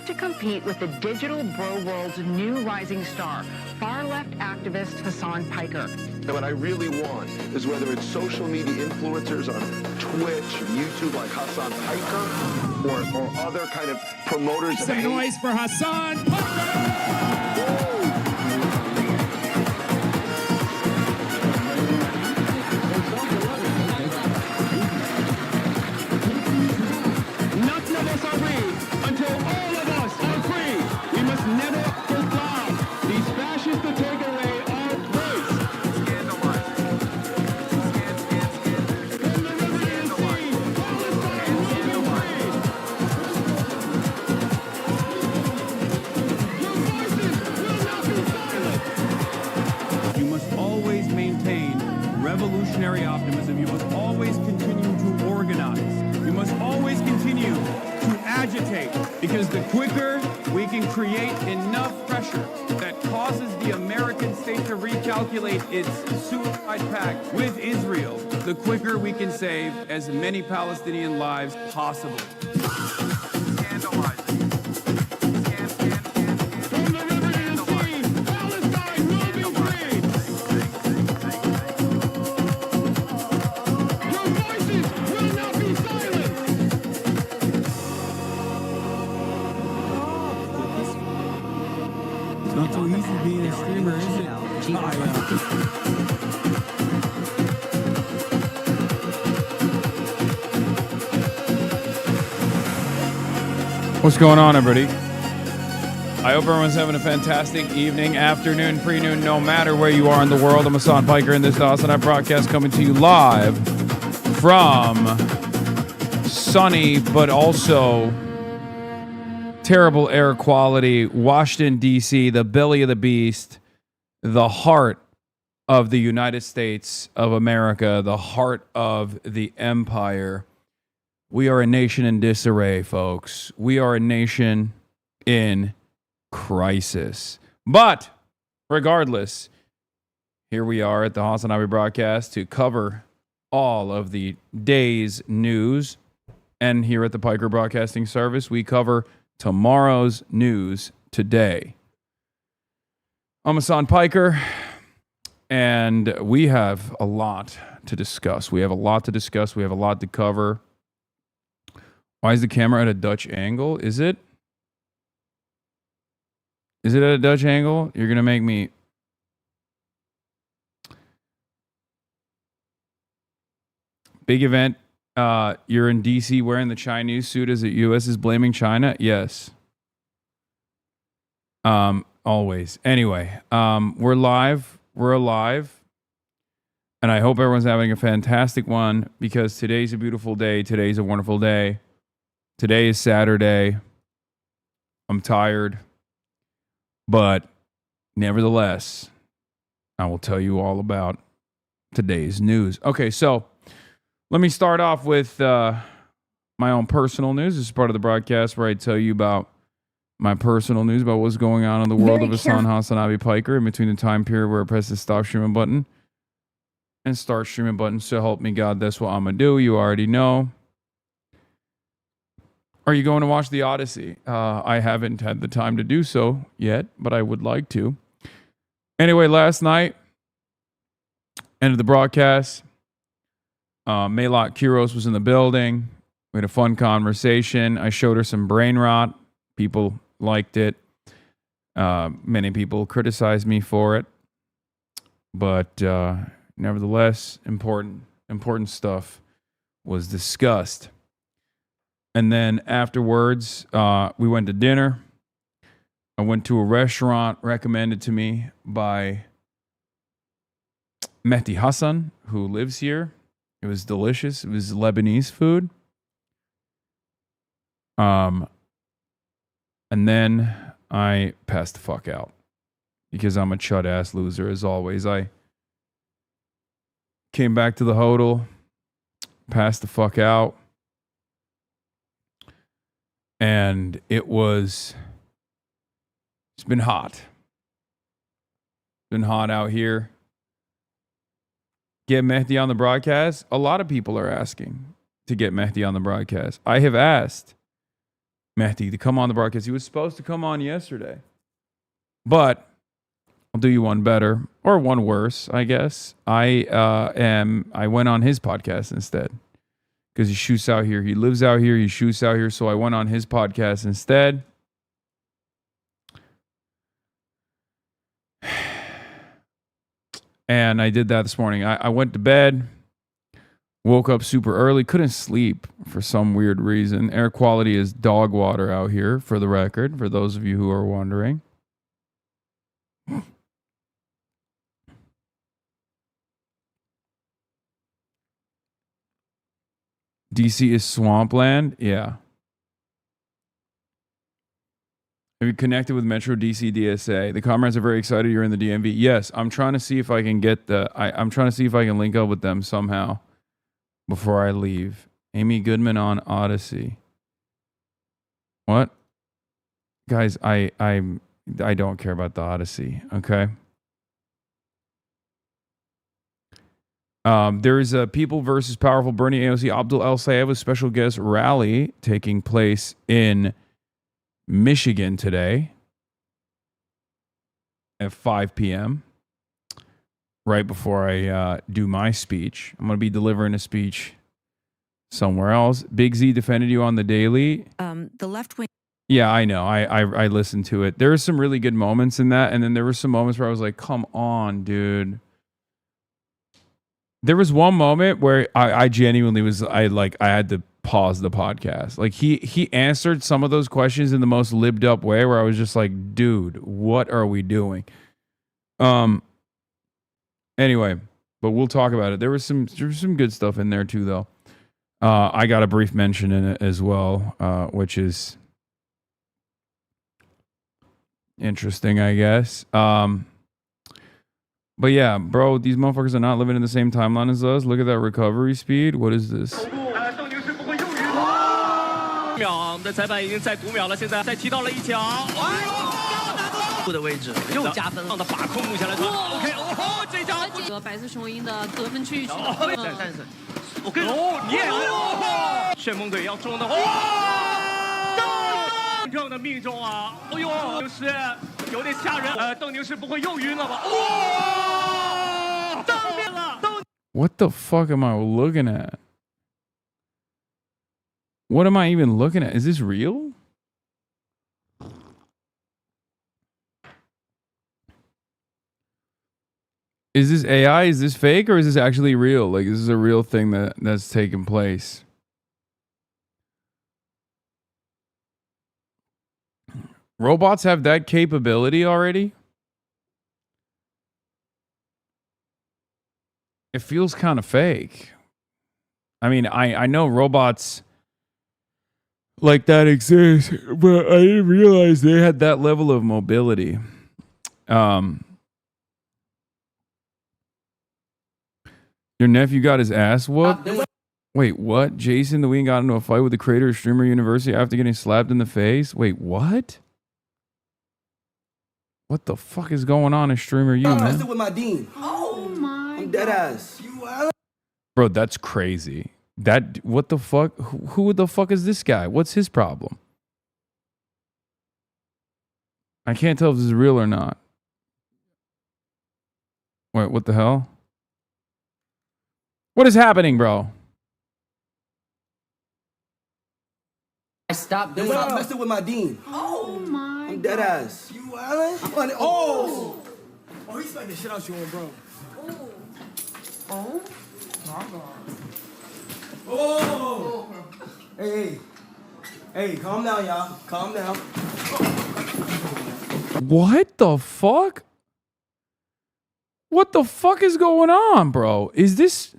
to compete with the digital bro world's new rising star, far-left activist Hasan Piker. And what I really want is whether it's social media influencers on Twitch or YouTube like Hasan Piker or other kind of promoters of Some hate. noise for Hasan Piker! None of us are free until all of us are free. We must never allow these fascists to take away our voice. From the river and sea, Palestine will be free. Your voices will not be silent. You must always maintain revolutionary optimism. You must always continue to organize. You must always continue to agitate, because the quicker we can create enough pressure that causes the American state to recalculate its suicide pact with Israel, the quicker we can save as many Palestinian lives possible. From the river and sea, Palestine will be free. Your voices will not be silent. It's not so easy being a streamer, is it? What's going on, everybody? I hope everyone's having a fantastic evening, afternoon, pre-noon, no matter where you are in the world. I'm Hasan Piker, and this is the Hasanabi broadcast coming to you live from sunny but also terrible air quality Washington, D.C., the belly of the beast, the heart of the United States of America, the heart of the empire. We are a nation in disarray, folks. We are a nation in crisis. But regardless, here we are at the Hasanabi broadcast to cover all of the day's news. And here at the Piker Broadcasting Service, we cover tomorrow's news today. I'm Hasan Piker, and we have a lot to discuss. We have a lot to cover. Why is the camera at a Dutch angle? Is it? Is it at a Dutch angle? You're going to make me... Big event. You're in D.C. wearing the Chinese suit as the U.S. is blaming China? Yes. Always. Anyway, we're live. We're alive. And I hope everyone's having a fantastic one, because today's a beautiful day. Today's a wonderful day. Today is Saturday. I'm tired. But nevertheless, I will tell you all about today's news. Okay, so let me start off with my own personal news. This is part of the broadcast where I tell you about my personal news, about what's going on in the world of Hasanabi Piker in between the time period where I press the stop streaming button and start streaming button. So help me God, that's what I'm going to do. You already know. Are you going to watch The Odyssey? I haven't had the time to do so yet, but I would like to. Anyway, last night, end of the broadcast, Maylot Kuros was in the building. We had a fun conversation. I showed her some brain rot. People liked it. Many people criticized me for it. But nevertheless, important stuff was discussed. And then afterwards, we went to dinner. I went to a restaurant recommended to me by Mehdi Hassan, who lives here. It was delicious. It was Lebanese food. And then I passed the fuck out, because I'm a chud-ass loser, as always. I came back to the hotel, passed the fuck out. And it's been hot. It's been hot out here. Get Mehdi on the broadcast? A lot of people are asking to get Mehdi on the broadcast. I have asked Mehdi to come on the broadcast. He was supposed to come on yesterday, but I'll do you one better or one worse, I guess. I went on his podcast instead because he shoots out here. He lives out here. He shoots out here. So I went on his podcast instead. And I did that this morning. I went to bed, woke up super early, couldn't sleep for some weird reason. Air quality is dog water out here, for the record, for those of you who are wondering. DC is swampland? Yeah. Have you connected with Metro DC DSA? The comrades are very excited you're in the DMV. Yes, I'm trying to see if I can get I'm trying to see if I can link up with them somehow before I leave. Amy Goodman on Odyssey. What? Guys, I don't care about the Odyssey, okay? There is a People versus Powerful Bernie AOC Abdul El Sayed with special guest rally taking place in Michigan today at 5 p.m. right before I do my speech. I'm going to be delivering a speech somewhere else. Big Z defended you on the daily. The left wing. Yeah, I know. I listened to it. There were some really good moments in that, and then there were some moments where I was like, come on, dude. There was one moment where I genuinely was, I had to pause the podcast. Like he answered some of those questions in the most libbed up way where I was just like, dude, what are we doing? Anyway, but we'll talk about it. There was some good stuff in there too, though. I got a brief mention in it as well, which is interesting, I guess. But yeah, bro, these motherfuckers are not living in the same timeline as us. Look at that recovery speed. What is this? 秒的裁判已经在读秒了，现在再提到了一脚，的位置又加分，让他把控目前来说 ，OK， 哦，这脚这个白色雄鹰的得分区域，但是我跟你也旋风队要中的，正的命中啊，哎呦，就是有点吓人，邓宁是不会又晕了吧？当面了， What the fuck am I looking at? What am I even looking at? Is this real? Is this AI? Is this fake? Or is this actually real? Like, this is a real thing that's taking place. Robots have that capability already? It feels kind of fake. I mean, I know robots like that exist, but I didn't realize they had that level of mobility. Your nephew got his ass whooped? Wait, what? Jason the Ween got into a fight with the creator of Streamer University after getting slapped in the face? Wait, what? What the fuck is going on in Streamer U, man? With my dean. Oh my I'm dead ass. Bro, that's crazy. What the fuck? Who the fuck is this guy? What's his problem? I can't tell if this is real or not. Wait, what the hell? What is happening, bro? I stopped doing it. Messing with my dean. Oh my I'm dead ass. You wildin'? Oh, he smacked the shit out you, bro. Oh my god. Oh! Hey, calm down, y'all. Calm down. What the fuck? What the fuck is going on, bro? Is this...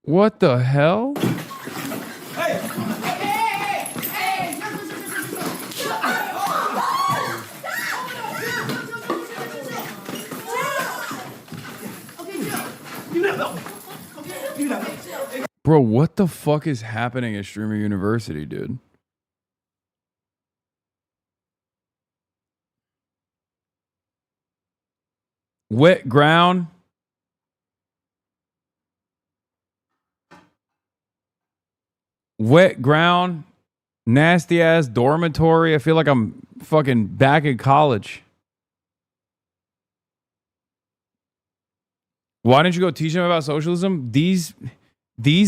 What the hell? Bro, what the fuck is happening at Streamer University, dude? Wet ground. wet ground, nasty ass dormitory. I feel like I'm fucking back in college. Why didn't you go teach them about socialism? These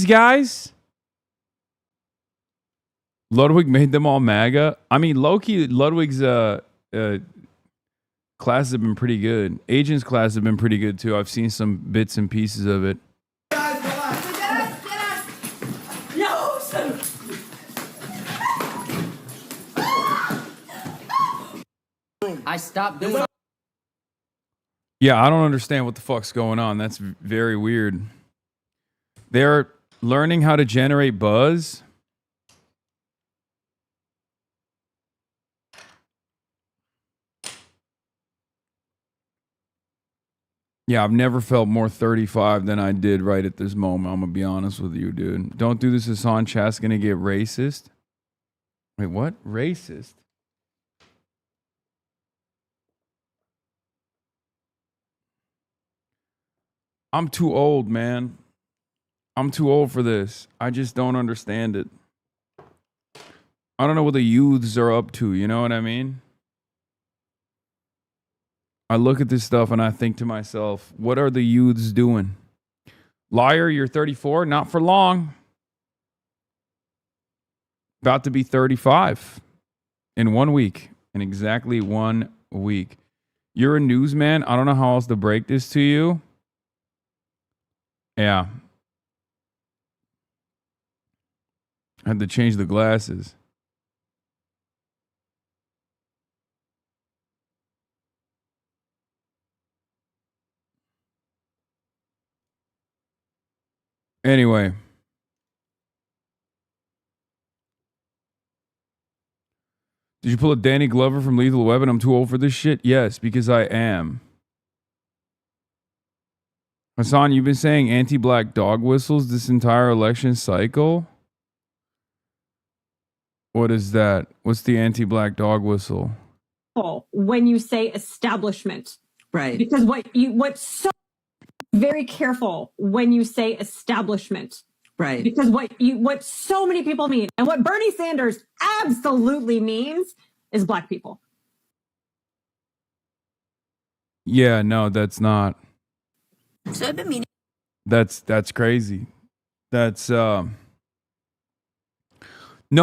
guys? Ludwig made them all MAGA. I mean, low-key, Ludwig's classes have been pretty good. Agent's classes have been pretty good, too. I've seen some bits and pieces of it. I stopped doing. Yeah, I don't understand what the fuck's going on. That's very weird. They're learning how to generate buzz. Yeah, I've never felt more 35 than I did right at this moment. I'm going to be honest with you, dude. Don't do this, Hasan. Chat's going to get racist. Wait, what? Racist? I'm too old, man. I'm too old for this. I just don't understand it. I don't know what the youths are up to. You know what I mean? I look at this stuff and I think to myself, what are the youths doing? Liar, you're 34? Not for long. About to be 35 in 1 week. In exactly 1 week. You're a newsman. I don't know how else to break this to you. Yeah. I had to change the glasses. Anyway. Did you pull a Danny Glover from Lethal Weapon? I'm too old for this shit? Yes, because I am. Hasan, you've been saying anti-black dog whistles this entire election cycle? What is that? What's the anti-black dog whistle? When you say establishment. Right. Because what's so very careful when you say establishment. Right. Because what so many people mean and what Bernie Sanders absolutely means is black people. Yeah, no, that's not. So I've been meaning. That's crazy. That's no,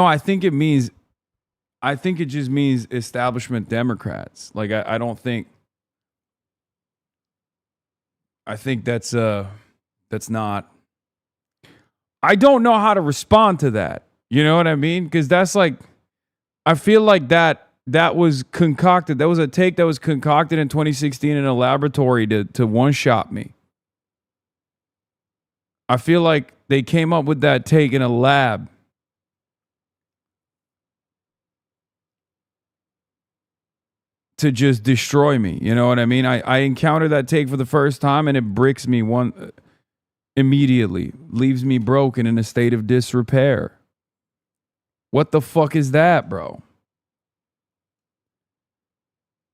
I think it just means establishment Democrats. Like I don't think I think that's not. I don't know how to respond to that. You know what I mean? Because that's like, I feel like that was concocted. That was a take that was concocted in 2016 in a laboratory to one-shot me. I feel like they came up with that take in a lab. To just destroy me. You know what I mean? I encounter that take for the first time and it bricks me immediately. Leaves me broken in a state of disrepair. What the fuck is that, bro?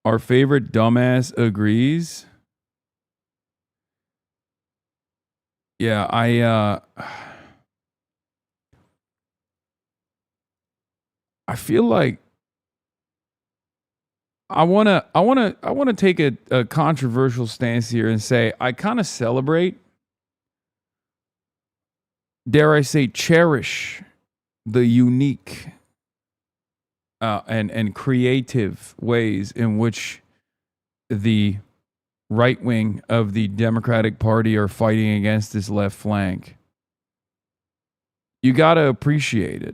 Our favorite dumbass agrees. Yeah, I feel like I wanna take a controversial stance here and say I kind of celebrate, dare I say, cherish the unique and creative ways in which the right wing of the Democratic Party are fighting against this left flank. You gotta appreciate it,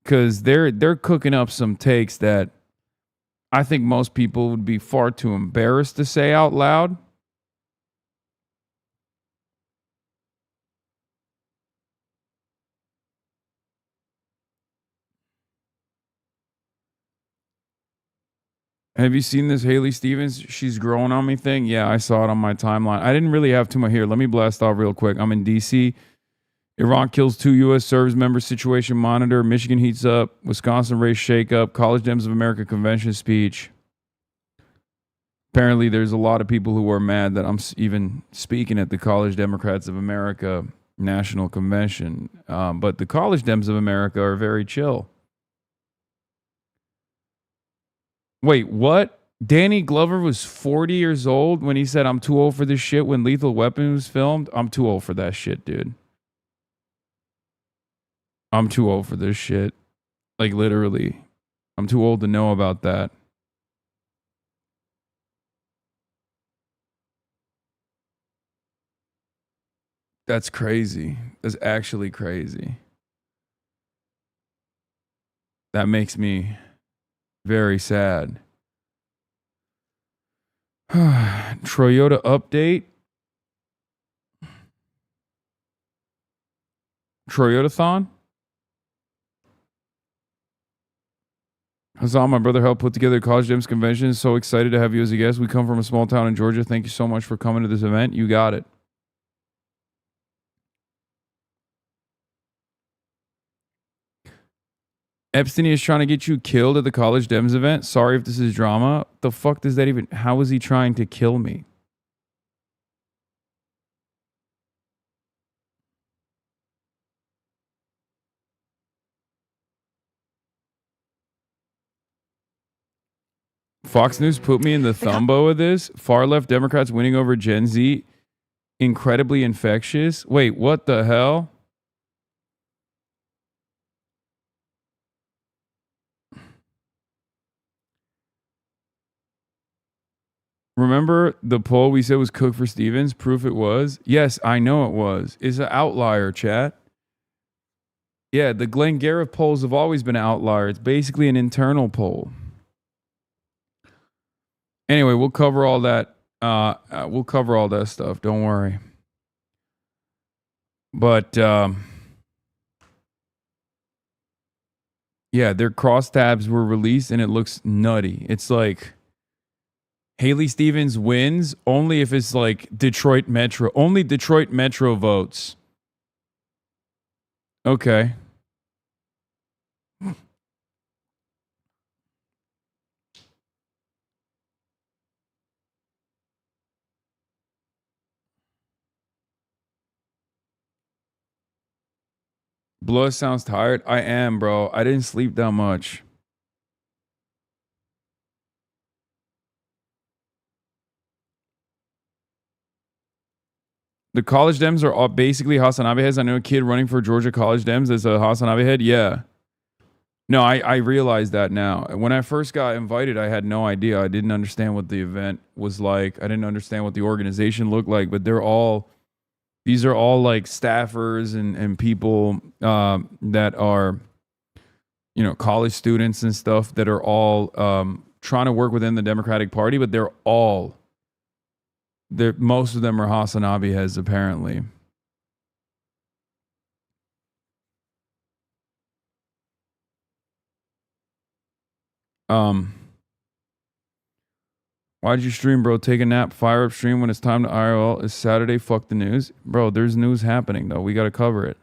because they're cooking up some takes that I think most people would be far too embarrassed to say out loud. Have you seen this Haley Stevens? She's growing on me thing. Yeah, I saw it on my timeline. I didn't really have too much here. Let me blast off real quick. I'm in D.C. Iran kills 2 U.S. service members. Situation monitor. Michigan heats up. Wisconsin race shakeup. College Dems of America convention speech. Apparently, there's a lot of people who are mad that I'm even speaking at the College Democrats of America national convention. But the college Dems of America are very chill. Wait, what? Danny Glover was 40 years old when he said, I'm too old for this shit when Lethal Weapon was filmed? I'm too old for that shit, dude. I'm too old for this shit. Like, literally. I'm too old to know about that. That's crazy. That's actually crazy. That makes me very sad. Toyota update. Toyota-thon? Hasan, my brother helped put together College Dems convention. So excited to have you as a guest. We come from a small town in Georgia. Thank you so much for coming to this event. You got it. Epstein is trying to get you killed at the College Dems event. Sorry if this is drama. The fuck does that even... How is he trying to kill me? Fox News put me in the thumbo of this. Far left Democrats winning over Gen Z. Incredibly infectious. Wait, what the hell? Remember the poll we said was cooked for Stevens? Proof it was? Yes, I know it was. It's an outlier, chat. Yeah, the Glenn Garrett polls have always been an outlier. It's basically an internal poll. Anyway, we'll cover all that. We'll cover all that stuff. Don't worry. But yeah, their crosstabs were released and it looks nutty. It's like Haley Stevens wins only if it's like Detroit Metro. Only Detroit Metro votes. Okay. Blood sounds tired. I am, bro. I didn't sleep that much. The college Dems are all basically Hasanabi heads. I know a kid running for Georgia college Dems that's a Hasanabi head. Yeah. No, I realize that now. When I first got invited, I had no idea. I didn't understand what the event was like. I didn't understand what the organization looked like, but these are all like staffers and people that are, you know, college students and stuff that are all trying to work within the Democratic Party, but most of them are Hasanabi heads, apparently. Why'd you stream, bro? Take a nap, fire up stream when it's time to IRL. It's Saturday, fuck the news. Bro, there's news happening, though. We got to cover it.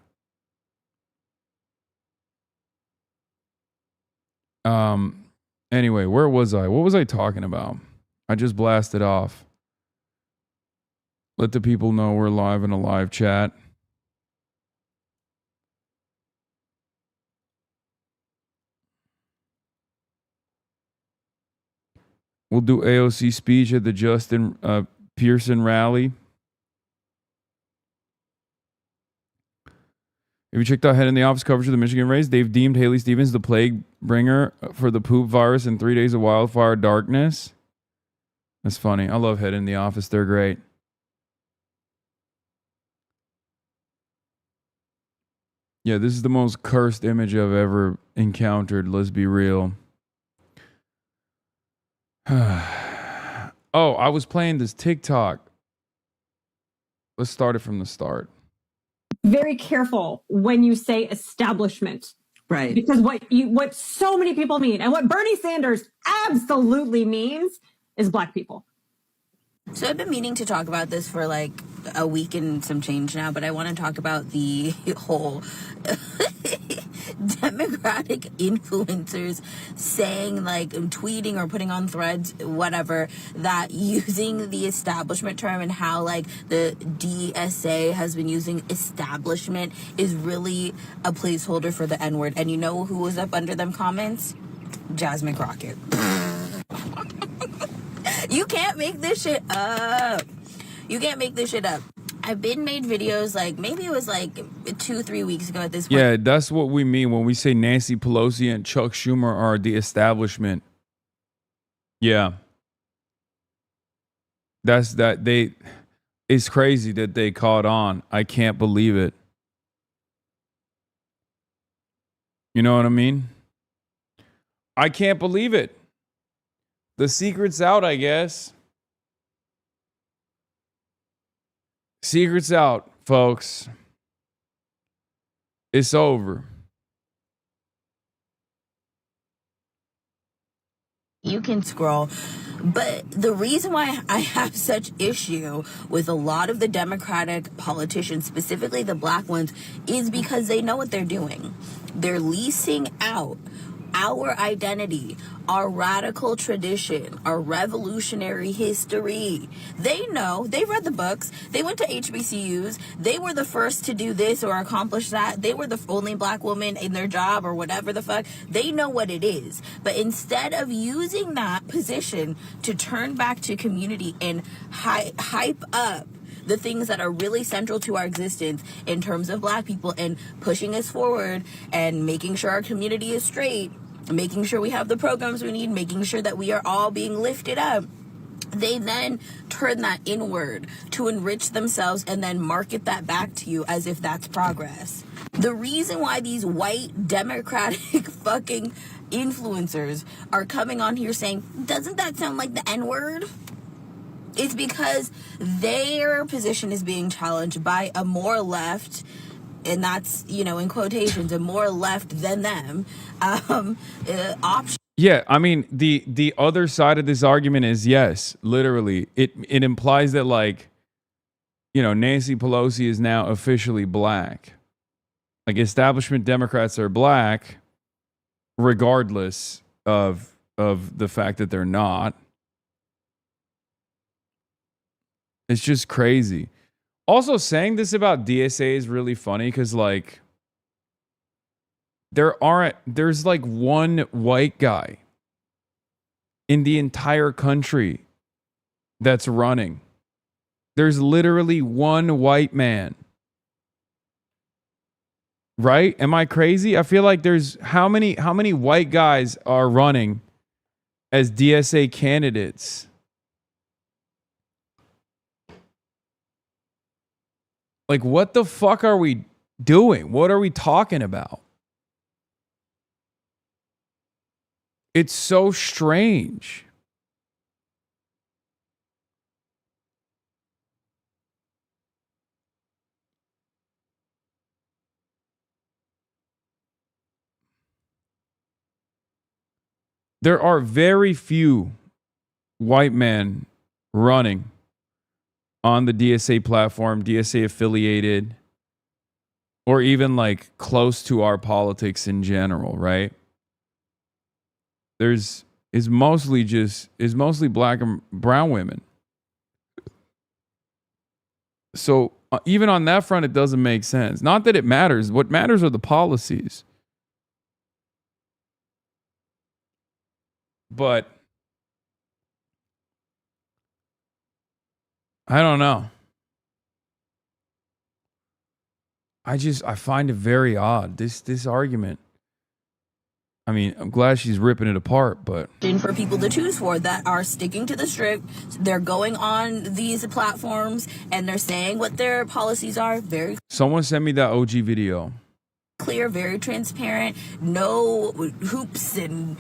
Anyway, where was I? What was I talking about? I just blasted off. Let the people know we're live in a live chat. We'll do AOC speech at the Justin Pearson rally. If you checked out Head in the Office coverage of the Michigan race, they've deemed Haley Stevens the plague bringer for the poop virus in 3 days of wildfire darkness. That's funny. I love Head in the Office. They're great. Yeah, this is the most cursed image I've ever encountered. Let's be real. Oh, I was playing this TikTok. Let's start it from the start. Very careful when you say establishment. Right. Because what so many people mean and what Bernie Sanders absolutely means is black people. So I've been meaning to talk about this for like a week and some change now, but I want to talk about the whole Democratic influencers saying, like, tweeting or putting on threads, whatever, that using the establishment term and how, like, the DSA has been using establishment is really a placeholder for the N-word. And you know who was up under them comments? Jasmine Crockett. You can't make this shit up. You can't make this shit up. I've been made videos, like, maybe it was like 2-3 weeks ago at this point. Yeah, that's what we mean when we say Nancy Pelosi and Chuck Schumer are the establishment. Yeah. It's crazy that they caught on. I can't believe it. You know what I mean? I can't believe it. The secret's out, I guess. Secret's out, folks. It's over. You can scroll. But the reason why I have such issue with a lot of the Democratic politicians, specifically the black ones, is because they know what they're doing. They're leasing out our identity, our radical tradition, our revolutionary history. They know. They read the books. They went to HBCUs. They were the first to do this or accomplish that. They were the only black woman in their job or whatever the fuck. They know what it is. But instead of using that position to turn back to community and hype up the things that are really central to our existence in terms of black people and pushing us forward and making sure our community is straight, making sure we have the programs we need, making sure that we are all being lifted up, they then turn that inward to enrich themselves and then market that back to you as if that's progress. The reason why these white Democratic fucking influencers are coming on here saying, doesn't that sound like the N-word? It's because their position is being challenged by a more left, and that's, you know, in quotations, a more left than them option. Yeah, I mean, the other side of this argument is, yes, literally. It implies that, like, you know, Nancy Pelosi is now officially black. Like, establishment Democrats are black regardless of the fact that they're not. It's just crazy. Also, saying this about DSA is really funny because, like, there's like one white guy in the entire country that's running. There's literally one white man. Right? Am I crazy? I feel like there's how many white guys are running as DSA candidates? Like, what the fuck are we doing? What are we talking about? It's so strange. There are very few white men running on the DSA platform, DSA affiliated, or even like close to our politics in general, right? Is mostly black and brown women. So even on that front, it doesn't make sense. Not that it matters. What matters are the policies. But I don't know. I find it very odd, this argument. I mean, I'm glad she's ripping it apart, but for people to choose for that are sticking to the script. They're going on these platforms and they're saying what their policies are. Very someone sent me that OG video. Clear, very transparent, no hoops and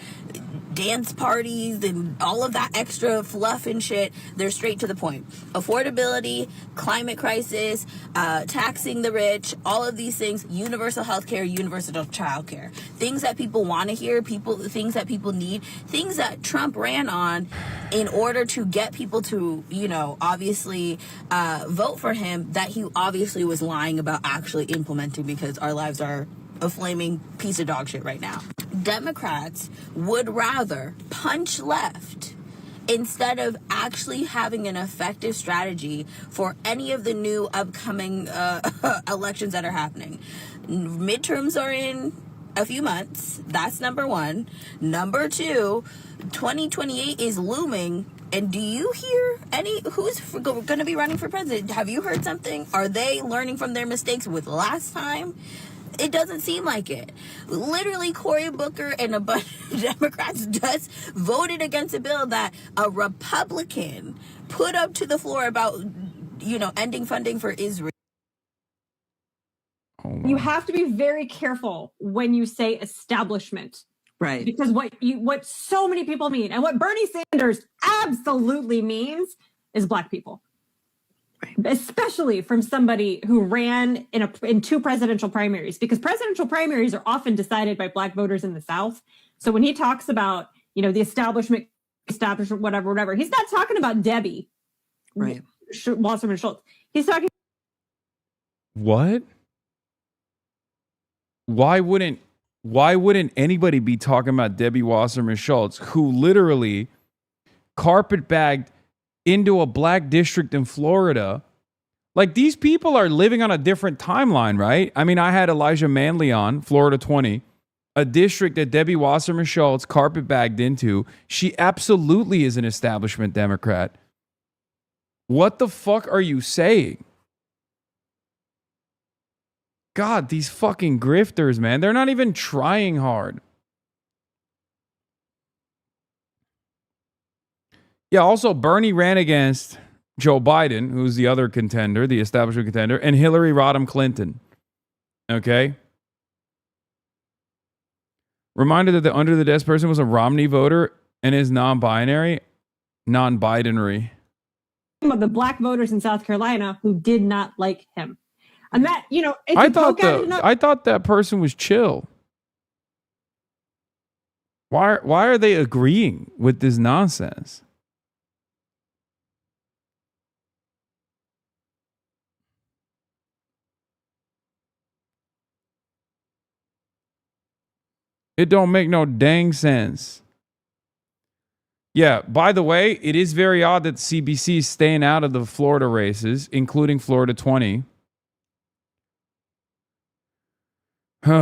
dance parties and all of that extra fluff and shit. They're straight to the point. Affordability, climate crisis, taxing the rich, all of these things, universal health care, universal child care. Things that people want to hear, things that people need, things that Trump ran on in order to get people to, you know, obviously vote for him, that he obviously was lying about actually implementing because our lives are a flaming piece of dog shit right now. Democrats would rather punch left instead of actually having an effective strategy for any of the new upcoming elections that are happening. Midterms are in a few months. That's number one. Number two, 2028 is looming. And do you hear who's going to be running for president? Have you heard something? Are they learning from their mistakes with last time? It doesn't seem like it. Literally, Cory Booker and a bunch of Democrats just voted against a bill that a Republican put up to the floor about, ending funding for Israel. You have to be very careful when you say establishment. Right. Because what so many people mean, and what Bernie Sanders absolutely means, is Black people. Right. Especially from somebody who ran in 2 presidential primaries, because presidential primaries are often decided by Black voters in the South. So when he talks about, the establishment, whatever, he's not talking about Debbie. Right. Wasserman Schultz. He's talking. What? Why wouldn't anybody be talking about Debbie Wasserman Schultz, who literally carpetbagged into a Black district in Florida? Like, these people are living on a different timeline, right? I mean, I had Elijah Manley on, Florida 20, a district that Debbie Wasserman Schultz carpetbagged into. She absolutely is an establishment Democrat. What the fuck are you saying? God, these fucking grifters, man. They're not even trying hard. Yeah, also, Bernie ran against Joe Biden, who's the other contender, the establishment contender, and Hillary Rodham Clinton. Okay? Reminder that the under the desk person was a Romney voter and is non-binary. Non-binary. Of the Black voters in South Carolina who did not like him. And that, if I thought that person was chill. Why are they agreeing with this nonsense? It don't make no dang sense. Yeah, by the way, it is very odd that CBC is staying out of the Florida races, including Florida 20. Even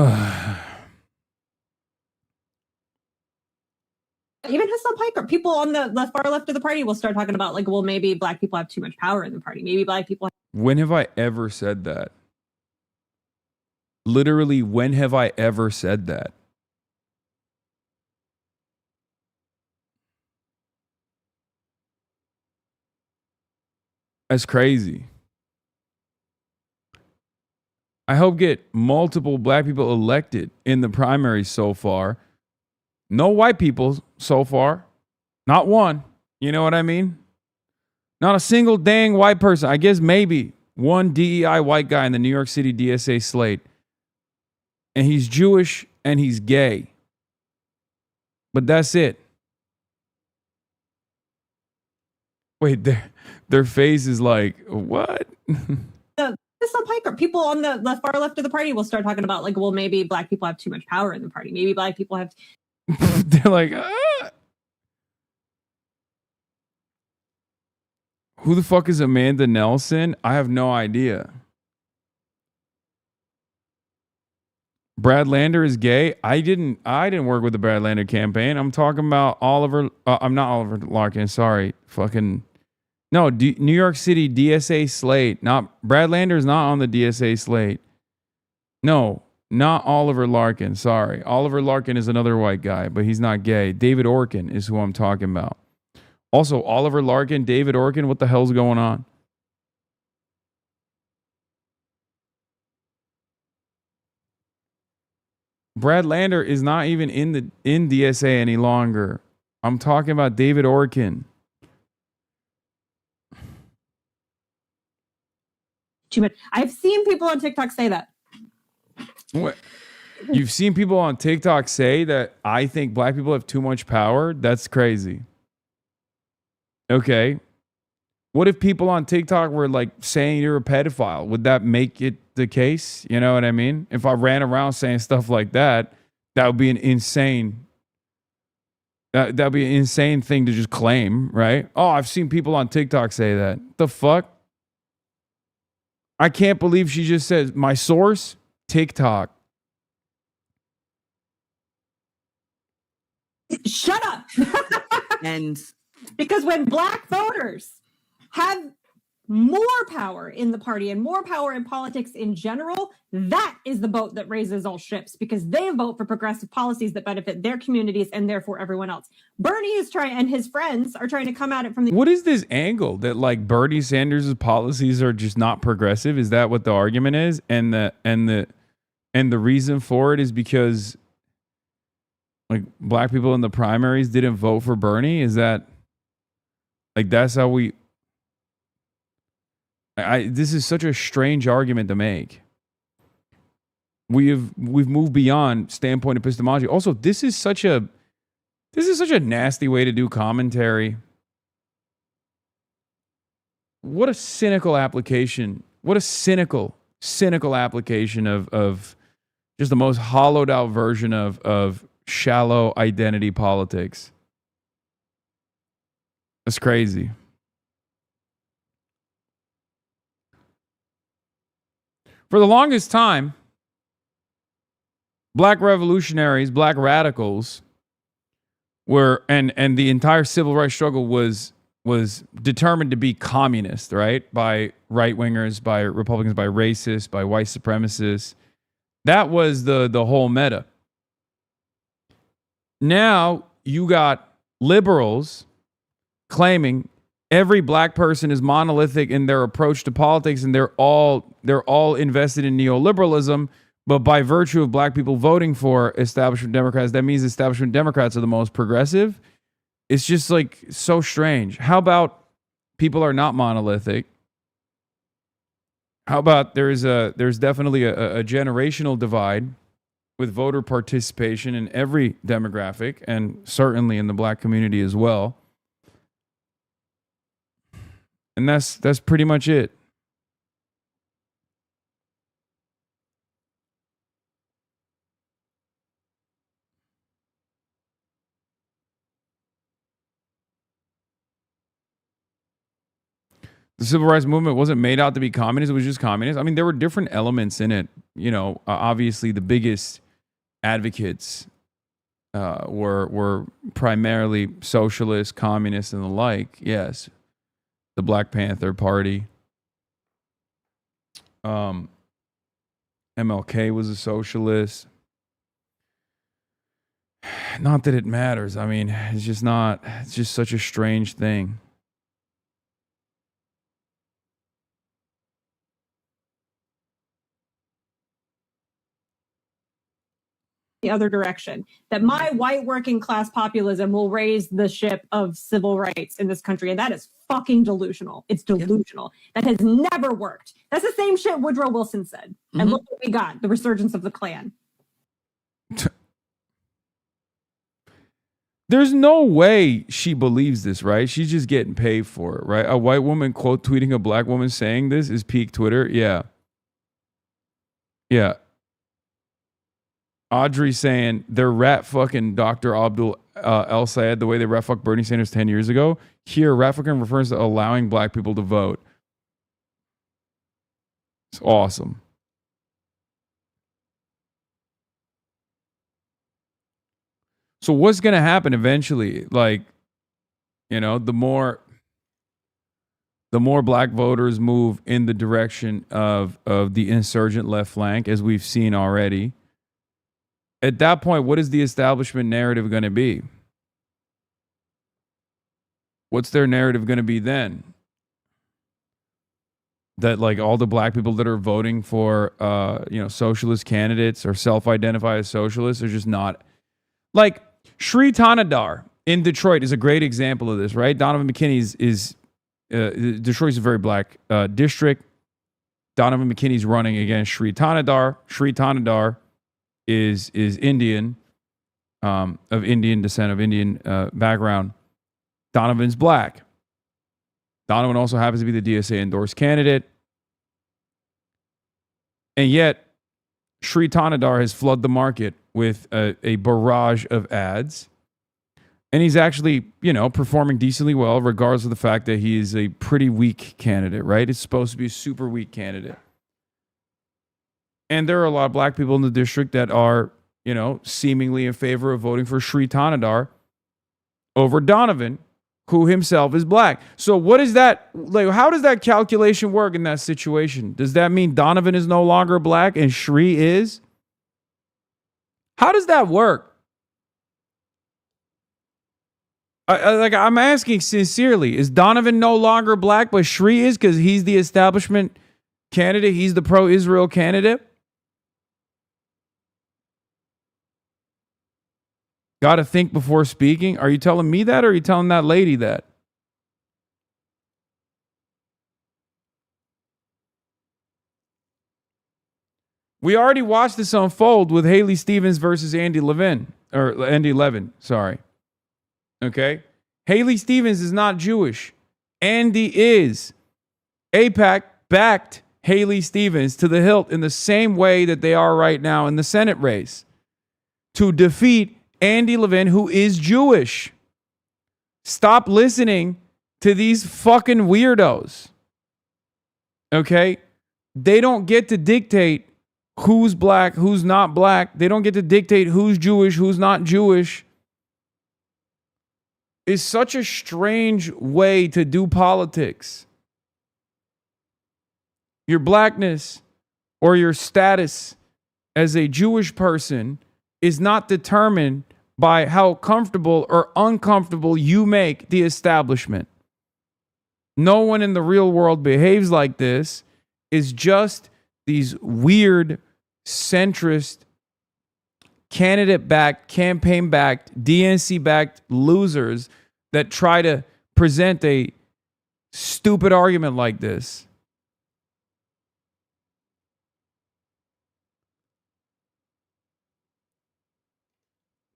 Hasan Piker, people on the far left of the party will start talking about, well, maybe Black people have too much power in the party. Maybe Black people. When have I ever said that? Literally, when have I ever said that? That's crazy. I hope get multiple Black people elected in the primaries so far. No white people so far. Not one. You know what I mean? Not a single dang white person. I guess maybe one DEI white guy in the New York City DSA slate. And he's Jewish and he's gay. But that's it. Wait, their face is like, what? Hasan Piker, people on the far left of the party will start talking about, well, maybe Black people have too much power in the party. Maybe Black people have. They're like, ah. Who the fuck is Amanda Nelson? I have no idea. Brad Lander is gay. I didn't work with the Brad Lander campaign. I'm talking about Oliver. I'm not Oliver Larkin. Sorry, fucking. No, New York City DSA slate. Not Brad Lander is not on the DSA slate. No, not Oliver Larkin. Sorry, Oliver Larkin is another white guy, but he's not gay. David Orkin is who I'm talking about. Also, Oliver Larkin, David Orkin. What the hell's going on? Brad Lander is not even in DSA any longer. I'm talking about David Orkin. I've seen people on TikTok say that. What? You've seen people on TikTok say that I think Black people have too much power? That's crazy. Okay. What if people on TikTok were like saying you're a pedophile? Would that make it the case? You know what I mean? If I ran around saying stuff like that, that would be an insane. That'd be an insane thing to just claim, right? Oh, I've seen people on TikTok say that. The fuck? I can't believe she just said my source, TikTok. Shut up. And because when black voters have more power in the party and more power in politics in general, that is the boat that raises all ships, because they vote for progressive policies that benefit their communities and therefore everyone else. Bernie is trying, and his friends are trying to come at it from the... What is this angle that like Bernie Sanders' policies are just not progressive? Is that what the argument is? And the reason for it is because like black people in the primaries didn't vote for Bernie? Is that like that's how we... this is such a strange argument to make. We've moved beyond standpoint epistemology. Also, this is such a nasty way to do commentary. What a cynical application. What a cynical application of just the most hollowed out version of shallow identity politics. That's crazy. For the longest time, black revolutionaries, black radicals were, and the entire civil rights struggle was determined to be communist, right? By right-wingers, by Republicans, by racists, by white supremacists. That was the whole meta. Now you got liberals claiming every black person is monolithic in their approach to politics, and they're all invested in neoliberalism. But by virtue of black people voting for establishment Democrats, that means establishment Democrats are the most progressive. It's just like so strange. How about people are not monolithic? How about there's definitely a generational divide with voter participation in every demographic, and certainly in the black community as well. And that's pretty much it. The civil rights movement wasn't made out to be communist. It was just communist. I mean, there were different elements in it. You know, obviously the biggest advocates were primarily socialists, communists, and the like. Yes. The Black Panther Party. MLK was a socialist. Not that it matters. I mean, it's just such a strange thing. The other direction, that my white working class populism will raise the ship of civil rights in this country, and that is fucking delusional. It's delusional. That has never worked. That's the same shit Woodrow Wilson said. And look what we got, the resurgence of the Klan. There's no way she believes this, right? She's just getting paid for it, right? A white woman quote tweeting a black woman saying this is peak Twitter. Yeah. Audrey saying they're rat fucking Dr. Abdul El Sayed the way they rat fucked Bernie Sanders 10 years ago. Here, rat fucking refers to allowing black people to vote. It's awesome. So what's going to happen eventually? Like, you know, the more black voters move in the direction of the insurgent left flank, as we've seen already, at that point, what is the establishment narrative going to be? What's their narrative going to be then? That like all the black people that are voting for socialist candidates or self-identify as socialists are just not, like Sri Tanadar in Detroit is a great example of this, right? Donovan McKinney's Detroit's a very black district. Donovan McKinney's running against Sri Tanadar. Sri Tanadar is Indian, of Indian descent, of Indian background. Donovan's black. Donovan also happens to be the DSA endorsed candidate. And yet, Sri Tanadar has flooded the market with a barrage of ads. And he's actually, performing decently well, regardless of the fact that he is a pretty weak candidate, right? It's supposed to be a super weak candidate. And there are a lot of black people in the district that are, seemingly in favor of voting for Sri Tanadar over Donovan, who himself is black. So what is that? Like, how does that calculation work in that situation? Does that mean Donovan is no longer black and Sri is? How does that work? I'm asking sincerely, is Donovan no longer black, but Sri is because he's the establishment candidate? He's the pro-Israel candidate? Got to think before speaking. Are you telling me that, or are you telling that lady that? We already watched this unfold with Haley Stevens versus Andy Levin. Sorry. Okay? Haley Stevens is not Jewish. Andy is. AIPAC backed Haley Stevens to the hilt in the same way that they are right now in the Senate race to defeat Andy Levin, who is Jewish. Stop listening to these fucking weirdos. Okay? They don't get to dictate who's black, who's not black. They don't get to dictate who's Jewish, who's not Jewish. It's such a strange way to do politics. Your blackness or your status as a Jewish person is not determined by how comfortable or uncomfortable you make the establishment. No one in the real world behaves like this. It's just these weird, centrist, candidate-backed, campaign-backed, DNC-backed losers that try to present a stupid argument like this.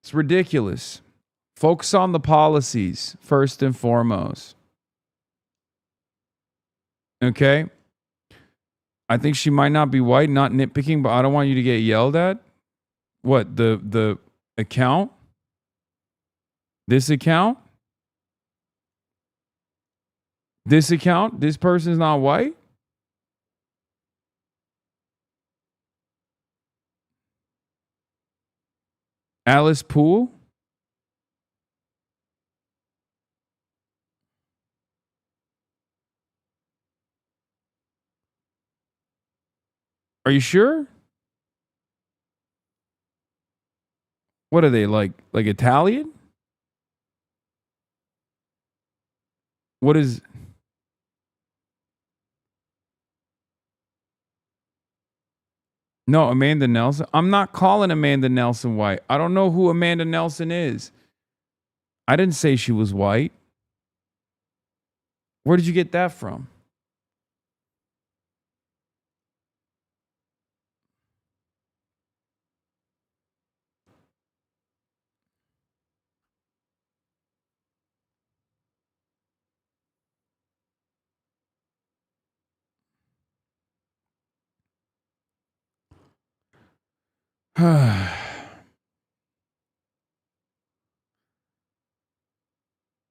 It's ridiculous. Focus on the policies first and foremost. Okay? I think she might not be white, not nitpicking, but I don't want you to get yelled at. What, the account? This account? This account? This person's not white? Alice Poole? Are you sure? What are they, like Italian? What is... No, Amanda Nelson. I'm not calling Amanda Nelson white. I don't know who Amanda Nelson is. I didn't say she was white. Where did you get that from?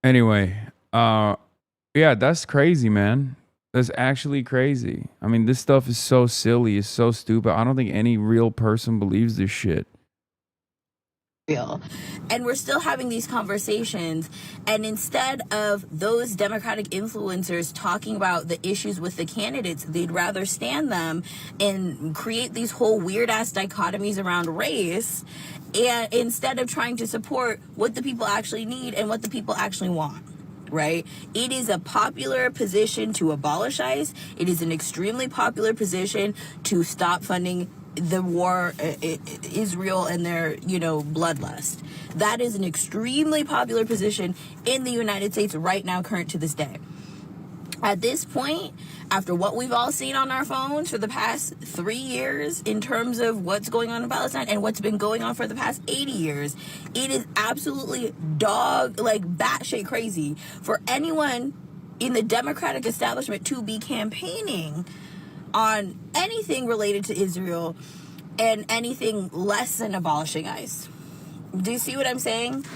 Anyway, yeah, that's crazy, man. That's actually crazy. I mean, this stuff is so silly. It's so stupid. I don't think any real person believes this shit. Real. And we're still having these conversations, and instead of those Democratic influencers talking about the issues with the candidates, they'd rather stand them and create these whole weird ass dichotomies around race, and instead of trying to support what the people actually need and what the people actually want. Right? It is a popular position to abolish ICE. It is an extremely popular position to stop funding the war, Israel and their, bloodlust. That is an extremely popular position in the United States right now, current to this day. At this point, after what we've all seen on our phones for the past 3 years in terms of what's going on in Palestine and what's been going on for the past 80 years, it is absolutely batshit crazy for anyone in the Democratic establishment to be campaigning on anything related to Israel and anything less than abolishing ICE. Do you see what I'm saying?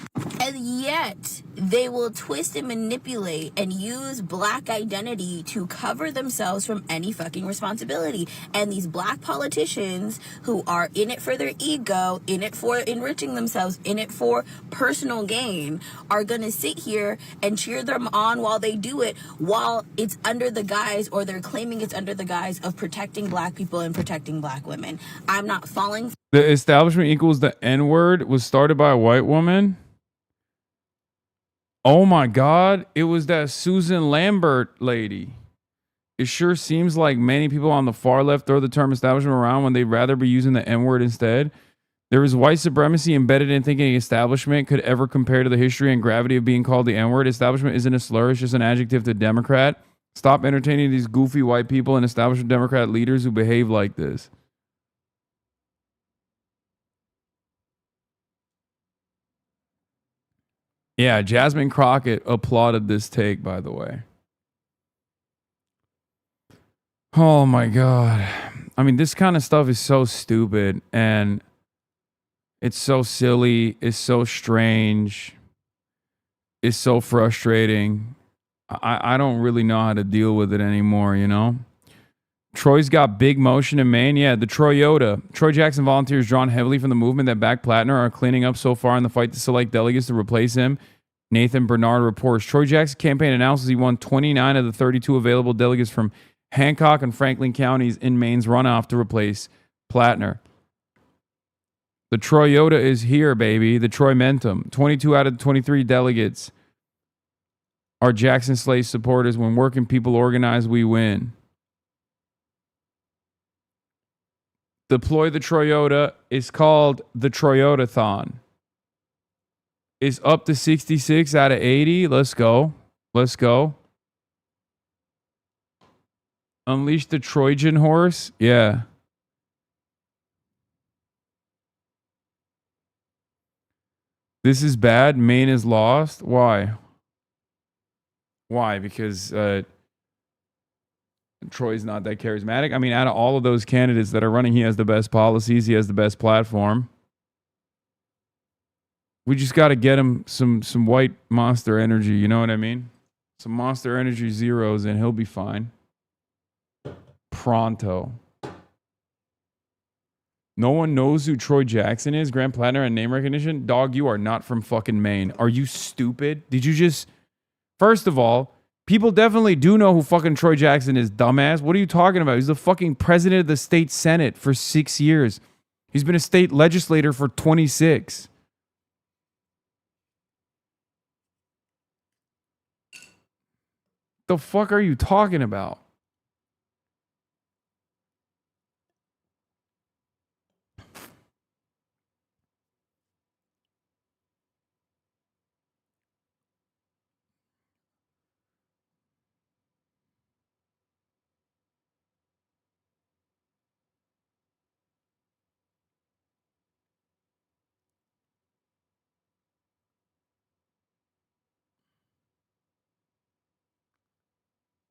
And yet, they will twist and manipulate and use black identity to cover themselves from any fucking responsibility. And these black politicians who are in it for their ego, in it for enriching themselves, in it for personal gain, are going to sit here and cheer them on while they do it, while it's under the guise, or they're claiming it's under the guise of protecting black people and protecting black women. I'm not falling. The establishment equals the N-word was started by a white woman. Oh my God. It was that Susan Lambert lady. It sure seems like many people on the far left throw the term establishment around when they'd rather be using the N-word instead. There is white supremacy embedded in thinking establishment could ever compare to the history and gravity of being called the N-word. Establishment isn't a slur, it's just an adjective to Democrat. Stop entertaining these goofy white people and establishment Democrat leaders who behave like this. Yeah, Jasmine Crockett applauded this take, by the way. Oh my God. I mean, this kind of stuff is so stupid and it's so silly. It's so strange. It's so frustrating. I don't really know how to deal with it anymore, you know? Troy's got big motion in Maine. Yeah, the Troyota. Troy Jackson volunteers drawn heavily from the movement that backed Plattner are cleaning up so far in the fight to select delegates to replace him. Nathan Bernard reports. Troy Jackson's campaign announces he won 29 of the 32 available delegates from Hancock and Franklin counties in Maine's runoff to replace Plattner. The Troyota is here, baby. The Troy Mentum. 22 out of the 23 delegates are Jackson Slate supporters. When working people organize, we win. Deploy the Troyota is called the Troyotathon. Is up to 66 out of 80. Let's go. Let's go. Unleash the Trojan horse. Yeah. This is bad. Maine is lost. Why? Why? Because Troy's not that charismatic. I mean, out of all of those candidates that are running, he has the best policies. He has the best platform. We just got to get him some white monster energy. You know what I mean? Some monster energy zeros and he'll be fine. Pronto. No one knows who Troy Jackson is. Grant Plattner and name recognition. Dog, you are not from fucking Maine. Are you stupid? Did you just... First of all, people definitely do know who fucking Troy Jackson is, dumbass. What are you talking about? He's the fucking president of the state senate for 6 years. He's been a state legislator for 26. The fuck are you talking about?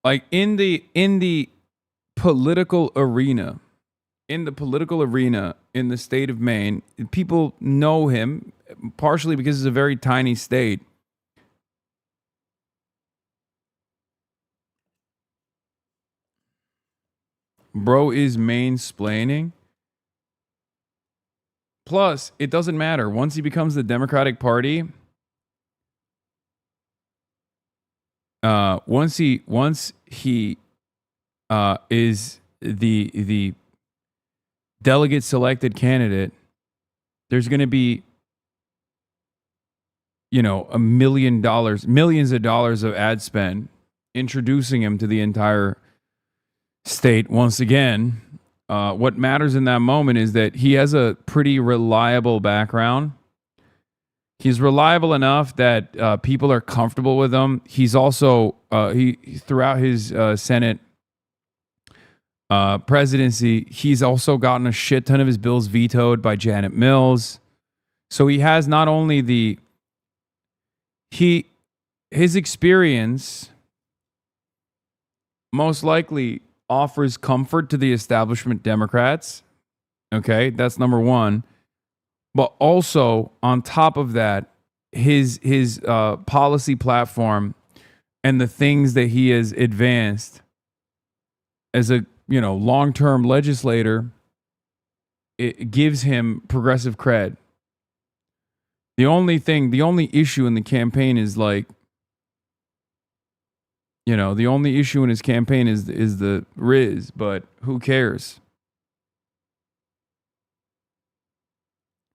Like in the political arena, in the state of Maine, people know him partially because it's a very tiny state. Bro is mansplaining. Plus, it doesn't matter. Once he becomes the Democratic Party, once he is the delegate selected candidate, there's going to be, you know, millions of dollars of ad spend introducing him to the entire state. Once again, what matters in that moment is that he has a pretty reliable background. He's reliable enough that people are comfortable with him. He's also he throughout his Senate presidency, he's also gotten a shit ton of his bills vetoed by Janet Mills. So he has not only his experience most likely offers comfort to the establishment Democrats. Okay, that's number one. But also, on top of that, his policy platform and the things that he has advanced as a long-term legislator, it gives him progressive cred. The only issue in the campaign is the only issue in his campaign is the Riz, but who cares?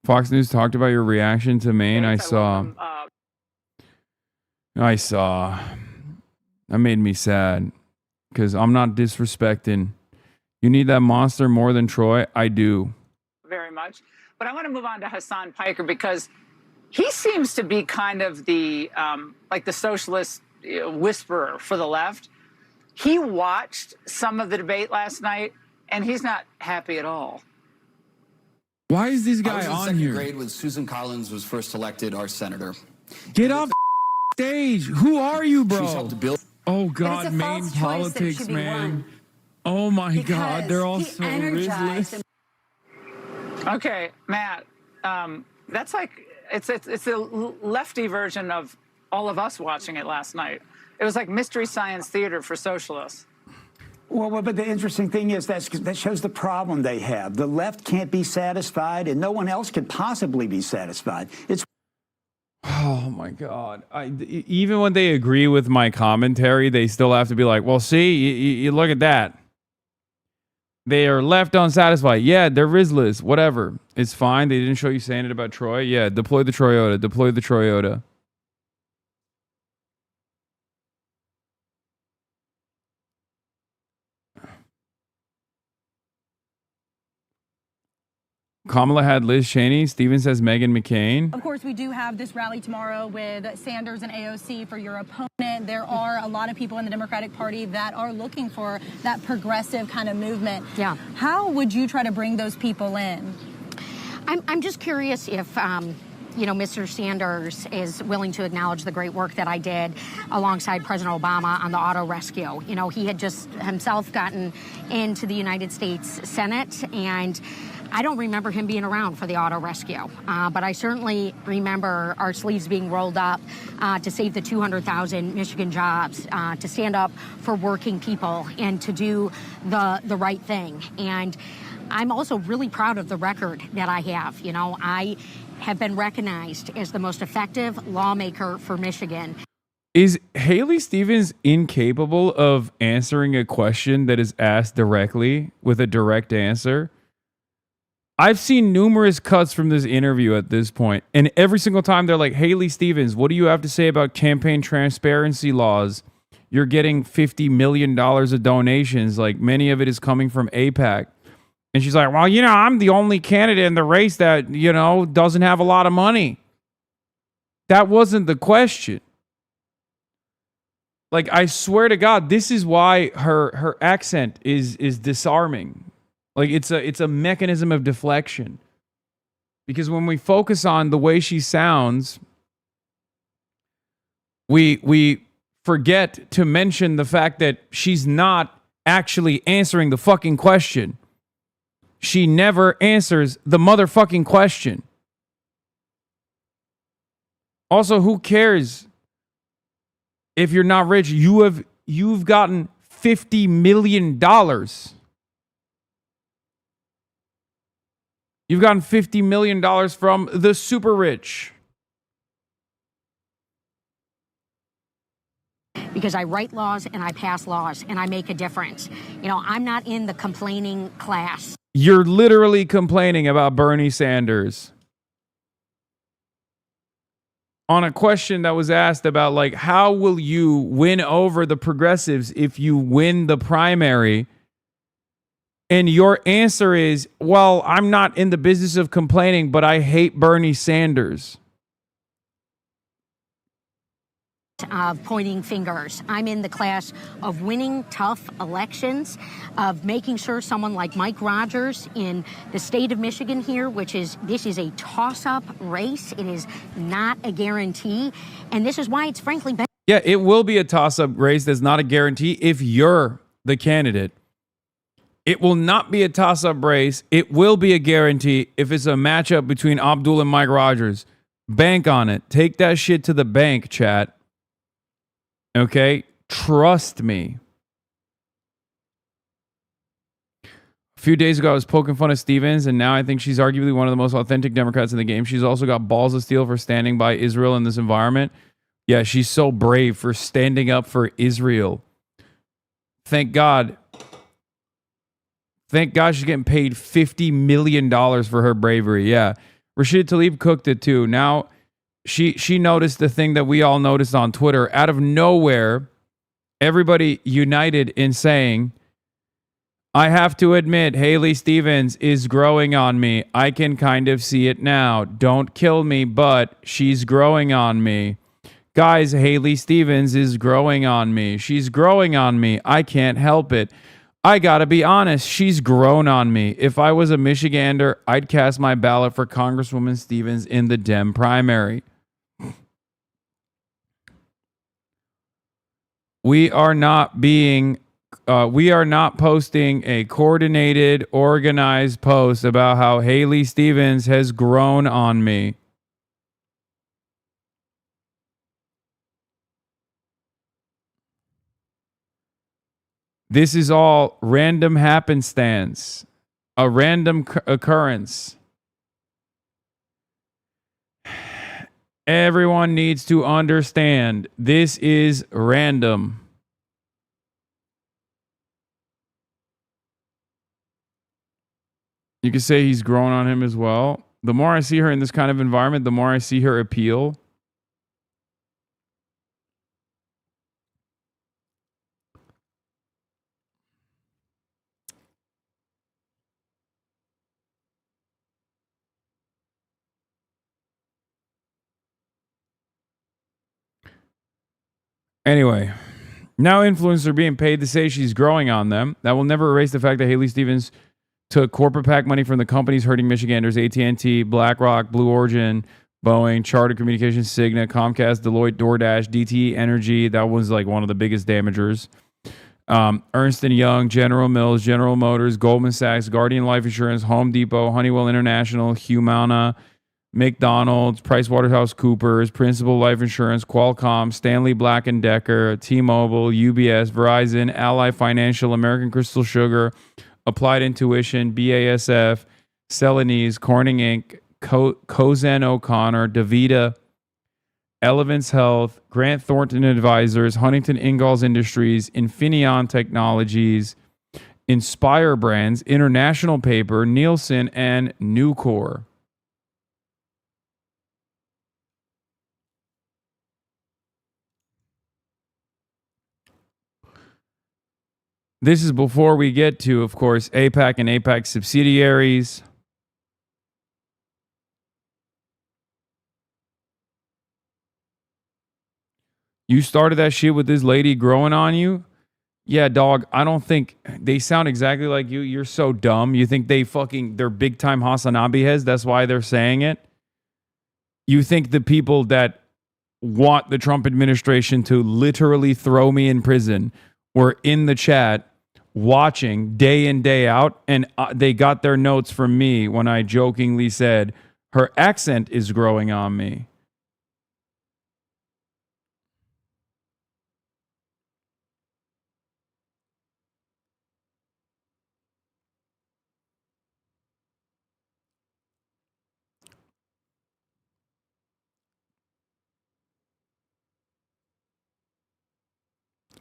Fox News talked about your reaction to Maine. I saw. That made me sad because I'm not disrespecting. You need that monster more than Troy? I do. Very much. But I want to move on to Hasan Piker because he seems to be kind of the the socialist whisperer for the left. He watched some of the debate last night, and he's not happy at all. Why is this guy on here? Grade when Susan Collins was first elected our senator. Get off stage. Who are you, bro? She's helped to build. Oh God, Maine politics, man. Oh my God, they're all so Rizless. Okay, Matt. That's like it's a lefty version of all of us watching it last night. It was like Mystery Science Theater for socialists. Well, but the interesting thing is that shows the problem they have. The left can't be satisfied, and no one else can possibly be satisfied. Oh my God! Even when they agree with my commentary, they still have to be like, "Well, see, you look at that. They are left unsatisfied. Yeah, they're Rizless. Whatever. It's fine. They didn't show you saying it about Troy. Yeah, deploy the Troyota. Deploy the Troyota." Kamala had Liz Cheney. Steven says Meghan McCain. Of course, we do have this rally tomorrow with Sanders and AOC for your opponent. There are a lot of people in the Democratic Party that are looking for that progressive kind of movement. Yeah. How would you try to bring those people in? I'm just curious if Mr. Sanders is willing to acknowledge the great work that I did alongside President Obama on the auto rescue. He had just himself gotten into the United States Senate, and I don't remember him being around for the auto rescue, but I certainly remember our sleeves being rolled up to save the 200,000 Michigan jobs, to stand up for working people, and to do the right thing. And I'm also really proud of the record that I have. I have been recognized as the most effective lawmaker for Michigan. Is Haley Stevens incapable of answering a question that is asked directly with a direct answer? I've seen numerous cuts from this interview at this point, and every single time they're like, Haley Stevens, what do you have to say about campaign transparency laws? You're getting $50 million of donations. Like, many of it is coming from AIPAC. And she's like, well, I'm the only candidate in the race that, doesn't have a lot of money. That wasn't the question. Like, I swear to God, this is why her accent is disarming. Like, it's a mechanism of deflection. Because when we focus on the way she sounds, we forget to mention the fact that she's not actually answering the fucking question. She never answers the motherfucking question. Also, who cares if you're not rich? You've gotten $50 million. You've gotten $50 million from the super rich. Because I write laws and I pass laws and I make a difference. I'm not in the complaining class. You're literally complaining about Bernie Sanders. On a question that was asked about, like, how will you win over the progressives if you win the primary? And your answer is, well, I'm not in the business of complaining, but I hate Bernie Sanders. Of pointing fingers. I'm in the class of winning tough elections, of making sure someone like Mike Rogers in the state of Michigan here, this is a toss-up race. It is not a guarantee. And this is why it's frankly better. Yeah, it will be a toss-up race. That's not a guarantee if you're the candidate. It will not be a toss-up race. It will be a guarantee if it's a matchup between Abdul and Mike Rogers. Bank on it. Take that shit to the bank, chat. Okay? Trust me. A few days ago, I was poking fun of Stevens, and now I think she's arguably one of the most authentic Democrats in the game. She's also got balls of steel for standing by Israel in this environment. Yeah, she's so brave for standing up for Israel. Thank God. Thank God she's getting paid $50 million for her bravery. Yeah. Rashid Tlaib cooked it too. Now, she noticed the thing that we all noticed on Twitter. Out of nowhere, everybody united in saying, I have to admit, Haley Stevens is growing on me. I can kind of see it now. Don't kill me, but she's growing on me. Guys, Haley Stevens is growing on me. She's growing on me. I can't help it. I gotta be honest, she's grown on me. If I was a Michigander, I'd cast my ballot for Congresswoman Stevens in the Dem primary. We are not posting a coordinated, organized post about how Haley Stevens has grown on me. This is all random happenstance, a random occurrence. Everyone needs to understand this is random. You could say he's grown on him as well. The more I see her in this kind of environment, the more I see her appeal. Anyway, now influencers are being paid to say she's growing on them. That will never erase the fact that Haley Stevens took corporate PAC money from the companies hurting Michiganders: AT&T, BlackRock, Blue Origin, Boeing, Charter Communications, Cigna, Comcast, Deloitte, DoorDash, DTE Energy. That was like one of the biggest damagers. Ernst & Young, General Mills, General Motors, Goldman Sachs, Guardian Life Insurance, Home Depot, Honeywell International, Humana, McDonald's, PricewaterhouseCoopers, Principal Life Insurance, Qualcomm, Stanley Black & Decker, T-Mobile, UBS, Verizon, Ally Financial, American Crystal Sugar, Applied Intuition, BASF, Celanese, Corning Inc., Cozen O'Connor, DaVita, Elevance Health, Grant Thornton Advisors, Huntington Ingalls Industries, Infineon Technologies, Inspire Brands, International Paper, Nielsen, and Nucor. This is before we get to, of course, APAC and APAC subsidiaries. You started that shit with this lady growing on you? Yeah, dog, I don't think they sound exactly like you. You're so dumb. You think they're big time Hasanabi heads? That's why they're saying it? You think the people that want the Trump administration to literally throw me in prison were in the chat watching day in, day out, and they got their notes from me when I jokingly said, her accent is growing on me.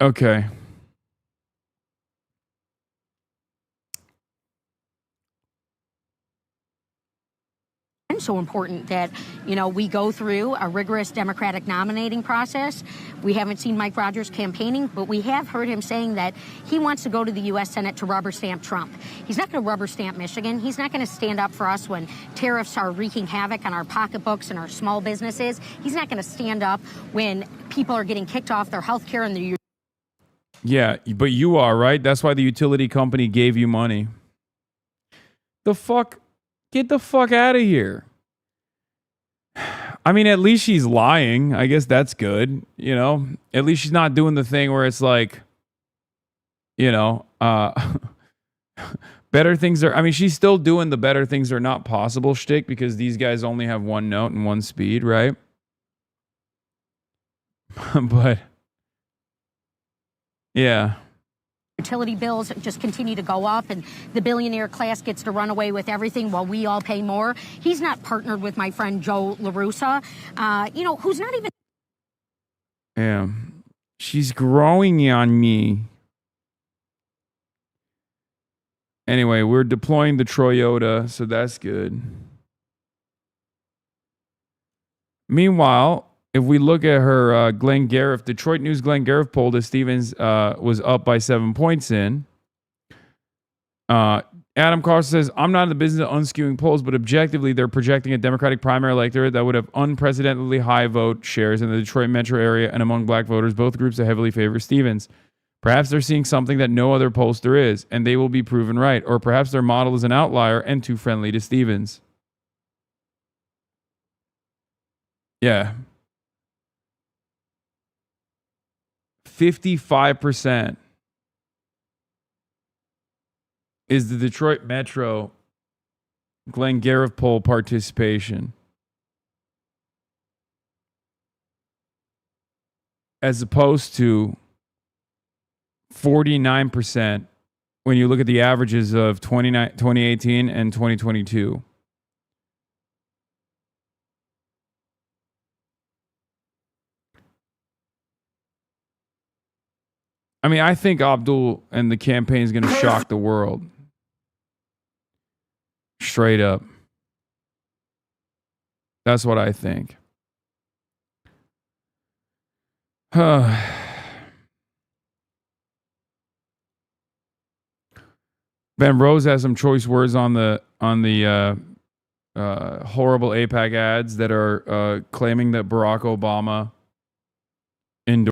Okay. So important that, we go through a rigorous Democratic nominating process. We haven't seen Mike Rogers campaigning, but we have heard him saying that he wants to go to the U.S. Senate to rubber stamp Trump. He's not going to rubber stamp Michigan. He's not going to stand up for us when tariffs are wreaking havoc on our pocketbooks and our small businesses. He's not going to stand up when people are getting kicked off their health care and the... Yeah, but you are, right? That's why the utility company gave you money. The fuck? Get the fuck out of here. I mean, at least she's lying. I guess that's good. At least she's not doing the thing where it's like, you know, better things are, I mean, she's still doing the better things are not possible shtick because these guys only have one note and one speed, right? But yeah. Utility bills just continue to go up, and the billionaire class gets to run away with everything while we all pay more. He's not partnered with my friend Joe LaRussa, you know, who's not even. Yeah. She's growing on me. Anyway, we're deploying the Toyota, so that's good. Meanwhile, if we look at her Glenn Gariff, Detroit News Glenn Gariff poll that Stevens was up by 7 points in. Adam Carson says, I'm not in the business of unskewing polls, but objectively, they're projecting a Democratic primary electorate that would have unprecedentedly high vote shares in the Detroit metro area and among black voters, both groups that heavily favor Stevens. Perhaps they're seeing something that no other pollster is, and they will be proven right. Or perhaps their model is an outlier and too friendly to Stevens. Yeah. 55% is the Detroit Metro Glenn Gariff poll participation, as opposed to 49% when you look at the averages of 2018 and 2022. I mean, I think Abdul and the campaign is going to shock the world. Straight up. That's what I think. Ben Rose has some choice words on the horrible AIPAC ads that are claiming that Barack Obama endorsed.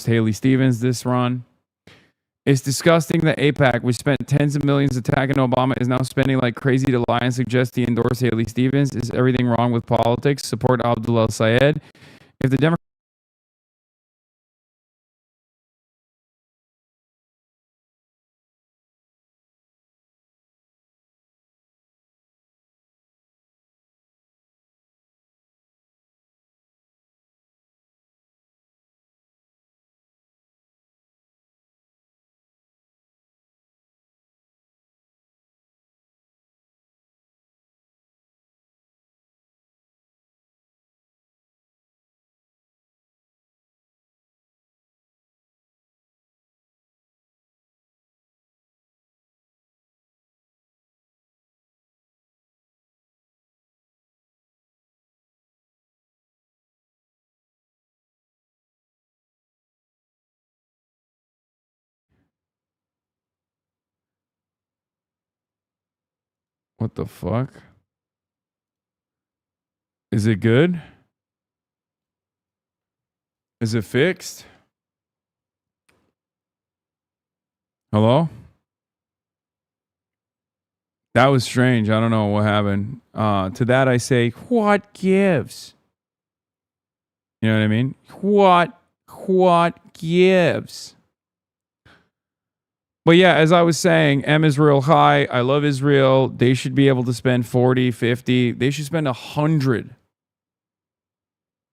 Haley Stevens this run. It's disgusting that AIPAC, which spent tens of millions attacking Obama, is now spending like crazy to lie and suggest he endorsed Haley Stevens. Is everything wrong with politics? Support Abdul El Sayed. If the Democrats. What the fuck? Is it good? Is it fixed? Hello? That was strange. I don't know what happened. To that I say, what gives? You know what I mean? What gives? But yeah, as I was saying, M is real high. I love Israel. They should be able to spend 40, 50. They should spend 100.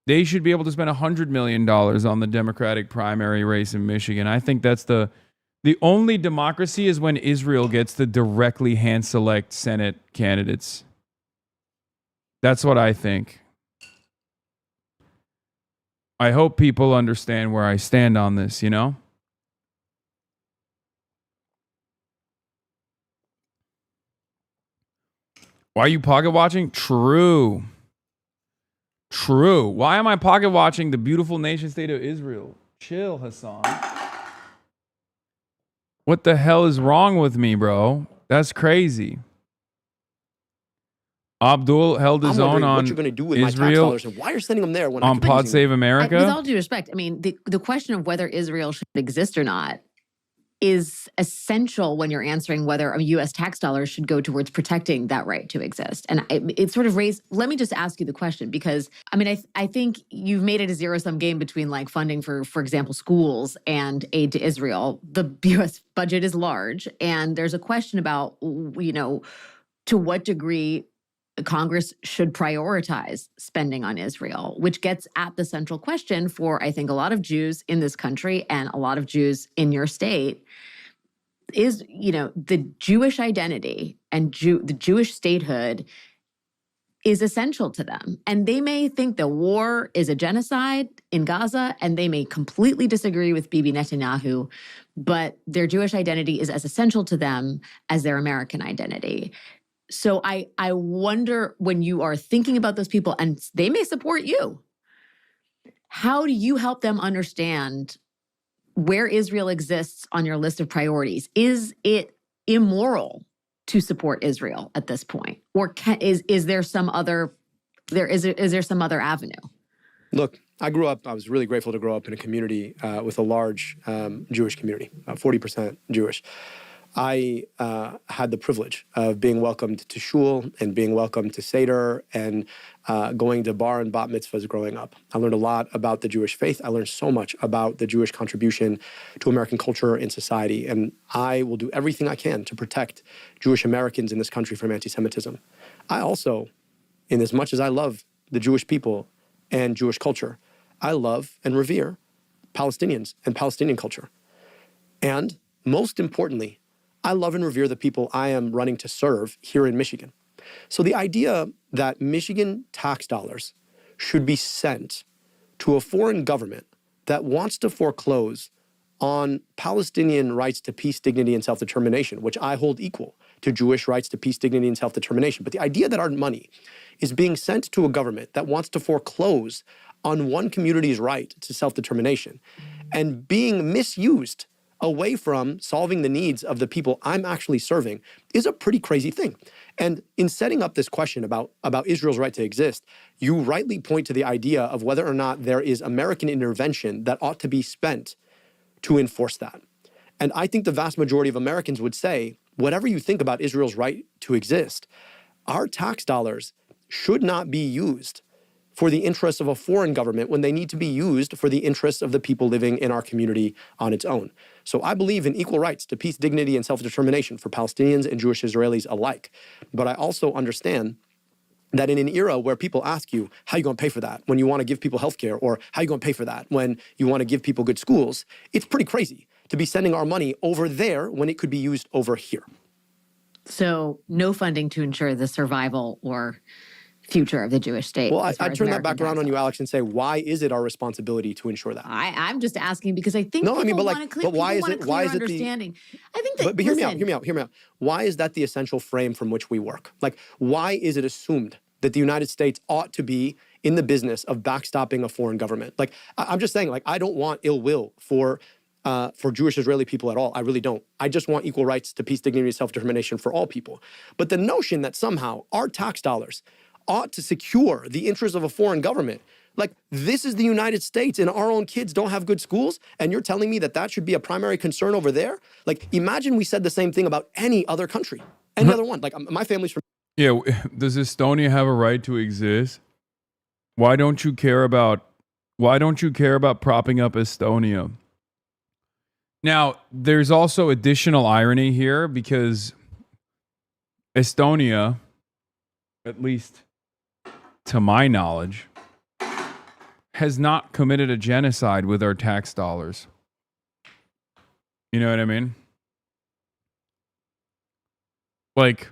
They should be able to spend $100 million on the Democratic primary race in Michigan. I think that's the only democracy is when Israel gets to directly hand select Senate candidates. That's what I think. I hope people understand where I stand on this, you know? Why are you pocket watching? True. Why am I pocket watching the beautiful nation state of Israel? Chill, Hasan. What the hell is wrong with me, bro? That's crazy. Abdul held his own on what you're going to do with my tax Israel dollars and why you're sending them there when on Pod Save America. With all due respect, I mean, the question of whether Israel should exist or not is essential when you're answering whether U.S. tax dollars should go towards protecting that right to exist. And it sort of raised, let me just ask you the question, because I mean, I think you've made it a zero-sum game between like funding for example, schools and aid to Israel. The U.S. budget is large, and there's a question about, to what degree Congress should prioritize spending on Israel, which gets at the central question for, I think, a lot of Jews in this country and a lot of Jews in your state is, the Jewish identity and the Jewish statehood is essential to them. And they may think the war is a genocide in Gaza, and they may completely disagree with Bibi Netanyahu, but their Jewish identity is as essential to them as their American identity. So I wonder, when you are thinking about those people, and they may support you, how do you help them understand where Israel exists on your list of priorities? Is it immoral to support Israel at this point, or is there some other is there some other avenue? Look, I was really grateful to grow up in a community with a large Jewish community, 40% Jewish. I had the privilege of being welcomed to shul and being welcomed to Seder and going to bar and bat mitzvahs growing up. I learned a lot about the Jewish faith. I learned so much about the Jewish contribution to American culture and society. And I will do everything I can to protect Jewish Americans in this country from anti-Semitism. I also, in as much as I love the Jewish people and Jewish culture, I love and revere Palestinians and Palestinian culture. And most importantly, I love and revere the people I am running to serve here in Michigan. So the idea that Michigan tax dollars should be sent to a foreign government that wants to foreclose on Palestinian rights to peace, dignity, and self-determination, which I hold equal to Jewish rights to peace, dignity, and self-determination. But the idea that our money is being sent to a government that wants to foreclose on one community's right to self-determination and being misused away from solving the needs of the people I'm actually serving is a pretty crazy thing. And in setting up this question about Israel's right to exist, you rightly point to the idea of whether or not there is American intervention that ought to be spent to enforce that. And I think the vast majority of Americans would say, whatever you think about Israel's right to exist, our tax dollars should not be used for the interests of a foreign government when they need to be used for the interests of the people living in our community on its own. So I believe in equal rights to peace, dignity, and self-determination for Palestinians and Jewish Israelis alike. But I also understand that in an era where people ask you, how are you going to pay for that when you want to give people healthcare, or how are you going to pay for that when you want to give people good schools, it's pretty crazy to be sending our money over there when it could be used over here. So no funding to ensure the survival or future of the Jewish state. Well, I turn that back around on you, Alex, and say, why is it our responsibility to ensure that? I'm just asking because I think why is it understanding. I think that, but hear me out. Why is that the essential frame from which we work? Like, why is it assumed that the United States ought to be in the business of backstopping a foreign government? Like, I'm just saying, like, I don't want ill will for Jewish Israeli people at all. I really don't. I just want equal rights to peace, dignity, and self-determination for all people. But the notion that somehow our tax dollars ought to secure the interests of a foreign government, like, this is the United States and our own kids don't have good schools, and you're telling me that should be a primary concern over there? Like, imagine we said the same thing about any other country, any other one. Like, my family's from... Yeah, does Estonia have a right to exist? Why don't you care about propping up Estonia? Now, there's also additional irony here, because Estonia, at least to my knowledge, has not committed a genocide with our tax dollars. You know what I mean? Like,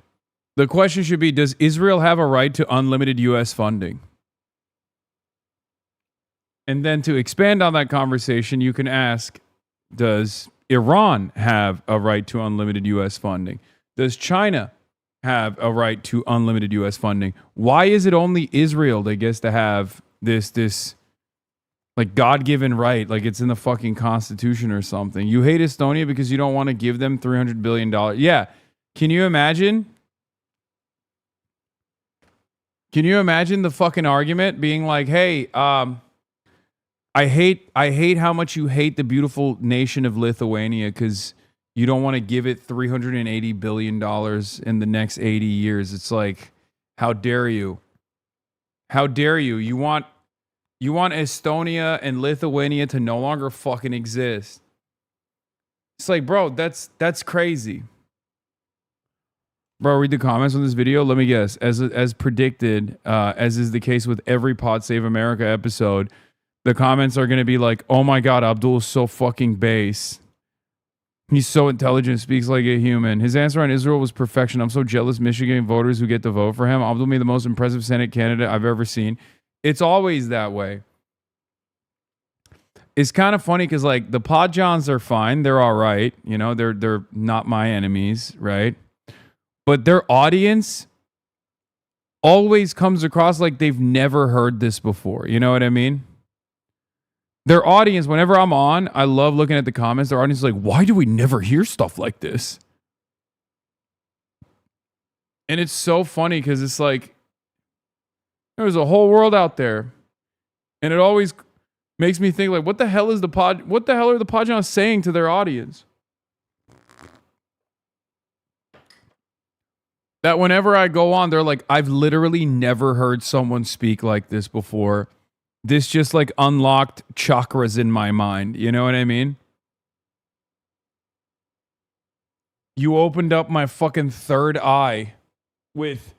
the question should be, does Israel have a right to unlimited U.S. funding? And then to expand on that conversation, you can ask, does Iran have a right to unlimited U.S. funding? Does China have a right to unlimited U.S. funding? Why is it only Israel that gets to have this like God-given right, like it's in the fucking Constitution or something? You hate Estonia because you don't want to give them $300 billion. Yeah. Can you imagine Can you imagine the fucking argument being like, hey, I hate how much you hate the beautiful nation of Lithuania because you don't want to give it $380 billion in the next 80 years. It's like, how dare you? How dare you? You want Estonia and Lithuania to no longer fucking exist. It's like, bro, that's crazy. Bro, read the comments on this video. Let me guess. As predicted, as is the case with every Pod Save America episode, the comments are going to be like, oh my God, Abdul is so fucking base. He's so intelligent, speaks like a human. His answer on Israel was perfection. I'm so jealous Michigan voters who get to vote for him. Abdul made the most impressive Senate candidate I've ever seen. It's always that way. It's kind of funny because like the Pod Johns are fine. They're all right. You know, they're not my enemies, right? But their audience always comes across like they've never heard this before. You know what I mean? Their audience, whenever I'm on, I love looking at the comments. Their audience is like, why do we never hear stuff like this? And it's so funny because it's like, there's a whole world out there. And it always makes me think like, what the hell are the Pod Johns saying to their audience? That whenever I go on, they're like, I've literally never heard someone speak like this before. This just like unlocked chakras in my mind. You know what I mean? You opened up my fucking third eye with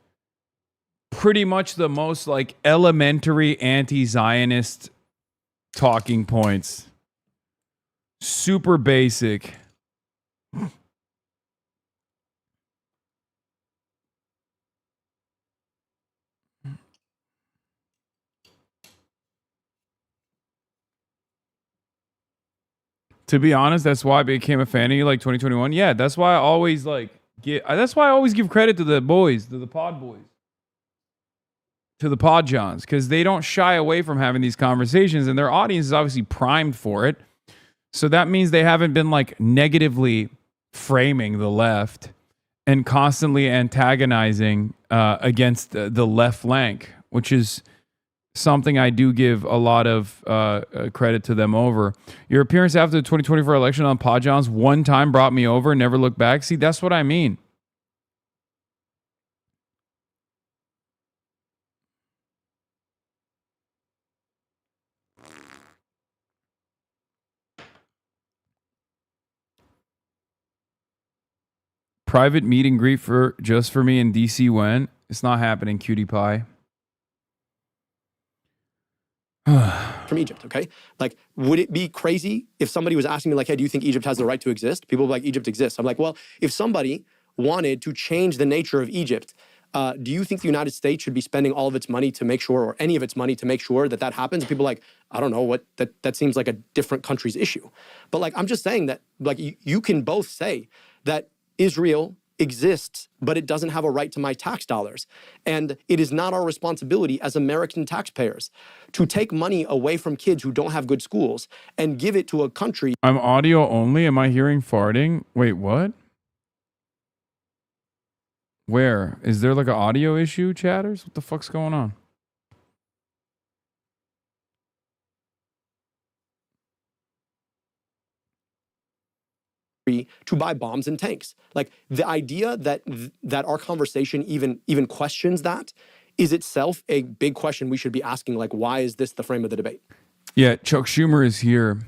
pretty much the most like elementary anti-Zionist talking points. Super basic. To be honest, that's why I became a fan of you like 2021. Yeah, that's why I always that's why I always give credit to the boys, to the Pod boys, to the Pod Johns, because they don't shy away from having these conversations and their audience is obviously primed for it. So that means they haven't been like negatively framing the left and constantly antagonizing against the left flank, which is something I do give a lot of credit to them over. Your appearance after the 2024 election on Pod Johns one time brought me over, never looked back. See, that's what I mean. Private meet and greet just for me in DC when? It's not happening, cutie pie. From Egypt, okay? Like, would it be crazy if somebody was asking me like, hey, do you think Egypt has the right to exist? People would be like, Egypt exists. I'm like, well, if somebody wanted to change the nature of Egypt, do you think the United States should be spending all of its money to make sure, or any of its money to make sure that that happens? And people are like, I don't know, that seems like a different country's issue. But like, I'm just saying that like you can both say that Israel exists, but it doesn't have a right to my tax dollars. And it is not our responsibility as American taxpayers to take money away from kids who don't have good schools and give it to a country. I'm audio only. Am I hearing farting? Wait, what? Where? Is there like an audio issue, chatters? What the fuck's going on? To buy bombs and tanks. Like the idea that our conversation even questions that is itself a big question we should be asking. Like, why is this the frame of the debate? Yeah, Chuck Schumer is here.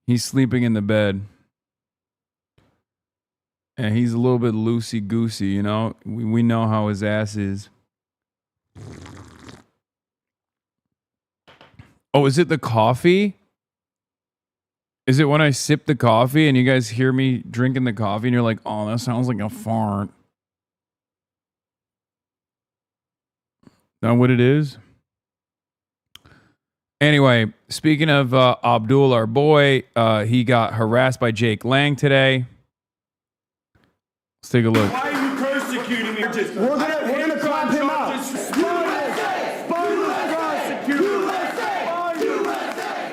He's sleeping in the bed. And he's a little bit loosey-goosey, you know? We know how his ass is. Oh, is it the coffee? Is it when I sip the coffee and you guys hear me drinking the coffee and you're like, oh, that sounds like a fart? That what it is? Anyway, speaking of Abdul, our boy, he got harassed by Jake Lang today. Let's take a look. Why are you persecuting me? We're gonna clap him out.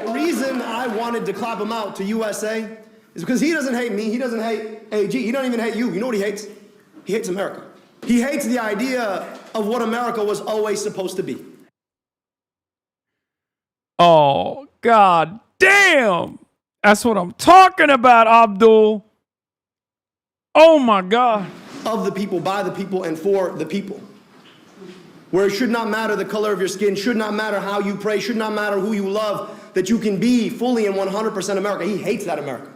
The reason I wanted to clap him out to USA is because he doesn't hate me. He doesn't hate AG. He don't even hate you. You know what he hates? He hates America. He hates the idea of what America was always supposed to be. Oh, God damn. That's what I'm talking about, Abdul. Oh, my God. Of the people, by the people, and for the people. Where it should not matter the color of your skin, should not matter how you pray, should not matter who you love, that you can be fully and 100% America. He hates that America.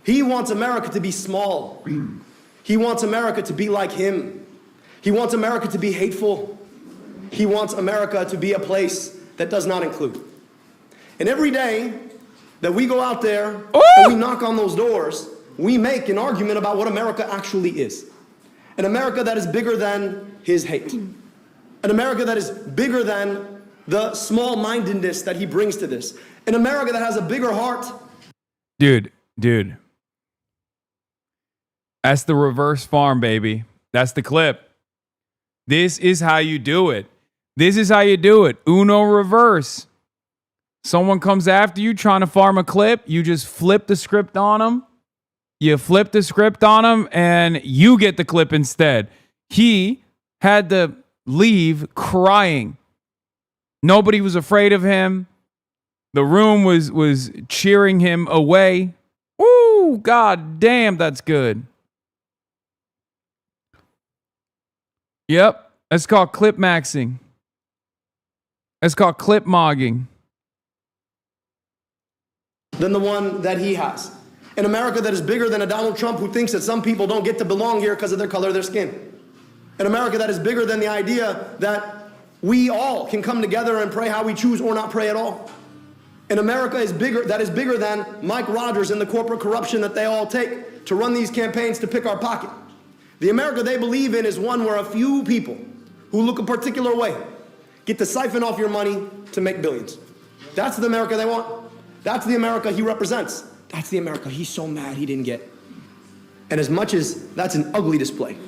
He wants America to be small. He wants America to be like him. He wants America to be hateful. He wants America to be a place that does not include. And every day that we go out there and we knock on those doors, we make an argument about what America actually is. An America that is bigger than his hate. An America that is bigger than the small-mindedness that he brings to this. An America that has a bigger heart. Dude. That's the reverse farm, baby. That's the clip. This is how you do it. This is how you do it. Uno reverse. Someone comes after you trying to farm a clip. You just flip the script on them. You flip the script on him and you get the clip instead. He had to leave crying. Nobody was afraid of him. The room was cheering him away. Ooh, God damn, that's good. Yep, that's called clip maxing. That's called clip mogging. Than the one that he has. An America that is bigger than a Donald Trump who thinks that some people don't get to belong here because of their color of their skin. An America that is bigger than the idea that we all can come together and pray how we choose or not pray at all. An America that is bigger than Mike Rogers and the corporate corruption that they all take to run these campaigns to pick our pocket. The America they believe in is one where a few people who look a particular way get to siphon off your money to make billions. That's the America they want. That's the America he represents. That's the America he's so mad he didn't get. And as much as that's an ugly display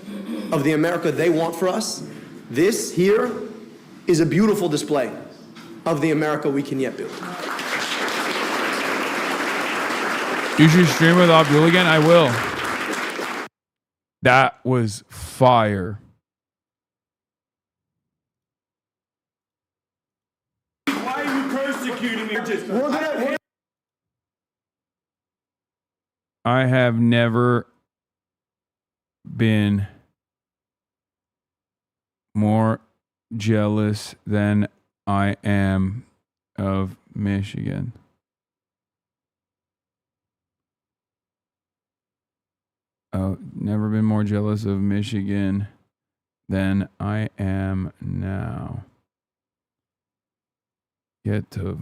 of the America they want for us, this here is a beautiful display of the America we can yet build. You should stream with Abdul again? I will. That was fire. Why are you persecuting me? I have never been more jealous than I am of Michigan. Oh, never been more jealous of Michigan than I am now. Get to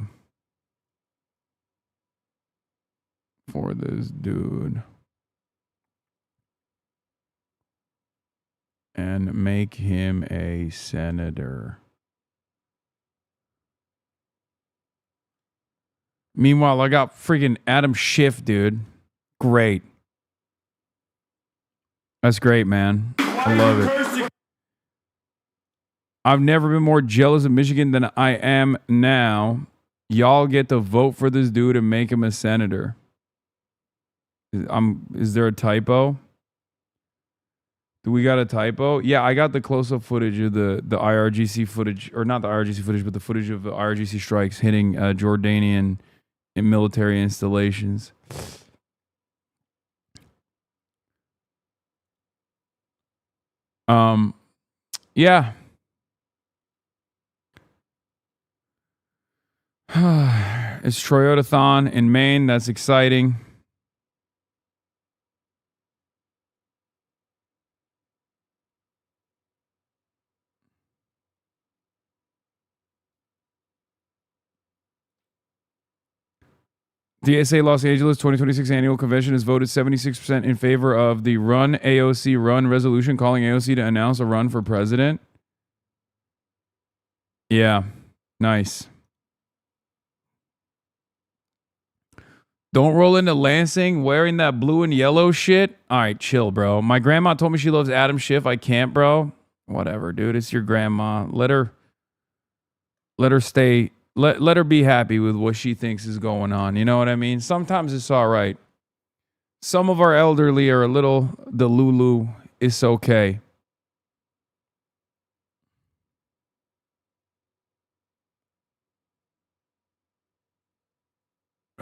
for this dude and make him a senator. Meanwhile, I got freaking Adam Schiff, dude. Great. That's great, man. I love it. I've never been more jealous of Michigan than I am now. Y'all get to vote for this dude and make him a senator. Is there a typo? Do we got a typo? Yeah, I got the close-up footage of the IRGC footage, or not the IRGC footage, but the footage of the IRGC strikes hitting Jordanian military installations. Yeah. It's Toyotathon in Maine. That's exciting. The DSA Los Angeles 2026 annual convention has voted 76% in favor of the Run AOC Run resolution, calling AOC to announce a run for president. Yeah, nice. Don't roll into Lansing wearing that blue and yellow shit. All right, chill, bro. My grandma told me she loves Adam Schiff. I can't, bro. Whatever, dude. It's your grandma. Let her stay. Let her be happy with what she thinks is going on. You know what I mean? Sometimes it's all right. Some of our elderly are a little delulu. It's okay.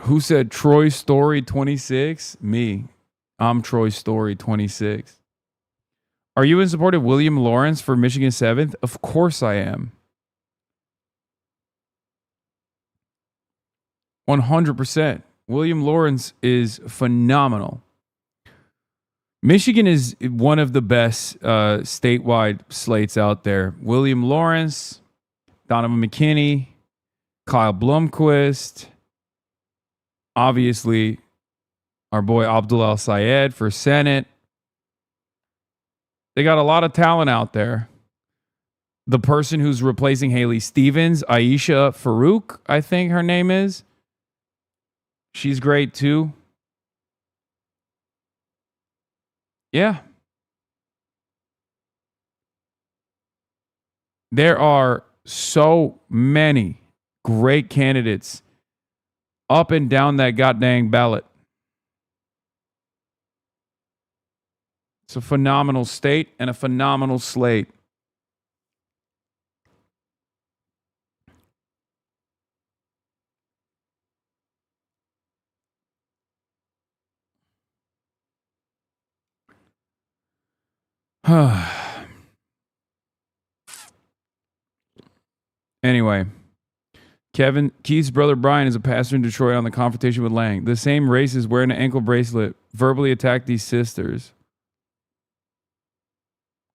Who said Troy Story 26? Me. I'm Troy Story 26. Are you in support of William Lawrence for Michigan 7th? Of course I am. 100%. William Lawrence is phenomenal. Michigan is one of the best statewide slates out there. William Lawrence, Donovan McKinney, Kyle Blomquist, obviously our boy Abdul El-Sayed for Senate. They got a lot of talent out there. The person who's replacing Haley Stevens, Aisha Farouk, I think her name is. She's great too. Yeah. There are so many great candidates up and down that goddamn ballot. It's a phenomenal state and a phenomenal slate. Anyway, Keith's brother Brian is a pastor in Detroit on the confrontation with Lang. The same race is wearing an ankle bracelet, verbally attacked these sisters.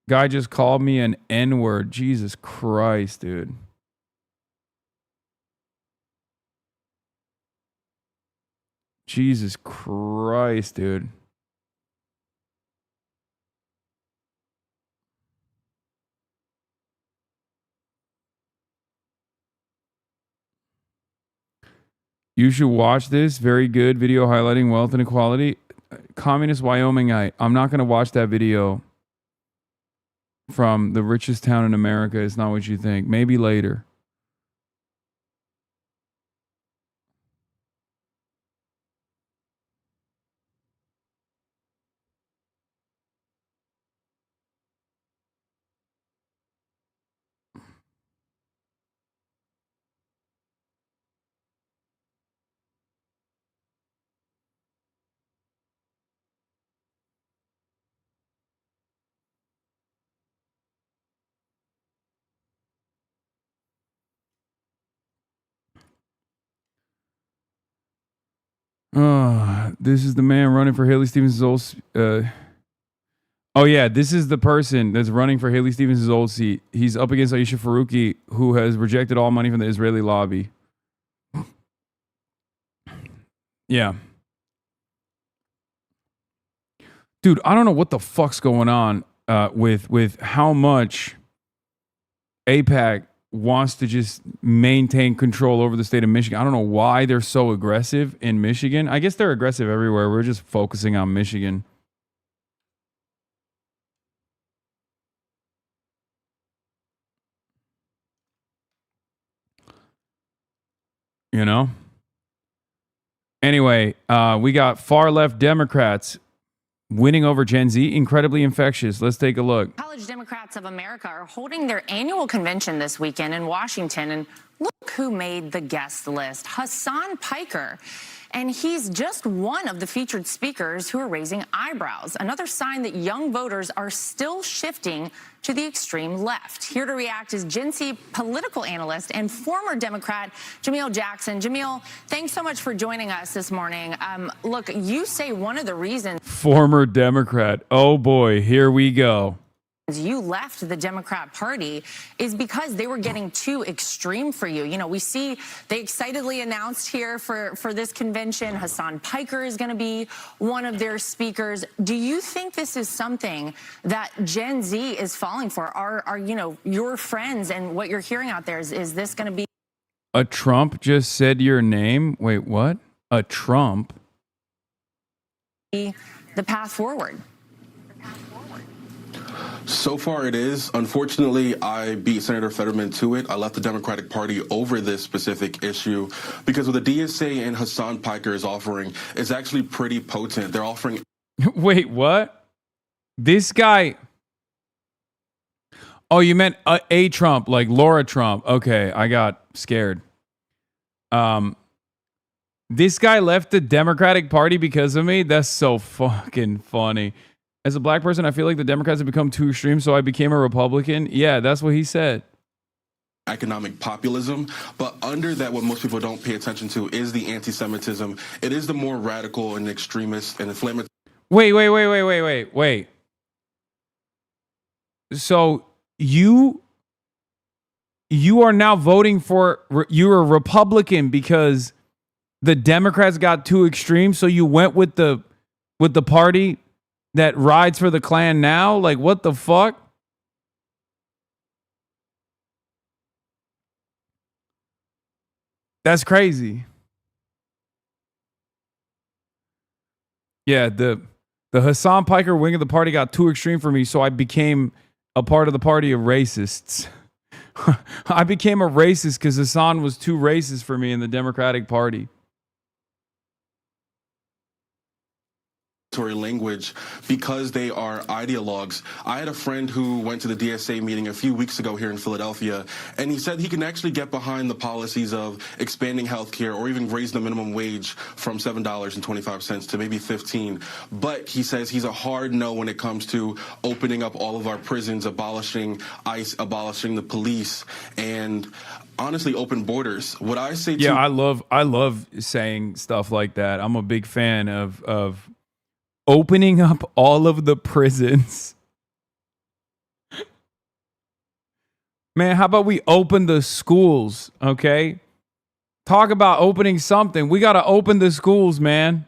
Guy just called me an N-word. Jesus Christ, dude. Jesus Christ, dude. You should watch this. Very good video highlighting wealth and equality. Communist Wyomingite. I'm not going to watch that video from the richest town in America. It's not what you think. Maybe later. This is the man running for Haley Stevens' old. Oh yeah, this is the person that's running for Haley Stevens' old seat. He's up against Aisha Faruqi, who has rejected all money from the Israeli lobby. Yeah, dude, I don't know what the fuck's going on with how much AIPAC wants to just maintain control over the state of Michigan. I don't know why they're so aggressive in Michigan. I guess they're aggressive everywhere. We're just focusing on Michigan. You know? Anyway, we got far left Democrats winning over Gen Z. Incredibly infectious. Let's take a look. College Democrats of America are holding their annual convention this weekend in Washington, and look who made the guest list. Hasan Piker. And he's just one of the featured speakers who are raising eyebrows. Another sign that young voters are still shifting to the extreme left. Here to react is Gen Z political analyst and former Democrat Jamil Jackson. Jamil, thanks so much for joining us this morning. Look, you say one of the reasons Former Democrat. Oh boy, here we go. you left the Democrat Party is because they were getting too extreme for you. You know, we see they excitedly announced here for this convention, Hasan Piker is going to be one of their speakers. Do you think this is something that Gen Z is falling for? Are you know, your friends and what you're hearing out there, is this going to be? A Trump just said your name? Wait, what? A Trump? The path forward? So far it is. Unfortunately, I beat Senator Fetterman to it. I left the Democratic Party over this specific issue because what the DSA and Hasan Piker is offering is actually pretty potent. They're offering... Wait, what? This guy... Oh, you meant a Trump, like Laura Trump. Okay, I got scared. This guy left the Democratic Party because of me? That's so fucking funny. As a black person, I feel like the Democrats have become too extreme, so I became a Republican. Yeah, that's what he said. Economic populism, but under that, what most people don't pay attention to is the anti-Semitism. It is the more radical and extremist and inflammatory. Wait. So you are now voting for, you're a Republican because the Democrats got too extreme, so you went with the party that rides for the Klan now? Like, what the fuck? That's crazy. Yeah, the Hasan Piker wing of the party got too extreme for me, so I became a part of the party of racists. I became a racist because Hasan was too racist for me in the Democratic Party. Language because they are ideologues. I had a friend who went to the DSA meeting a few weeks ago here in Philadelphia, and he said he can actually get behind the policies of expanding healthcare or even raise the minimum wage from $7.25 to maybe $15. But he says he's a hard no when it comes to opening up all of our prisons, abolishing ICE, abolishing the police, and honestly open borders. What I say Yeah, I love saying stuff like that. I'm a big fan of opening up all of the prisons. Man, how about we open the schools, okay? Talk about opening something. We got to open the schools, man.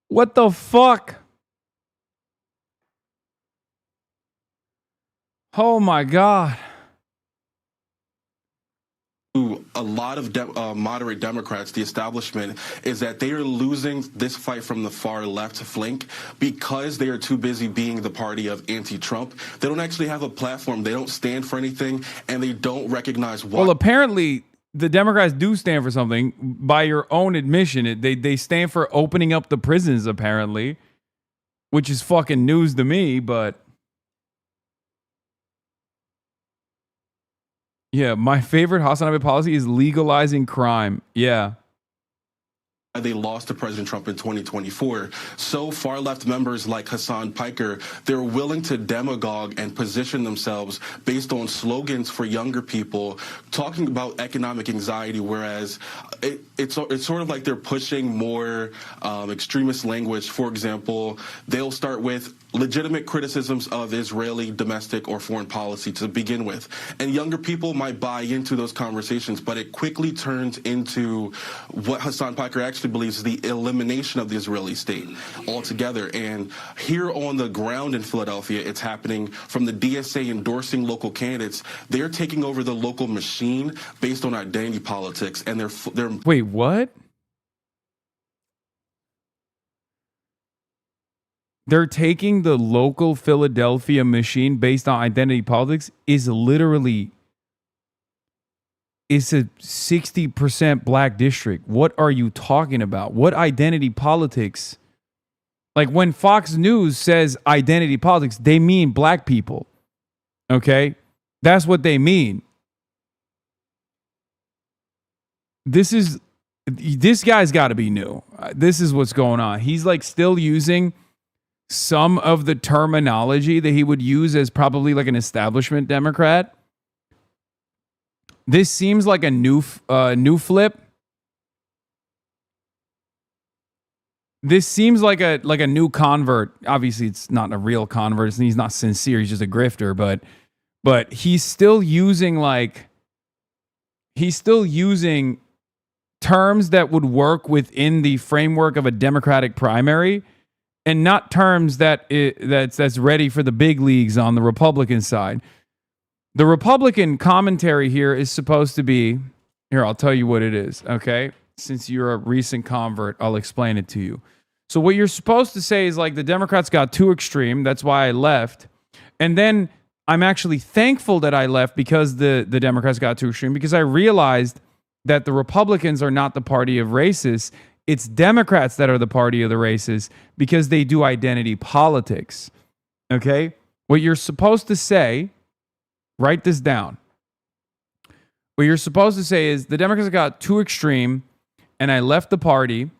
What the fuck? Oh my God. A lot of moderate Democrats, the establishment, is that they are losing this fight from the far left flank because they are too busy being the party of anti-Trump. They don't actually have a platform. They don't stand for anything, and they don't recognize why. Well, apparently the Democrats do stand for something. By your own admission, they stand for opening up the prisons, apparently, which is fucking news to me, but yeah, my favorite Hasanabi policy is legalizing crime. Yeah. They lost to President Trump in 2024. So far left members like Hasan Piker, they're willing to demagogue and position themselves based on slogans for younger people, talking about economic anxiety, whereas it's sort of like they're pushing more extremist language. For example, they'll start with legitimate criticisms of Israeli domestic or foreign policy to begin with. And younger people might buy into those conversations, but it quickly turns into what Hasan Piker actually believes is the elimination of the Israeli state altogether. And here on the ground in Philadelphia, it's happening from the DSA endorsing local candidates. They're taking over the local machine based on identity politics. And they're Wait, what? They're taking the local Philadelphia machine based on identity politics is literally, it's a 60% black district. What are you talking about? What identity politics? Like when Fox News says identity politics, they mean black people. Okay? That's what they mean. This guy's got to be new. This is what's going on. He's like still using some of the terminology that he would use as probably like an establishment Democrat. This seems like a new flip. This seems like a new convert. Obviously, it's not a real convert. He's not sincere. He's just a grifter. But he's still using terms that would work within the framework of a Democratic primary, and not terms that's ready for the big leagues on the Republican side. The Republican commentary here is supposed to be, here, I'll tell you what it is, okay? Since you're a recent convert, I'll explain it to you. So what you're supposed to say is like, the Democrats got too extreme, that's why I left. And then I'm actually thankful that I left because the Democrats got too extreme, because I realized that the Republicans are not the party of racists. It's Democrats that are the party of the racists because they do identity politics. Okay? What you're supposed to say, write this down. What you're supposed to say is the Democrats got too extreme and I left the party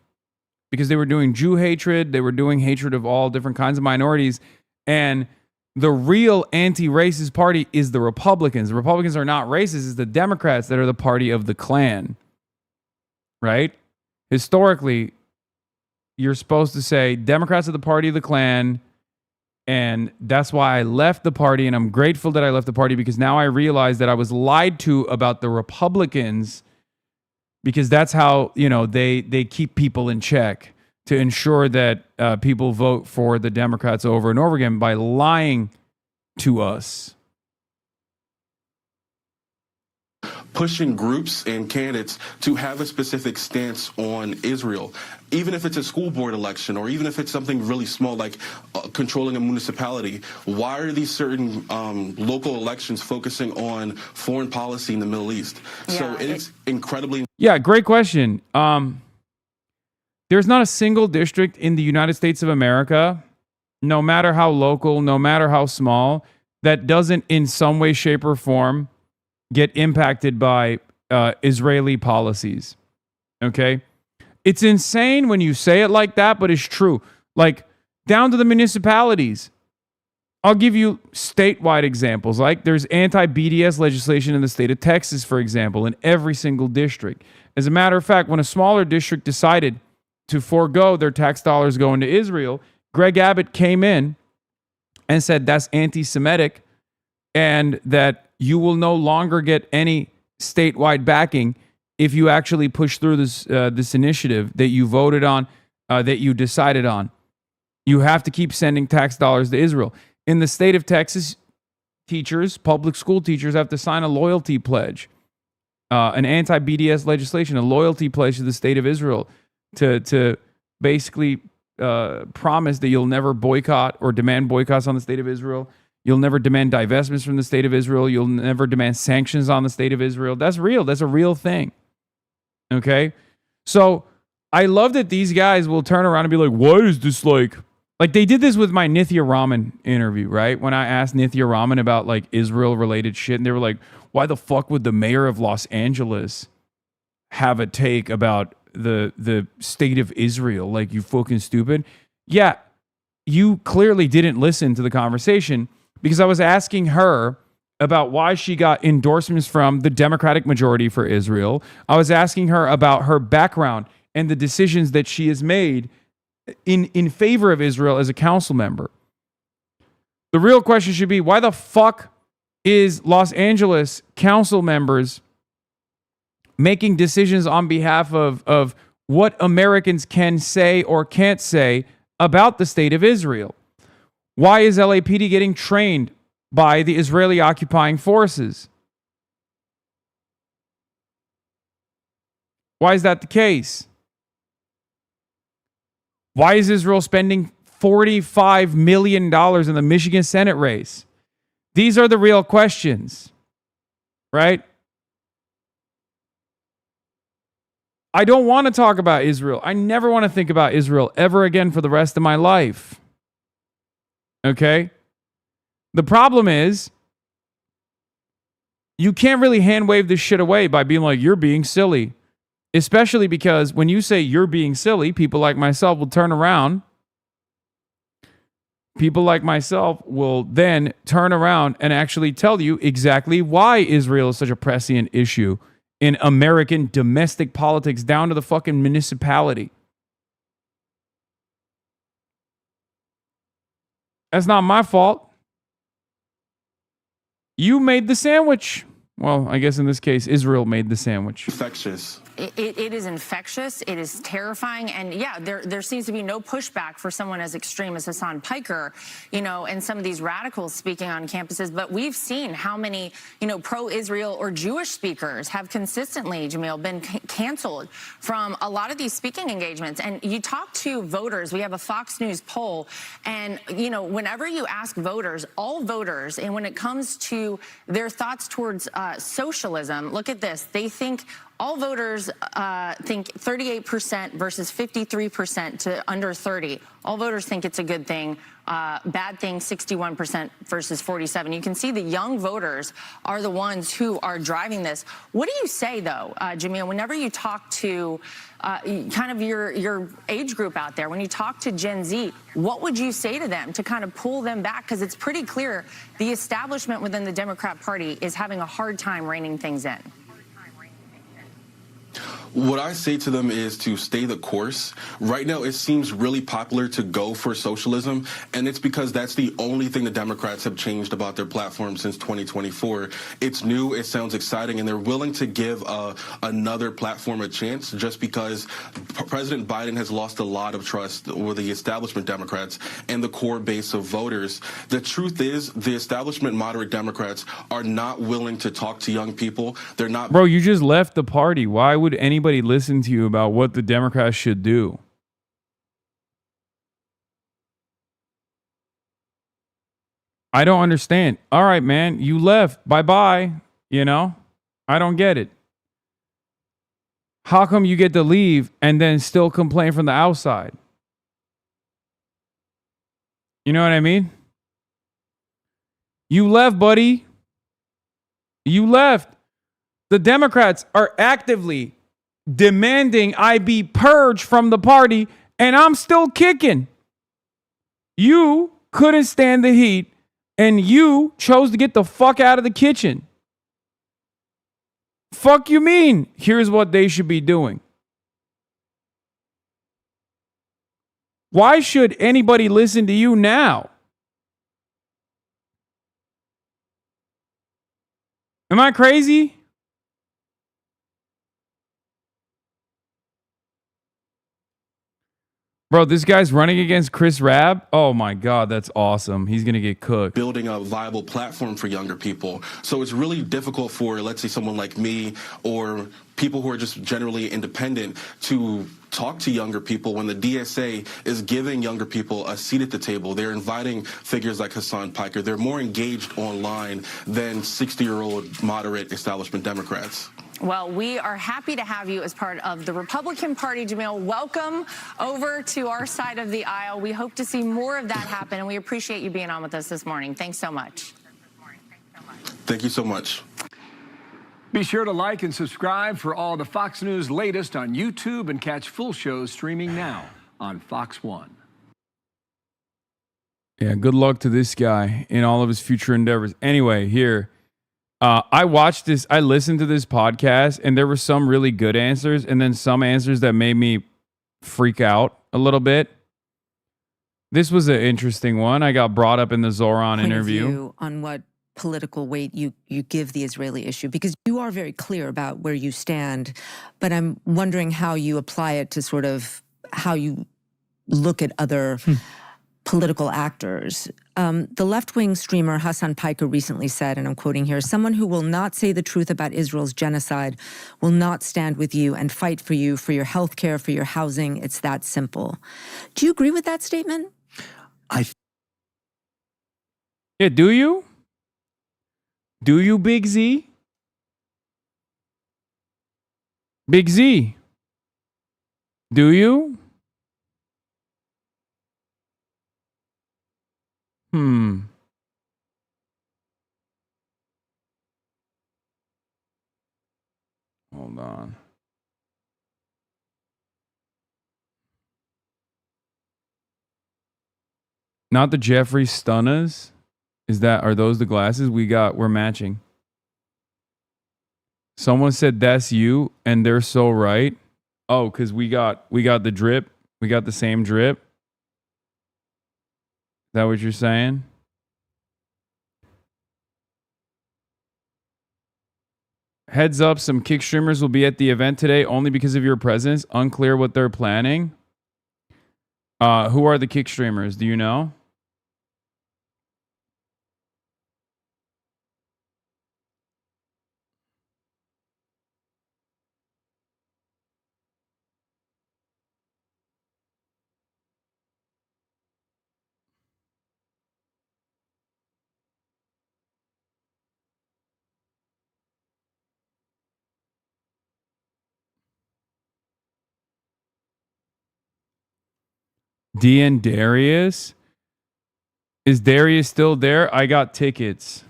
because they were doing Jew hatred. They were doing hatred of all different kinds of minorities. And the real anti-racist party is the Republicans. The Republicans are not racist. It's the Democrats that are the party of the Klan. Right? Historically, you're supposed to say Democrats are the party of the Klan. And that's why I left the party. And I'm grateful that I left the party because now I realize that I was lied to about the Republicans because that's how, you know, they keep people in check to ensure that people vote for the Democrats over and over again by lying to us. Pushing groups and candidates to have a specific stance on Israel, even if it's a school board election or even if it's something really small like controlling a municipality. Why are these certain local elections focusing on foreign policy in the Middle East? Yeah, so it's incredibly... Yeah, great question. There's not a single district in the United States of America, no matter how local, no matter how small, that doesn't in some way, shape, or form get impacted by Israeli policies. Okay? It's insane when you say it like that, but it's true. Like, down to the municipalities. I'll give you statewide examples. Like, there's anti-BDS legislation in the state of Texas, for example, in every single district. As a matter of fact, when a smaller district decided to forego their tax dollars going to Israel, Greg Abbott came in and said that's anti-Semitic and that you will no longer get any statewide backing if you actually push through this initiative that you voted on, that you decided on. You have to keep sending tax dollars to Israel. In the state of Texas, teachers, public school teachers, have to sign a loyalty pledge, an anti-BDS legislation, a loyalty pledge to the state of Israel to basically promise that you'll never boycott or demand boycotts on the state of Israel. You'll never demand divestments from the state of Israel. You'll never demand sanctions on the state of Israel. That's real. That's a real thing. Okay? So I love that these guys will turn around and be like, what is this like they did this with my Nithya Raman interview, right? When I asked Nithya Raman about like Israel related shit, and they were like, why the fuck would the mayor of Los Angeles have a take about the state of Israel? Like, you fucking stupid. Yeah, you clearly didn't listen to the conversation because I was asking her about why she got endorsements from the Democratic majority for Israel. I was asking her about her background and the decisions that she has made in favor of Israel as a council member. The real question should be, why the fuck is Los Angeles council members making decisions on behalf of what Americans can say or can't say about the state of Israel? Why is LAPD getting trained by the Israeli occupying forces? Why is that the case? Why is Israel spending $45 million in the Michigan Senate race? These are the real questions, right? I don't want to talk about Israel. I never want to think about Israel ever again for the rest of my life. Okay? The problem is, you can't really hand wave this shit away by being like, you're being silly. Especially because when you say you're being silly, people like myself will turn around. People like myself will then turn around and actually tell you exactly why Israel is such a prescient issue in American domestic politics down to the fucking municipality. That's not my fault. You made the sandwich. Well, I guess in this case, Israel made the sandwich. Infectious. It is infectious. It is terrifying. And yeah, there seems to be no pushback for someone as extreme as Hasan Piker, and some of these radicals speaking on campuses. But we've seen how many, pro-Israel or Jewish speakers have consistently, Jamil, been canceled from a lot of these speaking engagements. And you talk to voters. We have a Fox News poll. And, whenever you ask voters, all voters, and when it comes to their thoughts towards socialism, look at this. They think all voters think 38% versus 53% to under 30. All voters think it's a good thing. Bad thing, 61% versus 47. You can see the young voters are the ones who are driving this. What do you say, though, Jamil, whenever you talk to kind of your age group out there, when you talk to Gen Z, what would you say to them to kind of pull them back? Because it's pretty clear the establishment within the Democrat Party is having a hard time reining things in. What I say to them is to stay the course. Right now, it seems really popular to go for socialism, and it's because that's the only thing the Democrats have changed about their platform since 2024. It's new, it sounds exciting, and they're willing to give another platform a chance just because President Biden has lost a lot of trust with the establishment Democrats and the core base of voters. The truth is, the establishment moderate Democrats are not willing to talk to young people. They're not. Bro, you just left the party. Why would anybody listen to you about what the Democrats should do? I don't understand. All right, man, you left. Bye-bye. You know? I don't get it. How come you get to leave and then still complain from the outside? You know what I mean? You left, buddy. You left. The Democrats are actively demanding I be purged from the party, and I'm still kicking. You couldn't stand the heat, and you chose to get the fuck out of the kitchen. Fuck you mean? Here's what they should be doing. Why should anybody listen to you now? Am I crazy? Bro, this guy's running against Chris Rabb. Oh my God, that's awesome. He's going to get cooked. Building a viable platform for younger people. So it's really difficult for, let's say, someone like me or people who are just generally independent to talk to younger people when the DSA is giving younger people a seat at the table. They're inviting figures like Hasan Piker. They're more engaged online than 60-year-old moderate establishment Democrats. Well, we are happy to have you as part of the Republican Party, Jamil. Welcome over to our side of the aisle. We hope to see more of that happen, and we appreciate you being on with us this morning. Thanks so much. Thank you so much. Be sure to like and subscribe for all the Fox News latest on YouTube and catch full shows streaming now on Fox One. Yeah, good luck to this guy in all of his future endeavors. Anyway, here. I watched this, I listened to this podcast, and there were some really good answers, and then some answers that made me freak out a little bit. This was an interesting one. I got brought up in the Zoran interview. On what political weight you give the Israeli issue, because you are very clear about where you stand, but I'm wondering how you apply it to sort of how you look at other political actors. The left-wing streamer Hasan Piker recently said, and I'm quoting here, "Someone who will not say the truth about Israel's genocide will not stand with you and fight for you, for your health care, for your housing. It's that simple." Do you agree with that statement? Yeah, do you? Do you, Big Z? Big Z? Do you? Hold on. Not the Jeffrey Stunners? Are those the glasses we're matching? Someone said that's you, and they're so right. Oh, because we got the drip. We got the same drip. Is that what you're saying? Heads up, some kick streamers will be at the event today only because of your presence. Unclear what they're planning. Who are the kick streamers? Do you know? DN Darius? Is Darius still there? I got tickets.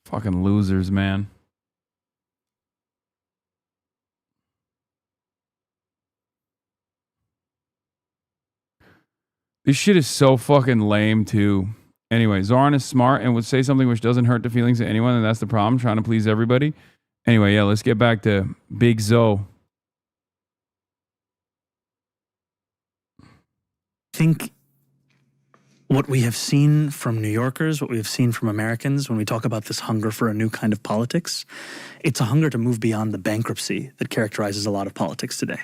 Fucking losers, man. This shit is so fucking lame, too. Anyway, Zoran is smart and would say something which doesn't hurt the feelings of anyone, and that's the problem, trying to please everybody. Anyway, yeah, let's get back to Big Zo. I think what we have seen from New Yorkers, what we have seen from Americans when we talk about this hunger for a new kind of politics, it's a hunger to move beyond the bankruptcy that characterizes a lot of politics today.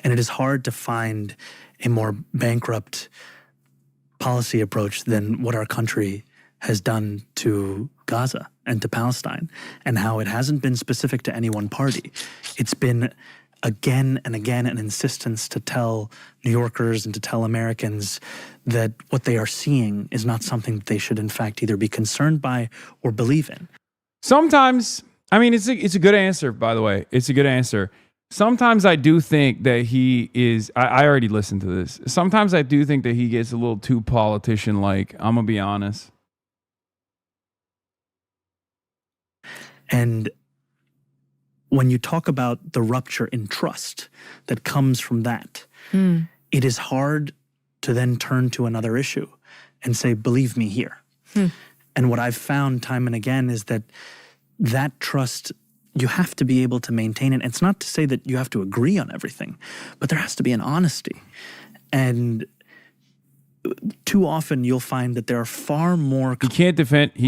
And it is hard to find a more bankrupt policy approach than what our country has done to Gaza and to Palestine, and how it hasn't been specific to any one party. It's been again and again an insistence to tell New Yorkers and to tell Americans that what they are seeing is not something that they should in fact either be concerned by or believe in. Sometimes, I mean, it's a good answer, by the way. It's a good answer. Sometimes I do think that he is, I already listened to this. Sometimes I do think that he gets a little too politician-like. I'm going to be honest. And when you talk about the rupture in trust that comes from that, it is hard to then turn to another issue and say, believe me here. And what I've found time and again is that that trust, you have to be able to maintain it. It's not to say that you have to agree on everything, but there has to be an honesty. And too often you'll find that there are far more... He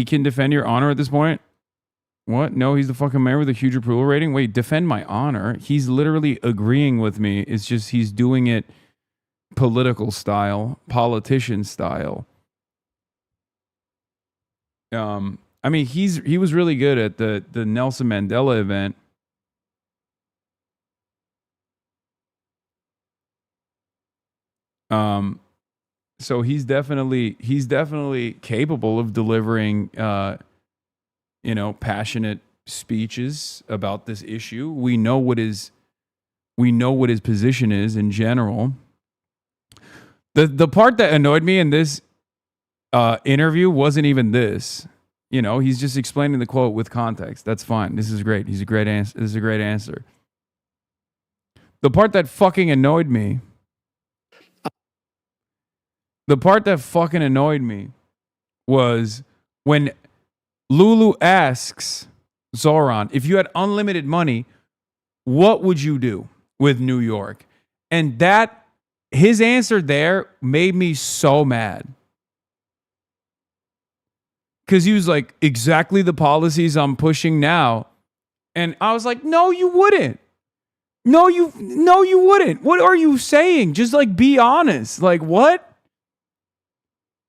can defend your honor at this point? What? No, he's the fucking mayor with a huge approval rating? Wait, defend my honor? He's literally agreeing with me. It's just he's doing it political style, politician style. I mean, he was really good at the Nelson Mandela event. So he's definitely capable of delivering passionate speeches about this issue. We know what his position is in general. The part that annoyed me in this interview wasn't even this. He's just explaining the quote with context. That's fine. This is great. This is a great answer. The part that fucking annoyed me. Was when Lulu asks Zoran, if you had unlimited money, what would you do with New York? And his answer there made me so mad. Because he was like, exactly the policies I'm pushing now. And I was like, no, you wouldn't. No, you wouldn't. What are you saying? Just be honest. What?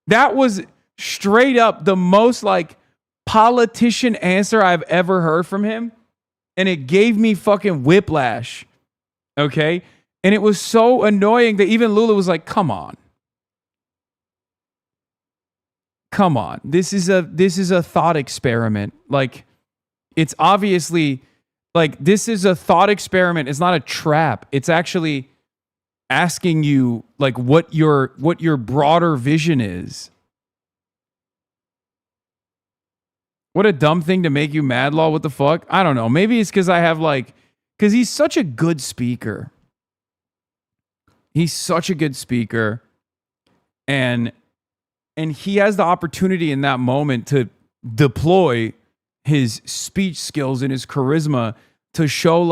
That was straight up the most politician answer I've ever heard from him. And it gave me fucking whiplash. Okay? And it was so annoying that even Lula was like, come on. Come on. This is a thought experiment. It's obviously this is a thought experiment. It's not a trap. It's actually asking you what your broader vision is. What a dumb thing to make you mad, Law. What the fuck? I don't know. Maybe it's because I have because he's such a good speaker. He's such a good speaker. And he has the opportunity in that moment to deploy his speech skills and his charisma to show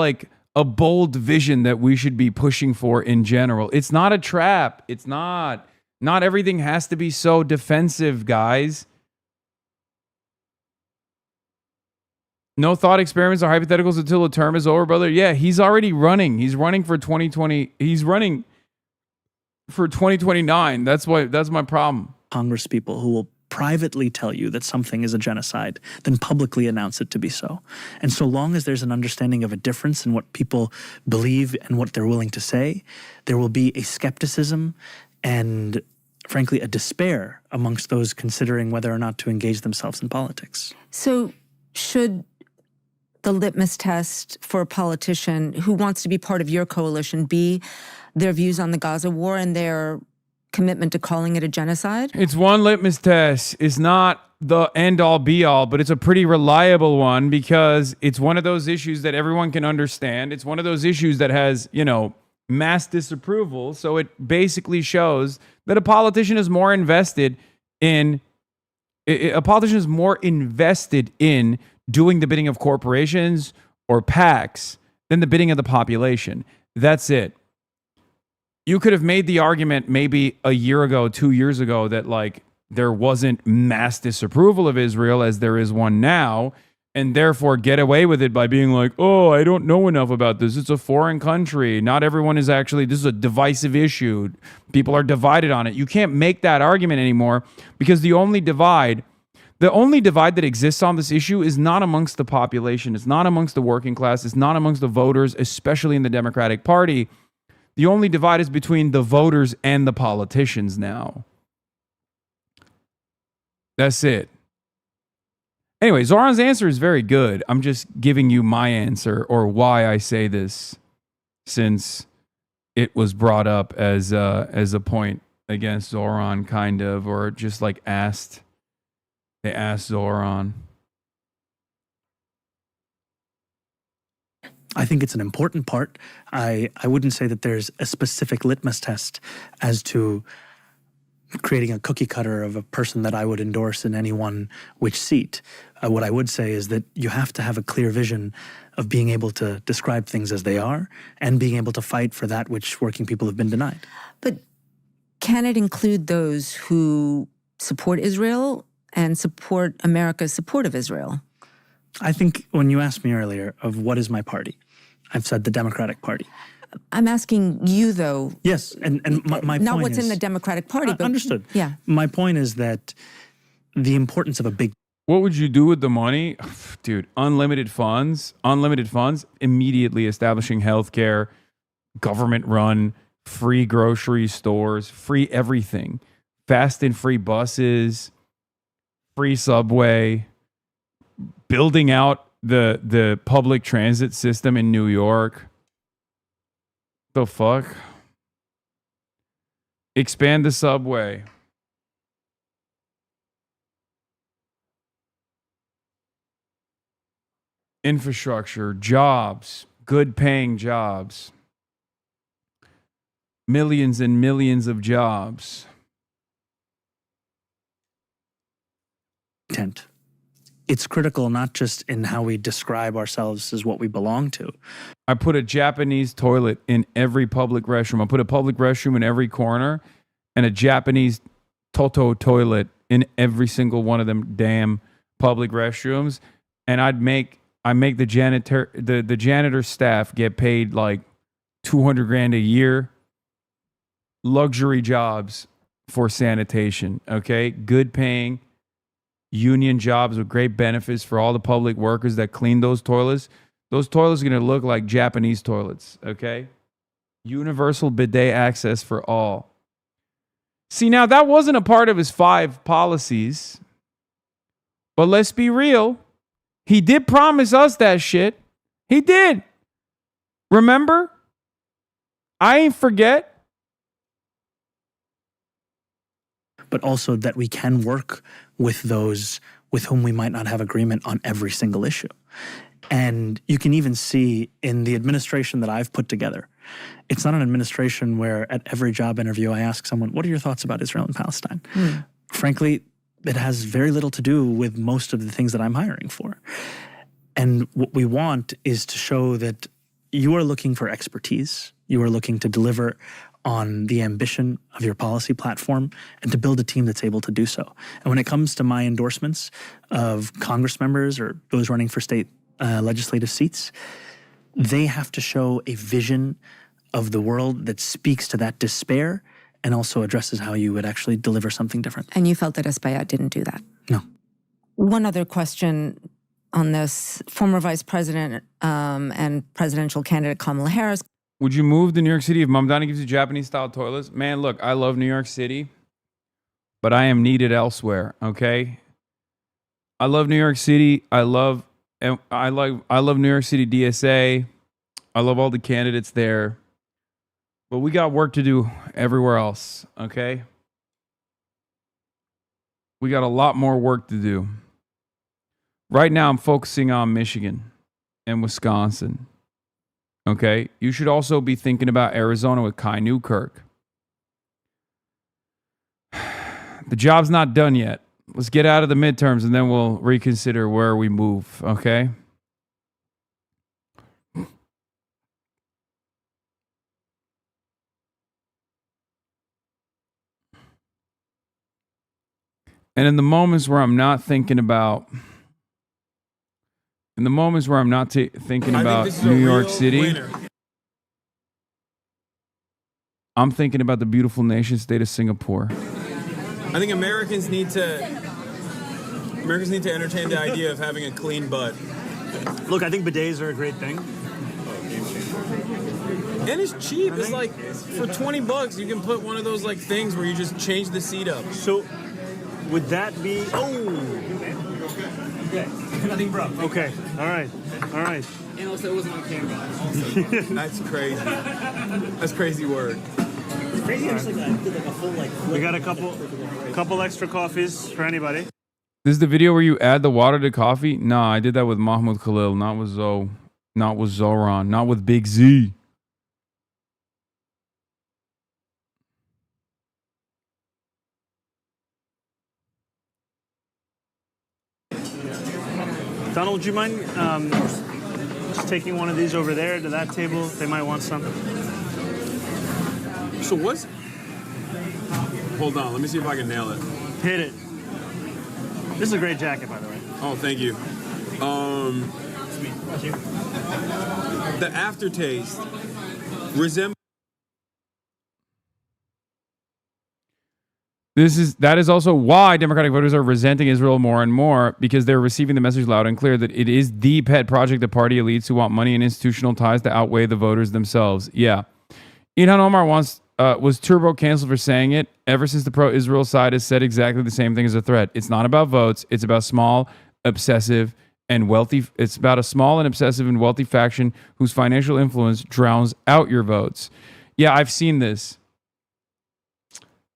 a bold vision that we should be pushing for in general. It's not a trap. It's not. Not everything has to be so defensive, guys. No thought experiments or hypotheticals until the term is over, brother. Yeah, he's already running. He's running for 2020. He's running for 2029. That's my problem. Congress people who will privately tell you that something is a genocide, then publicly announce it to be so. And so long as there's an understanding of a difference in what people believe and what they're willing to say, there will be a skepticism and, frankly, a despair amongst those considering whether or not to engage themselves in politics. So should the litmus test for a politician who wants to be part of your coalition be their views on the Gaza war and their commitment to calling it a genocide? It's one litmus test. It's not the end-all be-all, but it's a pretty reliable one because it's one of those issues that everyone can understand. It's one of those issues that has, mass disapproval. So it basically shows that a politician is more invested in doing the bidding of corporations or PACs than the bidding of the population. That's it. You could have made the argument maybe a year ago, 2 years ago, that there wasn't mass disapproval of Israel as there is one now, and therefore get away with it by being like, oh, I don't know enough about this. It's a foreign country. Not everyone is actually, this is a divisive issue. People are divided on it. You can't make that argument anymore because the only divide that exists on this issue is not amongst the population. It's not amongst the working class. It's not amongst the voters, especially in the Democratic Party. The only divide is between the voters and the politicians now. That's it. Anyway, Zoran's answer is very good. I'm just giving you my answer or why I say this, since it was brought up as a point against Zoran, kind of, or just asked. They asked Zoran. I think it's an important part. I wouldn't say that there's a specific litmus test as to creating a cookie cutter of a person that I would endorse in any one which seat. What I would say is that you have to have a clear vision of being able to describe things as they are and being able to fight for that which working people have been denied. But can it include those who support Israel and support America's support of Israel? I think when you asked me earlier of what is my party, I've said the Democratic Party. I'm asking you, though. Yes, and my point not what's is, in the Democratic Party, but understood. Yeah. My point is that the importance of a big. What would you do with the money? Dude, unlimited funds, immediately establishing healthcare, government run, free grocery stores, free everything, fast and free buses, free subway, building out the public transit system in New York. The fuck? Expand the subway. Infrastructure, jobs, good paying jobs. Millions and millions of jobs. Intent. It's critical not just in how we describe ourselves as what we belong to. I put a Japanese toilet in every public restroom. I put a public restroom in every corner and a Japanese Toto toilet in every single one of them damn public restrooms. And I make the janitor staff get paid like $200,000 a year. Luxury jobs for sanitation, okay? Good paying union jobs with great benefits for all the public workers that clean those toilets. Those toilets are going to look like Japanese toilets, okay? Universal bidet access for all. See, now that wasn't a part of his 5 policies. But let's be real. He did promise us that shit. He did. Remember? I ain't forget. But also that we can work with those with whom we might not have agreement on every single issue. And you can even see in the administration that I've put together, it's not an administration where at every job interview I ask someone, what are your thoughts about Israel and Palestine? Frankly, it has very little to do with most of the things that I'm hiring for. And what we want is to show that you are looking for expertise, you are looking to deliver on the ambition of your policy platform and to build a team that's able to do so. And when it comes to my endorsements of Congress members or those running for state legislative seats, they have to show a vision of the world that speaks to that despair and also addresses how you would actually deliver something different. And you felt that Espaillat didn't do that? No. One other question on this. Former Vice President and presidential candidate Kamala Harris. Would you move to New York City if Mamdani gives you Japanese-style toilets? Man, look, I love New York City, but I am needed elsewhere, okay? I love New York City. I love And I love New York City DSA. I love all the candidates there. But we got work to do everywhere else, okay? We got a lot more work to do. Right now, I'm focusing on Michigan and Wisconsin, okay? You should also be thinking about Arizona with Kai Newkirk. The job's not done yet. Let's get out of the midterms and then we'll reconsider where we move, okay? And in the moments where I'm not thinking about, thinking about New York City, I'm thinking about the beautiful nation state of Singapore. I think Americans need to entertain the idea of having a clean butt. Look, I think bidets are a great thing. And it's cheap. It's like for $20 you can put one of those like things where you just change the seat up. So would that be Nothing broke. Okay. All right. And also it wasn't on camera. That's crazy. That's crazy work. Crazy. Right. Did like a full we got a couple extra coffees for anybody. This is the video where you add the water to coffee? Nah, I did that with Mahmoud Khalil, not with Zoran, not with Big Z. Donald, would you mind just taking one of these over there to that table? They might want something. So what's... Hold on, let me see if I can nail it. Hit it. This is a great jacket, by the way. Oh, thank you. The aftertaste resembles... That is also why Democratic voters are resenting Israel more and more, because they're receiving the message loud and clear that it is the pet project of party elites who want money and institutional ties to outweigh the voters themselves. Yeah. Ilhan Omar was turbo canceled for saying it ever since the pro-Israel side has said exactly the same thing as a threat. It's not about votes. It's about small, obsessive, and wealthy. It's about a small and obsessive and wealthy faction whose financial influence drowns out your votes. Yeah, I've seen this.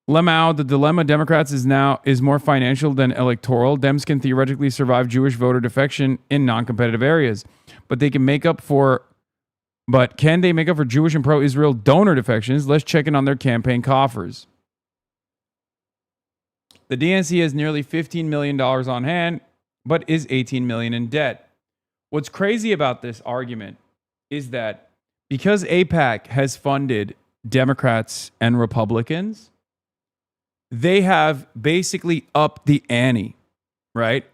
Lemao, the dilemma Democrats is more financial than electoral. Dems can theoretically survive Jewish voter defection in non-competitive areas, but can they make up for Jewish and pro-Israel donor defections? Let's check in on their campaign coffers. The DNC has nearly $15 million on hand, but is $18 million in debt. What's crazy about this argument is that because AIPAC has funded Democrats and Republicans, they have basically upped the ante, right?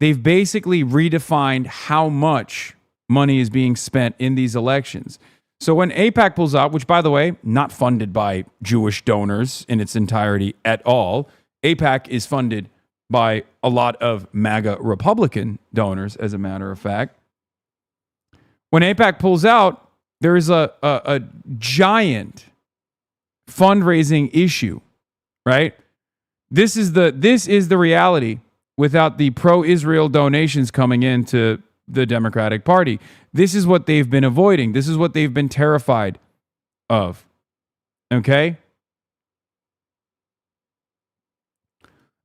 They've basically redefined how much money is being spent in these elections. So when AIPAC pulls out, which, by the way, not funded by Jewish donors in its entirety at all, AIPAC is funded by a lot of MAGA Republican donors, as a matter of fact. When AIPAC pulls out, there is a giant fundraising issue, right? This is the reality without the pro-Israel donations coming into the Democratic Party. This is what they've been avoiding. This is what they've been terrified of. Okay?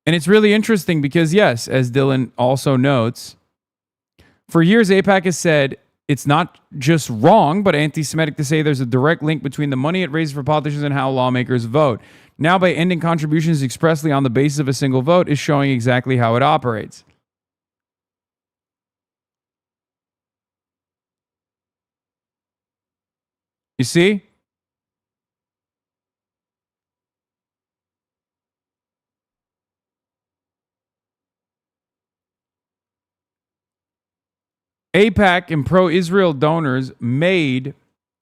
And it's really interesting because, yes, as Dylan also notes, for years AIPAC has said it's not just wrong, but anti-Semitic to say there's a direct link between the money it raises for politicians and how lawmakers vote. Now, by ending contributions expressly on the basis of a single vote, is showing exactly how it operates. You see? AIPAC and pro-Israel donors made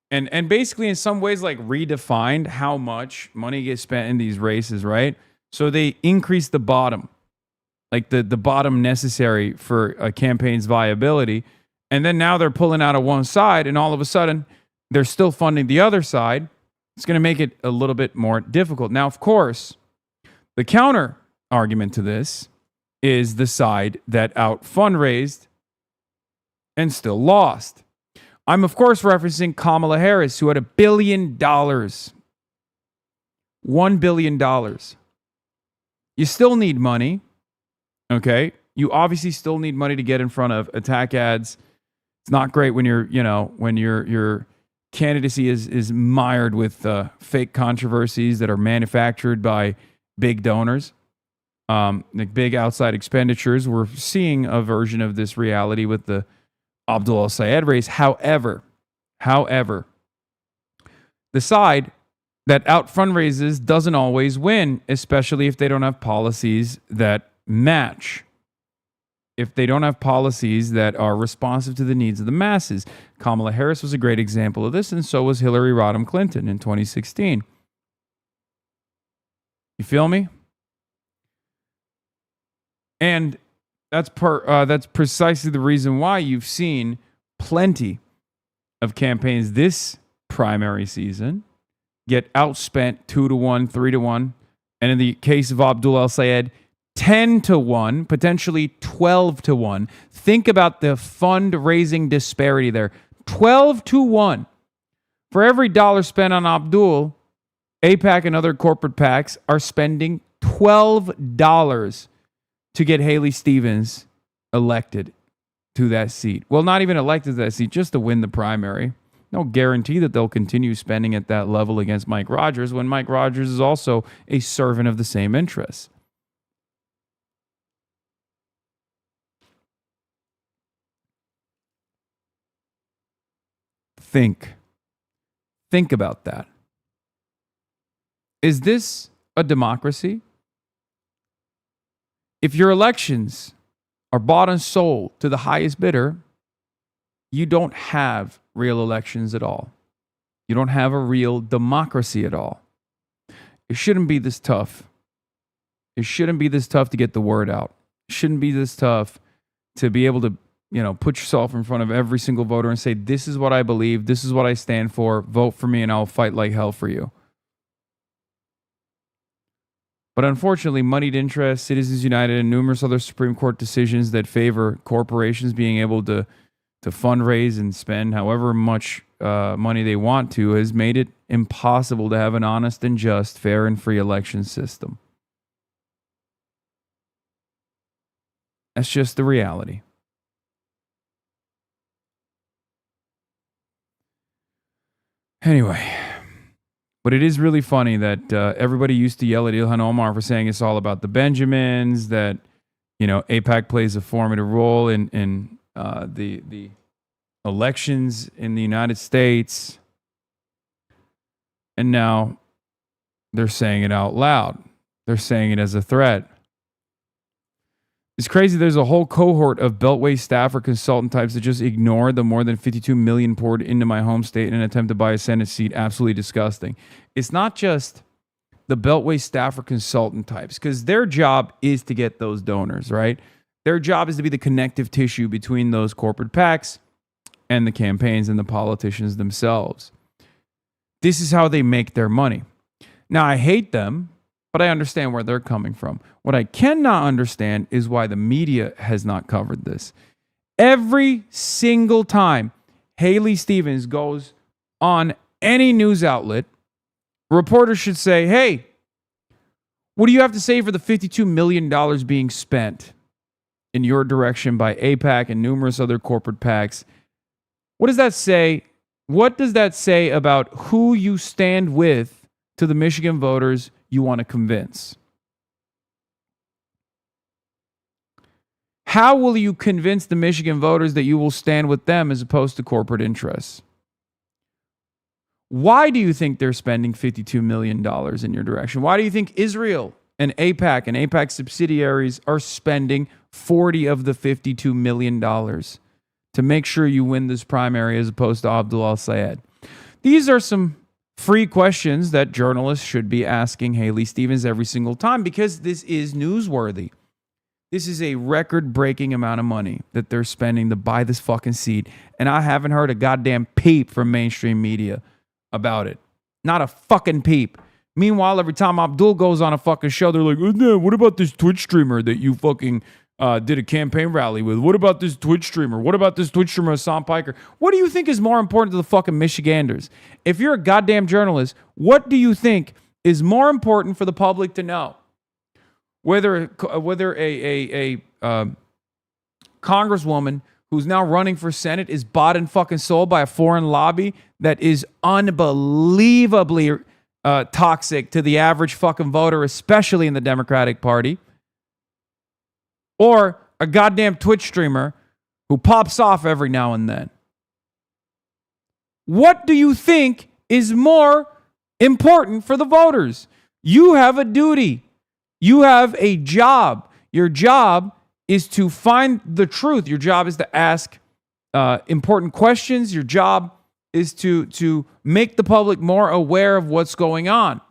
and basically in some ways like redefined how much money gets spent in these races, right? So they increased the bottom, like the bottom necessary for a campaign's viability. And then now they're pulling out of one side and all of a sudden they're still funding the other side. It's going to make it a little bit more difficult. Now, of course, the counter argument to this is the side that out fundraised and still lost. I'm, of course, referencing Kamala Harris, who had $1 billion. $1 billion. You still need money, okay? You obviously still need money to get in front of attack ads. It's not great when your candidacy is mired with fake controversies that are manufactured by big donors, like big outside expenditures. We're seeing a version of this reality with the Abdul al-Sayed race. However, the side that out fundraises doesn't always win, especially if they don't have policies that match. If they don't have policies that are responsive to the needs of the masses. Kamala Harris was a great example of this, and so was Hillary Rodham Clinton in 2016. You feel me? And that's precisely the reason why you've seen plenty of campaigns this primary season get outspent 2-1, 3-1, and in the case of Abdul al-Sayed, 10-1, potentially 12-1. Think about the fundraising disparity there. 12-1. For every dollar spent on Abdul, AIPAC and other corporate PACs are spending $12 to get Haley Stevens elected to that seat. Well, not even elected to that seat, just to win the primary. No guarantee that they'll continue spending at that level against Mike Rogers when Mike Rogers is also a servant of the same interests. Think about that. Is this a democracy? If your elections are bought and sold to the highest bidder, you don't have real elections at all. You don't have a real democracy at all. It shouldn't be this tough. It shouldn't be this tough to get the word out. It shouldn't be this tough to be able to, put yourself in front of every single voter and say, this is what I believe, this is what I stand for, vote for me and I'll fight like hell for you. But unfortunately, moneyed interests, Citizens United, and numerous other Supreme Court decisions that favor corporations being able to fundraise and spend however much money they want to has made it impossible to have an honest and just, fair and free election system. That's just the reality. Anyway, but it is really funny that everybody used to yell at Ilhan Omar for saying it's all about the Benjamins, that, AIPAC plays a formative role in the elections in the United States. And now they're saying it out loud. They're saying it as a threat. It's crazy. There's a whole cohort of Beltway staffer consultant types that just ignore the more than $52 million poured into my home state in an attempt to buy a Senate seat. Absolutely disgusting. It's not just the Beltway staffer consultant types, because their job is to get those donors, right? Their job is to be the connective tissue between those corporate PACs and the campaigns and the politicians themselves. This is how they make their money. Now, I hate them, but I understand where they're coming from. What I cannot understand is why the media has not covered this. Every single time Haley Stevens goes on any news outlet, reporters should say, hey, what do you have to say for the $52 million being spent in your direction by AIPAC and numerous other corporate PACs? What does that say? What does that say about who you stand with to the Michigan voters you want to convince? How will you convince the Michigan voters that you will stand with them as opposed to corporate interests? Why do you think they're spending $52 million in your direction? Why do you think Israel and AIPAC subsidiaries are spending $40 of the $52 million to make sure you win this primary as opposed to Abdul al-Sayed? These are some free questions that journalists should be asking Haley Stevens every single time, because this is newsworthy. This is a record-breaking amount of money that they're spending to buy this fucking seat, and I haven't heard a goddamn peep from mainstream media about it. Not a fucking peep. Meanwhile, every time Abdul goes on a fucking show, they're like, oh, no, what about this Twitch streamer that you fucking did a campaign rally with. What about this Twitch streamer? What about this Twitch streamer, Hasan Piker? What do you think is more important to the fucking Michiganders? If you're a goddamn journalist, what do you think is more important for the public to know? Whether a congresswoman who's now running for Senate is bought and fucking sold by a foreign lobby that is unbelievably toxic to the average fucking voter, especially in the Democratic Party, or a goddamn Twitch streamer who pops off every now and then. What do you think is more important for the voters? You have a duty. You have a job. Your job is to find the truth. Your job is to ask important questions. Your job is to make the public more aware of what's going on.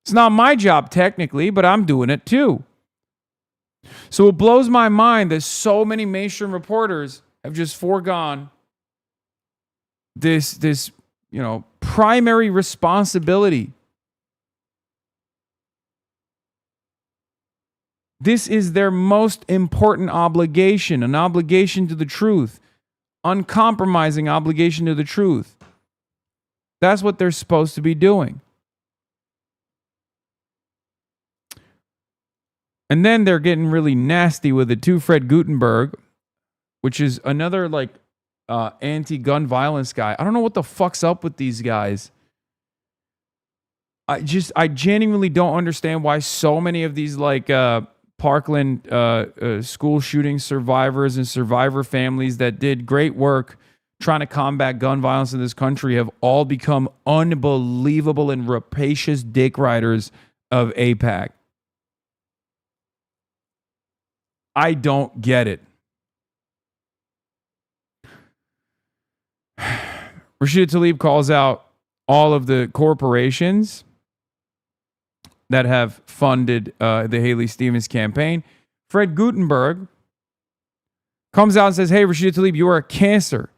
It's not my job technically, but I'm doing it too. So it blows my mind that so many mainstream reporters have just foregone this primary responsibility. This is their most important obligation, an obligation to the truth, uncompromising obligation to the truth. That's what they're supposed to be doing. And then they're getting really nasty with it too. Fred Gutenberg, which is another anti-gun violence guy. I don't know what the fuck's up with these guys. I genuinely don't understand why so many of these Parkland school shooting survivors and survivor families that did great work trying to combat gun violence in this country have all become unbelievable and rapacious dick riders of AIPAC. I don't get it. Rashida Tlaib calls out all of the corporations that have funded the Haley Stevens campaign. Fred Gutenberg comes out and says, hey, Rashida Tlaib, you are a cancer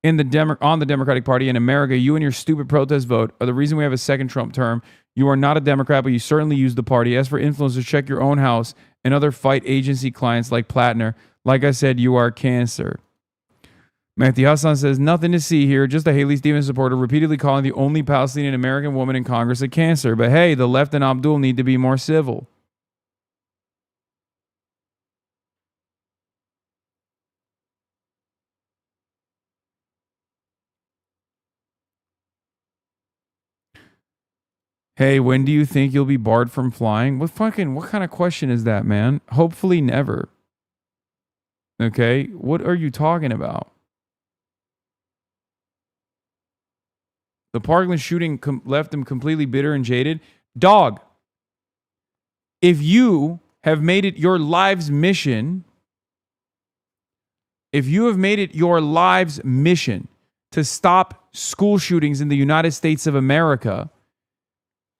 on the Democratic Party in America. You and your stupid protest vote are the reason we have a second Trump term. You are not a Democrat, but you certainly use the party. As for influencers, check your own house and other fight agency clients like Plattner. Like I said, you are cancer. Mehdi Hassan says, nothing to see here, just a Haley Stevens supporter repeatedly calling the only Palestinian American woman in Congress a cancer. But hey, the left and Abdul need to be more civil. Hey, when do you think you'll be barred from flying? What kind of question is that, man? Hopefully never. Okay, what are you talking about? The Parkland shooting left them completely bitter and jaded. Dog, if you have made it your life's mission, to stop school shootings in the United States of America,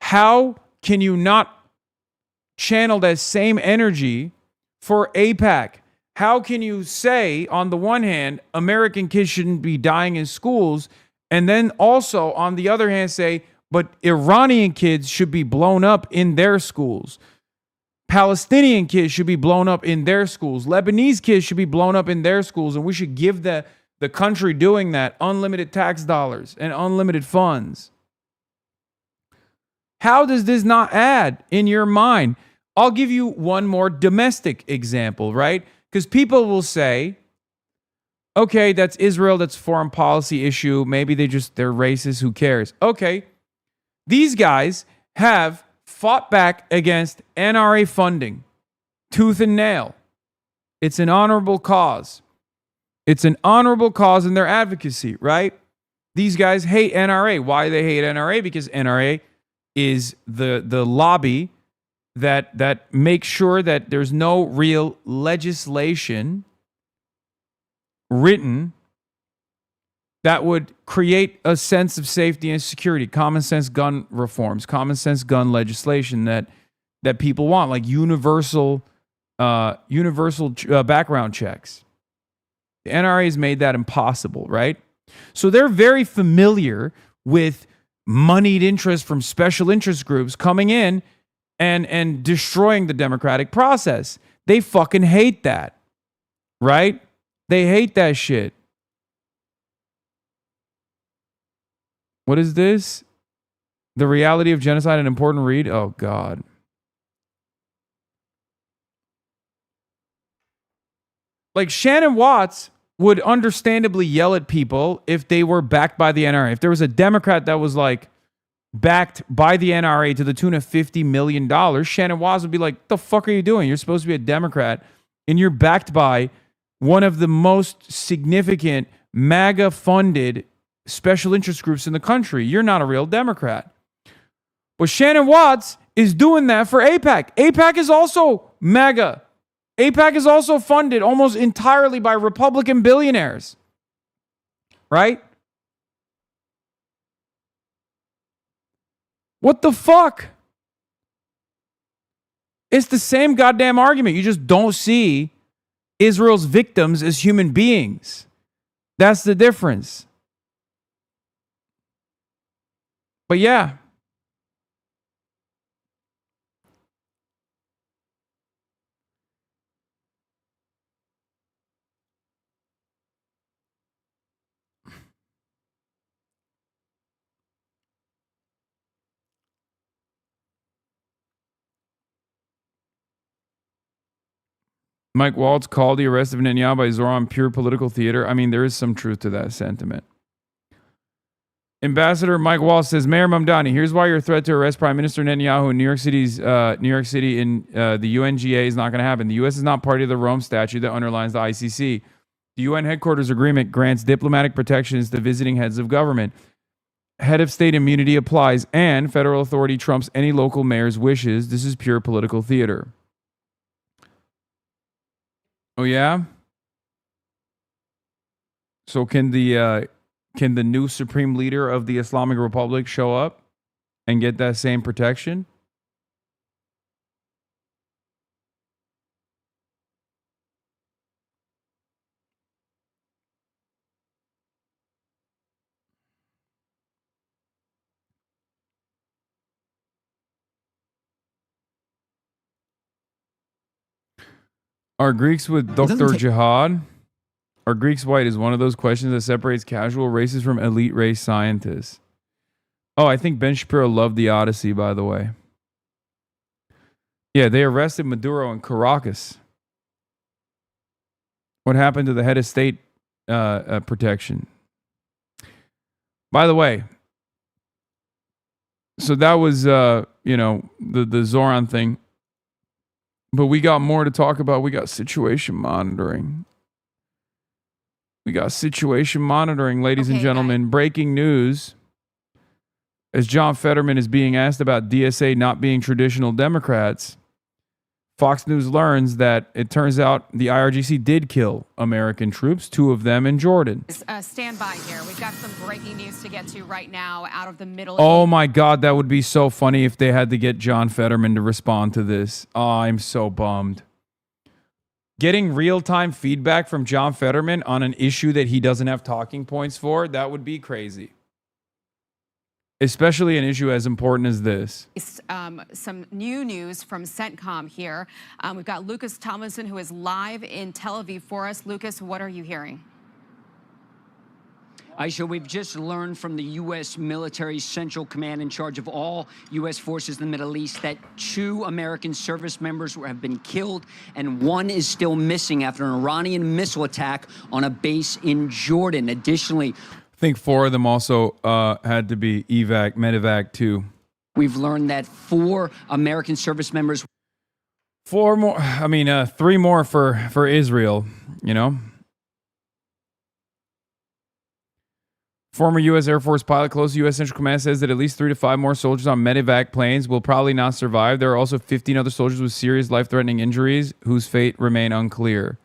how can you not channel that same energy for AIPAC? How can you say, on the one hand, American kids shouldn't be dying in schools, and then also, on the other hand, say, but Iranian kids should be blown up in their schools. Palestinian kids should be blown up in their schools. Lebanese kids should be blown up in their schools, and we should give the country doing that unlimited tax dollars and unlimited funds. How does this not add in your mind? I'll give you one more domestic example, right? Because people will say, okay, that's Israel, that's a foreign policy issue. Maybe they're racist, who cares? Okay, these guys have fought back against NRA funding, tooth and nail. It's an honorable cause. It's an honorable cause in their advocacy, right? These guys hate NRA. Why do they hate NRA? Because NRA is the lobby that makes sure that there's no real legislation written that would create a sense of safety and security, common sense gun reforms, common sense gun legislation that people want, like universal background checks. The NRA has made that impossible, right? So they're very familiar with moneyed interest from special interest groups coming in and destroying the democratic process. They fucking hate that, right? They hate that shit. What is this? The Reality of Genocide, an important read? Oh, God. Like, Shannon Watts would understandably yell at people if they were backed by the NRA. If there was a Democrat that was, like, backed by the NRA to the tune of $50 million, Shannon Watts would be like, the fuck are you doing? You're supposed to be a Democrat, and you're backed by one of the most significant MAGA-funded special interest groups in the country. You're not a real Democrat. But Shannon Watts is doing that for AIPAC. AIPAC is also MAGA. AIPAC is also funded almost entirely by Republican billionaires. Right? What the fuck? It's the same goddamn argument. You just don't see Israel's victims as human beings. That's the difference. But yeah. Mike Waltz called the arrest of Netanyahu by Zoran pure political theater. I mean, there is some truth to that sentiment. Ambassador Mike Waltz says, Mayor Mamdani, here's why your threat to arrest Prime Minister Netanyahu in New York City in the UNGA is not going to happen. The U.S. is not party to the Rome Statute that underlines the ICC. The UN headquarters agreement grants diplomatic protections to visiting heads of government. Head of state immunity applies, and federal authority trumps any local mayor's wishes. This is pure political theater. Oh yeah? So can the new supreme leader of the Islamic Republic show up and get that same protection? Are Greeks with Dr. Jihad? Are Greeks white is one of those questions that separates casual races from elite race scientists. Oh, I think Ben Shapiro loved the Odyssey, by the way. Yeah, they arrested Maduro in Caracas. What happened to the head of state protection? By the way, so that was, the Zoran thing. But we got more to talk about. We got situation monitoring. Ladies and gentlemen. Breaking news. As John Fetterman is being asked about DSA not being traditional Democrats, Fox News learns that it turns out the IRGC did kill American troops, 2 of them in Jordan. Stand by here. We've got some breaking news to get to right now out of the Middle East. Oh my God, that would be so funny if they had to get John Fetterman to respond to this. Oh, I'm so bummed. Getting real-time feedback from John Fetterman on an issue that he doesn't have talking points for, that would be crazy. Especially an issue as important as this. Some new news from CENTCOM here. We've got Lucas Tomlinson, who is live in Tel Aviv for us. Lucas, what are you hearing? Aisha, we've just learned from the U.S. military central command in charge of all U.S. forces in the Middle East that 2 American service members have been killed and 1 is still missing after an Iranian missile attack on a base in Jordan. Additionally, I think 4 of them also had to be medevac too. We've learned that 4 American service members. 4 more. 3 more for Israel. Former U.S. Air Force pilot close to U.S. Central Command says that at least 3 to 5 more soldiers on medevac planes will probably not survive. There are also 15 other soldiers with serious life-threatening injuries whose fate remain unclear.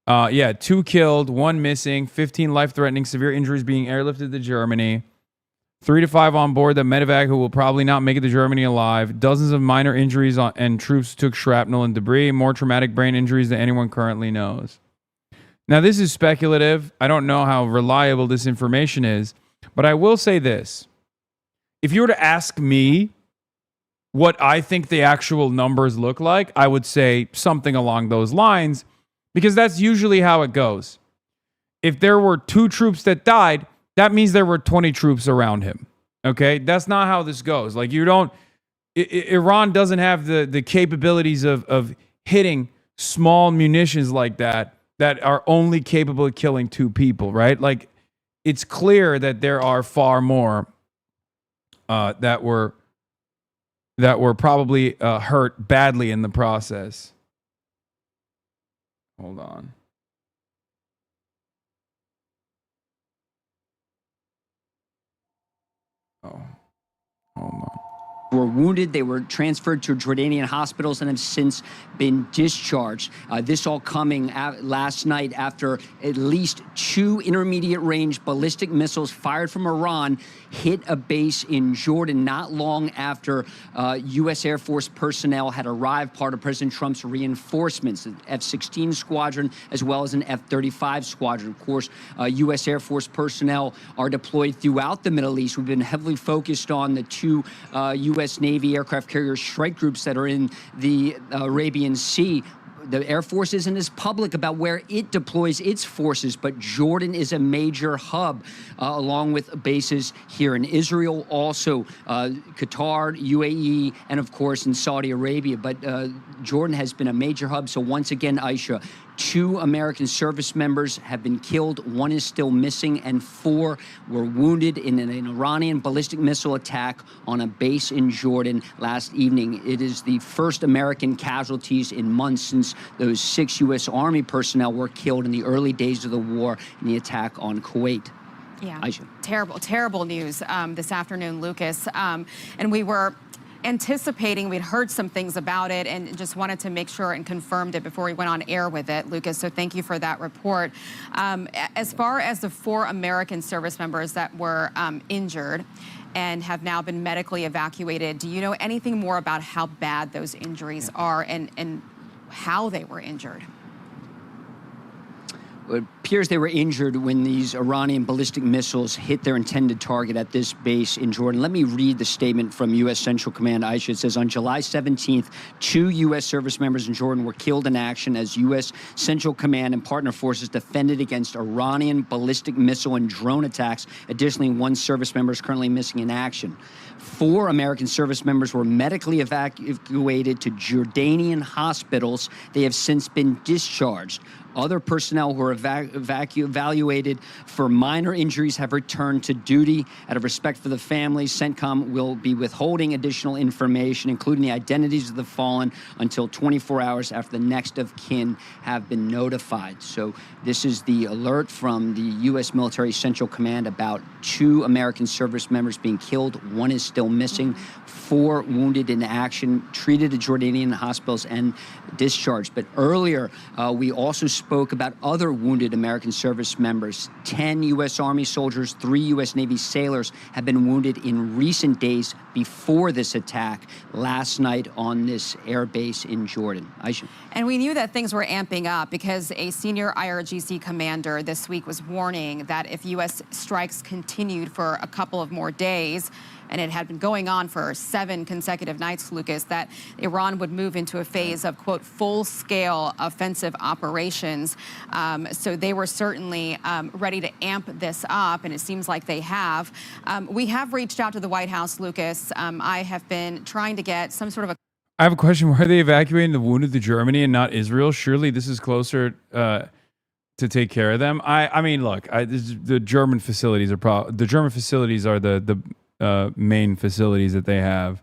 2 killed, 1 missing, 15 life-threatening severe injuries being airlifted to Germany. 3 to 5 on board the medevac who will probably not make it to Germany alive. Dozens of minor injuries and troops took shrapnel and debris. More traumatic brain injuries than anyone currently knows. Now, this is speculative. I don't know how reliable this information is, but I will say this. If you were to ask me what I think the actual numbers look like, I would say something along those lines, because that's usually how it goes. If there were 2 troops that died, that means there were 20 troops around him. Okay? That's not how this goes. Like, you don't, Iran doesn't have the capabilities of hitting small munitions like that are only capable of killing 2 people, right? Like, it's clear that there are far more that were probably hurt badly in the process. Hold on. Oh, hold on. Were wounded. They were transferred to Jordanian hospitals and have since been discharged. This all coming last night after at least 2 intermediate-range ballistic missiles fired from Iran hit a base in Jordan not long after U.S. Air Force personnel had arrived, part of President Trump's reinforcements, the F-16 squadron as well as an F-35 squadron. Of course, U.S. Air Force personnel are deployed throughout the Middle East. We've been heavily focused on the 2 U.S. Navy aircraft carrier strike groups that are in the Arabian Sea. The Air Force isn't as public about where it deploys its forces, but Jordan is a major hub, along with bases here in Israel, also Qatar, UAE, and of course in Saudi Arabia. But Jordan has been a major hub. So once again, Aisha, 2 American service members have been killed. 1 is still missing, and 4 were wounded in an Iranian ballistic missile attack on a base in Jordan last evening. It is the first American casualties in months since those 6 U.S. Army personnel were killed in the early days of the war in the attack on Kuwait. Yeah, Aisha. terrible news this afternoon, Lucas. And we were anticipating, we'd heard some things about it and just wanted to make sure and confirmed it before we went on air with it, Lucas. So thank you for that report. As far as the 4 American service members that were injured and have now been medically evacuated, do you know anything more about how bad those injuries are and how they were injured? It appears they were injured when these Iranian ballistic missiles hit their intended target at this base in Jordan. Let me read the statement from U.S. Central Command, Aisha. It says, on July 17th, 2 U.S. service members in Jordan were killed in action as U.S. Central Command and partner forces defended against Iranian ballistic missile and drone attacks. Additionally, 1 service member is currently missing in action. 4 American service members were medically evacuated to Jordanian hospitals. They have since been discharged. Other personnel who were evaluated for minor injuries have returned to duty. Out of respect for the families, CENTCOM will be withholding additional information, including the identities of the fallen, until 24 hours after the next of kin have been notified. So this is the alert from the U.S. Military Central Command about 2 American service members being killed. 1 is still missing. 4 wounded in action, treated at Jordanian hospitals and discharged. But earlier, we also spoke about other wounded American service members. 10 U.S. Army soldiers, 3 U.S. Navy sailors have been wounded in recent days before this attack last night on this air base in Jordan. Aisha. And we knew that things were amping up because a senior IRGC commander this week was warning that if U.S. strikes continued for a couple of more days, and it had been going on for 7 consecutive nights, Lucas, that Iran would move into a phase of, quote, full-scale offensive operations. So they were certainly ready to amp this up, and it seems like they have. We have reached out to the White House, Lucas. I have been trying to get some sort of a... I have a question. Why are they evacuating the wounded to Germany and not Israel? Surely this is closer to take care of them. I mean, look, the German facilities are the German facilities are the main facilities that they have.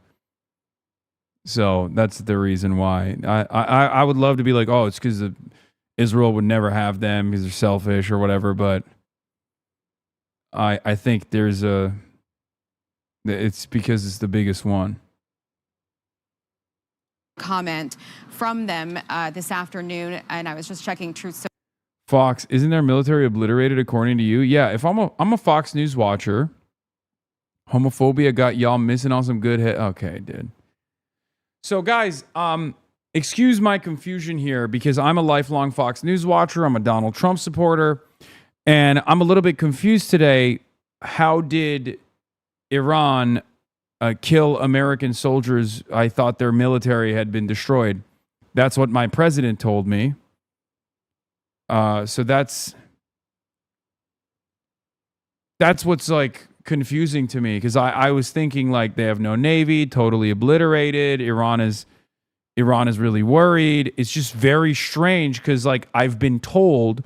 So that's the reason why. I would love to be like, oh, it's because Israel would never have them because they're selfish or whatever. But I think it's because it's the biggest one. Comment from them this afternoon, and I was just checking Truth. Fox, isn't their military obliterated according to you? Yeah, if I'm a Fox News watcher. Homophobia got y'all missing on some good okay, dude. So guys, excuse my confusion here because I'm a lifelong Fox News watcher. I'm a Donald Trump supporter. And I'm a little bit confused today. How did Iran kill American soldiers. I thought their military had been destroyed. That's what my president told me. So that's what's like confusing to me, because I was thinking like they have no navy, totally obliterated. Iran is really worried. It's just very strange because like I've been told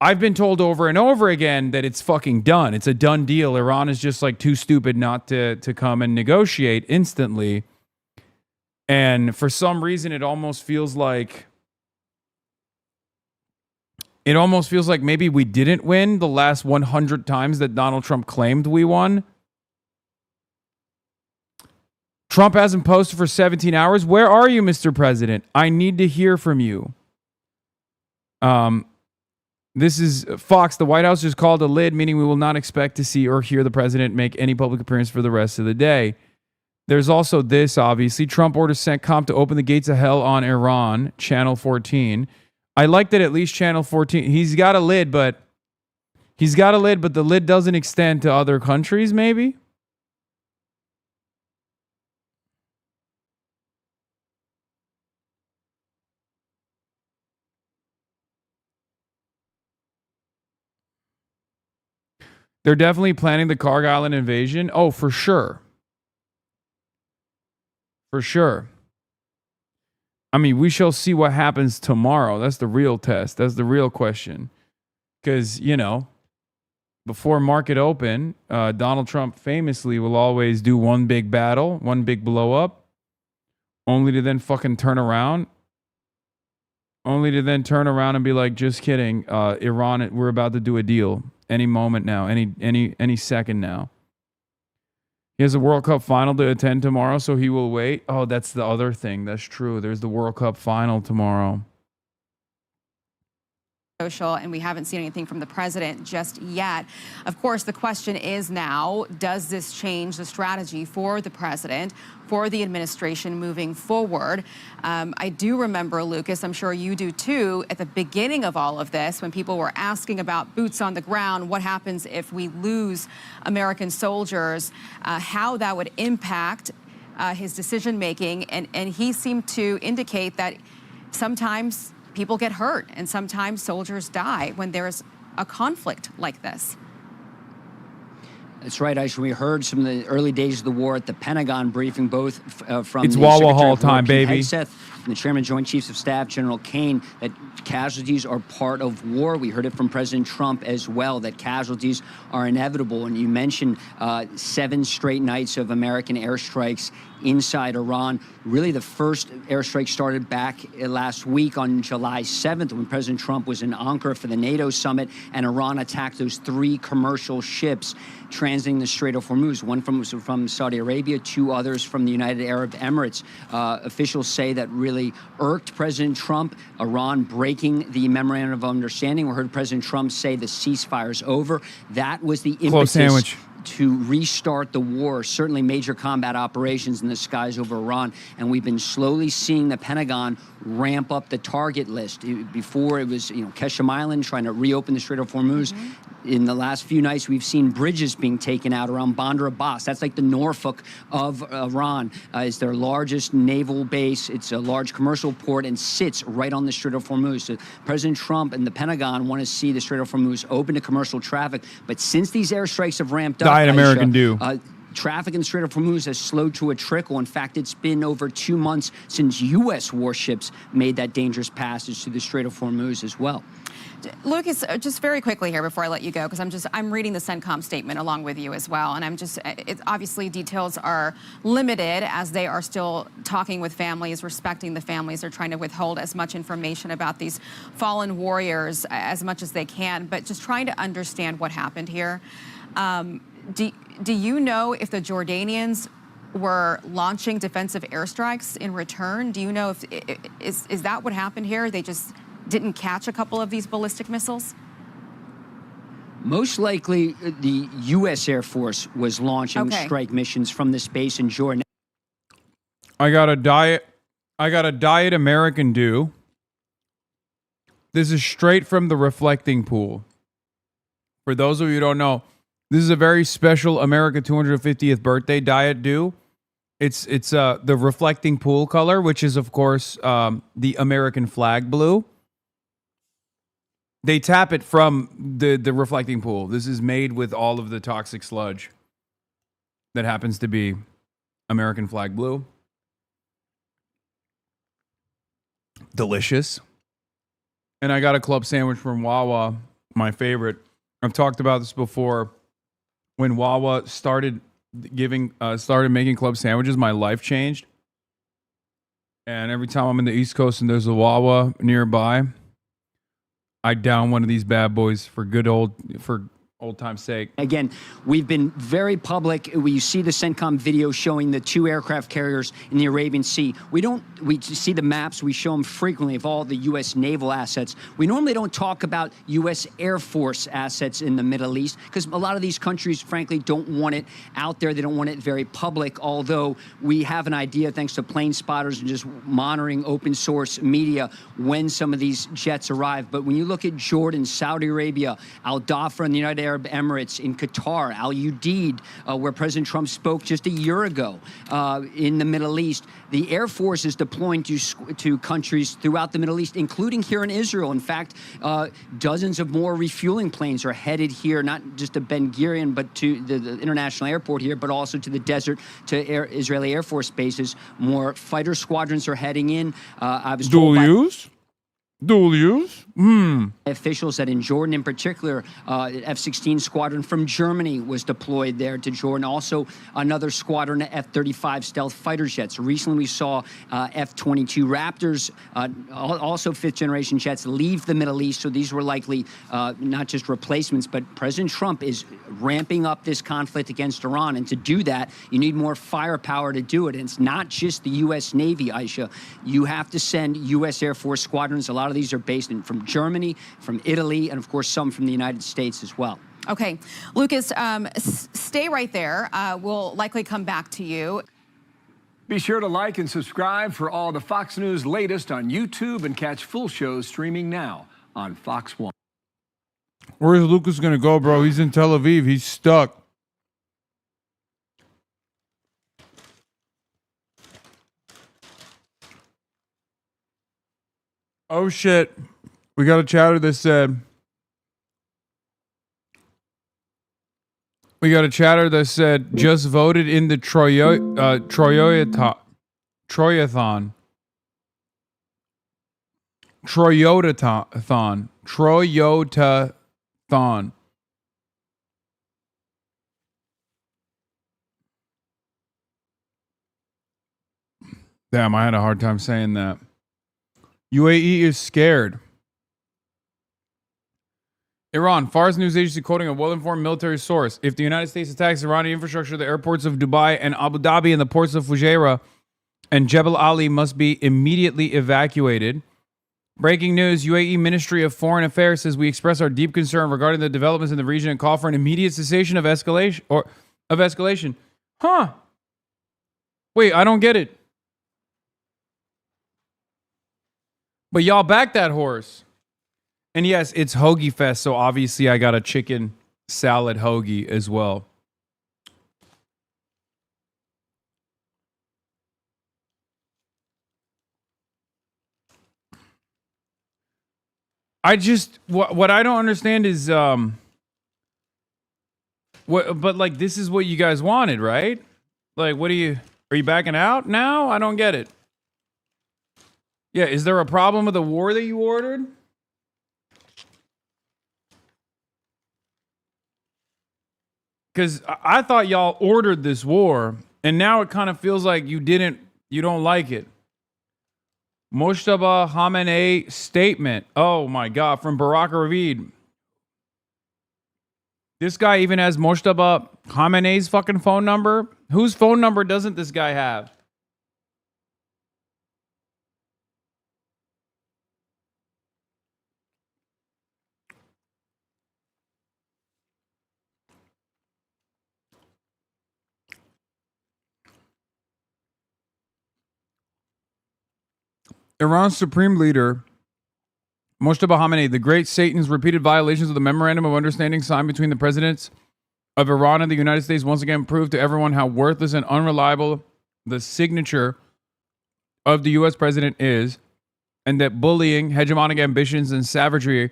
over and over again that it's fucking done. It's a done deal. Iran is just like too stupid not to come and negotiate instantly. And for some reason, it almost feels like maybe we didn't win the last 100 times that Donald Trump claimed we won. Trump hasn't posted for 17 hours. Where are you, Mr. President? I need to hear from you. This is Fox. The White House just called a lid, meaning we will not expect to see or hear the president make any public appearance for the rest of the day. There's also this, obviously. Trump orders CENTCOM to open the gates of hell on Iran, Channel 14. I like that at least Channel 14, he's got a lid, but the lid doesn't extend to other countries, maybe? They're definitely planning the Karg Island invasion. Oh, for sure. For sure. I mean, we shall see what happens tomorrow. That's the real test. That's the real question. Because, you know, before market open, Donald Trump famously will always do one big battle, one big blow up, only to then fucking turn around. Only to then turn around and be like, just kidding. Iran, we're about to do a deal. Any moment now, any second now. He has a World Cup final to attend tomorrow, so he will wait. Oh, that's the other thing. That's true. There's the World Cup final tomorrow. Social, and we haven't seen anything from the president just yet. Of course, the question is now, does this change the strategy for the president, for the administration moving forward? I do remember, Lucas, I'm sure you do too, at the beginning of all of this, when people were asking about boots on the ground, what happens if we lose American soldiers, how that would impact his decision making. And he seemed to indicate that sometimes people get hurt and sometimes soldiers die when there's a conflict like this. That's right, Aisha. We heard some of the early days of the war at the Pentagon briefing, both from it's the Wawa Secretary Hall of War, time, Pete baby. Hegseth, and the Chairman of Joint Chiefs of Staff, General Kane, that casualties are part of war. We heard it from President Trump as well, that casualties are inevitable. And you mentioned 7 straight nights of American airstrikes inside Iran. Really, the first airstrike started back last week on July 7th when President Trump was in Ankara for the NATO summit, and Iran attacked those 3 commercial ships transiting the Strait of Hormuz. One from Saudi Arabia, 2 others from the United Arab Emirates. Officials say that really irked President Trump, Iran breaking the memorandum of understanding. We heard President Trump say the ceasefire's over. That was the impetus to restart the war, certainly major combat operations in the skies over Iran. And we've been slowly seeing the Pentagon ramp up the target list. Before it was, Keshem Island trying to reopen the Strait of Hormuz. In the last few nights, we've seen bridges being taken out around Bandar Abbas. That's like the Norfolk of Iran. It's their largest naval base. It's a large commercial port and sits right on the Strait of Hormuz. So President Trump and the Pentagon want to see the Strait of Hormuz open to commercial traffic. But since these airstrikes have ramped up, Diet American do. Traffic in the Strait of Hormuz has slowed to a trickle. In fact, it's been over 2 months since U.S. warships made that dangerous passage to the Strait of Hormuz as well. Lucas, just very quickly here before I let you go, because I'm reading the CENTCOM statement along with you as well, and obviously details are limited as they are still talking with families, respecting the families. They're trying to withhold as much information about these fallen warriors as much as they can, but just trying to understand what happened here. Do you know if the Jordanians were launching defensive airstrikes in return? Do you know if is that what happened here? They just didn't catch a couple of these ballistic missiles? Most likely, the U.S. Air Force was launching strike missions from this base in Jordan. I got a diet American Dew. This is straight from the reflecting pool. For those of you who don't know, This is a very special America 250th birthday diet dew. It's the reflecting pool color, which is, of course, the American flag blue. They tap it from the reflecting pool. This is made with all of the toxic sludge that happens to be American flag blue. Delicious. And I got a club sandwich from Wawa, my favorite. I've talked about this before. When Wawa started making club sandwiches, my life changed. And every time I'm in the East Coast and there's a Wawa nearby, I down one of these bad boys for old time's sake. Again, we've been very public. You see the CENTCOM video showing the 2 aircraft carriers in the Arabian Sea. We see the maps. We show them frequently of all the U.S. naval assets. We normally don't talk about U.S. Air Force assets in the Middle East because a lot of these countries, frankly, don't want it out there. They don't want it very public, although we have an idea, thanks to plane spotters and just monitoring open source media, when some of these jets arrive. But when you look at Jordan, Saudi Arabia, Al Dhafra and the United Arab Emirates, in Qatar, Al Udeid, where President Trump spoke just a year ago, in the Middle East, the Air Force is deploying to countries throughout the Middle East, including here in Israel. In fact, dozens of more refueling planes are headed here, not just to Ben Gurion, but to the international airport here, but also to the desert, to Israeli Air Force bases. More fighter squadrons are heading in. I was told Dual use? Officials that in Jordan in particular, F-16 squadron from Germany was deployed there to Jordan. Also, another squadron of F-35 stealth fighter jets. Recently, we saw F-22 Raptors, also fifth-generation jets, leave the Middle East. So these were likely not just replacements, but President Trump is ramping up this conflict against Iran. And to do that, you need more firepower to do it. And it's not just the U.S. Navy, Aisha. You have to send U.S. Air Force squadrons. A lot of these are based from Germany, from Italy, and of course some from the United States as well. Okay, Lucas, stay right there. We'll likely come back to you. Be sure to like and subscribe for all the Fox News latest on YouTube and catch full shows streaming now on Fox 1. Where's Lucas gonna go, bro? He's in Tel Aviv. He's stuck. Oh shit. We got a chatter that said just voted in the Troyathon. Damn, I had a hard time saying that. UAE is scared. Iran, Fars news agency quoting a well-informed military source. If the United States attacks Iranian infrastructure, the airports of Dubai and Abu Dhabi and the ports of Fujairah and Jebel Ali must be immediately evacuated. Breaking news, UAE Ministry of Foreign Affairs says we express our deep concern regarding the developments in the region and call for an immediate cessation of escalation. Huh. Wait, I don't get it. But y'all back that horse. And yes, it's Hoagie Fest, so obviously I got a chicken salad hoagie as well. I just what I don't understand is but like this is what you guys wanted, right? Like are you backing out now? I don't get it. Yeah, is there a problem with the war that you ordered? Because I thought y'all ordered this war, and now it kind of feels like you don't like it. Mojtaba Khamenei statement. Oh my God, from Barack Ravid. This guy even has Mojtaba Khamenei's fucking phone number. Whose phone number doesn't this guy have? Iran's supreme leader, Mojtaba Khamenei, the great Satan's repeated violations of the memorandum of understanding signed between the presidents of Iran and the United States once again proved to everyone how worthless and unreliable the signature of the U.S. president is, and that bullying, hegemonic ambitions, and savagery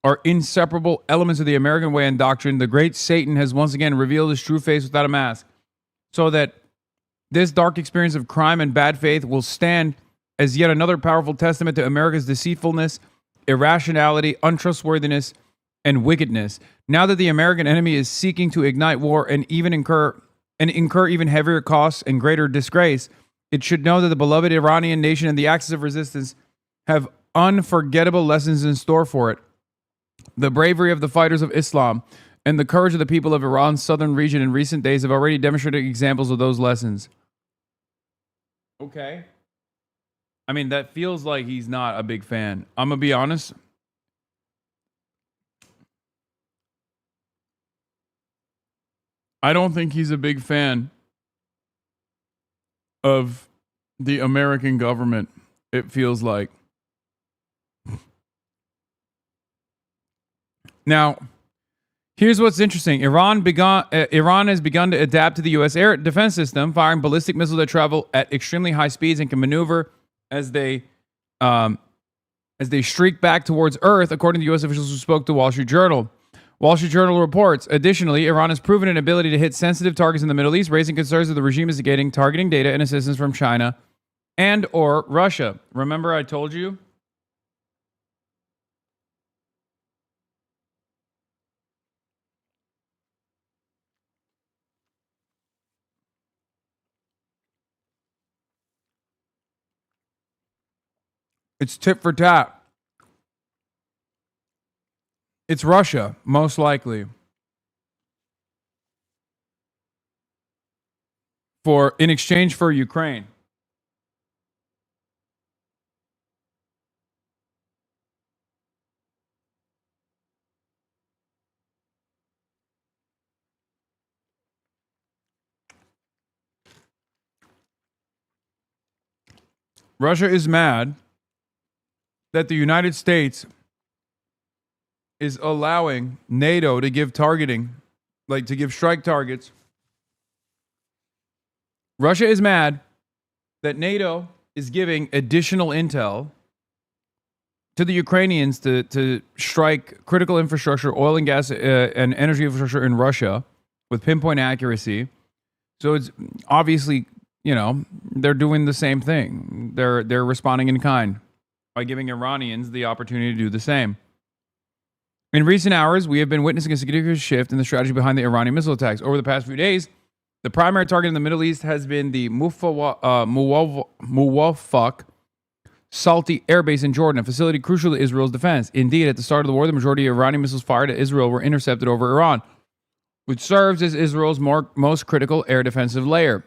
are inseparable elements of the American way and doctrine. The great Satan has once again revealed his true face without a mask, so that this dark experience of crime and bad faith will stand as yet another powerful testament to America's deceitfulness, irrationality, untrustworthiness, and wickedness. Now that the American enemy is seeking to ignite war and incur even heavier costs and greater disgrace, it should know that the beloved Iranian nation and the axis of resistance have unforgettable lessons in store for it. The bravery of the fighters of Islam and the courage of the people of Iran's southern region in recent days have already demonstrated examples of those lessons. Okay. I mean, that feels like he's not a big fan. I'm going to be honest. I don't think he's a big fan of the American government, it feels like. Now, here's what's interesting. Iran has begun to adapt to the U.S. air defense system, firing ballistic missiles that travel at extremely high speeds and can maneuver as they streak back towards Earth, according to U.S. officials who spoke to Wall Street Journal. Wall Street Journal reports, additionally, Iran has proven an ability to hit sensitive targets in the Middle East, raising concerns of the regime is getting targeting data and assistance from China and or Russia. Remember I told you? It's tit for tat. It's Russia, most likely. In exchange for Ukraine. Russia is mad that the United States is allowing NATO to give targeting, like to give strike targets. Russia is mad that NATO is giving additional intel to the Ukrainians to strike critical infrastructure, oil and gas and energy infrastructure in Russia with pinpoint accuracy. So it's obviously, they're doing the same thing. They're responding in kind by giving Iranians the opportunity to do the same. In recent hours, we have been witnessing a significant shift in the strategy behind the Iranian missile attacks. Over the past few days, the primary target in the Middle East has been the Muwafaq Salti Air Base in Jordan, a facility crucial to Israel's defense. Indeed, at the start of the war, the majority of Iranian missiles fired at Israel were intercepted over Iran, which serves as Israel's most critical air defensive layer.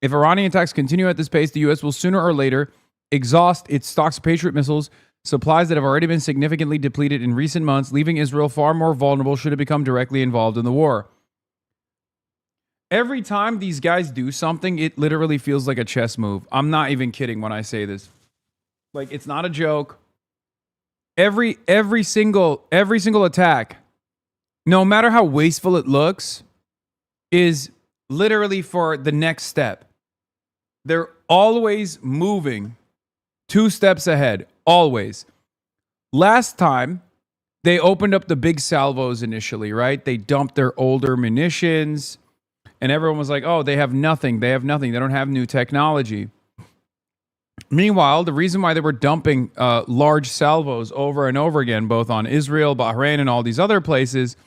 If Iranian attacks continue at this pace, the U.S. will sooner or later exhaust its stocks of Patriot missiles, supplies that have already been significantly depleted in recent months, leaving Israel far more vulnerable should it become directly involved in the war. Every time these guys do something, it literally feels like a chess move. I'm not even kidding when I say this. Like, it's not a joke. Every single attack, no matter how wasteful it looks, is literally for the next step. They're always moving 2 steps ahead. Always. Last time, they opened up the big salvos initially, right? They dumped their older munitions, and everyone was like, oh, they have nothing. They have nothing. They don't have new technology. Meanwhile, the reason why they were dumping large salvos over and over again, both on Israel, Bahrain, and all these other places,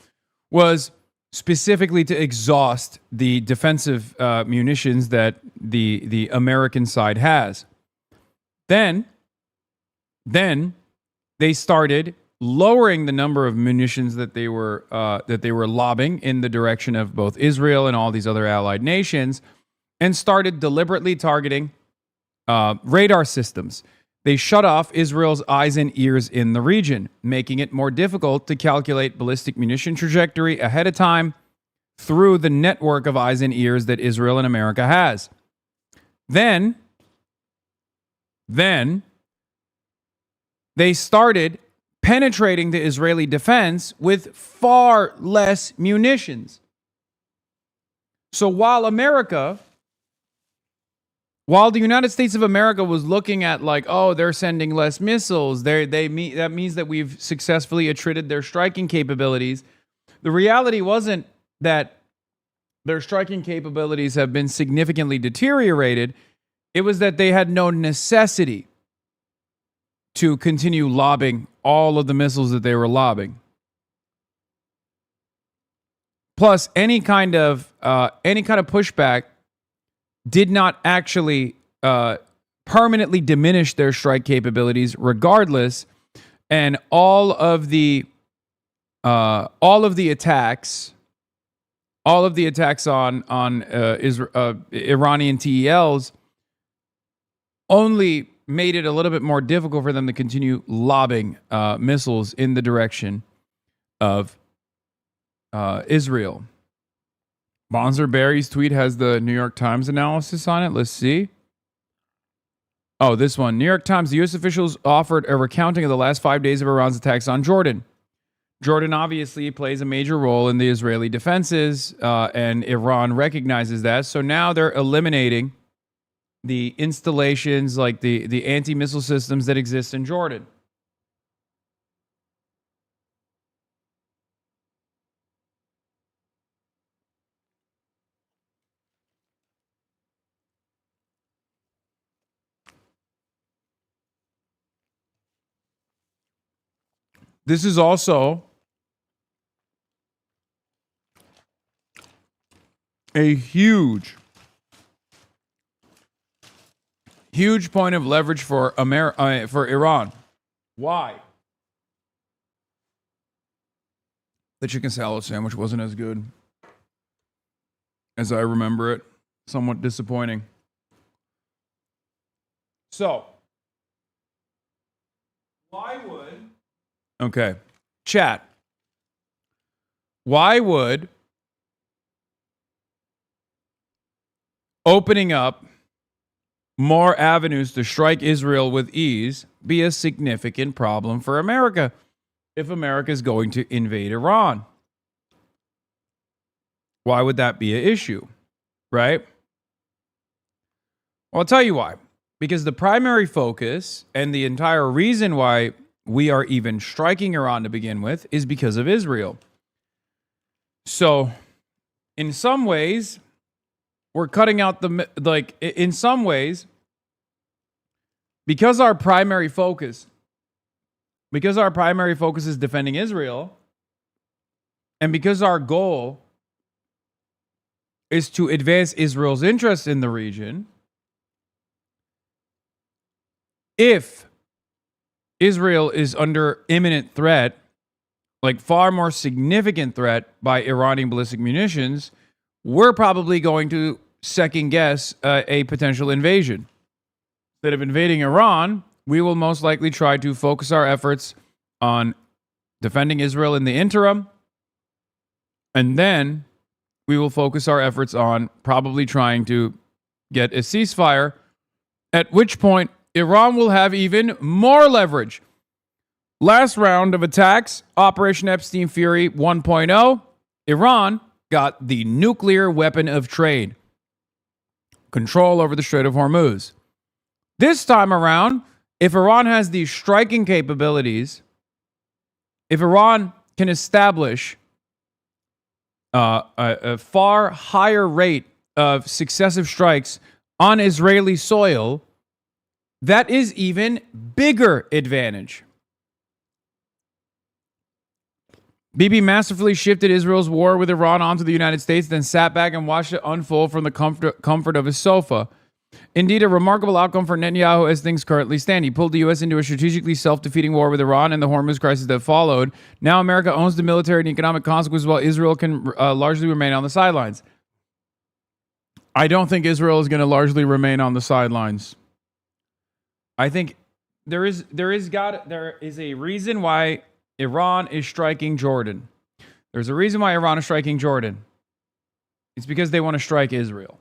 was specifically to exhaust the defensive munitions that the American side has. Then they started lowering the number of munitions that they were lobbing in the direction of both Israel and all these other allied nations, and started deliberately targeting radar systems. They shut off Israel's eyes and ears in the region, making it more difficult to calculate ballistic munition trajectory ahead of time through the network of eyes and ears that Israel and America has. Then they started penetrating the Israeli defense with far less munitions. So while the United States of America was looking at like, oh, they're sending less missiles, that means that we've successfully attrited their striking capabilities. The reality wasn't that their striking capabilities have been significantly deteriorated. It was that they had no necessity to continue lobbing all of the missiles that they were lobbing. Plus, any kind of pushback did not actually permanently diminish their strike capabilities, regardless. And all of the attacks on Iranian TELs only made it a little bit more difficult for them to continue lobbing missiles in the direction of Israel. Bonzer Barry's tweet has the New York Times analysis on it. Let's see. Oh, this one. New York Times, the U.S. officials offered a recounting of the last 5 days of Iran's attacks on Jordan. Jordan obviously plays a major role in the Israeli defenses, and Iran recognizes that. So now they're eliminating the installations, like the anti-missile systems that exist in Jordan. This is also a huge point of leverage for Iran. Why? The chicken salad sandwich wasn't as good as I remember it. Somewhat disappointing. So, why would... Okay. Chat. Why would opening up more avenues to strike Israel with ease be a significant problem for America if America is going to invade Iran? Why would that be an issue? Right? Well, I'll tell you why. Because the primary focus and the entire reason why we are even striking Iran to begin with is because of Israel. So, in some ways, we're cutting out in some ways, because our primary focus is defending Israel, and because our goal is to advance Israel's interests in the region, if Israel is under imminent threat, like far more significant threat by Iranian ballistic munitions, we're probably going to second guess a potential invasion. Instead of invading Iran, we will most likely try to focus our efforts on defending Israel in the interim, and then we will focus our efforts on probably trying to get a ceasefire, at which point Iran will have even more leverage. Last round of attacks, Operation Epstein Fury 1.0, Iran got the nuclear weapon of trade, control over the Strait of Hormuz. This time around, if Iran has these striking capabilities, if Iran can establish a far higher rate of successive strikes on Israeli soil, that is even bigger advantage. Bibi masterfully shifted Israel's war with Iran onto the United States, then sat back and watched it unfold from the comfort of his sofa. Indeed, a remarkable outcome for Netanyahu as things currently stand. He pulled the U.S. into a strategically self-defeating war with Iran and the Hormuz crisis that followed. Now America owns the military and economic consequences while Israel can largely remain on the sidelines. I don't think Israel is going to largely remain on the sidelines. I think there is a reason why Iran is striking Jordan. There's a reason why Iran is striking Jordan. It's because they want to strike Israel.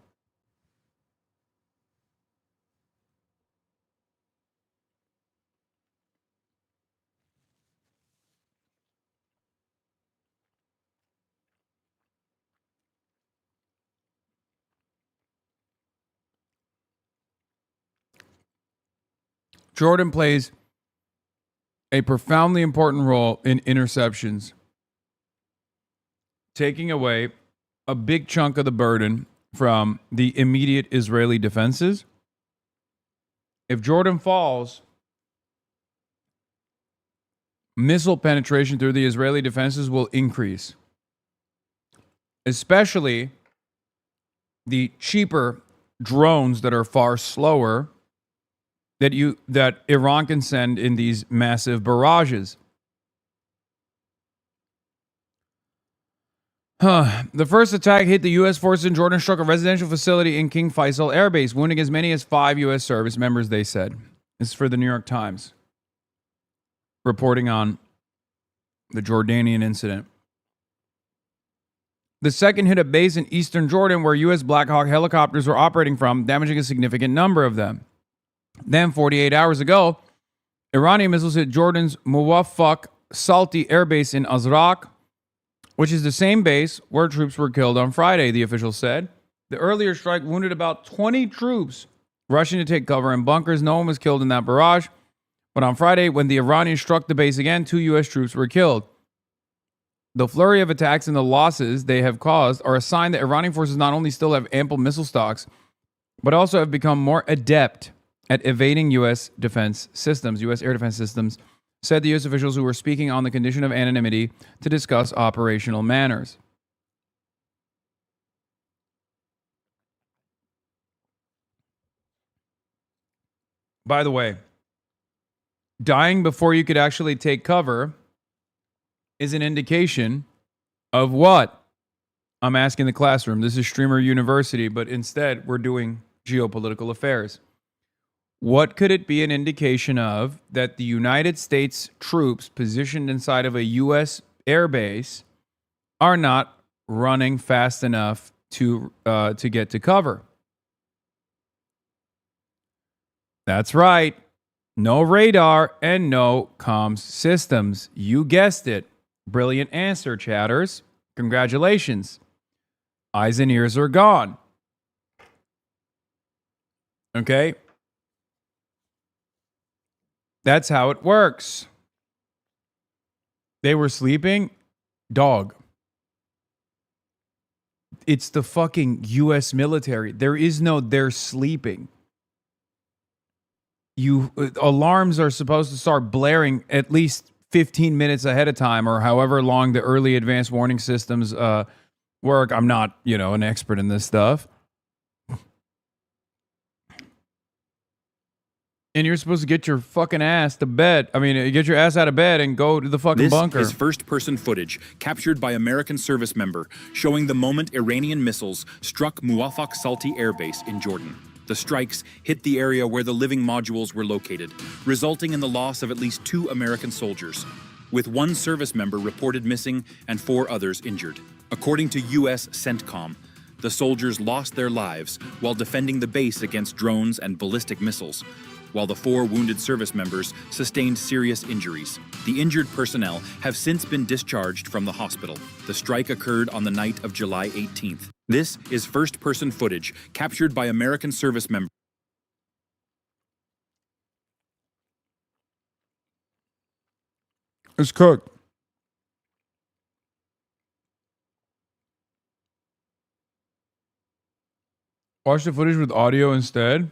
Jordan plays a profoundly important role in interceptions, taking away a big chunk of the burden from the immediate Israeli defenses. If Jordan falls, missile penetration through the Israeli defenses will increase, especially the cheaper drones that are far slower that Iran can send in these massive barrages. The first attack hit the U.S. forces in Jordan, struck a residential facility in King Faisal Air Base, wounding as many as 5 U.S. service members, they said. This is for the New York Times, reporting on the Jordanian incident. The second hit a base in eastern Jordan where U.S. Black Hawk helicopters were operating from, damaging a significant number of them. Then, 48 hours ago, Iranian missiles hit Jordan's Muwaffaq Salti Air Base in Azraq, which is the same base where troops were killed on Friday, the official said. The earlier strike wounded about 20 troops rushing to take cover in bunkers. No one was killed in that barrage. But on Friday, when the Iranians struck the base again, 2 U.S. troops were killed. The flurry of attacks and the losses they have caused are a sign that Iranian forces not only still have ample missile stocks, but also have become more adept at evading U.S. defense systems, U.S. air defense systems, said the U.S. officials who were speaking on the condition of anonymity to discuss operational manners. By the way, dying before you could actually take cover is an indication of what? I'm asking the classroom. This is Streamer University, but instead we're doing geopolitical affairs. What could it be an indication of that the United States troops positioned inside of a U.S. airbase are not running fast enough to get to cover? That's right. No radar and no comms systems. You guessed it. Brilliant answer, chatters. Congratulations. Eyes and ears are gone. Okay? That's how it works. They were sleeping. Dog. It's the fucking U.S. military. There is no they're sleeping. Alarms are supposed to start blaring at least 15 minutes ahead of time, or however long the early advanced warning systems work. I'm not, an expert in this stuff. And you're supposed to get your fucking ass to bed. Get your ass out of bed and go to the fucking bunker. This is first-person footage captured by American service member showing the moment Iranian missiles struck Muwaffaq Salti Air Base in Jordan. The strikes hit the area where the living modules were located, resulting in the loss of at least 2 American soldiers, with 1 service member reported missing and 4 others injured. According to U.S. CENTCOM, the soldiers lost their lives while defending the base against drones and ballistic missiles, while the 4 wounded service members sustained serious injuries. The injured personnel have since been discharged from the hospital. The strike occurred on the night of July 18th. This is first-person footage captured by American service members. It's cooked. Watch the footage with audio instead.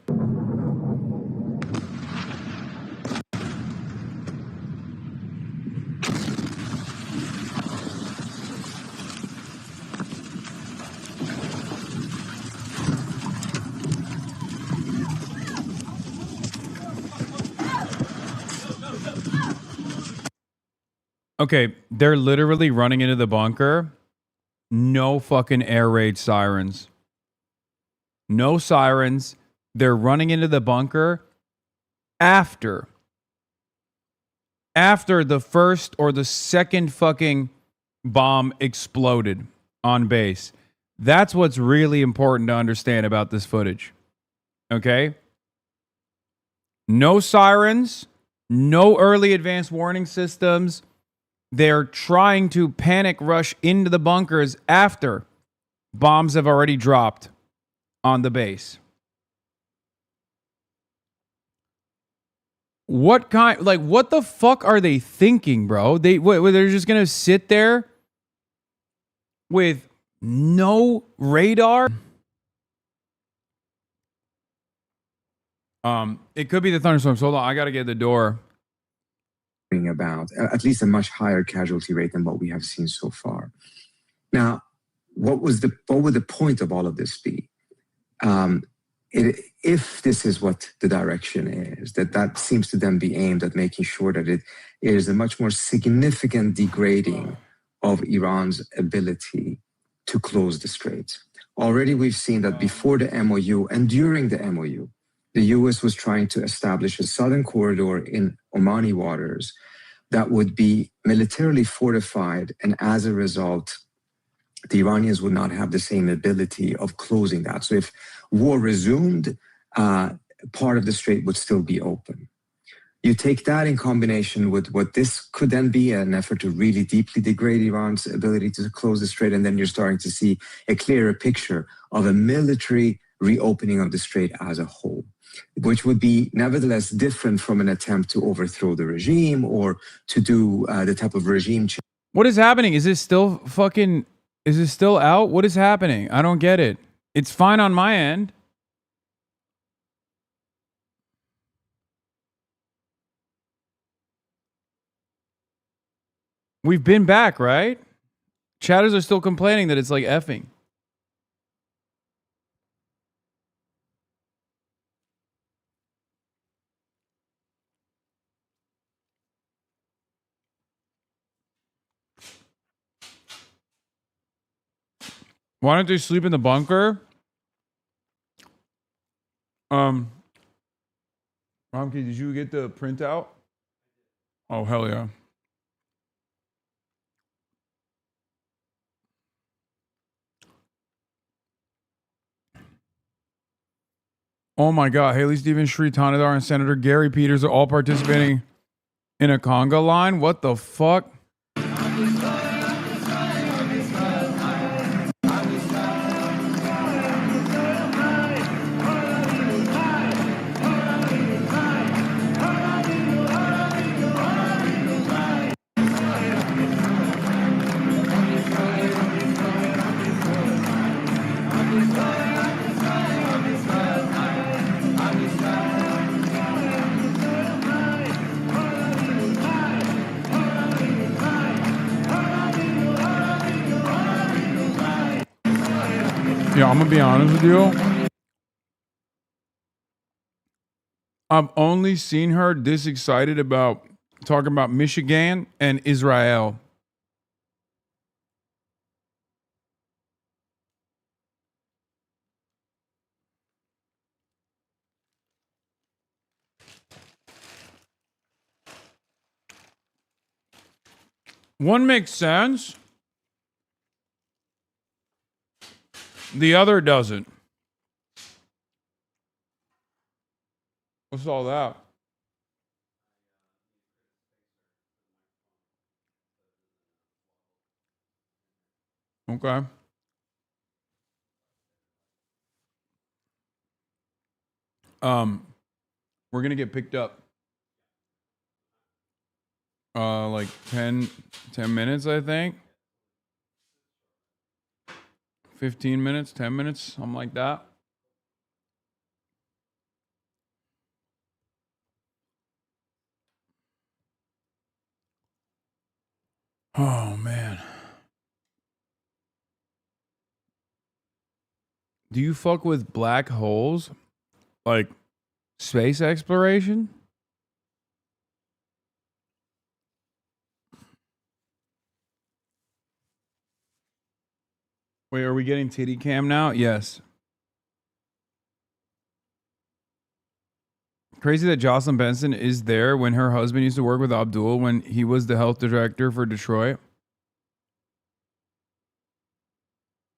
Okay, they're literally running into the bunker. No fucking air raid sirens. No sirens. They're running into the bunker after the first or the second fucking bomb exploded on base. That's what's really important to understand about this footage. Okay? No sirens, no early advanced warning systems. They're trying to panic rush into the bunkers after bombs have already dropped on the base. what the fuck are they thinking, bro? They're just gonna sit there with no radar. It could be the thunderstorms. Hold on, I gotta get the door. About at least a much higher casualty rate than what we have seen so far. Now, what would the point of all of this be? If this is what the direction is, that seems to then be aimed at making sure that it is a much more significant degrading of Iran's ability to close the strait. Already we've seen that before the MOU and during the MOU, the US was trying to establish a southern corridor in Omani waters that would be militarily fortified, and as a result, the Iranians would not have the same ability of closing that. So if war resumed, part of the strait would still be open. You take that in combination with what this could then be an effort to really deeply degrade Iran's ability to close the strait, and then you're starting to see a clearer picture of a military reopening of the strait as a whole, which would be nevertheless different from an attempt to overthrow the regime or to do the type of regime change. What is happening? Is this still out? What is happening? I don't get it. It's fine on my end. We've been back, right? Chatters are still complaining that it's like effing. Why don't they sleep in the bunker? Romkey, did you get the printout? Oh, hell yeah. Oh my God, Haley Stevens, Shri Tanadar, and Senator Gary Peters are all participating in a conga line? What the fuck? Yeah, I'm gonna be honest with you. I've only seen her this excited about talking about Michigan and Israel. One makes sense. The other doesn't. What's all that? Okay. We're gonna get picked up. Like 10 minutes, I think. 15 minutes, 10 minutes, something like that. Oh, man. Do you fuck with black holes? Like space exploration? Wait, are we getting titty cam now? Yes. Crazy that Jocelyn Benson is there when her husband used to work with Abdul when he was the health director for Detroit.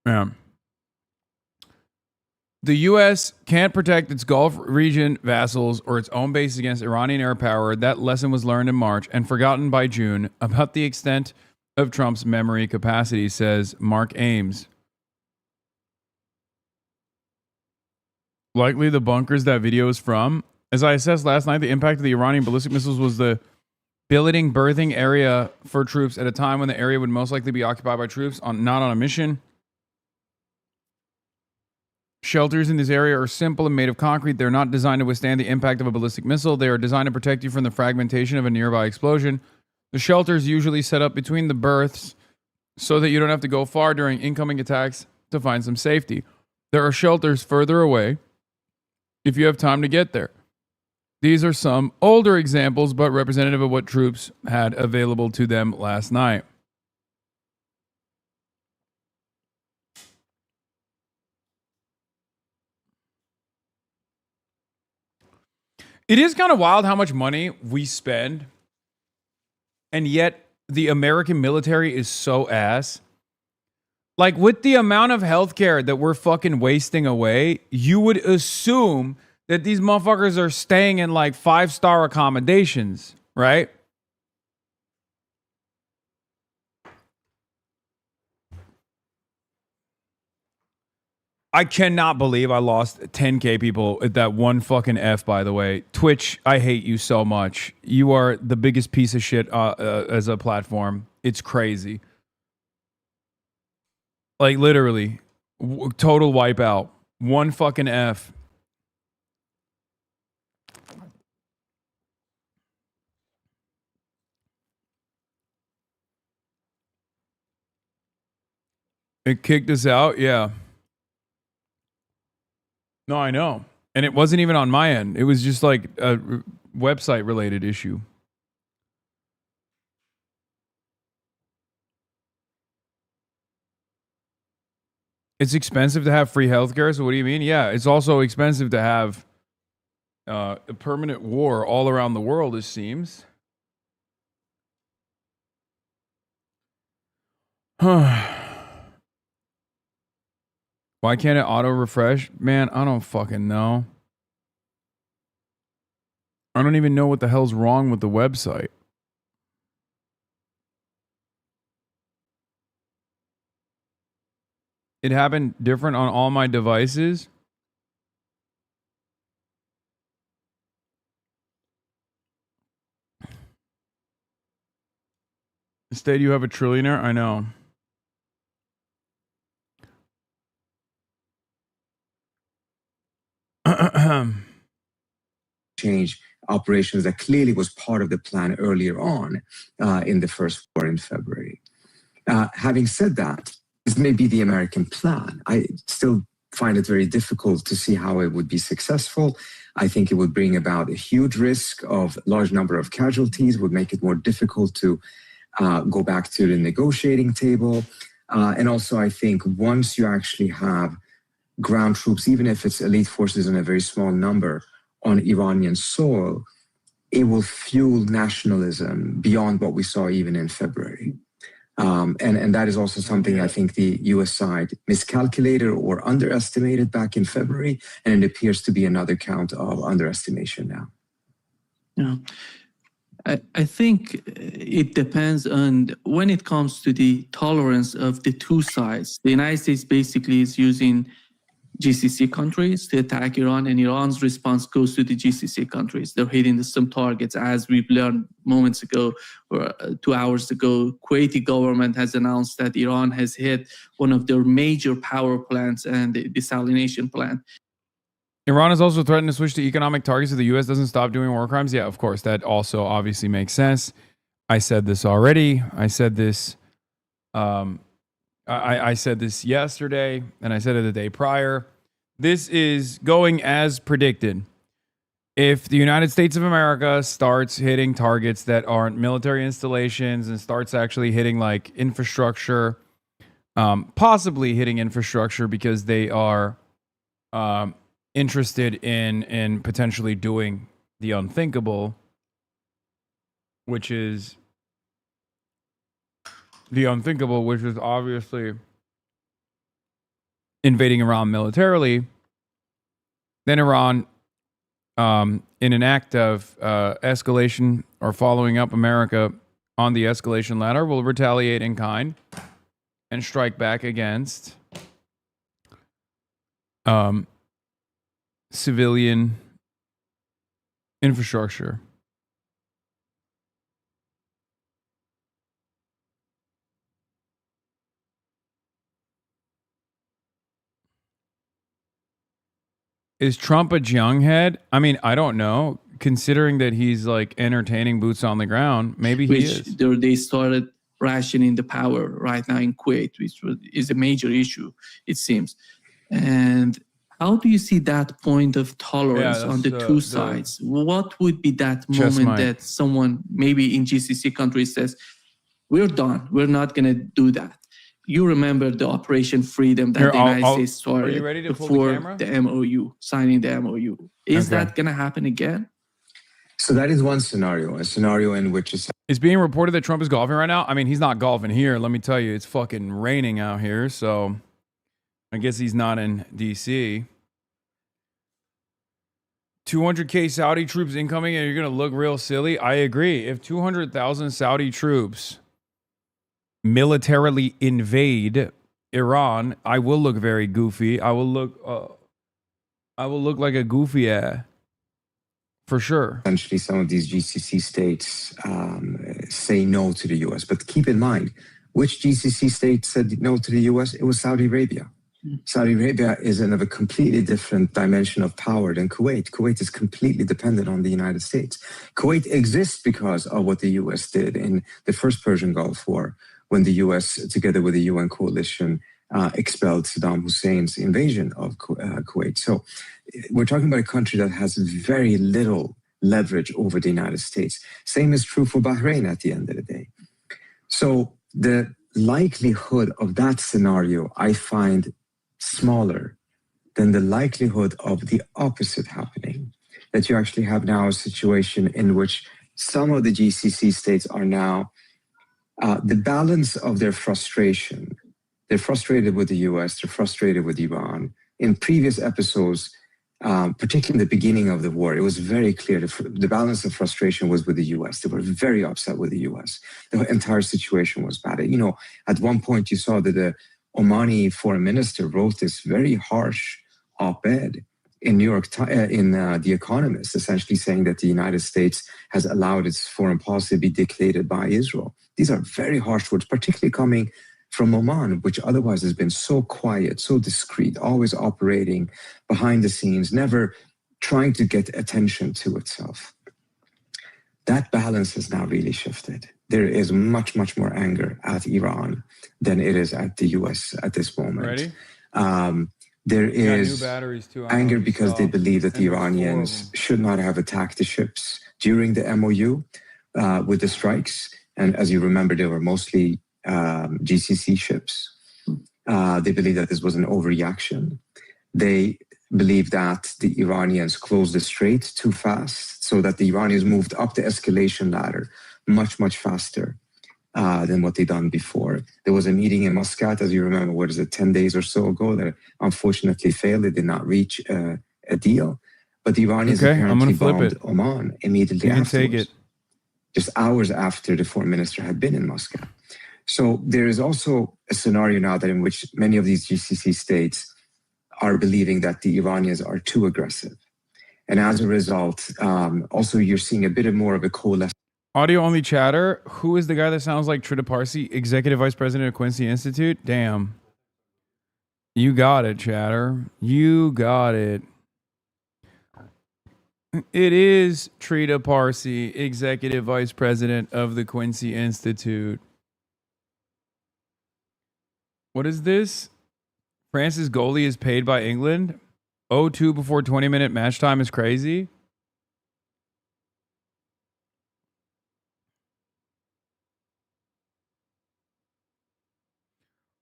Yeah. The U.S. can't protect its Gulf region vassals or its own base against Iranian air power. That lesson was learned in March and forgotten by June. About the extent of Trump's memory capacity, says Mark Ames. Likely the bunkers that video is from. As I assessed last night, the impact of the Iranian ballistic missiles was the billeting berthing area for troops at a time when the area would most likely be occupied by troops not on a mission. Shelters in this area are simple and made of concrete. They're not designed to withstand the impact of a ballistic missile. They are designed to protect you from the fragmentation of a nearby explosion. The shelters usually set up between the berths so that you don't have to go far during incoming attacks to find some safety. There are shelters further away if you have time to get there. These are some older examples, but representative of what troops had available to them last night. It is kind of wild how much money we spend, and yet the American military is so ass. Like, with the amount of healthcare that we're fucking wasting away, you would assume that these motherfuckers are staying in like 5-star accommodations, right? I cannot believe I lost 10K people at that one fucking F, by the way. Twitch, I hate you so much. You are the biggest piece of shit as a platform. It's crazy. Like, literally. Total wipeout. One fucking F. It kicked us out? Yeah. No, I know. And it wasn't even on my end. It was just like a website related issue. It's expensive to have free healthcare. So what do you mean? Yeah, it's also expensive to have a permanent war all around the world, it seems. Why can't it auto refresh? Man, I don't fucking know. I don't even know what the hell's wrong with the website. It happened different on all my devices. Instead, you have a trillionaire? I know. Change operations that clearly was part of the plan earlier on in the first war in February. Having said that, this may be the American plan. I still find it very difficult to see how it would be successful. I think it would bring about a huge risk of large number of casualties, would make it more difficult to go back to the negotiating table. And also, I think once you actually have ground troops, even if it's elite forces in a very small number on Iranian soil, it will fuel nationalism beyond what we saw even in February. And that is also something I think the US side miscalculated or underestimated back in February, and it appears to be another count of underestimation now. Yeah. I think it depends on when it comes to the tolerance of the two sides. The United States basically is using GCC countries to attack Iran, and Iran's response goes to the GCC countries. They're hitting some targets, as we've learned moments ago or 2 hours ago. Kuwaiti government has announced that Iran has hit one of their major power plants and the desalination plant. Iran has also threatened to switch to economic targets if the U.S. doesn't stop doing war crimes. Yeah, of course. That also obviously makes sense. I said this already. I said this I said this yesterday, and I said it the day prior. This is going as predicted. If the United States of America starts hitting targets that aren't military installations and starts actually hitting like infrastructure, possibly hitting infrastructure because they are interested in potentially doing the unthinkable, which is obviously invading Iran militarily, then Iran, in an act of escalation or following up America on the escalation ladder, will retaliate in kind and strike back against civilian infrastructure. Is Trump a younghead? I mean, I don't know. Considering that he's like entertaining boots on the ground, maybe he which is. they started rationing the power right now in Kuwait, which is a major issue, it seems. And how do you see that point of tolerance on the two sides? What would be that moment that someone maybe in GCC countries says, we're done, we're not going to do that? You remember the Operation Freedom that the United States started are you ready to before pull the MOU, signing the MOU. Is that going to happen again? So that is one scenario, a scenario in which it's being reported that Trump is golfing right now. I mean, he's not golfing here. Let me tell you, it's fucking raining out here. So I guess he's not in D.C. 200K Saudi troops incoming and you're going to look real silly. I agree. If 200,000 Saudi troops militarily invade Iran, I will look very goofy. I will look like a goofy ass. For sure. Essentially, some of these GCC states say no to the U.S. But keep in mind, which GCC state said no to the U.S.? It was Saudi Arabia. Saudi Arabia is in a completely different dimension of power than Kuwait. Kuwait is completely dependent on the United States. Kuwait exists because of what the U.S. did in the first Persian Gulf War, when the U.S., together with the UN coalition, expelled Saddam Hussein's invasion of Kuwait. So we're talking about a country that has very little leverage over the United States. Same is true for Bahrain at the end of the day. So the likelihood of that scenario, I find smaller than the likelihood of the opposite happening. That you actually have now a situation in which some of the GCC states are now, the balance of their frustration. They're frustrated with the US, they're frustrated with Iran. In previous episodes, particularly in the beginning of the war, it was very clear the balance of frustration was with the US. They were very upset with the US. The entire situation was bad. You know, at one point you saw that the Omani foreign minister wrote this very harsh op-ed in The Economist, essentially saying that the United States has allowed its foreign policy to be dictated by Israel. These are very harsh words, particularly coming from Oman, which otherwise has been so quiet, so discreet, always operating behind the scenes, never trying to get attention to itself. That balance has now really shifted. There is much, much more anger at Iran than it is at the US at this moment. Ready? There new is batteries too. anger because they believe that the Iranians should not have attacked the ships during the MOU with the strikes. And as you remember, they were mostly GCC ships. They believe that this was an overreaction. They believe that the Iranians closed the strait too fast, so that the Iranians moved up the escalation ladder much, much faster than what they'd done before. There was a meeting in Muscat, as you remember, 10 days or so ago, that unfortunately failed. They did not reach a deal. But the Iranians apparently bombed Oman immediately afterwards. Take it. Just hours after the foreign minister had been in Muscat. So there is also a scenario now that in which many of these GCC states are believing that the Iranians are too aggressive. And as a result, also you're seeing a bit more of a coalescence. Audio only chatter. Who is the guy that sounds like Trita Parsi, Executive Vice President of Quincy Institute? Damn. You got it, chatter. You got it. It is Trita Parsi, Executive Vice President of the Quincy Institute. What is this? France's goalie is paid by England. 0-2 before 20-minute match time is crazy.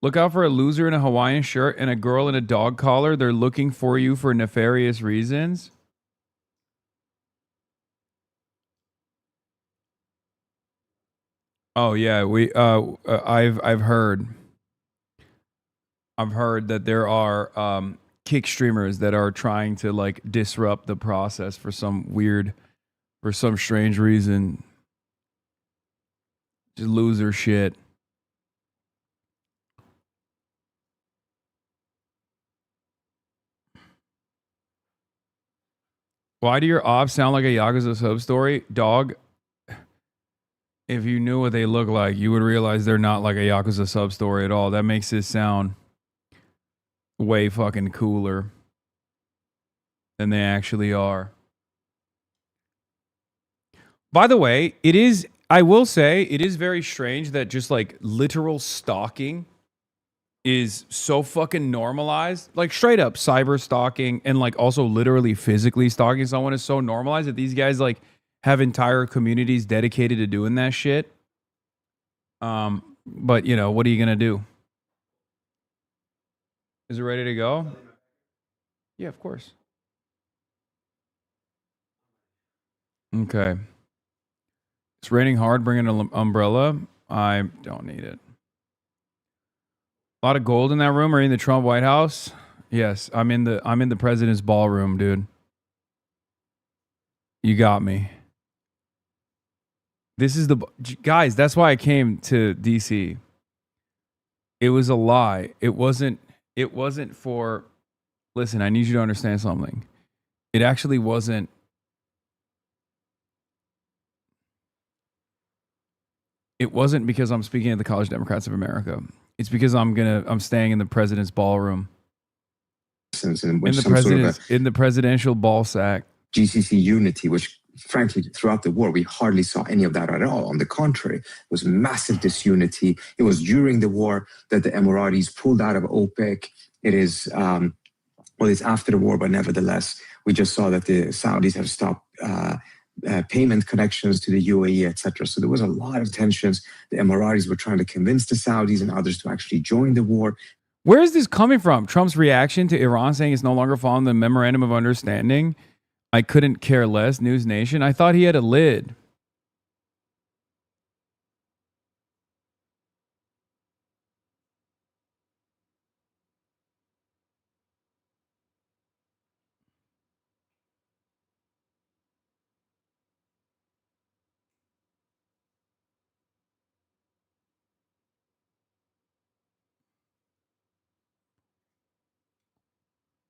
Look out for a loser in a Hawaiian shirt and a girl in a dog collar. They're looking for you for nefarious reasons. Oh yeah, I've heard that there are kick streamers that are trying to like disrupt the process for some strange reason. Just loser shit. Why do your ops sound like a Yakuza sub story? Dog, if you knew what they look like, you would realize they're not like a Yakuza sub story at all. That makes this sound way fucking cooler than they actually are. By the way, I will say, it is very strange that just like literal stalking is so fucking normalized. Like straight up cyber stalking and like also literally physically stalking someone is so normalized that these guys like have entire communities dedicated to doing that shit. But you know, what are you gonna do? Is it ready to go? Yeah, of course. Okay. It's raining hard. Bring an umbrella. I don't need it. A lot of gold in that room. Are you in the Trump White House? Yes, I'm in the president's ballroom, dude. You got me. This is the guys. That's why I came to DC. It was a lie. It wasn't for. Listen, I need you to understand something. It actually wasn't. It wasn't because I'm speaking at the College Democrats of America. It's because I'm staying in the president's ballroom. In the presidential ball sack. GCC unity, which frankly, throughout the war, we hardly saw any of that at all. On the contrary, it was massive disunity. It was during the war that the Emiratis pulled out of OPEC. It is, it's after the war, but nevertheless, we just saw that the Saudis have stopped payment connections to the UAE, etc. So there was a lot of tensions. The Emiratis were trying to convince the Saudis and others to actually join the war. Where is this coming from? Trump's reaction to Iran saying it's no longer following the memorandum of understanding? I couldn't care less, News Nation. I thought he had a lid.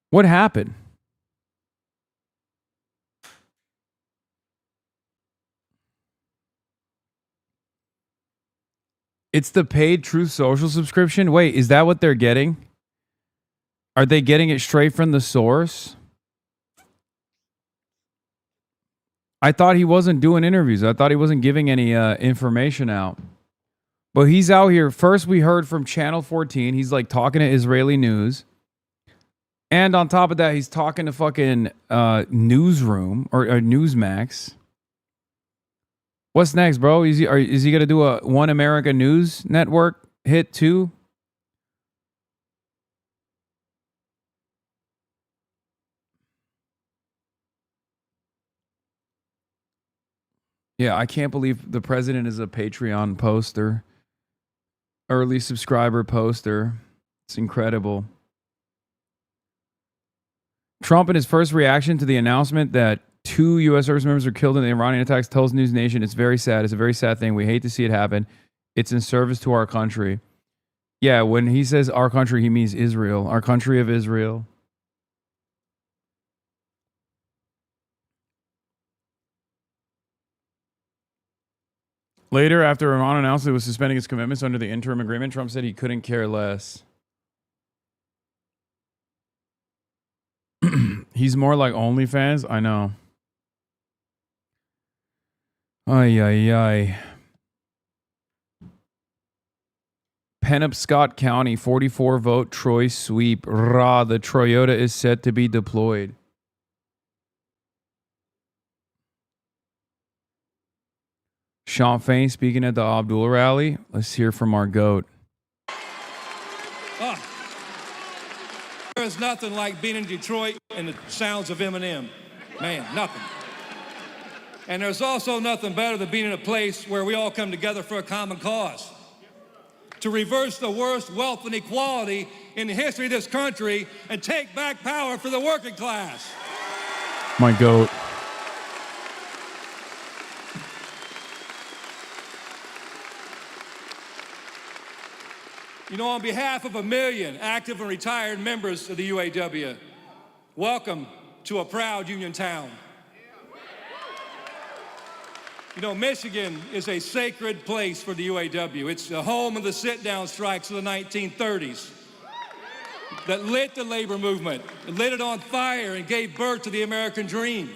What happened? It's the paid Truth Social subscription? Wait, is that what they're getting? Are they getting it straight from the source? I thought he wasn't doing interviews. I thought he wasn't giving any information out. But he's out here. First, we heard from Channel 14. He's like talking to Israeli news. And on top of that, he's talking to fucking Newsroom or Newsmax. What's next, bro? Is he going to do a One America News Network hit too? Yeah, I can't believe the president is a Patreon poster. Early subscriber poster. It's incredible. Trump, in his first reaction to the announcement that 2 U.S. service members were killed in the Iranian attacks, tells News Nation, it's very sad. It's a very sad thing. We hate to see it happen. It's in service to our country. Yeah, when he says our country, he means Israel. Our country of Israel. Later, after Iran announced it was suspending its commitments under the interim agreement, Trump said he couldn't care less. He's more like OnlyFans? I know. Ay, ay, ay. Penobscot County, 44-vote Troy sweep. Rah, the Toyota is set to be deployed. Sean Fain speaking at the Abdul rally. Let's hear from our GOAT. There's nothing like being in Detroit and the sounds of Eminem. Man, nothing. And there's also nothing better than being in a place where we all come together for a common cause. To reverse the worst wealth inequality in the history of this country and take back power for the working class. My GOAT. You know, on behalf of 1 million active and retired members of the UAW, welcome to a proud union town. You know, Michigan is a sacred place for the UAW. It's the home of the sit-down strikes of the 1930s that lit the labor movement, lit it on fire, and gave birth to the American dream.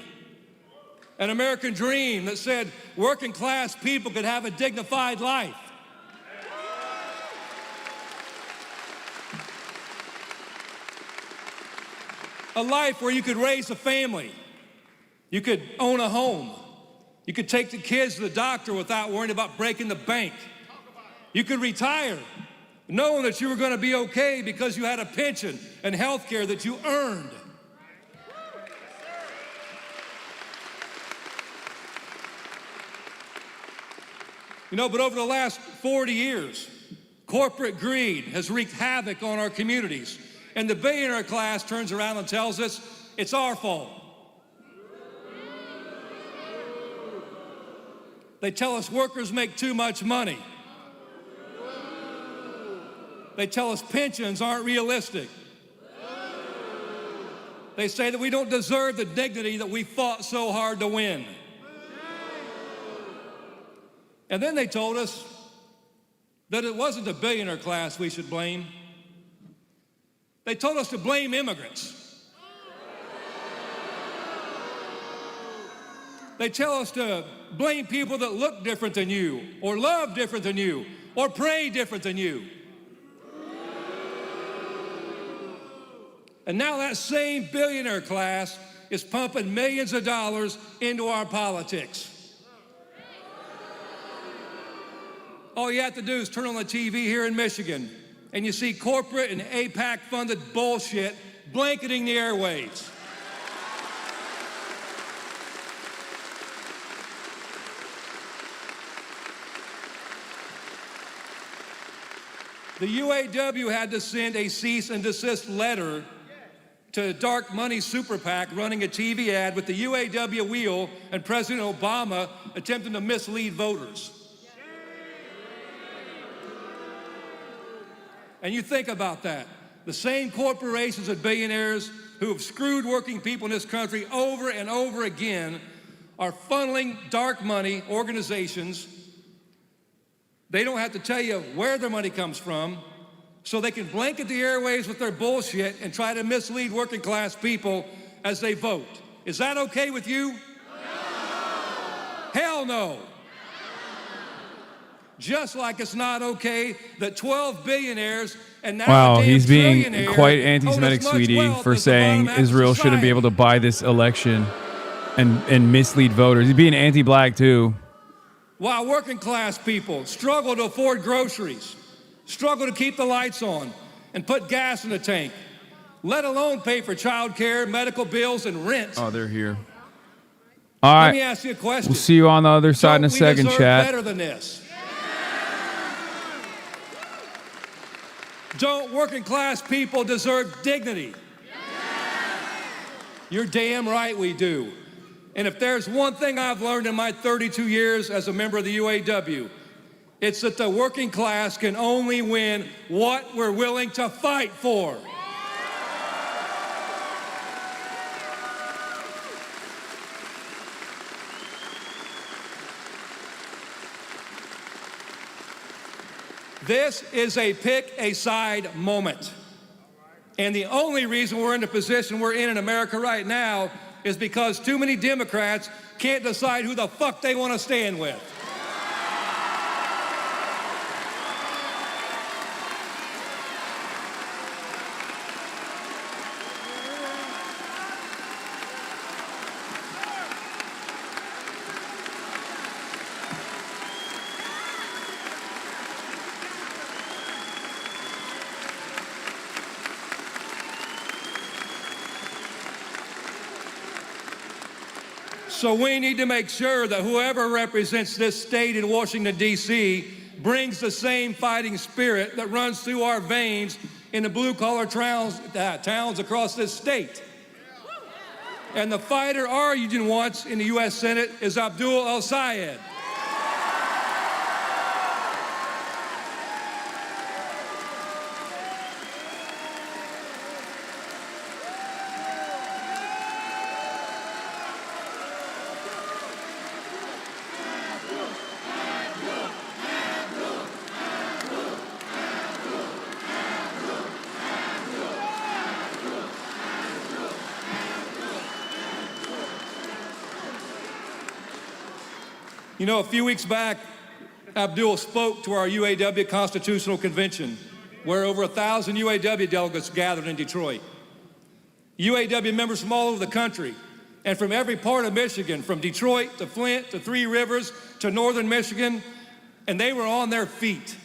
An American dream that said working class people could have a dignified life. A life where you could raise a family, you could own a home, you could take the kids to the doctor without worrying about breaking the bank. You could retire knowing that you were going to be okay because you had a pension and health care that you earned. You know, but over the last 40 years, corporate greed has wreaked havoc on our communities. And the billionaire class turns around and tells us it's our fault. They tell us workers make too much money. They tell us pensions aren't realistic. They say that we don't deserve the dignity that we fought so hard to win. And then they told us that it wasn't the billionaire class we should blame. They told us to blame immigrants. They tell us to blame people that look different than you, or love different than you, or pray different than you. And now that same billionaire class is pumping millions of dollars into our politics. All you have to do is turn on the TV here in Michigan, and you see corporate and AIPAC-funded bullshit blanketing the airwaves. The UAW had to send a cease and desist letter to Dark Money Super PAC running a TV ad with the UAW wheel and President Obama attempting to mislead voters. And you think about that. The same corporations and billionaires who have screwed working people in this country over and over again are funneling dark money organizations. They don't have to tell you where their money comes from, so they can blanket the airwaves with their bullshit and try to mislead working class people as they vote. Is that okay with you? No. Hell no. Just like it's not okay that 12 billionaires and now Wow, a damn he's being trillionaire quite anti-Semitic, own as much sweetie, wealth for as the saying bottom half of Israel shouldn't be society. able to buy this election and mislead voters. He's being anti-black too. While working class people struggle to afford groceries, struggle to keep the lights on and put gas in the tank, let alone pay for child care, medical bills, and rent. Oh, they're here. All right. Let me ask you a question. We'll see you on the other side in a second, We deserve chat. better than this. Don't working class people deserve dignity? You're damn right we do. And if there's one thing I've learned in my 32 years as a member of the UAW, it's that the working class can only win what we're willing to fight for. This is a pick a side moment. And the only reason we're in the position we're in America right now is because too many Democrats can't decide who the fuck they want to stand with. So we need to make sure that whoever represents this state in Washington, D.C., brings the same fighting spirit that runs through our veins in the blue-collar towns across this state. And the fighter our union wants in the U.S. Senate is Abdul El-Sayed. You know, a few weeks back, Abdul spoke to our UAW Constitutional Convention, where over 1,000 UAW delegates gathered in Detroit. UAW members from all over the country and from every part of Michigan, from Detroit to Flint to Three Rivers to northern Michigan, and they were on their feet.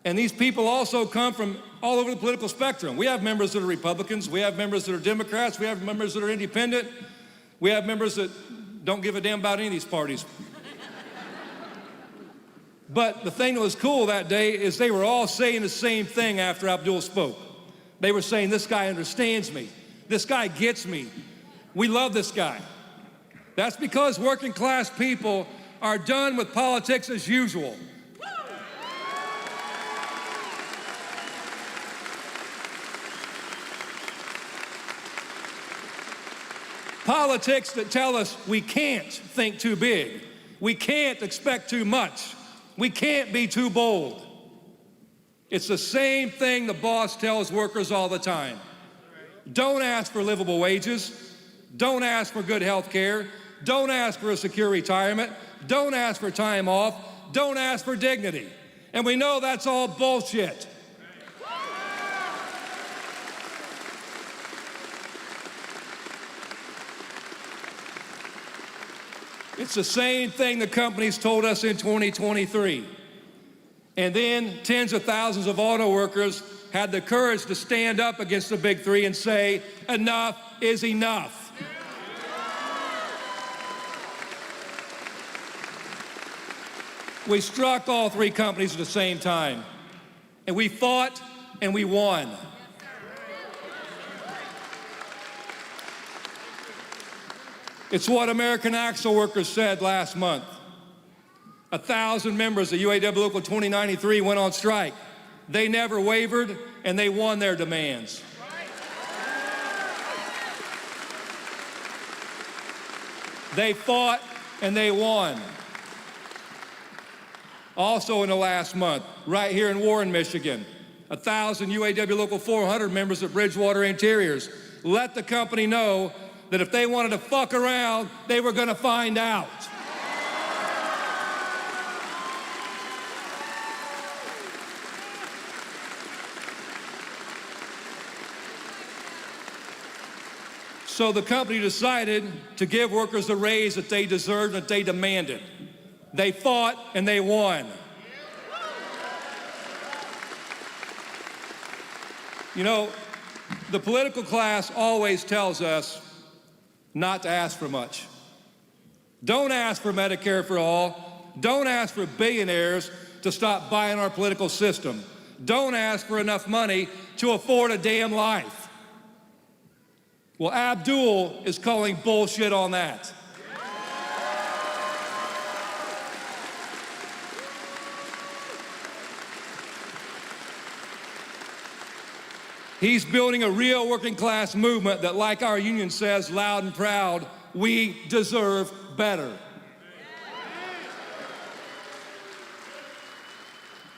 And these people also come from all over the political spectrum. We have members that are Republicans, we have members that are Democrats, we have members that are independent, we have members that don't give a damn about any of these parties. But the thing that was cool that day is they were all saying the same thing after Abdul spoke. They were saying, this guy understands me. This guy gets me. We love this guy. That's because working class people are done with politics as usual. Politics that tell us we can't think too big. We can't expect too much. We can't be too bold. It's the same thing the boss tells workers all the time. Don't ask for livable wages. Don't ask for good health care. Don't ask for a secure retirement. Don't ask for time off. Don't ask for dignity. And we know that's all bullshit. It's the same thing the companies told us in 2023. And then tens of thousands of auto workers had the courage to stand up against the big three and say, enough is enough. We struck all three companies at the same time. And we fought and we won. It's what American Axle Workers said last month. 1,000 members of UAW Local 2093 went on strike. They never wavered, and they won their demands. They fought, and they won. Also in the last month, right here in Warren, Michigan, 1,000 UAW Local 400 members of Bridgewater Interiors let the company know that if they wanted to fuck around, they were gonna find out. So the company decided to give workers the raise that they deserved, that they demanded. They fought and they won. You know, the political class always tells us not to ask for much. Don't ask for Medicare for all. Don't ask for billionaires to stop buying our political system. Don't ask for enough money to afford a damn life. Well, Abdul is calling bullshit on that. He's building a real working class movement that, like our union says loud and proud, we deserve better.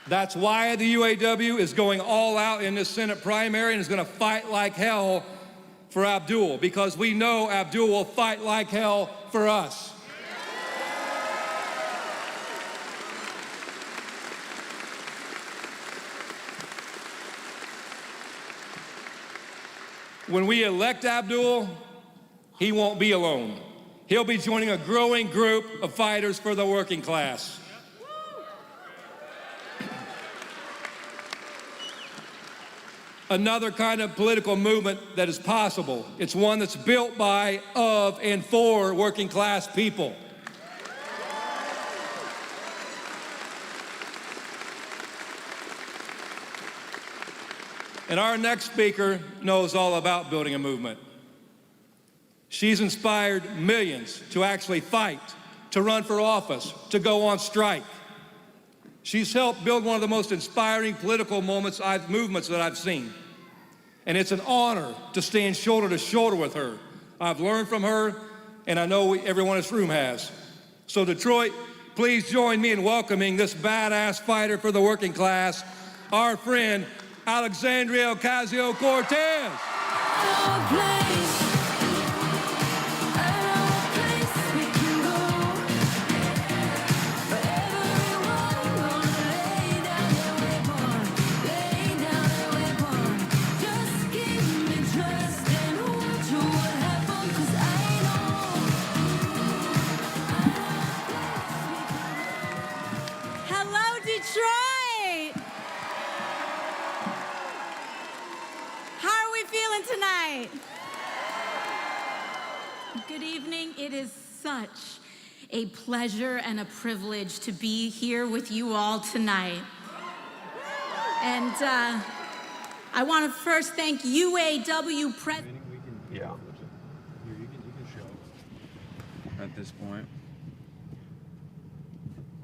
That's why the UAW is going all out in this Senate primary and is going to fight like hell for Abdul, because we know Abdul will fight like hell for us. When we elect Abdul, he won't be alone. He'll be joining a growing group of fighters for the working class. Another kind of political movement that is possible. It's one that's built by, of, and for working class people. And our next speaker knows all about building a movement. She's inspired millions to actually fight, to run for office, to go on strike. She's helped build one of the most inspiring political movements that I've seen. And it's an honor to stand shoulder to shoulder with her. I've learned from her, and I know everyone in this room has. So Detroit, please join me in welcoming this badass fighter for the working class, our friend, Alexandria Ocasio-Cortez. right. Good evening. It is such a pleasure and a privilege to be here with you all tonight. And I want to first thank UAW President. Yeah. You can show at this point.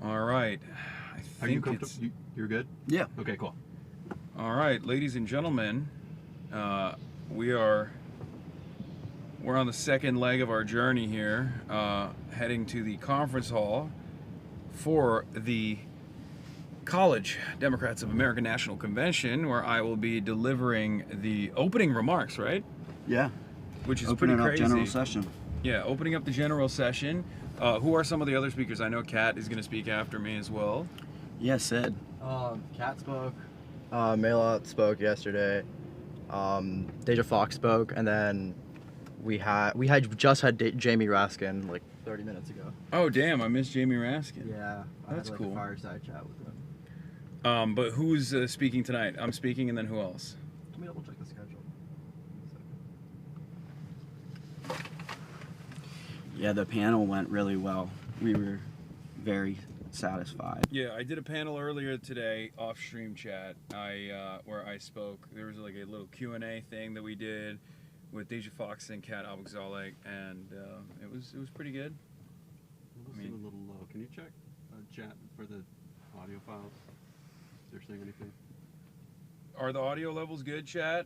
All right. Are you comfortable? You're good? Yeah. Okay, cool. All right, ladies and gentlemen, we're on the second leg of our journey here, heading to the conference hall for the College Democrats of American National Convention, where I will be delivering the opening remarks, right? Yeah. Which is Opening pretty crazy. up general session. Yeah, opening up the general session. Who are some of the other speakers? I know Kat is going to speak after me as well. Yeah, Sid. Kat spoke. Mayla spoke yesterday. Deja Fox spoke, and then we had just had Jamie Raskin like 30 minutes ago. Oh damn, I missed Jamie Raskin. Yeah, That's I had, cool. A fireside chat with him. But who's speaking tonight? I'm speaking, and then who else? Let me double check the schedule. Yeah, the panel went really well. We were very satisfied. Yeah, I did a panel earlier today, off stream chat. Where I spoke. There was like a little Q&A thing that we did with Deja Fox and Kat Abugzalek, and it was pretty good. I mean, a little low. Can you check chat for the audio files? Is there saying anything? Are the audio levels good, chat?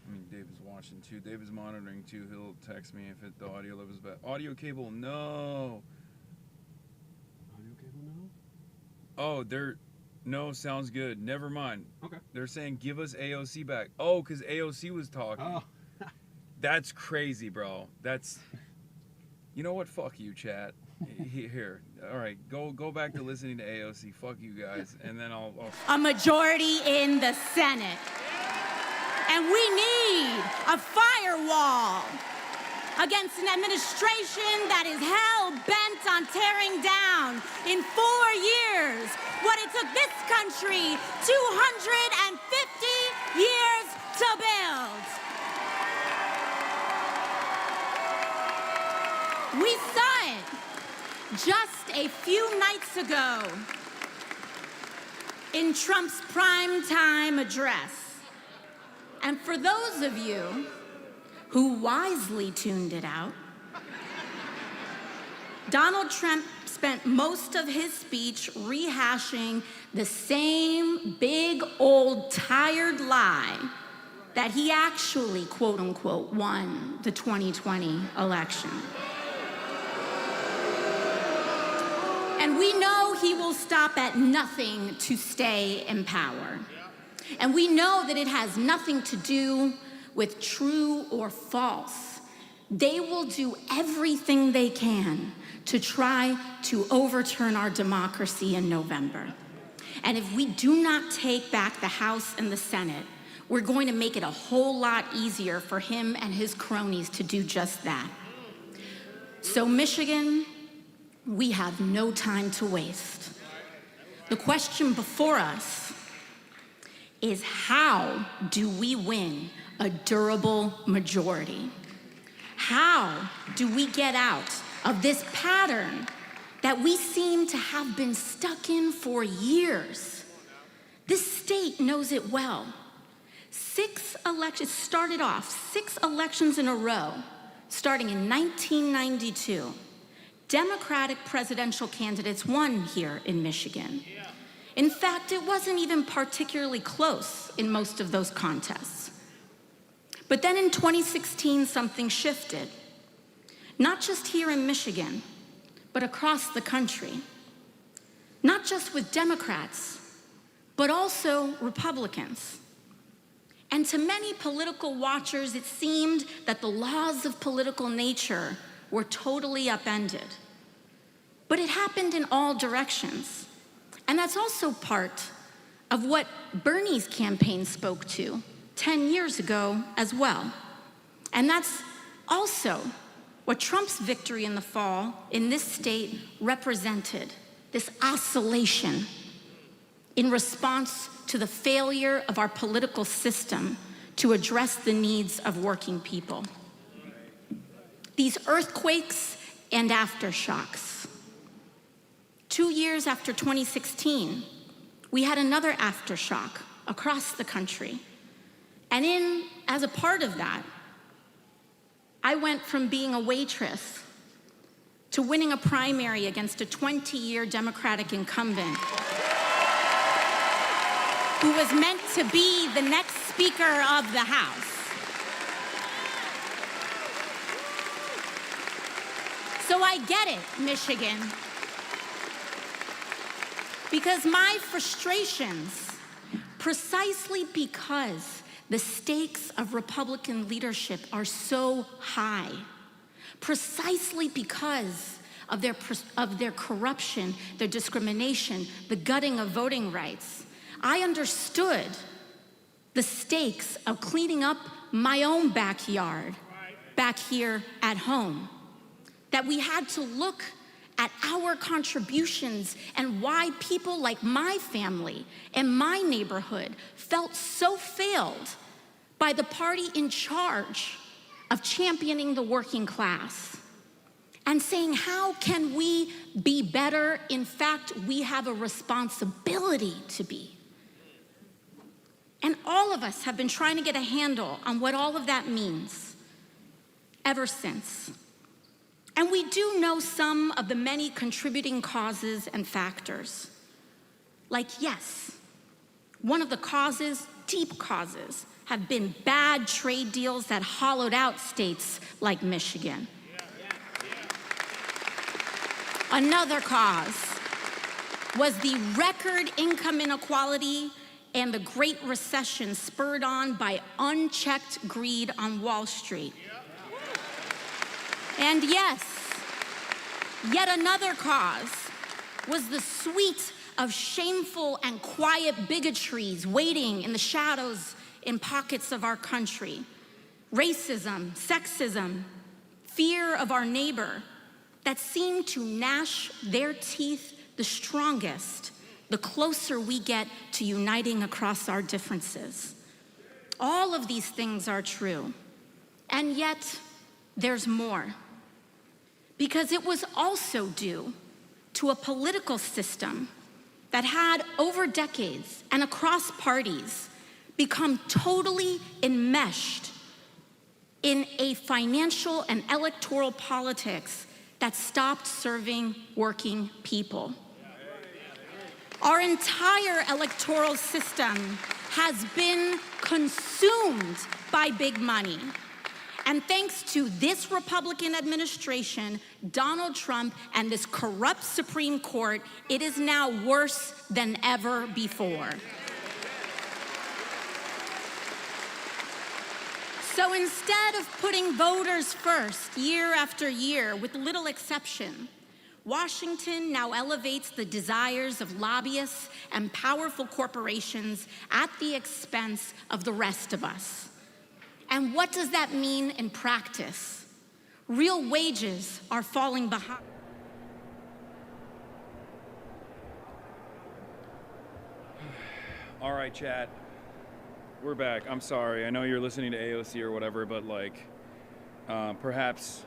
I mean, Dave is watching too. Dave is monitoring too. He'll text me if the audio level's bad. Audio cable, no. Audio cable, no? Oh, no, sounds good. Never mind. Okay. They're saying give us AOC back. Oh, because AOC was talking. Oh. That's crazy, bro. You know what? Fuck you, chat. Here. All right, go back to listening to AOC. Fuck you guys, and then I'll A majority in the Senate. And we need a firewall against an administration that is hell-bent on tearing down in 4 years what it took this country 250 years to build. We saw it just a few nights ago in Trump's primetime address. And for those of you who wisely tuned it out, Donald Trump spent most of his speech rehashing the same big old tired lie that he actually, quote unquote, won the 2020 election. And we know he will stop at nothing to stay in power. And we know that it has nothing to do with true or false. They will do everything they can to try to overturn our democracy in November. And if we do not take back the House and the Senate, we're going to make it a whole lot easier for him and his cronies to do just that. So Michigan, we have no time to waste. The question before us is, how do we win a durable majority? How do we get out of this pattern that we seem to have been stuck in for years? This state knows it well. 6 elections started off, 6 elections in a row, starting in 1992. Democratic presidential candidates won here in Michigan. In fact, it wasn't even particularly close in most of those contests. But then in 2016, something shifted. Not just here in Michigan, but across the country. Not just with Democrats, but also Republicans. And to many political watchers, it seemed that the laws of political nature were totally upended. But it happened in all directions. And that's also part of what Bernie's campaign spoke to 10 years ago as well. And that's also what Trump's victory in the fall in this state represented, this oscillation in response to the failure of our political system to address the needs of working people. These earthquakes and aftershocks. 2 years after 2016, we had another aftershock across the country. And as a part of that, I went from being a waitress to winning a primary against a 20-year Democratic incumbent who was meant to be the next Speaker of the House. So I get it, Michigan, because my frustrations, precisely because the stakes of Republican leadership are so high, precisely because of their corruption, their discrimination, the gutting of voting rights, I understood the stakes of cleaning up my own backyard back here at home. That we had to look at our contributions and why people like my family and my neighborhood felt so failed by the party in charge of championing the working class and saying, how can we be better? In fact, we have a responsibility to be. And all of us have been trying to get a handle on what all of that means ever since. And we do know some of the many contributing causes and factors. Like, yes, one of the causes, deep causes, have been bad trade deals that hollowed out states like Michigan. Another cause was the record income inequality and the Great Recession spurred on by unchecked greed on Wall Street. And yes, yet another cause was the suite of shameful and quiet bigotries waiting in the shadows in pockets of our country. Racism, sexism, fear of our neighbor that seem to gnash their teeth the strongest the closer we get to uniting across our differences. All of these things are true, and yet there's more. Because it was also due to a political system that had, over decades and across parties, become totally enmeshed in a financial and electoral politics that stopped serving working people. Our entire electoral system has been consumed by big money. And thanks to this Republican administration, Donald Trump, and this corrupt Supreme Court, it is now worse than ever before. So instead of putting voters first year after year, with little exception, Washington now elevates the desires of lobbyists and powerful corporations at the expense of the rest of us. And what does that mean in practice? Real wages are falling behind. All right, chat. We're back. I'm sorry. I know you're listening to AOC or whatever, but like, perhaps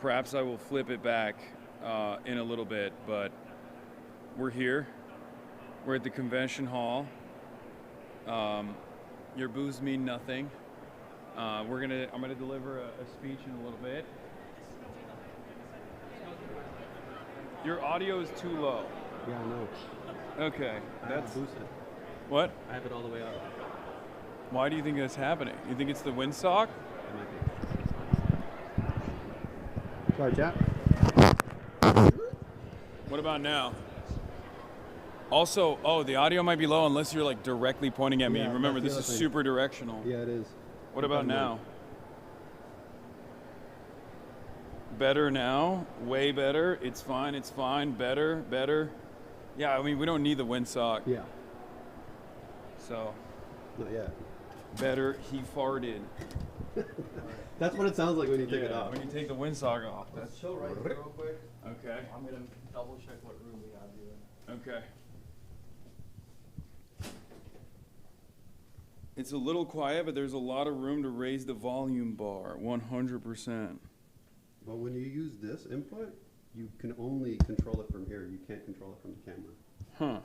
I will flip it back in a little bit. But we're here. We're at the convention hall. Your boos mean nothing. I'm gonna deliver a speech in a little bit. Your audio is too low. Yeah, I know. Okay, that's boosted. What? I have it all the way up. Why do you think that's happening? You think it's the windsock? It might be. Sorry, chat. What about now? Also, the audio might be low unless you're like directly pointing at me. Yeah, Remember, this is super directional. Yeah, it is. What about now? Better now? Way better? It's fine, better, better. Yeah, I mean, we don't need the windsock. Yeah. So. Not yet. Better, he farted. That's what it sounds like when you take it off. When you take the windsock off. Let's chill right here real quick. Okay. I'm going to double check what room we have you in. Okay. It's a little quiet, but there's a lot of room to raise the volume bar, 100%. But when you use this input, you can only control it from here. You can't control it from the camera. Huh.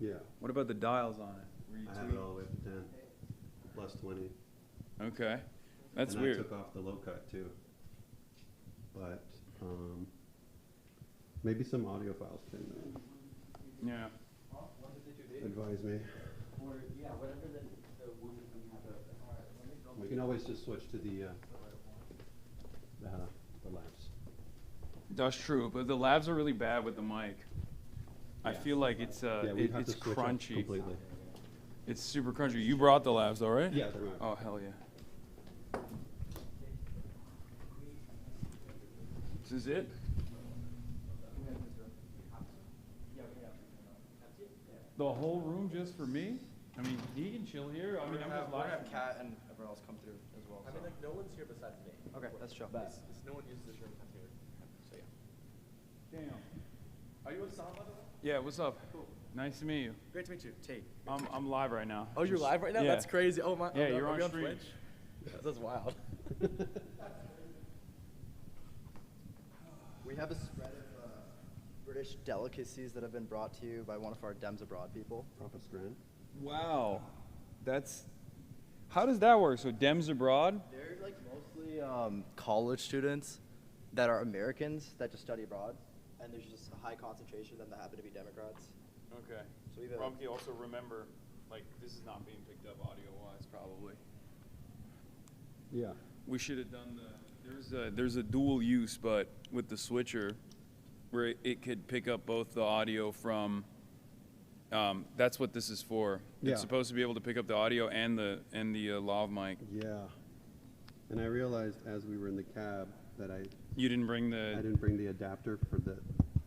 Yeah. What about the dials on it? I have it all the way up to 10, plus 20. Okay. That's and weird. I took off the low cut too. But maybe some audio files can yeah. advise me. Or, yeah, whatever the one that we have. We can always just switch to the labs. That's true, but the labs are really bad with the mic. I feel like it's it's crunchy. Completely. It's super crunchy. You brought the labs though, right? Yeah, they're right. Oh hell yeah. This is it? The whole room just for me? I mean, he can chill here. I mean, I'm just we're gonna live. have Kat and everyone else come through as well. I mean, like, no one's here besides me. Okay, that's chill. No one uses this room here. So, yeah. Damn. Are you on sound, by the way? Yeah, what's up? Cool. Nice to meet you. Great to meet you. Tate. I'm live right now. Oh, you're live right now? Yeah. That's crazy. Oh, my. Yeah, you're are on we on stream. Twitch? Yeah, that's wild. We have a spread of British delicacies that have been brought to you by one of our Dems Abroad people. Proper strand. Wow. How does that work? So Dems abroad? They're like mostly college students that are Americans that just study abroad, and there's just a high concentration of them that happen to be Democrats. Okay. So we've Probably also remember, like, this is not being picked up audio-wise, probably. Yeah. We should have done there's a dual use, but with the switcher, where it could pick up both the audio from. That's what this is for. Yeah. It's supposed to be able to pick up the audio and the lav mic. Yeah. And I realized as we were in the cab that You didn't bring I didn't bring the adapter for the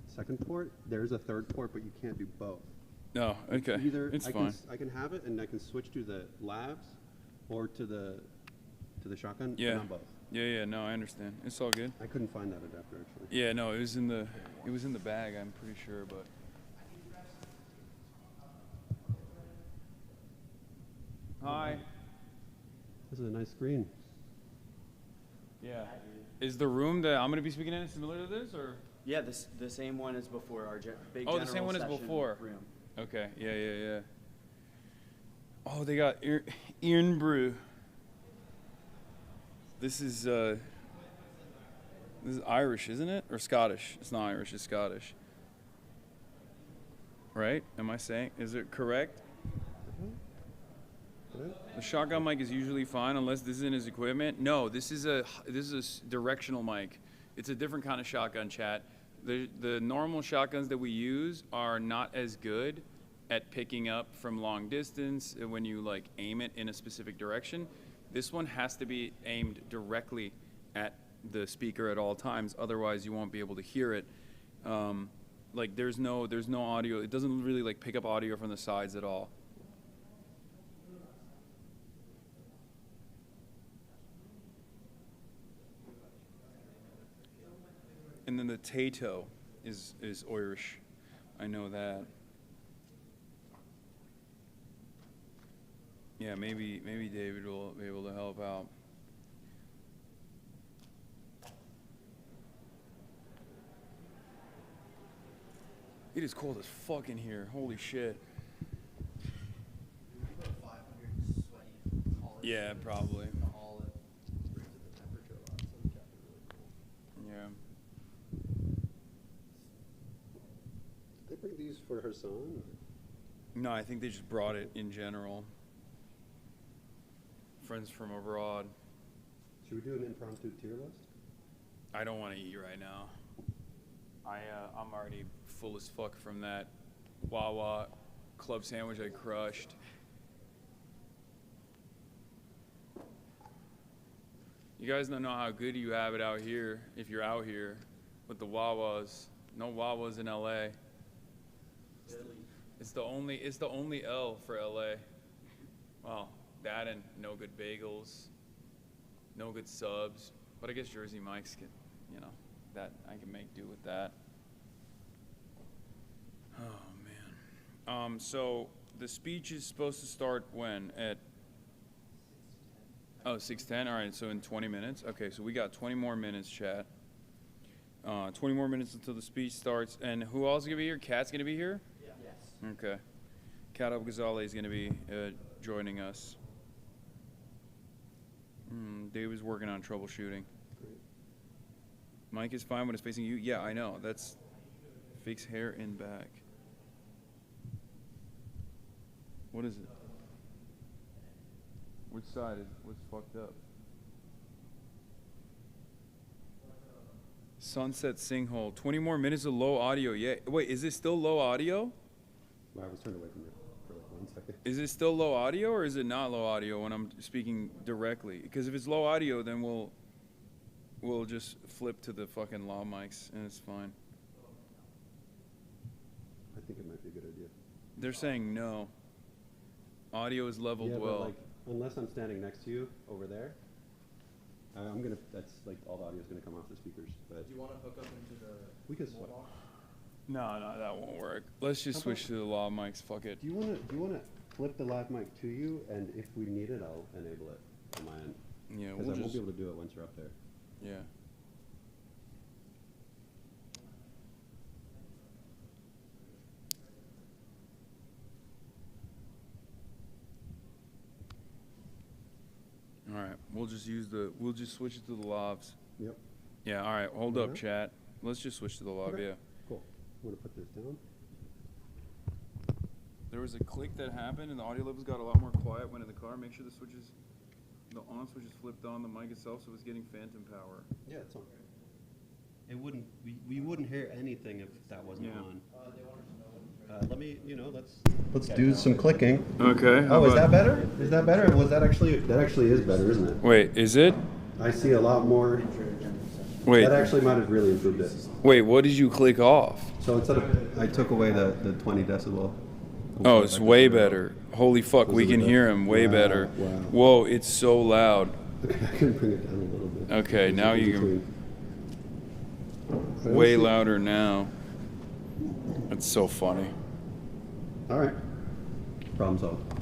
second port. There's a third port, but you can't do both. No, okay. Either It's I fine. I can have it and I can switch to the labs or to the shotgun. Yeah. But not both. Yeah, no, I understand. It's all good. I couldn't find that adapter actually. Yeah, no, it was in the bag, I'm pretty sure, but hi. This is a nice screen. Yeah. Is the room that I'm going to be speaking in similar to this, or? Yeah, the same one as before, our big Oh, the same one as session before. room. Okay, yeah. Oh, they got Iron Brew. This is Irish, isn't it? Or Scottish? It's not Irish, it's Scottish. Right? Am I saying? Is it correct? The shotgun mic is usually fine unless this is in his equipment. No, this is a directional mic. It's a different kind of shotgun, chat. The normal shotguns that we use are not as good at picking up from long distance when you like aim it in a specific direction. This one has to be aimed directly at the speaker at all times, otherwise you won't be able to hear it. Like there's no audio. It doesn't really like pick up audio from the sides at all. And then the Tato is Irish. I know that. Yeah, maybe David will be able to help out. It is cold as fuck in here. Holy shit. Yeah, probably. Yeah. Did they bring these for Hasan? No, I think they just brought it in general. Friends from abroad. Should we do an impromptu tier list? I don't want to eat right now. I'm already full as fuck from that Wawa club sandwich I crushed. You guys don't know how good you have it out here if you're out here with the Wawas. No Wawas in LA. It's the only L for LA. Well, that and no good bagels, no good subs. But I guess Jersey Mike's can, that I can make do with that. Oh man. So the speech is supposed to start when? At Oh, 6:10. All right, so in 20 minutes. Okay, so we got 20 more minutes, chat. 20 more minutes until the speech starts. And who else is going to be here? Kat's going to be here? Yeah. Yes. Okay. Kat Al-Ghazali is going to be joining us. Dave is working on troubleshooting. Mike is fine when it's facing you. Yeah, I know. That's fix hair in back. What is it? Which side is what's fucked up? Sunset Sinkhole. 20 more minutes of low audio. Yeah. Wait, is it still low audio? Well, I was turned away from it for like 1 second. Is it still low audio or is it not low audio when I'm speaking directly? Because if it's low audio, then we'll just flip to the fucking law mics and it's fine. I think it might be a good idea. They're saying no. Audio is leveled well. But like, unless I'm standing next to you over there, that's like all the audio is gonna come off the speakers. But Do you want to hook up into the? We can switch. No, that won't work. Let's just switch to the law mics. Fuck it. Do you wanna flip the live mic to you, and if we need it, I'll enable it on my end. Yeah, because I won't be able to do it once you're up there. Yeah. All right, we'll just switch it to the lavs. Yep. Yeah, all right, hold up, chat. Let's just switch to the lav, Okay. yeah. Cool. I'm gonna put this down. There was a click that happened and the audio levels got a lot more quiet when in the car. Make sure the on switch is flipped on the mic itself so it's getting phantom power. Yeah, it's on. It wouldn't. We wouldn't hear anything if that wasn't on. Let me. Let's do some clicking. Okay. Oh, is that better? Is that better? Was that actually? That actually is better, isn't it? Wait, is it? I see a lot more. Wait. That actually might have really improved it. Wait, what did you click off? So instead of, I took away the 20 decibel. Oh, it's way better. Holy fuck, we can hear him way better. Wow. Whoa, it's so loud. I can bring it down a little bit. Okay, now you can. Way louder now. That's so funny. All right. Problem solved.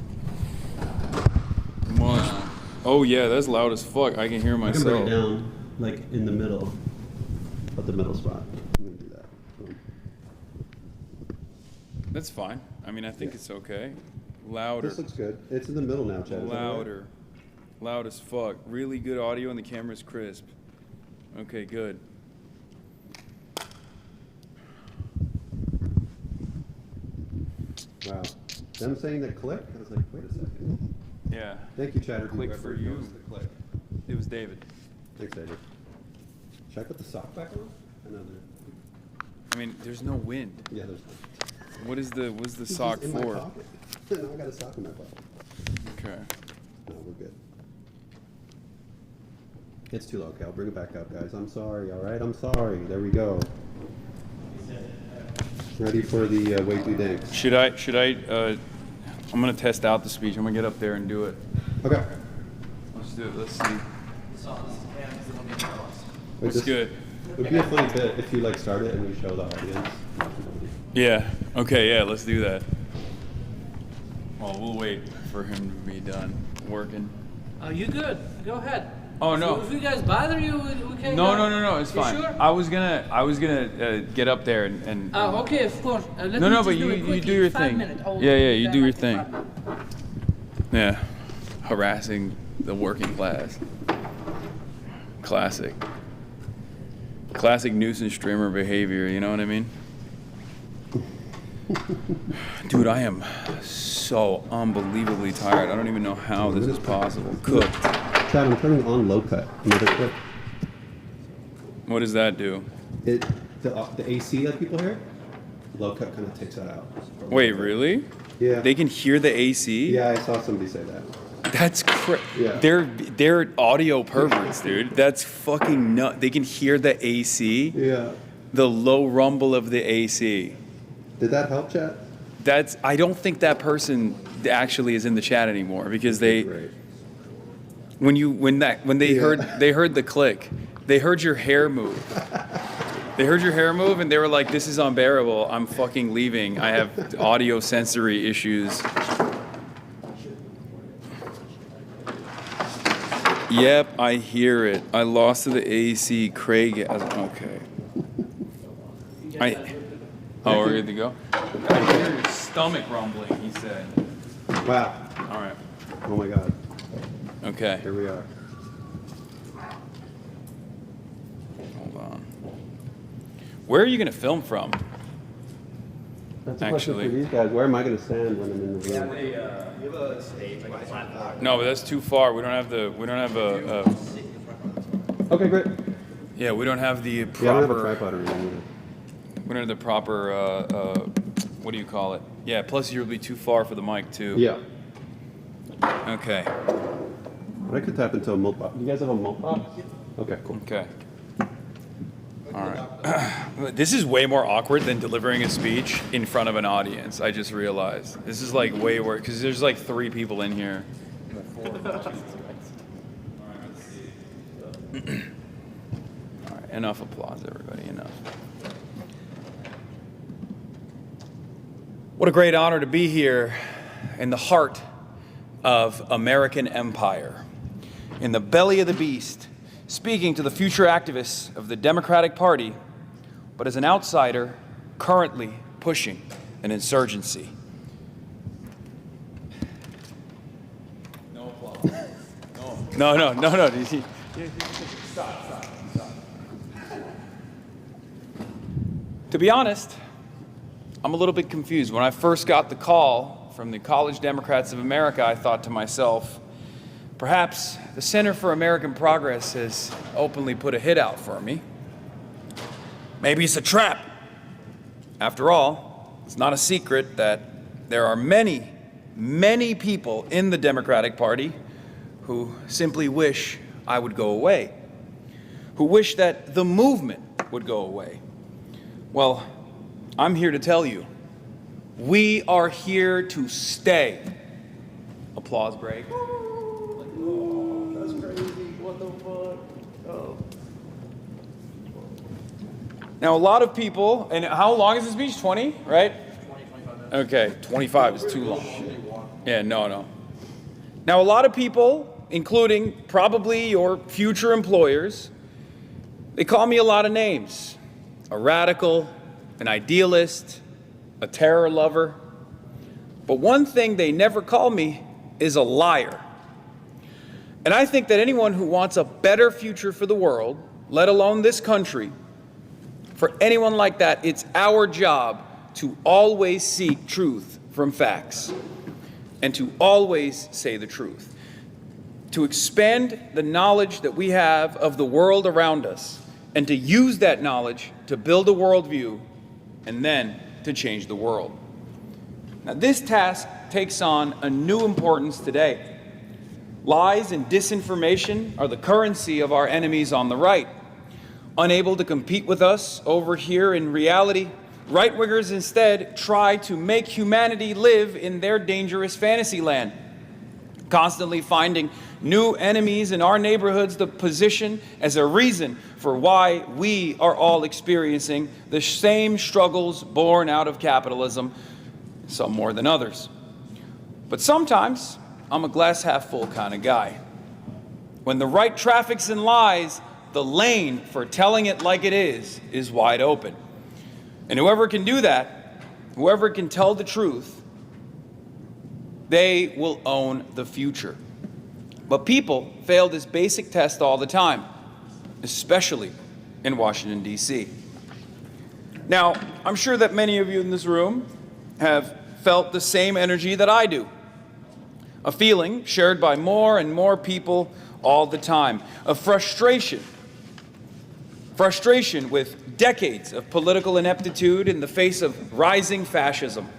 Much. Oh yeah, that's loud as fuck. I can hear myself. I can bring it down, like in the middle, at the middle spot. I'm gonna do that. Boom. That's fine. I mean, I think it's okay. Louder. This looks good. It's in the middle now, Chad. Louder. Loud as fuck. Really good audio and the camera's crisp. Okay, good. Wow. Them saying that click, I was like, wait a second. Yeah. Thank you, Chatter. Click whoever for you. noticed the click. It was David. Thanks, David. Should I put the sock back on? I mean, there's no wind. Yeah, there's. What's the It's sock just in for? my pocket. Now I got a sock in my pocket. Okay. No, we're good. It's too low. Okay, I'll bring it back up, guys. I'm sorry. All right, I'm sorry. There we go. Ready for the way too danks. Should I, I'm gonna test out the speech. I'm gonna get up there and do it. Okay. Let's do it. Let's see. Wait, It's good. It would be a funny bit if you like start it and you show the audience. Yeah. Okay. Yeah. Let's do that. Well, we'll wait for him to be done working. Oh, you good? Go ahead. Oh no. If you guys bother you, we can. No. It's You fine. sure? I was gonna get up there and. Oh, okay, of course. Let me No, just but do you it quickly. do your 5 thing. minutes. Hold Yeah, on. you do your Like thing. 5 minutes. Yeah. Harassing the working class. Classic. Classic nuisance streamer behavior, you know what I mean? Dude, I am so unbelievably tired. I don't even know how this is possible. Cooked. Chad, I'm turning on low cut. Another clip. What does that do? The AC that people hear, low cut kind of takes that out. Wait, really? Yeah. They can hear the AC? Yeah, I saw somebody say that. That's Yeah. They're audio perverts, dude. That's fucking nut. They can hear the AC. Yeah. The low rumble of the AC. Did that help, Chad? I don't think that person actually is in the chat anymore because they when they heard the click, they heard your hair move. They heard your hair move and they were like, "This is unbearable. I'm fucking leaving. I have audio sensory issues." Yep, I hear it. I lost to the AC. Craig. Okay. Oh, we're good to go? I hear your stomach rumbling, he said. Wow. All right. Oh my God. Okay. Here we are. Hold on. Where are you going to film from? That's a question for these guys. Where am I going to stand when I'm in the room? You have a stage, like a platform. No, but that's too far. We don't have a. Okay, great. Yeah, we don't have the proper. Yeah, I don't have a tripod or anything. We don't have the proper. What do you call it? Yeah. Plus, you'll be too far for the mic too. Yeah. Okay. I could tap into a mult box. Do you guys have a mult box? Okay, cool. Okay. All right. This is way more awkward than delivering a speech in front of an audience. I just realized. This is like way worse because there's like 3 people in here. All right, enough applause, everybody. Enough. What a great honor to be here in the heart of American empire, in the belly of the beast, speaking to the future activists of the Democratic Party, but as an outsider currently pushing an insurgency. No applause. No. Stop. To be honest, I'm a little bit confused. When I first got the call from the College Democrats of America, I thought to myself, perhaps the Center for American Progress has openly put a hit out for me. Maybe it's a trap. After all, it's not a secret that there are many, many people in the Democratic Party who simply wish I would go away, who wish that the movement would go away. Well, I'm here to tell you, we are here to stay. Applause break. Oh, that's crazy. What the fuck? Oh. Now, a lot of people, and how long is this speech? 20, right? 25 minutes. Okay, 25 is too long. Yeah, no. Now, a lot of people, including probably your future employers, they call me a lot of names. A radical, an idealist, a terror lover. But one thing they never call me is a liar. And I think that anyone who wants a better future for the world, let alone this country, for anyone like that, it's our job to always seek truth from facts and to always say the truth, to expand the knowledge that we have of the world around us and to use that knowledge to build a worldview and then to change the world. Now, this task takes on a new importance today. Lies and disinformation are the currency of our enemies on the right. Unable to compete with us over here in reality, right-wingers instead try to make humanity live in their dangerous fantasy land, constantly finding new enemies in our neighborhoods to position as a reason for why we are all experiencing the same struggles born out of capitalism, some more than others. But sometimes I'm a glass half full kind of guy. When the right traffics in lies, the lane for telling it like it is wide open. And whoever can do that, whoever can tell the truth, they will own the future. But people fail this basic test all the time, especially in Washington, D.C. Now, I'm sure that many of you in this room have felt the same energy that I do. A feeling shared by more and more people all the time. Of frustration. Frustration with decades of political ineptitude in the face of rising fascism.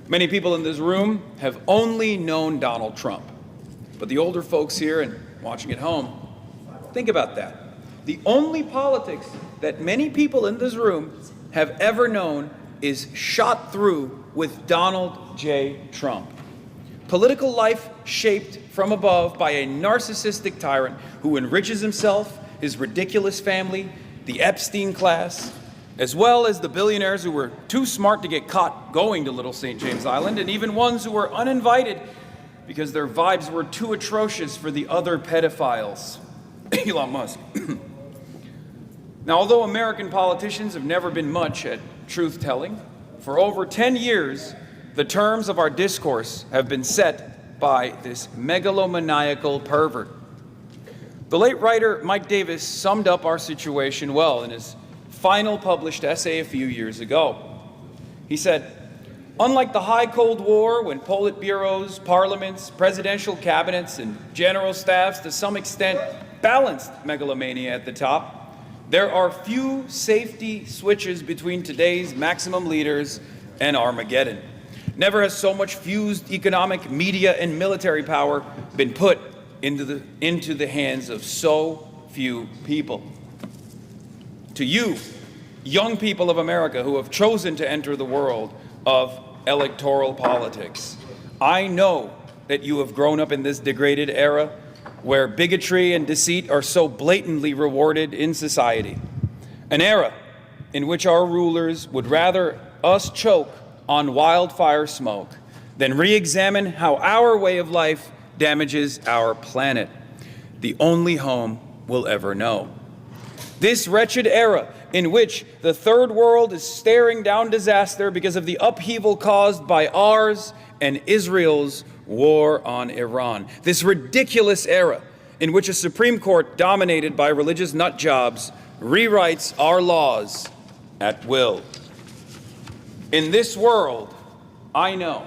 Many people in this room have only known Donald Trump. But the older folks here and watching at home, think about that. The only politics that many people in this room have ever known is shot through with Donald J. Trump. Political life shaped from above by a narcissistic tyrant who enriches himself, his ridiculous family, the Epstein class, as well as the billionaires who were too smart to get caught going to Little St. James Island, and even ones who were uninvited because their vibes were too atrocious for the other pedophiles. Elon Musk. Now, although American politicians have never been much at truth-telling, for over 10 years, the terms of our discourse have been set by this megalomaniacal pervert. The late writer Mike Davis summed up our situation well in his final published essay a few years ago. He said, unlike the high Cold War, when politburos, parliaments, presidential cabinets, and general staffs to some extent balanced megalomania at the top, there are few safety switches between today's maximum leaders and Armageddon. Never has so much fused economic, media, and military power been put into the hands of so few people. To you, young people of America who have chosen to enter the world of electoral politics, I know that you have grown up in this degraded era where bigotry and deceit are so blatantly rewarded in society. An era in which our rulers would rather us choke on wildfire smoke than re-examine how our way of life damages our planet, the only home we'll ever know. This wretched era in which the third world is staring down disaster because of the upheaval caused by ours and Israel's war on Iran. This ridiculous era in which a Supreme Court dominated by religious nutjobs rewrites our laws at will. In this world, I know,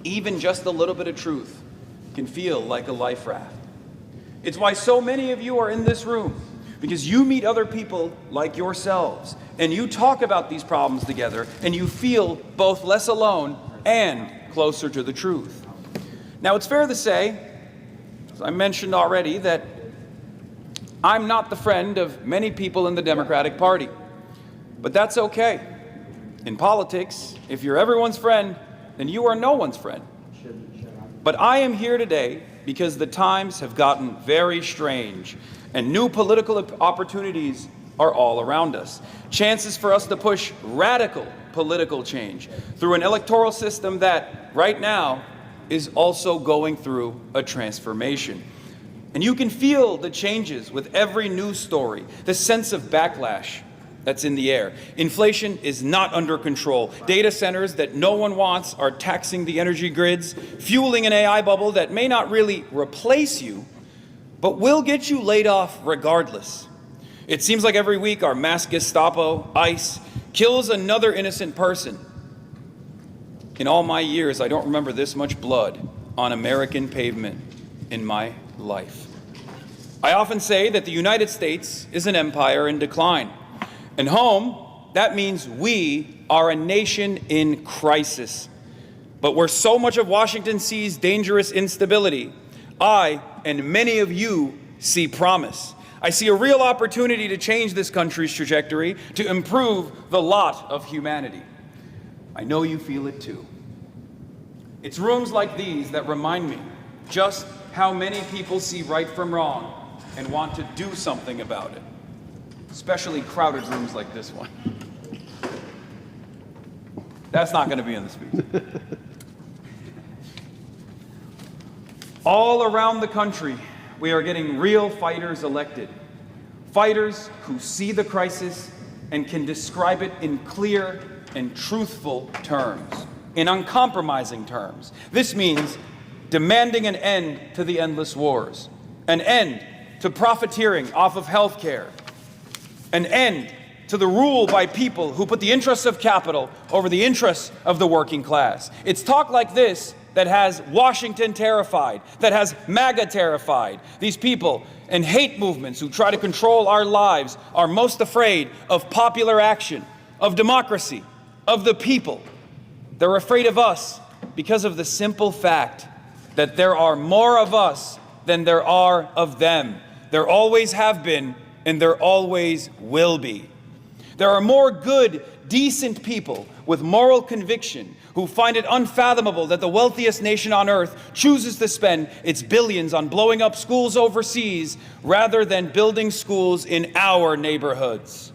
even just a little bit of truth can feel like a life raft. It's why so many of you are in this room, because you meet other people like yourselves, and you talk about these problems together, and you feel both less alone and closer to the truth. Now, it's fair to say, as I mentioned already, that I'm not the friend of many people in the Democratic Party, but that's okay. In politics, if you're everyone's friend, then you are no one's friend. But I am here today because the times have gotten very strange, and new political opportunities are all around us. Chances for us to push radical political change through an electoral system that, right now, is also going through a transformation. And you can feel the changes with every news story, the sense of backlash that's in the air. Inflation is not under control. Data centers that no one wants are taxing the energy grids, fueling an AI bubble that may not really replace you, but will get you laid off regardless. It seems like every week our mass Gestapo, ICE, kills another innocent person. In all my years, I don't remember this much blood on American pavement in my life. I often say that the United States is an empire in decline. And home, that means we are a nation in crisis. But where so much of Washington sees dangerous instability, I and many of you see promise. I see a real opportunity to change this country's trajectory, to improve the lot of humanity. I know you feel it too. It's rooms like these that remind me just how many people see right from wrong and want to do something about it. Especially crowded rooms like this one. That's not going to be in the speech. All around the country, we are getting real fighters elected. Fighters who see the crisis and can describe it in clear and truthful terms, in uncompromising terms. This means demanding an end to the endless wars, an end to profiteering off of health care, an end to the rule by people who put the interests of capital over the interests of the working class. It's talk like this that has Washington terrified, that has MAGA terrified. These people and hate movements who try to control our lives are most afraid of popular action, of democracy, of the people. They're afraid of us because of the simple fact that there are more of us than there are of them. There always have been, and there always will be. There are more good, decent people with moral conviction who find it unfathomable that the wealthiest nation on earth chooses to spend its billions on blowing up schools overseas rather than building schools in our neighborhoods.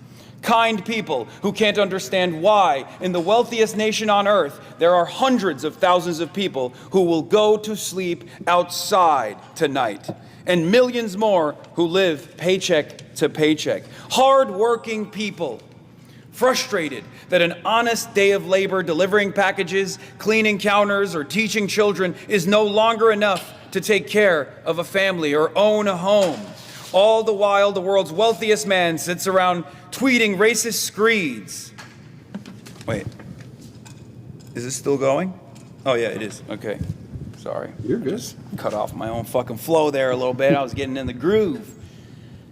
kind people who can't understand why, in the wealthiest nation on earth, there are hundreds of thousands of people who will go to sleep outside tonight, and millions more who live paycheck to paycheck. Hard-working people, frustrated that an honest day of labor delivering packages, cleaning counters, or teaching children is no longer enough to take care of a family or own a home. All the while, the world's wealthiest man sits around tweeting racist screeds. Wait, is this still going? Oh yeah, it is. Okay, sorry. You're good. Just cut off my own fucking flow there a little bit. I was getting in the groove,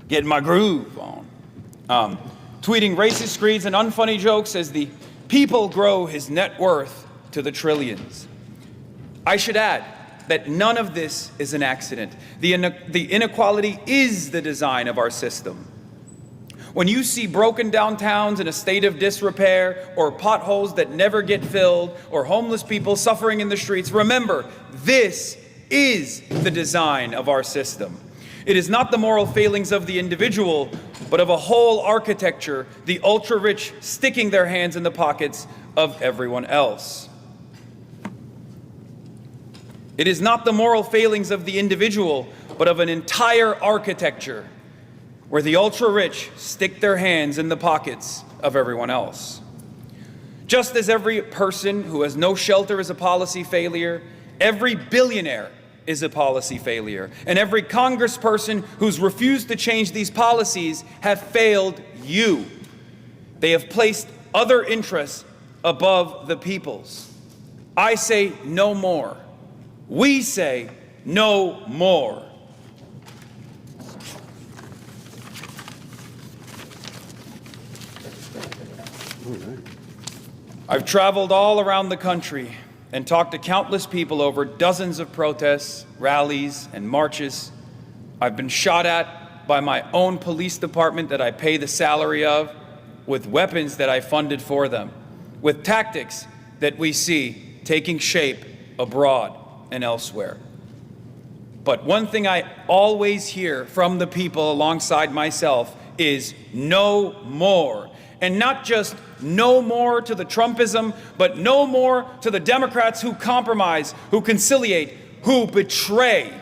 getting my groove on. Tweeting racist screeds and unfunny jokes as the people grow his net worth to the trillions. I should add that none of this is an accident. The inequality is the design of our system. When you see broken downtowns in a state of disrepair, or potholes that never get filled, or homeless people suffering in the streets, remember, this is the design of our system. It is not the moral failings of the individual, but of a whole architecture, the ultra-rich sticking their hands in the pockets of everyone else. It is not the moral failings of the individual, but of an entire architecture where the ultra-rich stick their hands in the pockets of everyone else. Just as every person who has no shelter is a policy failure, every billionaire is a policy failure, and every congressperson who's refused to change these policies have failed you. They have placed other interests above the people's. I say no more. We say no more. I've traveled all around the country and talked to countless people over dozens of protests, rallies, and marches. I've been shot at by my own police department that I pay the salary of, with weapons that I funded for them, with tactics that we see taking shape abroad and elsewhere. But one thing I always hear from the people alongside myself is no more. And not just no more to the Trumpism, but no more to the Democrats who compromise, who conciliate, who betray.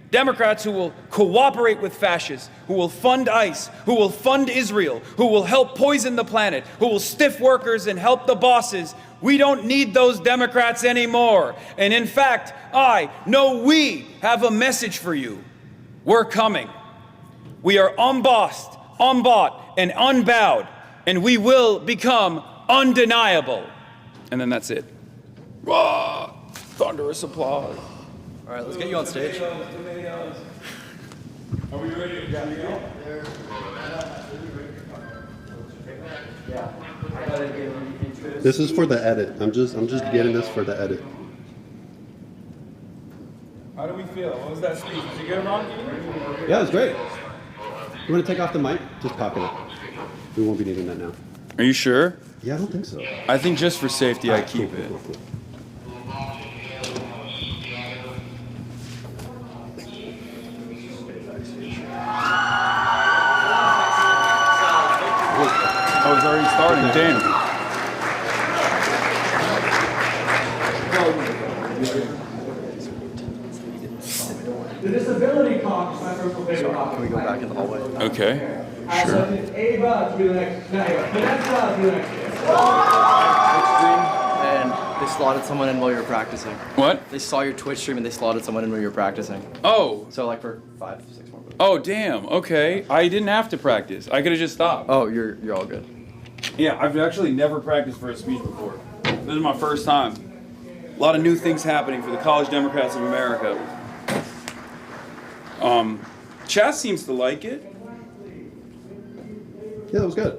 Democrats who will cooperate with fascists, who will fund ICE, who will fund Israel, who will help poison the planet, who will stiff workers and help the bosses. We don't need those Democrats anymore. And in fact, we have a message for you. We're coming. We are unbossed, unbought, and unbowed, and we will become undeniable. And then that's it. Rah! Thunderous applause. All right, let's get you on stage. Tomatoes. Are we ready to go? This is for the edit. I'm just getting this for the edit. How do we feel? What was that speech? Was it good, Ron? Yeah, it was great. You want to take off the mic? Just pop it up. We won't be needing that now. Are you sure? Yeah, I don't think so. I think just for safety, I keep it. Cool. Oh, it's already starting. Damn. The Disability Caucus, my personal favorite caucus. Can we go back in the hallway? Okay. Sure. Ava to be the next. No, Vanessa to be the next. Twitch stream, and they slotted someone in while you were practicing. What? They saw your Twitch stream and they slotted someone in while you were practicing. Oh. So like for 5, 6 more minutes. Oh, damn. Okay. I didn't have to practice. I could have just stopped. Oh, you're all good. Yeah, I've actually never practiced for a speech before. This is my first time. A lot of new things happening for the College Democrats of America. Chas seems to like it. Yeah, that was good.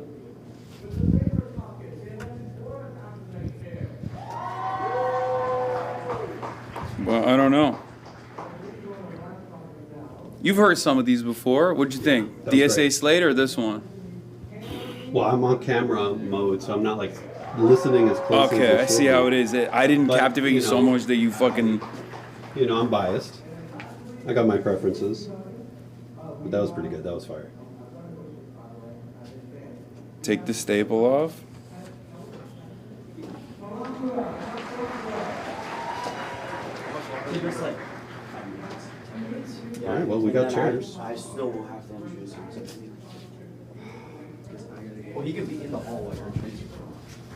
Well, I don't know. You've heard some of these before. What'd you think? DSA Slate or this one? Well, I'm on camera mode, so I'm not like listening as closely. Okay, I as see how it is. I didn't captivate you so much that you fucking... You know, I'm biased. I got my preferences. But that was pretty good. That was fire. Take the staple off. All right, well, we got chairs. I still will have to introduce him. Well, he could be in the hallway or introduce him.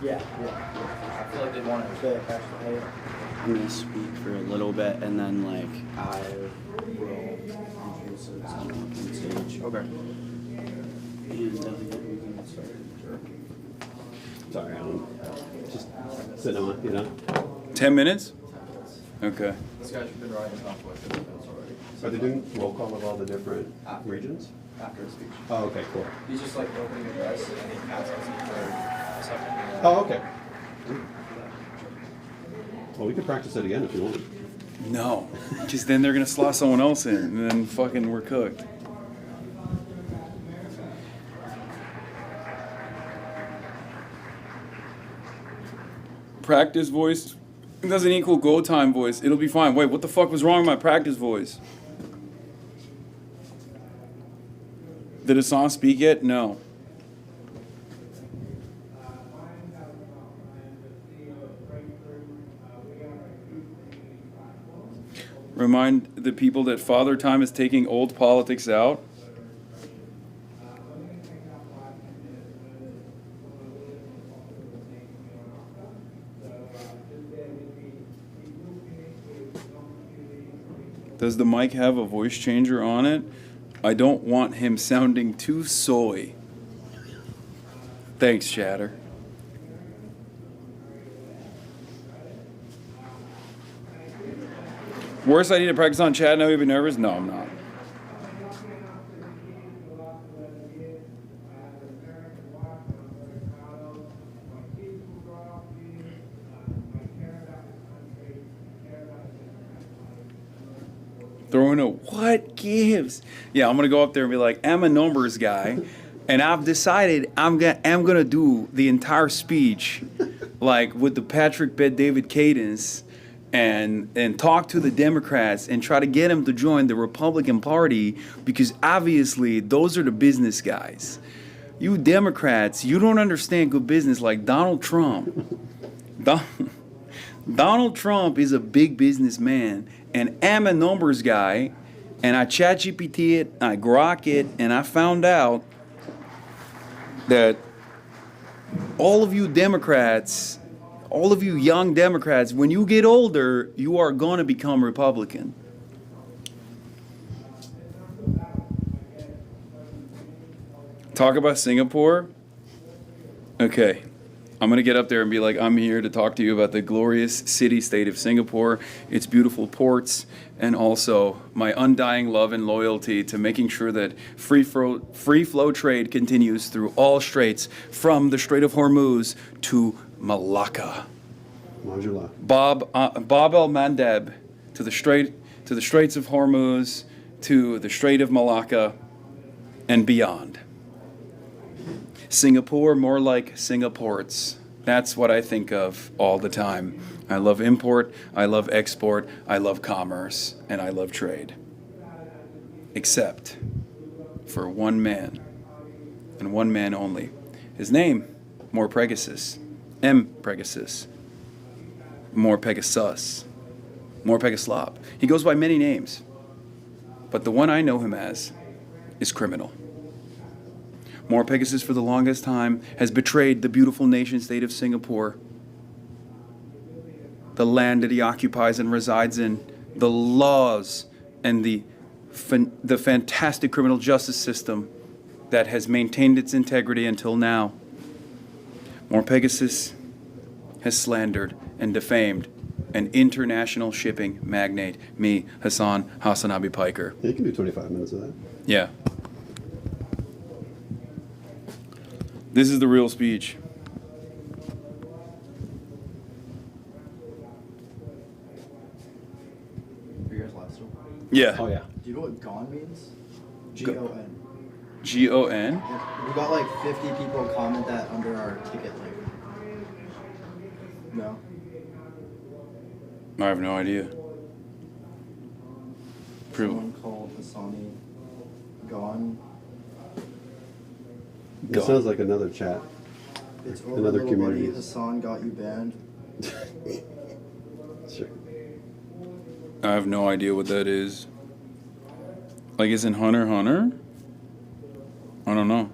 Yeah. I feel like they'd want to say, I'm going to speak for a little bit, and then, like, I will introduce someone up on stage. Okay. And we can start. Sure. Sorry, Alan. Just sit on it, you know? 10 minutes? Okay. This guy's been riding his off with already. Are they doing roll call of all the different regions? After his speech. Oh, okay, cool. He's just like opening address and he passes us for a second. Oh, okay. Well, we could practice it again if you want. No, because then they're gonna slot someone else in, and then fucking we're cooked. Practice voice doesn't equal go time voice. It'll be fine. Wait, what the fuck was wrong with my practice voice? Did Hasan speak yet? No. Remind the people that Father Time is taking old politics out. Does the mic have a voice changer on it? I don't want him sounding too soy. Thanks, Chatter. Worst I need to practice on chat now, you'll be nervous? No, I'm not. Throwing a what gives? Yeah, I'm gonna go up there and be like, I'm a numbers guy, and I've decided I'm gonna do the entire speech, like with the Patrick Bet-David cadence, and talk to the Democrats and try to get them to join the Republican Party because obviously those are the business guys. You Democrats, you don't understand good business like Donald Trump. Donald Trump is a big businessman, and I'm a numbers guy, and I chat GPT it, I grok it, and I found out that all of you Democrats, all of you young Democrats, when you get older, you are going to become Republican. Talk about Singapore? Okay. I'm going to get up there and be like, I'm here to talk to you about the glorious city-state of Singapore, its beautiful ports, and also my undying love and loyalty to making sure that free flow trade continues through all straits, from the Strait of Hormuz to Malacca. Bob el-Mandeb to the Straits of Hormuz, to the Strait of Malacca, and beyond. Singapore, more like Singaports. That's what I think of all the time. I love import, I love export, I love commerce, and I love trade. Except for one man, and one man only. His name, More Pegasus. M. Pegasus. More Pegasus. More Pegaslop. He goes by many names, but the one I know him as is criminal. More Pegasus, for the longest time, has betrayed the beautiful nation-state of Singapore, the land that he occupies and resides in, the laws and the fantastic criminal justice system that has maintained its integrity until now. More Pegasus has slandered and defamed an international shipping magnate, me, Hasanabi Piker. Yeah, you can do 25 minutes of that. Yeah. This is the real speech. Are you guys live still? Yeah. Oh, yeah. Do you know what GON means? G-O-N. G-O-N? We got like 50 people comment that under our ticket link. No? I have no idea. Someone called Hasani GON. It sounds like another chat. It's over, Another little community. buddy. Hasan got you banned. Sure. I have no idea what that is. Like, isn't Hunter Hunter? I don't know.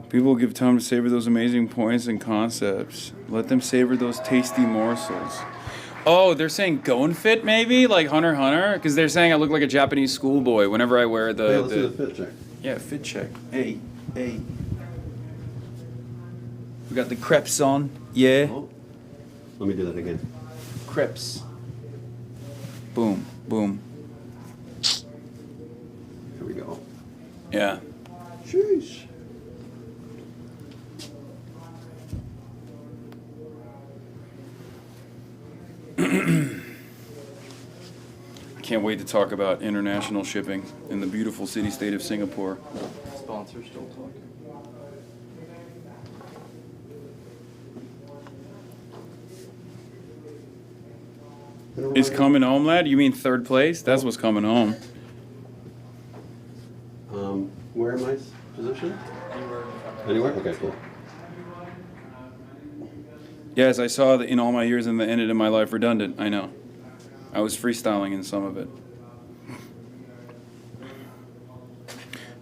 People give time to savor those amazing points and concepts. Let them savor those tasty morsels. Oh, they're saying Going Fit maybe? Like Hunter Hunter? Because they're saying I look like a Japanese schoolboy whenever I wear the... Hey, let's do the fit check. Yeah, fit check. Hey. We got the crepes on. Yeah. Oh. Let me do that again. Crepes. Boom. Boom. Here we go. Yeah. Sheesh. I can't wait to talk about international shipping in the beautiful city-state of Singapore. Sponsors still talking. Is coming home, lad? You mean third place? That's what's coming home. Where am I positioned? Anywhere? Okay, cool. Yes, I saw that in all my years and the ended in my life redundant. I know. I was freestyling in some of it.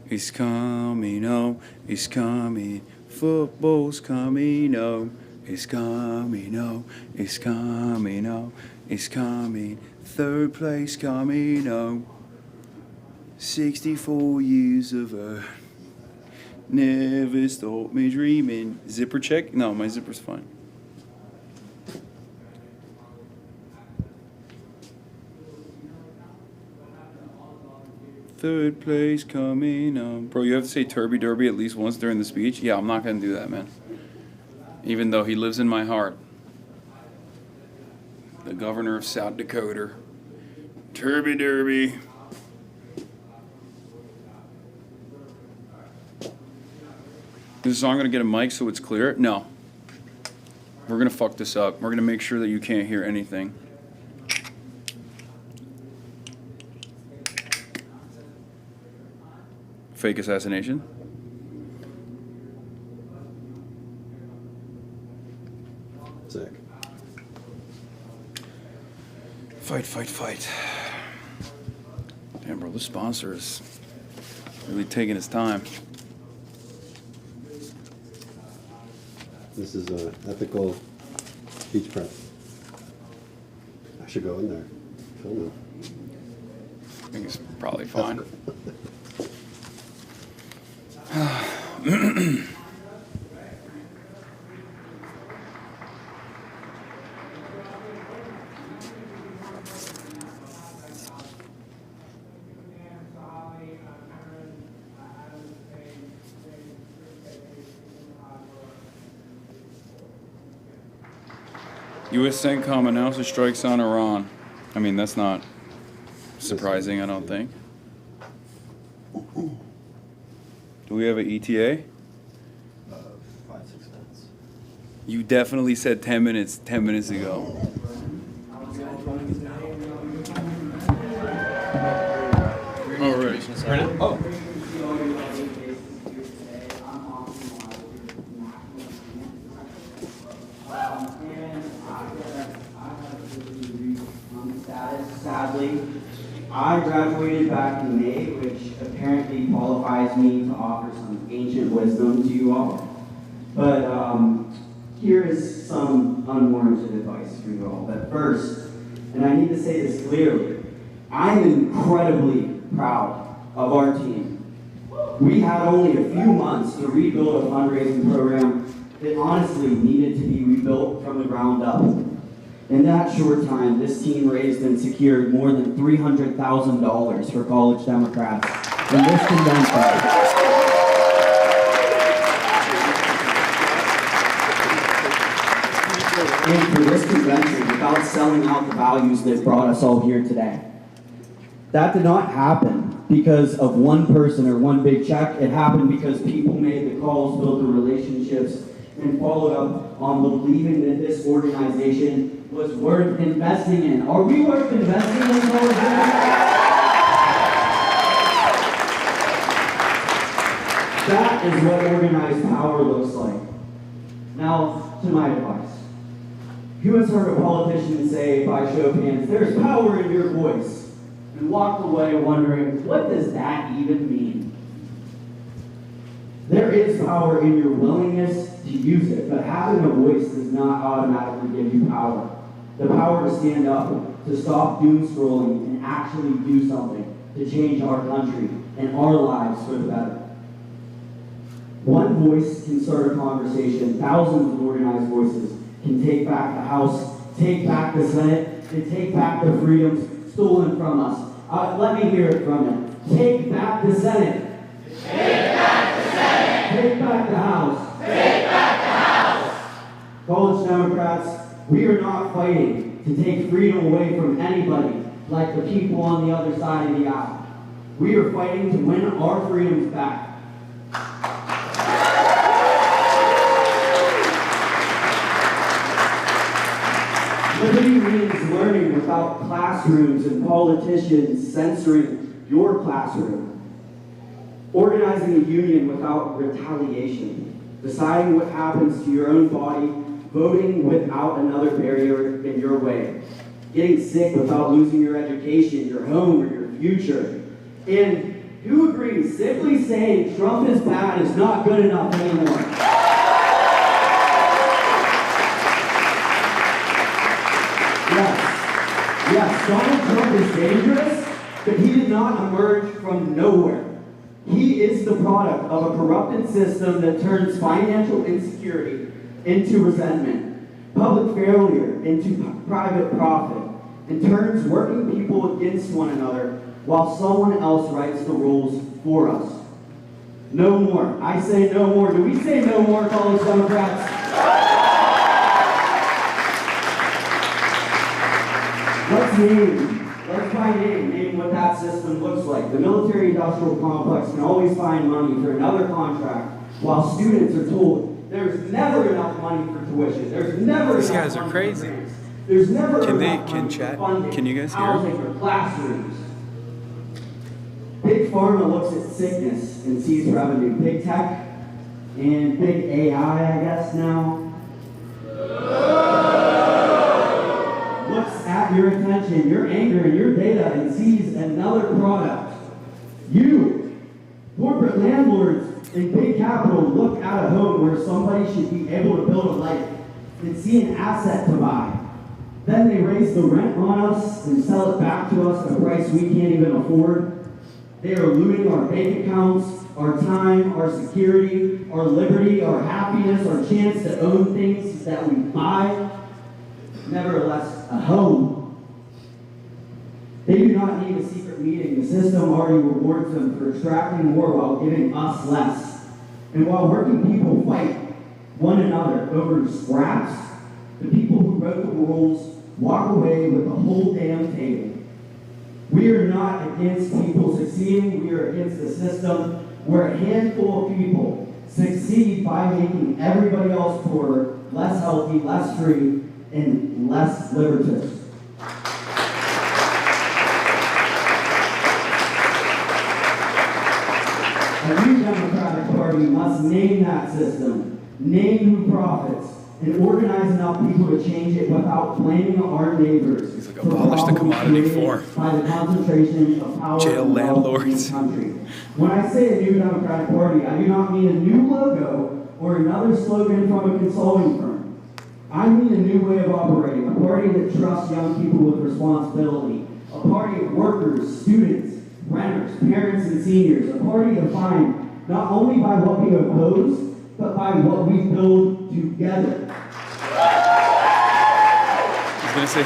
He's coming home. He's coming. Football's coming home. He's coming home. He's coming home. He's coming. Third place coming home. 64 years of her. Never stopped me dreaming. Zipper check? No, my zipper's fine. Third place coming up. Bro, you have to say Turby Derby at least once during the speech? Yeah, I'm not going to do that, man. Even though he lives in my heart. The governor of South Dakota. Turby Derby. Is this song going to get a mic so it's clear? No. We're going to fuck this up. We're going to make sure that you can't hear anything. Fake assassination. Sick. Fight. Damn, bro, the sponsor is really taking his time. This is ethical beach prep. I should go in there. Film it. I think it's probably fine. U.S. CENTCOM announces strikes on Iran. I mean, that's not surprising, I don't think. Do we have an ETA? 5-6 minutes. You definitely said 10 minutes 10 minutes ago. All right. Oh. Sadly, I graduated back in May, which apparently qualifies me to offer some ancient wisdom to you all. But here is some unwarranted advice for you all. But first, and I need to say this clearly, I'm incredibly proud of our team. We had only a few months to rebuild a fundraising program that honestly needed to be rebuilt from the ground up. In that short time, this team raised and secured more than $300,000 for college Democrats in this convention. And for this convention, without selling out the values that brought us all here today. That did not happen because of one person or one big check. It happened because people made the calls, built the relationships, and followed up on believing that this organization was worth investing in. Are we worth investing in, college graduates? That is what organized power looks like. Now, to my advice. Who has heard a politician say, by show of hands, there's power in your voice, and walked away wondering, what does that even mean? There is power in your willingness to use it, but having a voice does not automatically give you power. The power to stand up, to stop doom scrolling, and actually do something to change our country and our lives for the better. One voice can start a conversation. Thousands of organized voices can take back the House, take back the Senate, and take back the freedoms stolen from us. Let me hear it from you. Take back the Senate. Take back the Senate. Take back the House. Take back the House. College Democrats, we are not fighting to take freedom away from anybody like the people on the other side of the aisle. We are fighting to win our freedoms back. Liberty means learning without classrooms and politicians censoring your classroom. Organizing a union without retaliation. Deciding what happens to your own body. Voting without another barrier in your way. Getting sick without losing your education, your home, or your future. And who agrees? Simply saying Trump is bad is not good enough anymore. Yes, Donald Trump is dangerous, but he did not emerge from nowhere. He is the product of a corrupted system that turns financial insecurity into resentment, public failure into private profit, and turns working people against one another while someone else writes the rules for us. No more. I say no more. Do we say no more, college Democrats? Let's name what that system looks like. The military-industrial complex can always find money for another contract, while students are told there's never enough money for tuition. There's never These enough guys are money crazy. for grants. There's never Can enough money chat? for funding, Can you guys hear? housing, or classrooms. Big Pharma looks at sickness and sees revenue. Big Tech and big AI, I guess now, looks at your attention, your anger, and your data and sees another product. You, corporate landlords in big capital, look at a home where somebody should be able to build a life and see an asset to buy. Then they raise the rent on us and sell it back to us at a price we can't even afford. They are looting our bank accounts, our time, our security, our liberty, our happiness, our chance to own things that we buy. Nevertheless, a home. They do not need a secret meeting. The system already rewards them for extracting more while giving us less. And while working people fight one another over scraps, the people who wrote the rules walk away with the whole damn table. We are not against people succeeding. We are against the system where a handful of people succeed by making everybody else poorer, less healthy, less free, and less liberative. A new Democratic Party must name that system, name who profits, and organize enough people to change it without blaming our neighbors. He's like, abolish the commodity form. By the concentration of power Jail and wealth landlords. in the country. When I say a new Democratic Party, I do not mean a new logo or another slogan from a consulting firm. I mean a new way of operating, a party that trusts young people with responsibility, a party of workers, students, renters, parents, and seniors, a party defined not only by what we oppose, but by what we build together. I was going to say,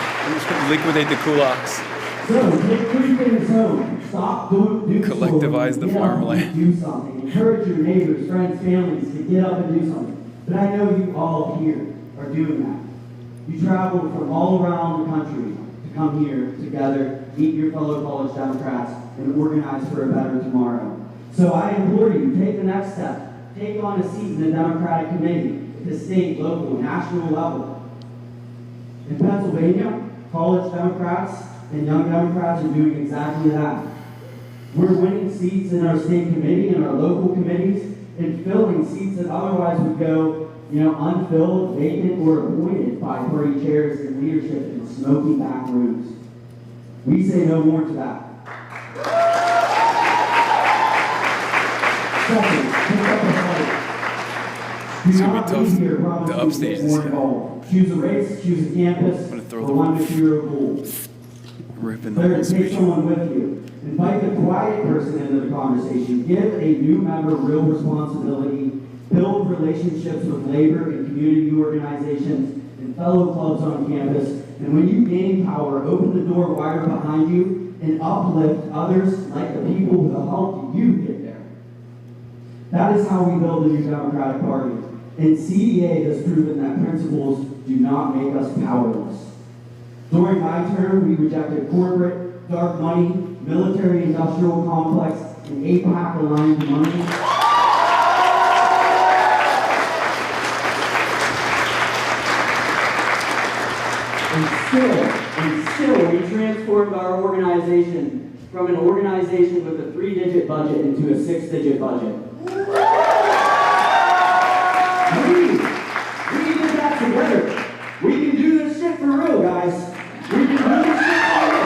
liquidate the kulaks. So, take three things home. Stop doing Collectivize the farmland. Do something. Encourage your neighbors, friends, families to get up and do something. But I know you all here are doing that. You traveled from all around the country to come here together meet your fellow college Democrats, and organize for a better tomorrow. So I implore you, take the next step. Take on a seat in the Democratic Committee at the state, local, national level. In Pennsylvania, college Democrats and young Democrats are doing exactly that. We're winning seats in our state committee and our local committees and filling seats that otherwise would go, unfilled, vacant, or appointed by party chairs and leadership in smoky back rooms. We say no more to that. Second, pick up a fight. It's gonna be tough. The upstage this year. Choose a race, choose a campus, or one material goal. Ripping the Third, whole take speech. someone with you. Invite the quiet person into the conversation. Give a new member real responsibility. Build relationships with labor and community organizations and fellow clubs on campus. And when you gain power, open the door wider behind you and uplift others like the people who helped you get there. That is how we build a new Democratic Party. And CDA has proven that principles do not make us powerless. During my term, we rejected corporate, dark money, military-industrial complex, and APAC-aligned money. And still, we transformed our organization from an organization with a 3-digit budget into a 6-digit budget. We did that together. We can do this shit for real, guys. We can do this shit for real.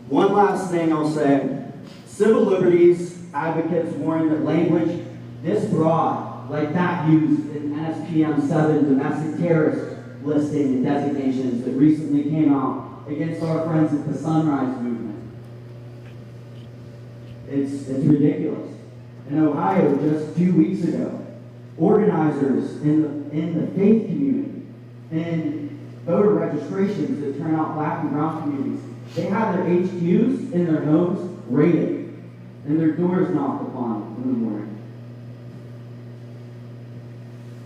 One last thing I'll say. Civil liberties advocates warn that language this broad, like that used in NSPM 7 domestic terrorist listing and designations that recently came out against our friends at the Sunrise Movement. It's ridiculous. In Ohio, just 2 weeks ago, organizers in the faith community and voter registrations that turn out black and brown communities, they have their HQs in their homes raided and their doors knocked upon in the morning.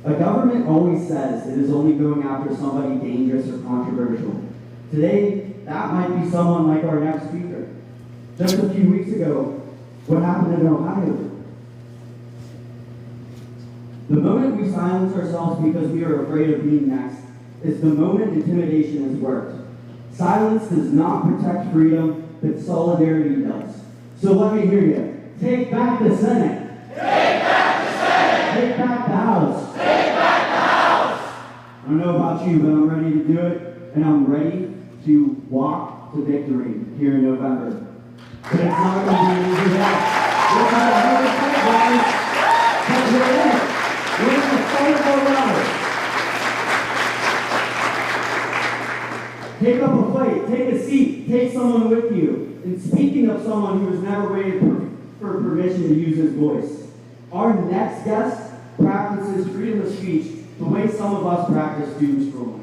A government always says it is only going after somebody dangerous or controversial. Today, that might be someone like our next speaker. Just a few weeks ago, what happened in Ohio? The moment we silence ourselves because we are afraid of being next is the moment intimidation has worked. Silence does not protect freedom, but solidarity does. So let me hear you. Take back the Senate. Take back the Senate. Take back the House. Take back the House. I don't know about you, but I'm ready to do it, and I'm ready to walk to victory here in November. But it's not going to be an easy walk. We're going to have a fight, guys. Because we're in it. We're in the fight of our lives. Take up a fight. Take a seat. Take someone with you. And speaking of someone who has never waited for permission to use his voice, our next guest practices freedom of speech the way some of us practice doom scrolling.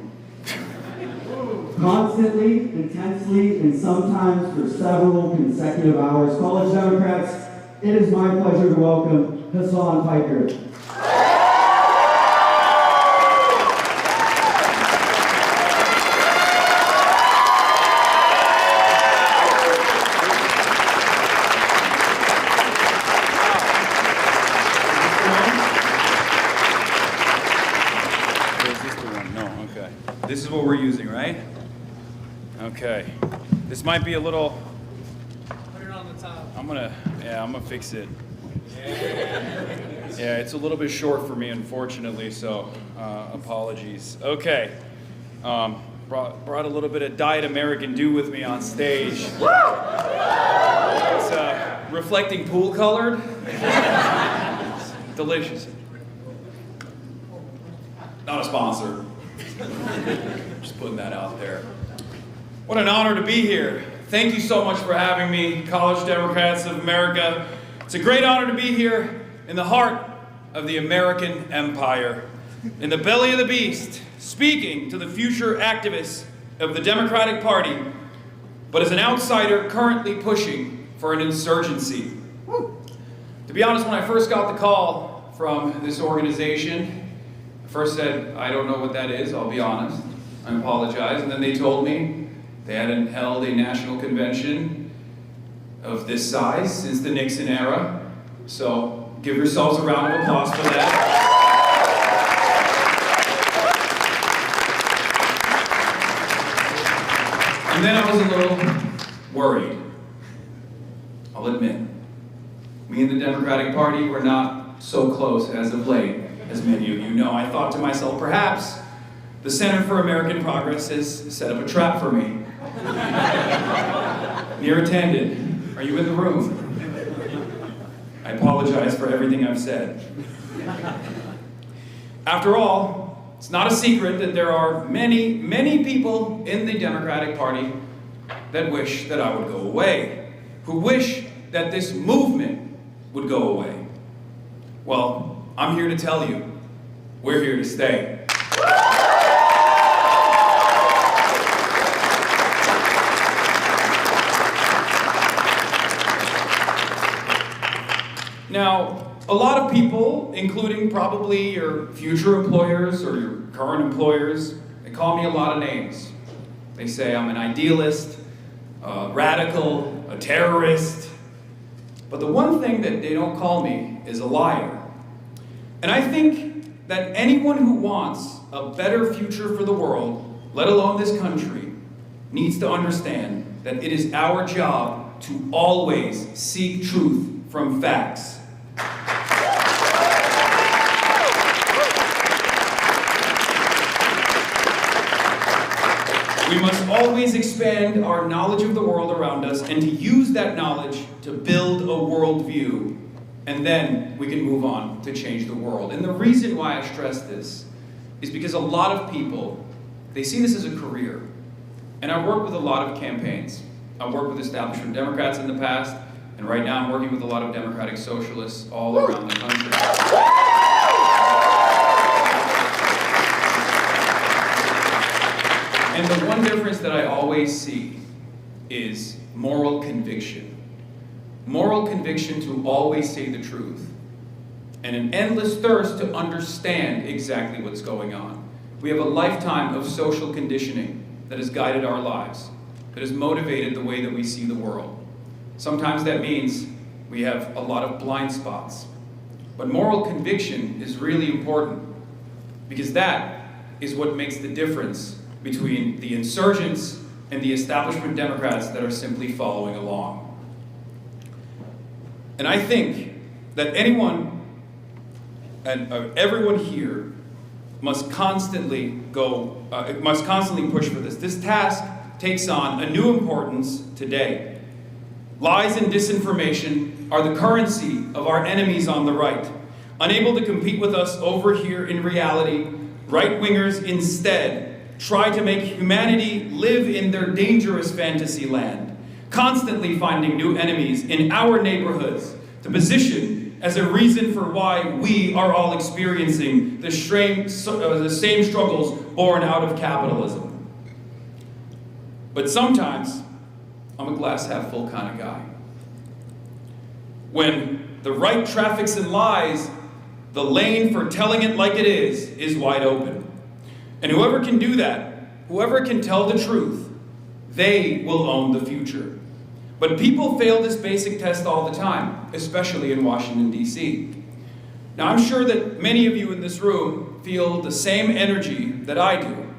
Constantly, intensely, and sometimes for several consecutive hours. College Democrats, it is my pleasure to welcome Hasan Piker. This is what we're using, right? Okay. This might be a little... Put it on the top. I'm gonna fix it. Yeah, it's a little bit short for me, unfortunately, so apologies. Okay. Brought a little bit of Diet American Dew with me on stage. It's reflecting pool colored. It's delicious. Not a sponsor. Just putting that out there. What an honor to be here. Thank you so much for having me, College Democrats of America. It's a great honor to be here in the heart of the American empire, in the belly of the beast, speaking to the future activists of the Democratic Party, but as an outsider currently pushing for an insurgency. To be honest, when I first got the call from this organization, First said, I don't know what that is, I'll be honest. I apologize. And then they told me they hadn't held a national convention of this size since the Nixon era. So give yourselves a round of applause for that. And then I was a little worried, I'll admit. Me and the Democratic Party were not so close as of late, as many of you know. I thought to myself, perhaps the Center for American Progress has set up a trap for me. Near attended, are you in the room? I apologize for everything I've said. After all, it's not a secret that there are many, many people in the Democratic Party that wish that I would go away, who wish that this movement would go away. Well, I'm here to tell you, we're here to stay. Now, a lot of people, including probably your future employers or your current employers, they call me a lot of names. They say I'm an idealist, a radical, a terrorist. But the one thing that they don't call me is a liar. And I think that anyone who wants a better future for the world, let alone this country, needs to understand that it is our job to always seek truth from facts. We must always expand our knowledge of the world around us and to use that knowledge to build a worldview, and then we can move on to change the world. And the reason why I stress this is because a lot of people, they see this as a career. And I work with a lot of campaigns. I've worked with establishment Democrats in the past, and right now I'm working with a lot of Democratic Socialists all around the country. And the one difference that I always see is moral conviction. Moral conviction to always say the truth. And an endless thirst to understand exactly what's going on. We have a lifetime of social conditioning that has guided our lives, that has motivated the way that we see the world. Sometimes that means we have a lot of blind spots. But moral conviction is really important, because that is what makes the difference between the insurgents and the establishment Democrats that are simply following along. And I think that anyone and everyone here must constantly push for this. This task takes on a new importance today. Lies and disinformation are the currency of our enemies on the right. Unable to compete with us over here in reality, right-wingers instead try to make humanity live in their dangerous fantasy land, constantly finding new enemies in our neighborhoods to position as a reason for why we are all experiencing the same struggles born out of capitalism. But sometimes, I'm a glass half full kind of guy. When the right traffics in lies, the lane for telling it like it is wide open. And whoever can do that, whoever can tell the truth, they will own the future. But people fail this basic test all the time, especially in Washington, D.C. Now, I'm sure that many of you in this room feel the same energy that I do.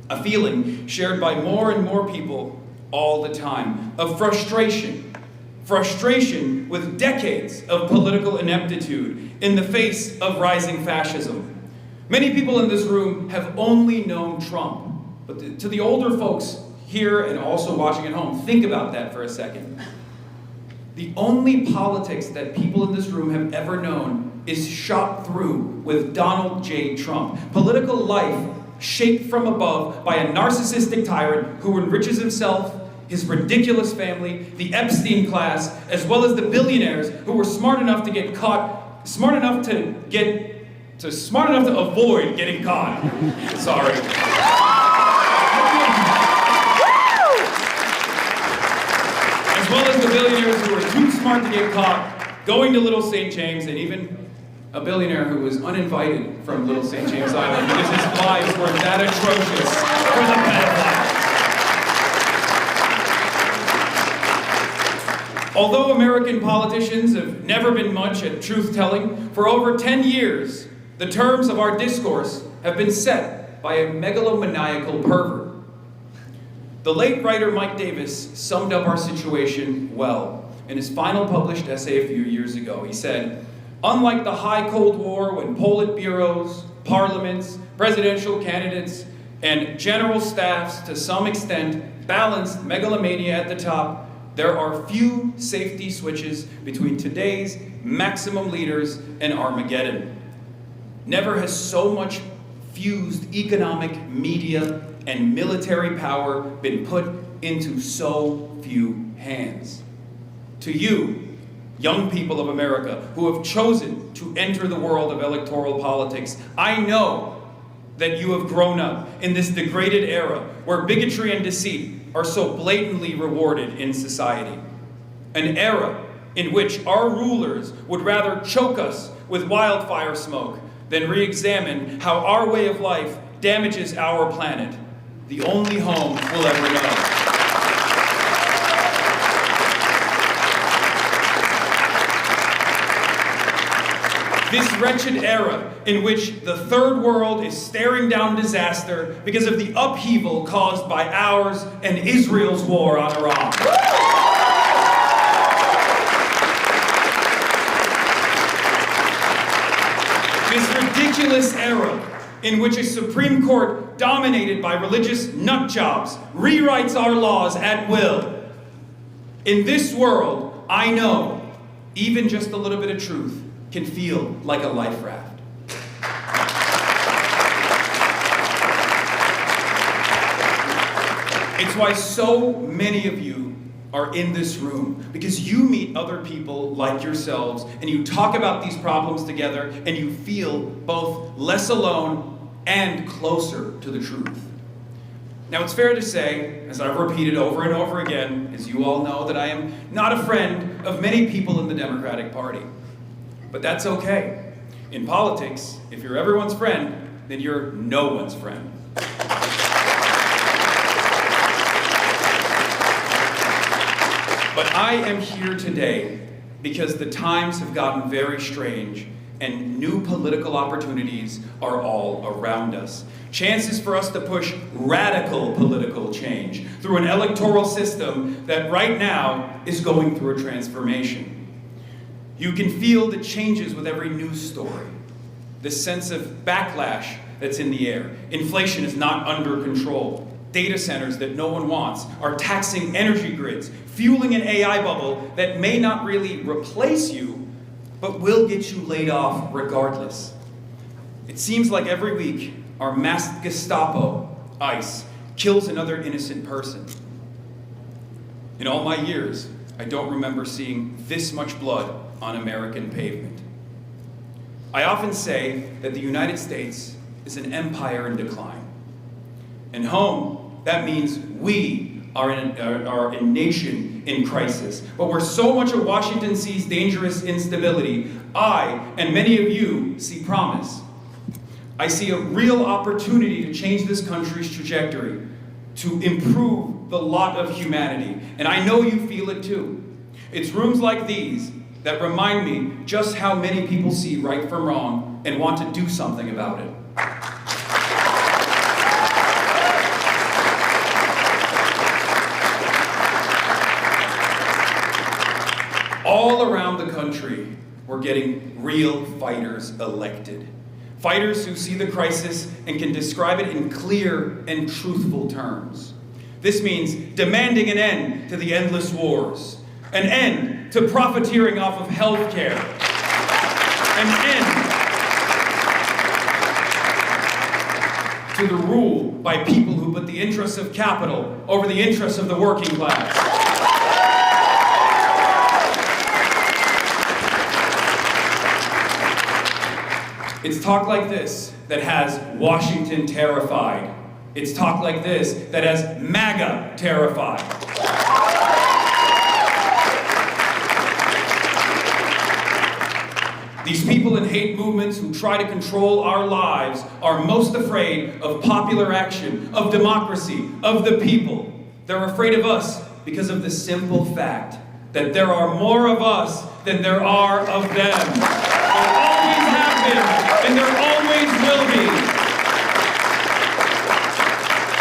A feeling shared by more and more people all the time of frustration. Frustration with decades of political ineptitude in the face of rising fascism. Many people in this room have only known Trump. But to the older folks here and also watching at home, think about that for a second. The only politics that people in this room have ever known is shot through with Donald J. Trump. Political life shaped from above by a narcissistic tyrant who enriches himself, his ridiculous family, the Epstein class, as well as the billionaires who were smart enough to get caught, smart enough to avoid getting caught. Sorry. As well as the billionaires who were too smart to get caught, going to Little St. James and even a billionaire who was uninvited from Little St. James Island because his lives were that atrocious for the pedophiles. Although American politicians have never been much at truth-telling, for over 10 years, the terms of our discourse have been set by a megalomaniacal pervert. The late writer Mike Davis summed up our situation well in his final published essay a few years ago. He said, "Unlike the high Cold War when politburos, parliaments, presidential candidates, and general staffs to some extent balanced megalomania at the top, there are few safety switches between today's maximum leaders and Armageddon. Never has so much fused economic, media, and military power been put into so few hands. To you, young people of America who have chosen to enter the world of electoral politics, I know that you have grown up in this degraded era where bigotry and deceit are so blatantly rewarded in society. An era in which our rulers would rather choke us with wildfire smoke than re-examine how our way of life damages our planet, the only home we'll ever know. This wretched era in which the third world is staring down disaster because of the upheaval caused by ours and Israel's war on Iran. This ridiculous era in which a Supreme Court dominated by religious nutjobs rewrites our laws at will. In this world, I know even just a little bit of truth can feel like a life raft. It's why so many of you are in this room, because you meet other people like yourselves and you talk about these problems together and you feel both less alone and closer to the truth. Now, it's fair to say, as I've repeated over and over again, as you all know, that I am not a friend of many people in the Democratic Party. But that's okay. In politics, if you're everyone's friend, then you're no one's friend. But I am here today because the times have gotten very strange and new political opportunities are all around us. Chances for us to push radical political change through an electoral system that right now is going through a transformation. You can feel the changes with every news story. This sense of backlash that's in the air. Inflation is not under control. Data centers that no one wants are taxing energy grids, fueling an AI bubble that may not really replace you, but will get you laid off regardless. It seems like every week, our masked Gestapo, ICE, kills another innocent person. In all my years, I don't remember seeing this much blood on American pavement. I often say that the United States is an empire in decline. And home, that means we are a nation in crisis. But where so much of Washington sees dangerous instability, I and many of you see promise. I see a real opportunity to change this country's trajectory, to improve the lot of humanity. And I know you feel it too. It's rooms like these that remind me just how many people see right from wrong and want to do something about it. All around the country, we're getting real fighters elected. Fighters who see the crisis and can describe it in clear and truthful terms. This means demanding an end to the endless wars, an end to profiteering off of health care, an end to the rule by people who put the interests of capital over the interests of the working class. It's talk like this that has Washington terrified. It's talk like this that has MAGA terrified. These people in hate movements who try to control our lives are most afraid of popular action, of democracy, of the people. They're afraid of us because of the simple fact that there are more of us than there are of them. There always have been, and there always will be.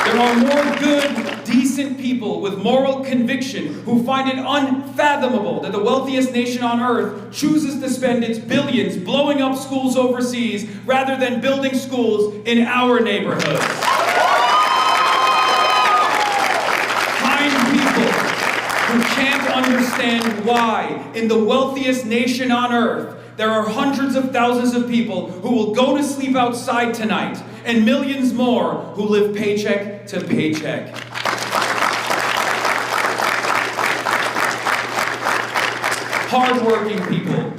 There are more good, decent people with moral conviction who find it unfathomable that the wealthiest nation on earth chooses to spend its billions blowing up schools overseas rather than building schools in our neighborhoods. Kind people who can't understand why, in the wealthiest nation on earth, there are hundreds of thousands of people who will go to sleep outside tonight, and millions more who live paycheck to paycheck. Hardworking people,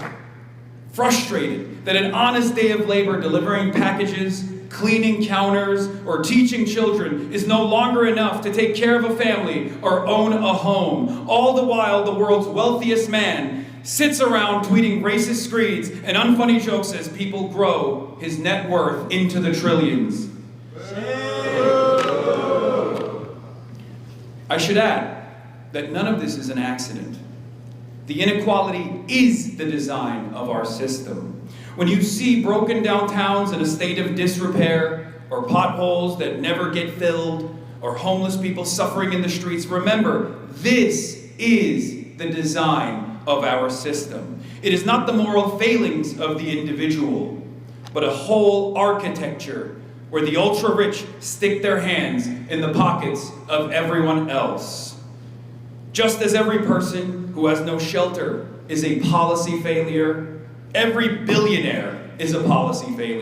frustrated that an honest day of labor delivering packages, cleaning counters, or teaching children is no longer enough to take care of a family or own a home. All the while, the world's wealthiest man sits around tweeting racist screeds and unfunny jokes as people grow his net worth into the trillions. I should add that none of this is an accident. The inequality is the design of our system. When you see broken downtowns in a state of disrepair, or potholes that never get filled, or homeless people suffering in the streets, remember, this is the design of our system. It is not the moral failings of the individual, but a whole architecture where the ultra-rich stick their hands in the pockets of everyone else. Just as every person who has no shelter is a policy failure, every billionaire is a policy failure.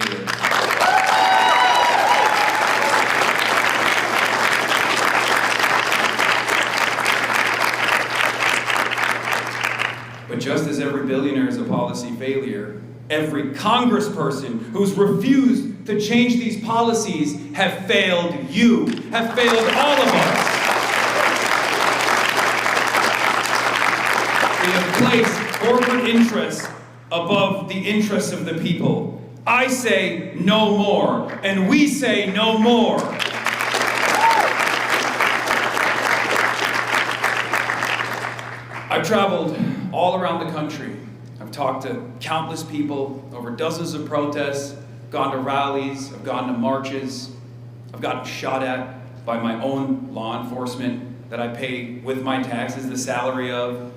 But just as every billionaire is a policy failure, every congressperson who's refused to change these policies have failed you, have failed all of us. We have placed corporate interests above the interests of the people. I say no more, and we say no more. I've traveled all around the country. I've talked to countless people over dozens of protests, gone to rallies, I've gone to marches, I've gotten shot at by my own law enforcement that I pay with my taxes the salary of.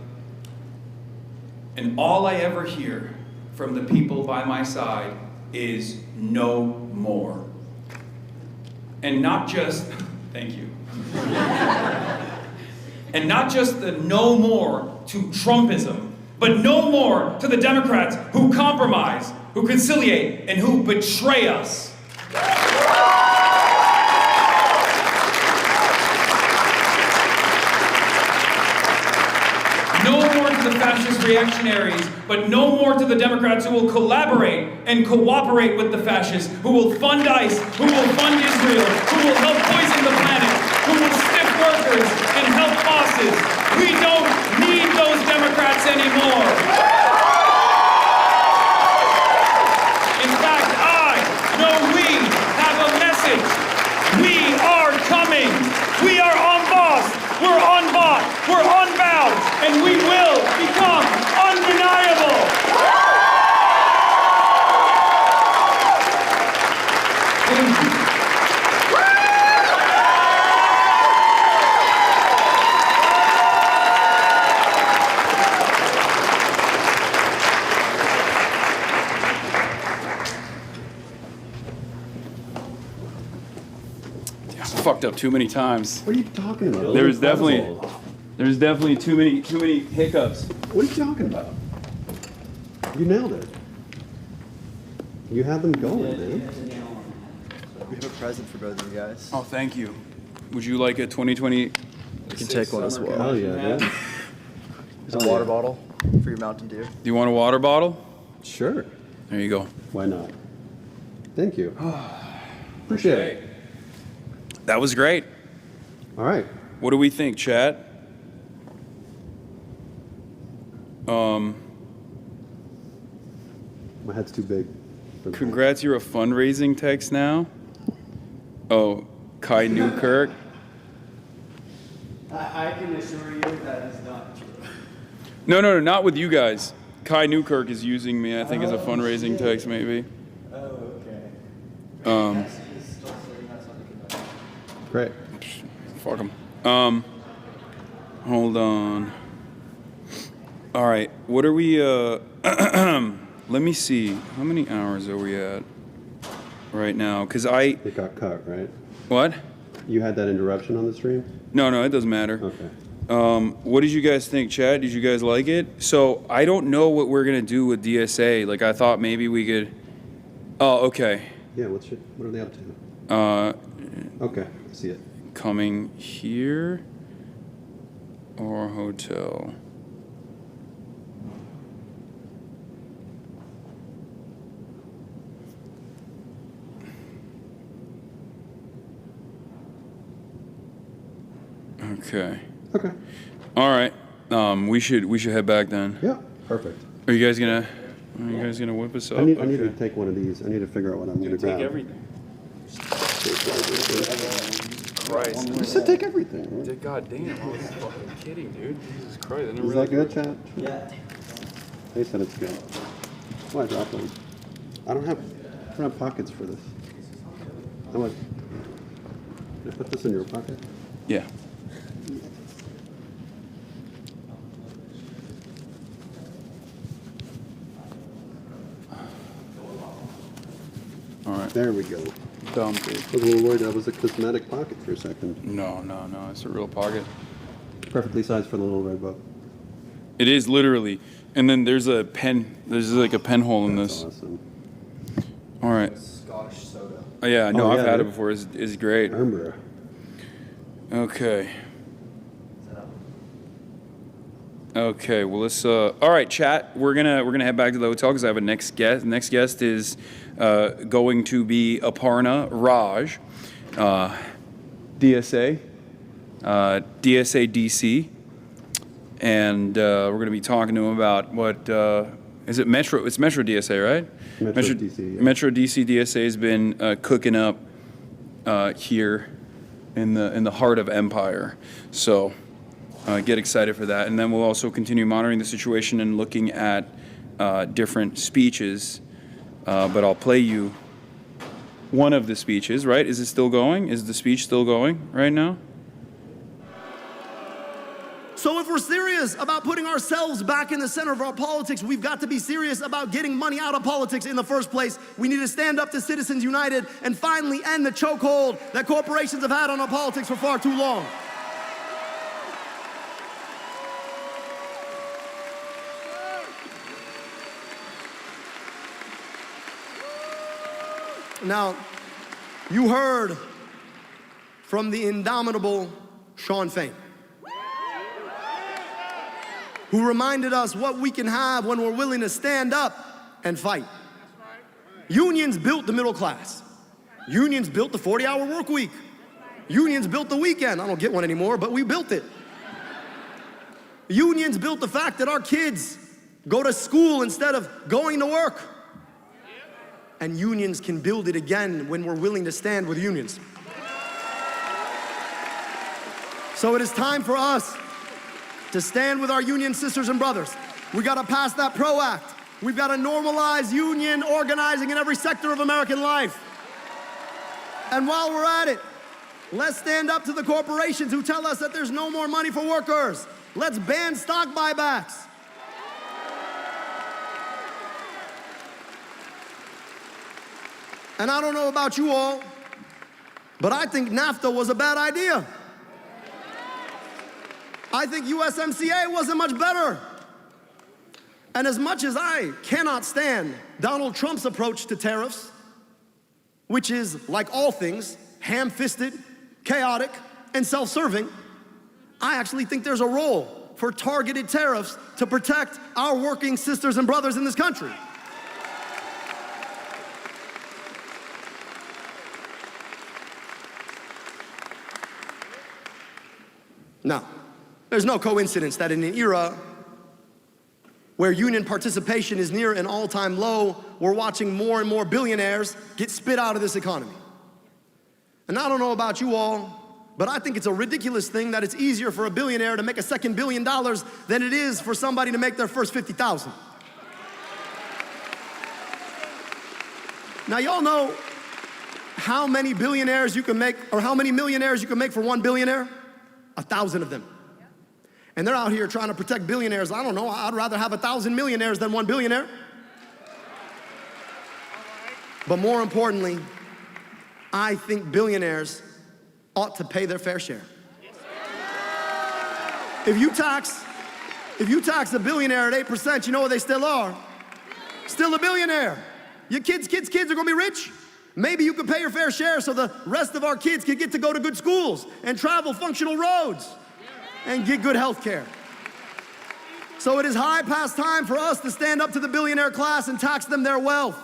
And all I ever hear from the people by my side is no more. And not just, thank you. And not just the no more to Trumpism, but no more to the Democrats who compromise, who conciliate, and who betray us. No more to the fascist reactionaries, but no more to the Democrats who will collaborate and cooperate with the fascists, who will fund ICE, who will fund Israel, who will help poison the planet, who will stiff workers and help bosses. We don't need those Democrats anymore. In fact, we have a message. We are coming. We are unbossed. We're unbought. We're unbound. And we will become undeniable. Thank you. Fucked up too many times. What are you talking about? There's definitely too many hiccups. What are you talking about? You nailed it. You had them going, man. We have a present for both of you guys. Oh, thank you. Would you like a 2020? You can take one as well. Hell yeah, man. There's a water bottle for your Mountain Dew. Do you want a water bottle? Sure. There you go. Why not? Thank you. Appreciate it. That was great. All right. What do we think, chat? My head's too big. Congrats, you're a fundraising text now. Oh, Kai Newkirk. I can assure you that is not true. No, not with you guys. Kai Newkirk is using me, I think, as a fundraising text, maybe. Oh, okay. Great. Fuck him. Hold on. All right, what are we, let me see. How many hours are we at right now? Because It got cut, right? What? You had that interruption on the stream? No, it doesn't matter. Okay. What did you guys think, Chad? Did you guys like it? So I don't know what we're gonna do with DSA. Like I thought maybe we could. Oh, okay. Yeah, what are they up to? Okay, I see it. Coming here or hotel. Okay. Okay. All right. We should head back then. Yeah. Perfect. Are you guys gonna whip us up? I need to take one of these. I need to figure out what I'm gonna grab. Take everything. Christ. You said take everything. Right? God damn, I was fucking kidding, dude. Jesus Christ. Is that good, Chad? Yeah. They said it's good. Why drop them? I don't have pockets for this. How much? Can I put this in your pocket? Yeah. All right. There we go. Dumb, dude. I was a little worried that was a cosmetic pocket for a second. No. It's a real pocket. Perfectly sized for the little red book. It is literally. And then there's a pen. There's like a pen hole in this. Awesome. All right. Scottish soda. Oh, yeah, no, I've had dude. it before. It's great. I remember. Okay. Okay, well let's all right, chat. We're gonna head back to the hotel because I have a next guest. Next guest is going to be Aparna Raj, DSA, DSA DC, and we're gonna be talking to him about what is it Metro? It's Metro DSA, right? Metro DC. Yeah. Metro DC DSA has been cooking up here in the heart of Empire. So. Get excited for that. And then we'll also continue monitoring the situation and looking at different speeches. But I'll play you one of the speeches, right? Is it still going? Is the speech still going right now? So if we're serious about putting ourselves back in the center of our politics, we've got to be serious about getting money out of politics in the first place. We need to stand up to Citizens United and finally end the chokehold that corporations have had on our politics for far too long. Now, you heard from the indomitable Shawn Fain, who reminded us what we can have when we're willing to stand up and fight. Unions built the middle class. Unions built the 40-hour work week. Unions built the weekend. I don't get one anymore, but we built it. Unions built the fact that our kids go to school instead of going to work. And unions can build it again when we're willing to stand with unions. So it is time for us to stand with our union sisters and brothers. We gotta pass that PRO Act. We've gotta normalize union organizing in every sector of American life. And while we're at it, let's stand up to the corporations who tell us that there's no more money for workers. Let's ban stock buybacks. And I don't know about you all, but I think NAFTA was a bad idea. I think USMCA wasn't much better. And as much as I cannot stand Donald Trump's approach to tariffs, which is, like all things, ham-fisted, chaotic, and self-serving, I actually think there's a role for targeted tariffs to protect our working sisters and brothers in this country. Now, there's no coincidence that in an era where union participation is near an all-time low, we're watching more and more billionaires get spit out of this economy. And I don't know about you all, but I think it's a ridiculous thing that it's easier for a billionaire to make a second $1 billion than it is for somebody to make their first 50,000. Now y'all know how many billionaires you can make, or how many millionaires you can make for one billionaire? 1,000 of them. And they're out here trying to protect billionaires. I don't know, I'd rather have 1,000 millionaires than one billionaire. But more importantly, I think billionaires ought to pay their fair share. If you tax a billionaire at 8%, you know what they still are? Still a billionaire. Your kids are gonna be rich. Maybe you could pay your fair share so the rest of our kids can get to go to good schools and travel functional roads and get good health care. So it is high past time for us to stand up to the billionaire class and tax them their wealth.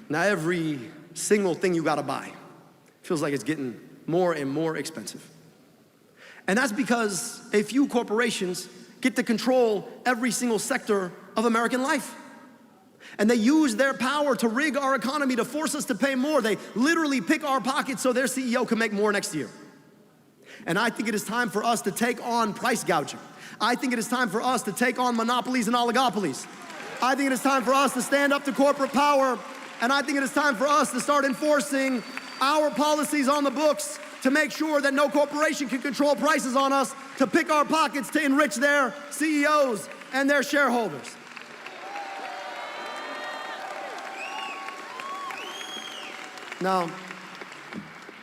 Now every single thing you gotta buy feels like it's getting more and more expensive. And that's because a few corporations get to control every single sector of American life. And they use their power to rig our economy to force us to pay more. They literally pick our pockets so their CEO can make more next year. And I think it is time for us to take on price gouging. I think it is time for us to take on monopolies and oligopolies. I think it is time for us to stand up to corporate power. And I think it is time for us to start enforcing our policies on the books to make sure that no corporation can control prices on us, to pick our pockets, to enrich their CEOs and their shareholders. Now,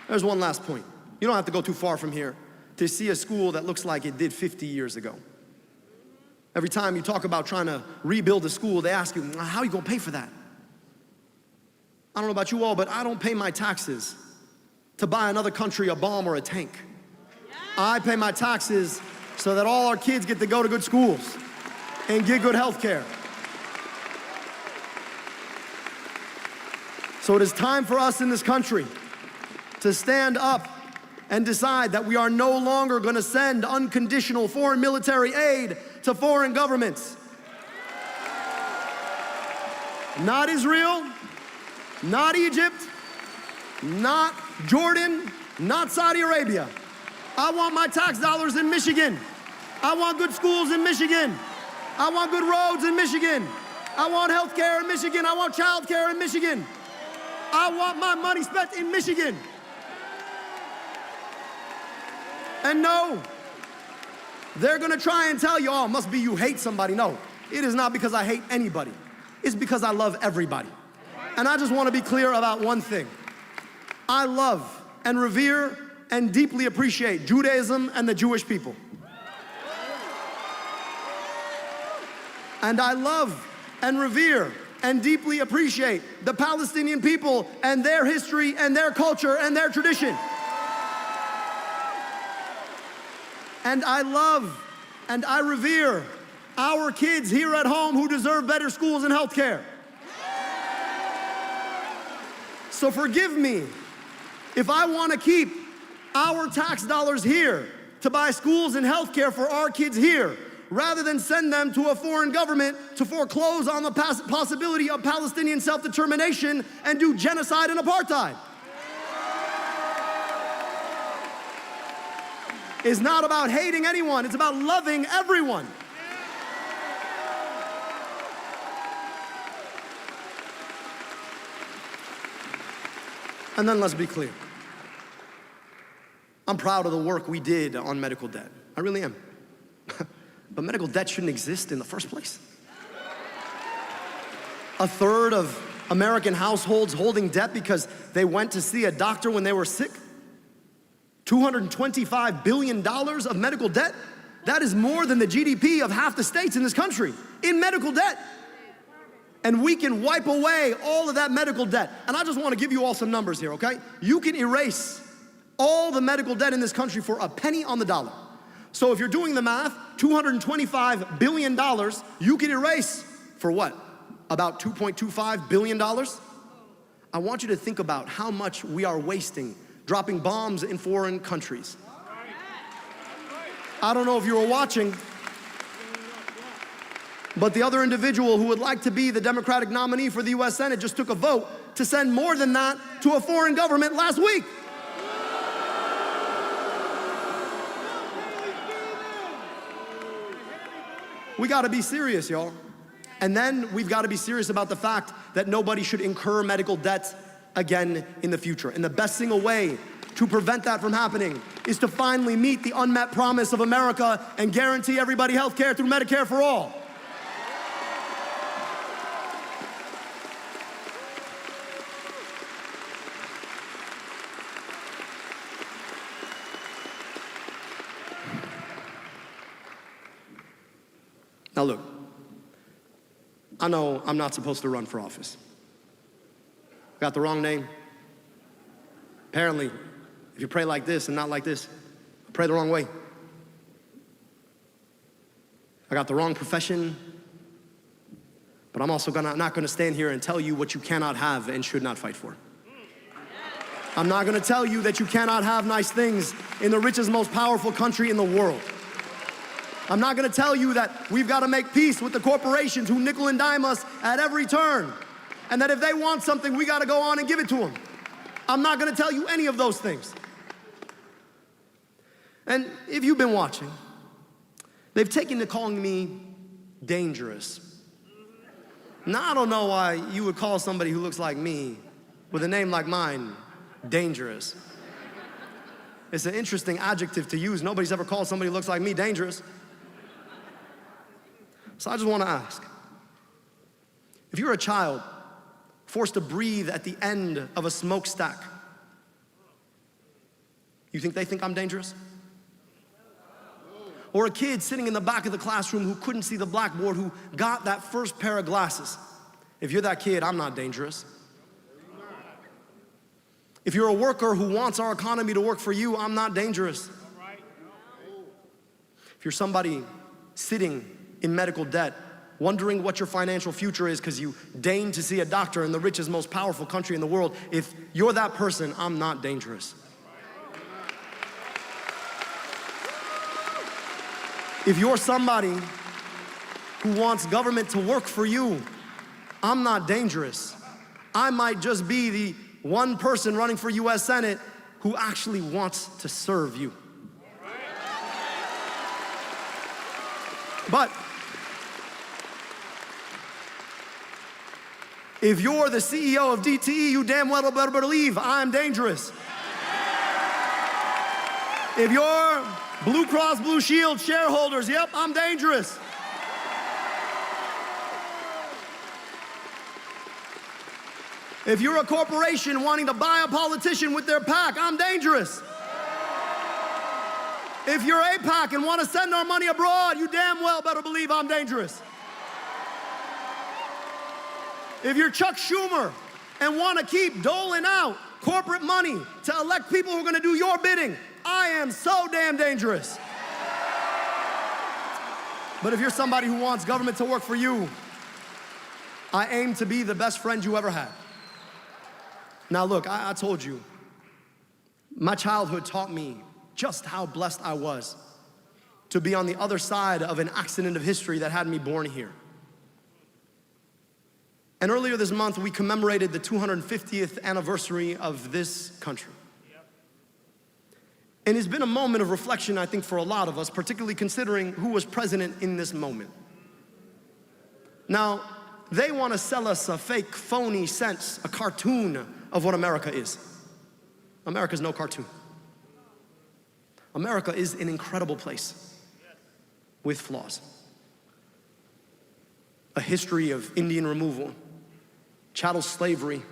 there's one last point. You don't have to go too far from here to see a school that looks like it did 50 years ago. Every time you talk about trying to rebuild a school, they ask you, how are you gonna pay for that? I don't know about you all, but I don't pay my taxes to buy another country a bomb or a tank. I pay my taxes so that all our kids get to go to good schools and get good health care. So it is time for us in this country to stand up and decide that we are no longer gonna send unconditional foreign military aid to foreign governments. Not Israel, not Egypt, not Jordan, not Saudi Arabia. I want my tax dollars in Michigan. I want good schools in Michigan. I want good roads in Michigan. I want health care in Michigan. I want child care in Michigan. I want my money spent in Michigan. And no, they're gonna try and tell you, oh, it must be you hate somebody. No, it is not because I hate anybody. It's because I love everybody. And I just wanna be clear about one thing. I love and revere and deeply appreciate Judaism and the Jewish people. And I love and revere and deeply appreciate the Palestinian people and their history and their culture and their tradition. And I love and I revere our kids here at home who deserve better schools and health care. So forgive me if I want to keep our tax dollars here to buy schools and health care for our kids here, rather than send them to a foreign government to foreclose on the possibility of Palestinian self-determination and do genocide and apartheid. It's not about hating anyone, it's about loving everyone. And then let's be clear. I'm proud of the work we did on medical debt. I really am. But medical debt shouldn't exist in the first place. A third of American households holding debt because they went to see a doctor when they were sick. $225 billion of medical debt. That is more than the GDP of half the states in this country in medical debt. And we can wipe away all of that medical debt. And I just want to give you all some numbers here, okay? You can erase all the medical debt in this country for a penny on the dollar. So if you're doing the math, $225 billion, you can erase for what? About $2.25 billion? I want you to think about how much we are wasting dropping bombs in foreign countries. I don't know if you were watching, but the other individual who would like to be the Democratic nominee for the US Senate just took a vote to send more than that to a foreign government last week. We gotta be serious, y'all. And then we've gotta be serious about the fact that nobody should incur medical debt again in the future. And the best single way to prevent that from happening is to finally meet the unmet promise of America and guarantee everybody health care through Medicare for all. Now look, I know I'm not supposed to run for office. Got the wrong name. Apparently, if you pray like this and not like this, I pray the wrong way. I got the wrong profession, but I'm also not gonna stand here and tell you what you cannot have and should not fight for. I'm not gonna tell you that you cannot have nice things in the richest, most powerful country in the world. I'm not gonna tell you that we've gotta make peace with the corporations who nickel and dime us at every turn, and that if they want something, we gotta go on and give it to them. I'm not gonna tell you any of those things. And if you've been watching, they've taken to calling me dangerous. Now, I don't know why you would call somebody who looks like me with a name like mine dangerous. It's an interesting adjective to use. Nobody's ever called somebody who looks like me dangerous. So I just want to ask, if you're a child forced to breathe at the end of a smokestack, you think they think I'm dangerous? Or a kid sitting in the back of the classroom who couldn't see the blackboard, who got that first pair of glasses. If you're that kid, I'm not dangerous. If you're a worker who wants our economy to work for you, I'm not dangerous. If you're somebody sitting in medical debt, wondering what your financial future is because you deigned to see a doctor in the richest, most powerful country in the world, if you're that person, I'm not dangerous. If you're somebody who wants government to work for you, I'm not dangerous. I might just be the one person running for US Senate who actually wants to serve you. But if you're the CEO of DTE, you damn well better believe I'm dangerous. If you're Blue Cross Blue Shield shareholders, yep, I'm dangerous. If you're a corporation wanting to buy a politician with their PAC, I'm dangerous. If you're AIPAC and want to send our money abroad, you damn well better believe I'm dangerous. If you're Chuck Schumer and want to keep doling out corporate money to elect people who are going to do your bidding, I am so damn dangerous. But if you're somebody who wants government to work for you, I aim to be the best friend you ever had. Now look, I told you, my childhood taught me just how blessed I was to be on the other side of an accident of history that had me born here. And earlier this month, we commemorated the 250th anniversary of this country. And it's been a moment of reflection, I think, for a lot of us, particularly considering who was president in this moment. Now, they want to sell us a fake, phony sense, a cartoon of what America is. America's no cartoon. America is an incredible place with flaws. A history of Indian removal, chattel slavery,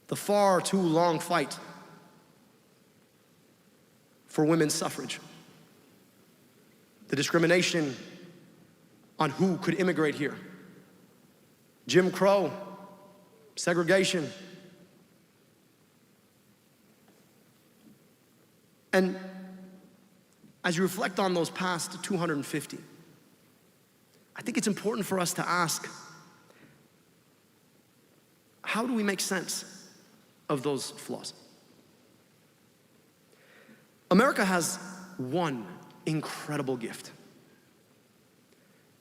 the far too long fight for women's suffrage, the discrimination on who could immigrate here, Jim Crow, segregation. And as you reflect on those past 250, I think it's important for us to ask, how do we make sense of those flaws. America has one incredible gift,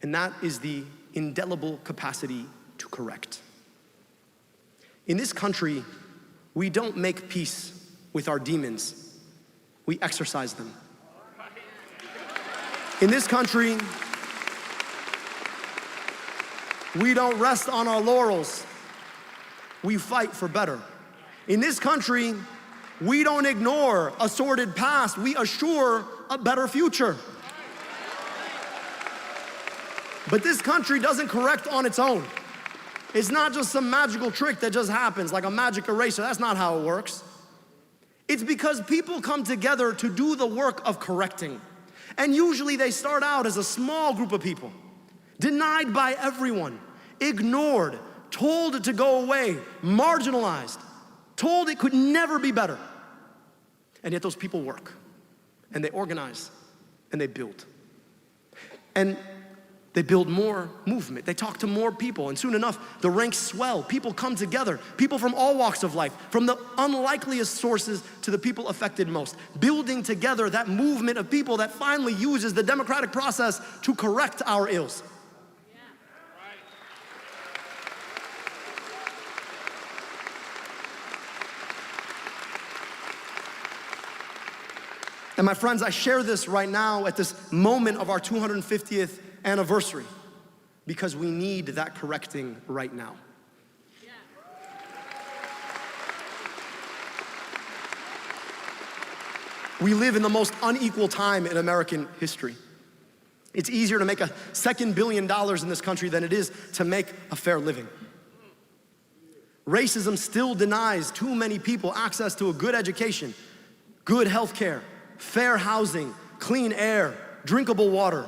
and that is the indelible capacity to correct. In this country, we don't make peace with our demons, we exercise them. In this country, we don't rest on our laurels, we fight for better. In this country, we don't ignore a sordid past, we assure a better future. But this country doesn't correct on its own. It's not just some magical trick that just happens, like a magic eraser. That's not how it works. It's because people come together to do the work of correcting. And usually they start out as a small group of people, denied by everyone, ignored, told to go away, marginalized, told it could never be better. And yet those people work, and they organize, and they build. And they build more movement. They talk to more people, and soon enough, the ranks swell. People come together, people from all walks of life, from the unlikeliest sources to the people affected most, building together that movement of people that finally uses the democratic process to correct our ills. And my friends, I share this right now at this moment of our 250th anniversary because we need that correcting right now. We live in the most unequal time in American history. It's easier to make a $2 billion in this country than it is to make a fair living. Racism still denies too many people access to a good education, good health care, fair housing, clean air, drinkable water.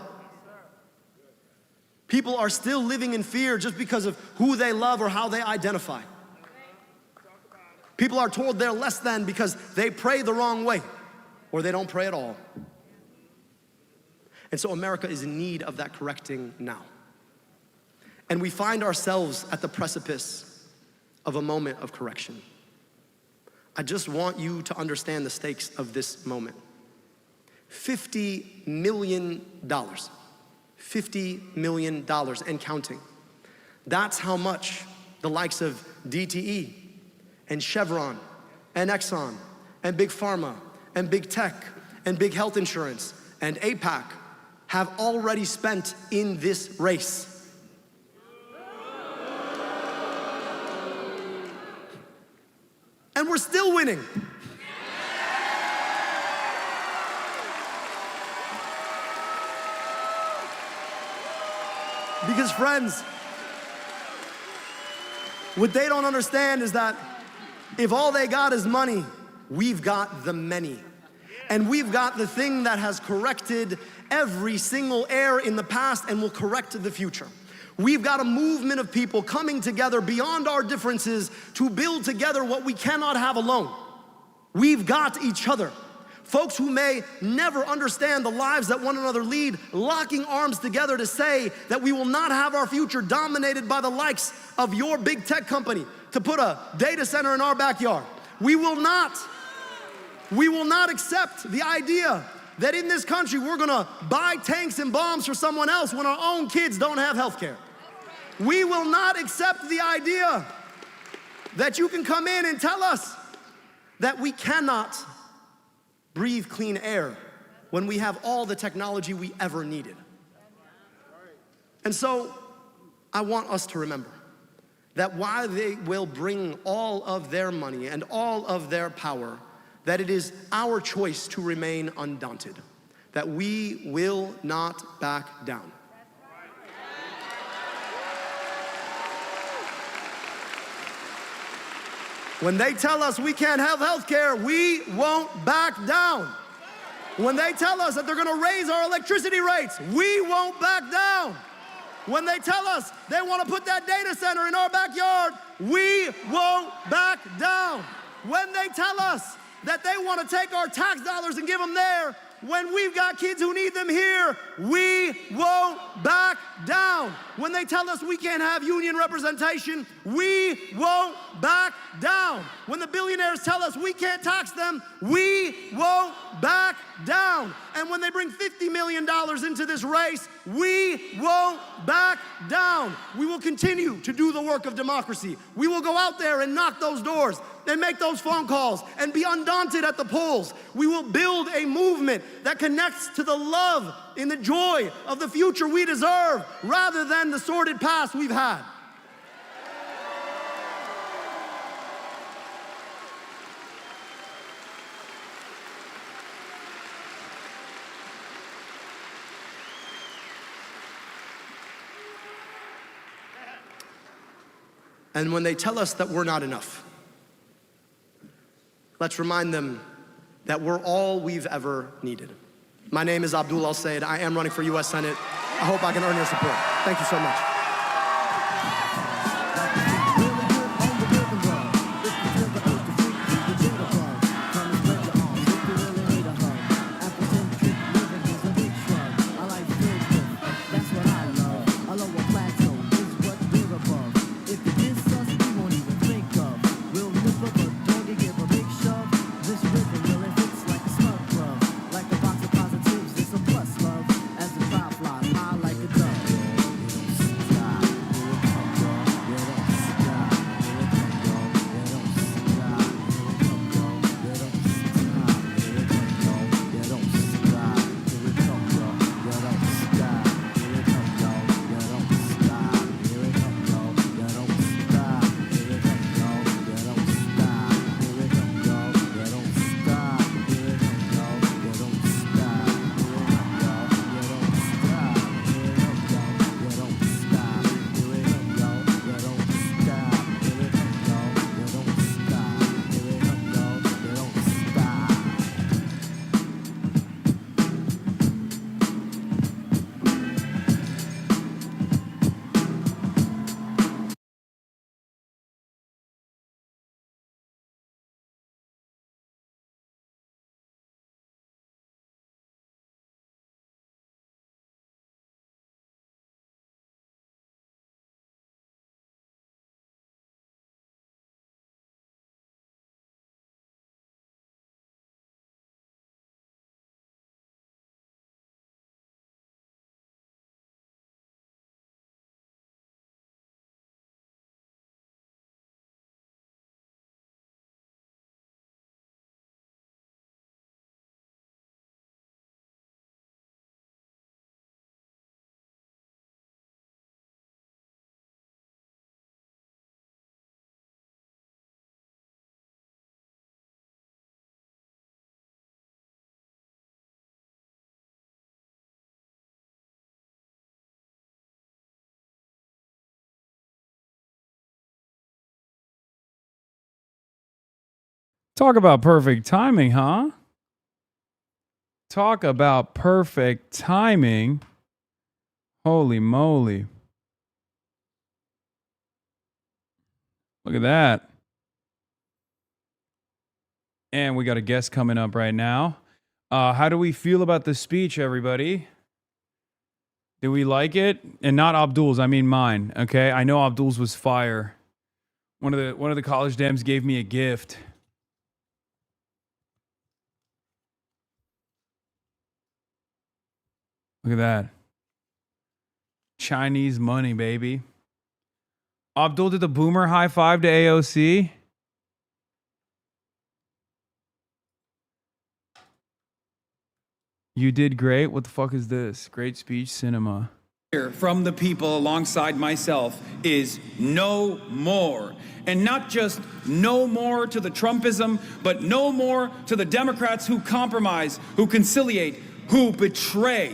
People are still living in fear just because of who they love or how they identify. People are told they're less than because they pray the wrong way or they don't pray at all. And so America is in need of that correcting now. And we find ourselves at the precipice of a moment of correction. I just want you to understand the stakes of this moment. $50 million. $50 million and counting. That's how much the likes of DTE and Chevron and Exxon and Big Pharma and Big Tech and Big Health Insurance and APAC have already spent in this race. And we're still winning. Because friends, what they don't understand is that if all they got is money, we've got the many. And we've got the thing that has corrected every single error in the past and will correct the future. We've got a movement of people coming together beyond our differences to build together what we cannot have alone. We've got each other. Folks who may never understand the lives that one another lead, locking arms together to say that we will not have our future dominated by the likes of your big tech company to put a data center in our backyard. We will not accept the idea that in this country we're gonna buy tanks and bombs for someone else when our own kids don't have health care. We will not accept the idea that you can come in and tell us that we cannot breathe clean air when we have all the technology we ever needed. And so I want us to remember that while they will bring all of their money and all of their power, that it is our choice to remain undaunted, that we will not back down. When they tell us we can't have health care, we won't back down. When they tell us that they're gonna raise our electricity rates, we won't back down. When they tell us they wanna put that data center in our backyard, we won't back down. When they tell us that they wanna take our tax dollars and give them there, When we've got kids who need them here, we won't back down. When they tell us we can't have union representation, we won't back down. When the billionaires tell us we can't tax them, we won't back down. And when they bring $50 million into this race, we won't back down. We will continue to do the work of democracy. We will go out there and knock those doors and make those phone calls and be undaunted at the polls. We will build a movement that connects to the love and the joy of the future we deserve rather than the sordid past we've had. And when they tell us that we're not enough, let's remind them that we're all we've ever needed. My name is Abdul Al-Sayed. I am running for U.S. Senate. I hope I can earn your support. Thank you so much. Talk about perfect timing, huh? Talk about perfect timing. Holy moly. Look at that. And we got a guest coming up right now. How do we feel about the speech, everybody? Do we like it? And not Abdul's, I mean mine, okay? I know Abdul's was fire. One of the college dems gave me a gift. Look at that. Chinese money, baby. Abdul did the boomer high five to AOC. You did great. What the fuck is this? Great speech cinema. From the people alongside myself is no more. And not just no more to the Trumpism, but no more to the Democrats who compromise, who conciliate, who betray.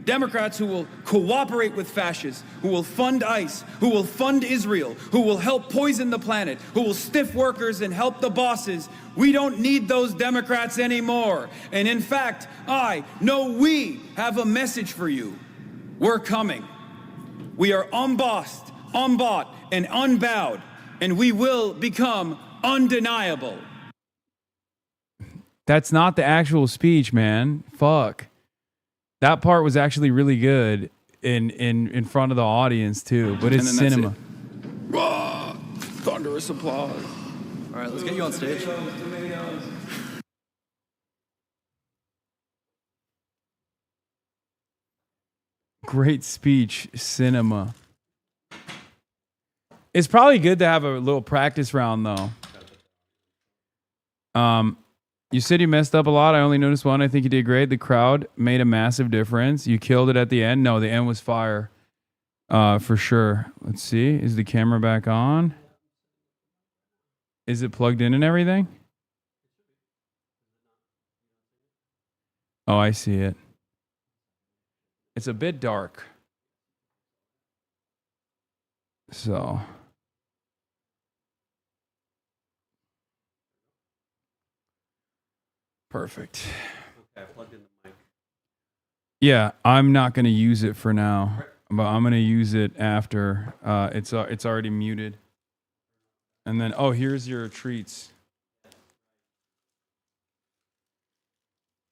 Democrats who will cooperate with fascists, who will fund ICE, who will fund Israel, who will help poison the planet, who will stiff workers and help the bosses. We don't need those Democrats anymore. And in fact, we have a message for you. We're coming. We are unbossed, unbought, and unbowed, and we will become undeniable. That's not the actual speech, man. Fuck. That part was actually really good in front of the audience too, but it's cinema. Raw, thunderous applause. All right, let's get you on stage. Great speech, cinema. It's probably good to have a little practice round though. You said you messed up a lot. I only noticed one. I think you did great. The crowd made a massive difference. You killed it at the end. No, the end was fire. For sure. Let's see. Is the camera back on? Is it plugged in and everything? Oh, I see it. It's a bit dark. So. Perfect. Okay, I plugged in the mic. Yeah, I'm not going to use it for now, but I'm going to use it after. It's already muted. And then, oh, here's your treats.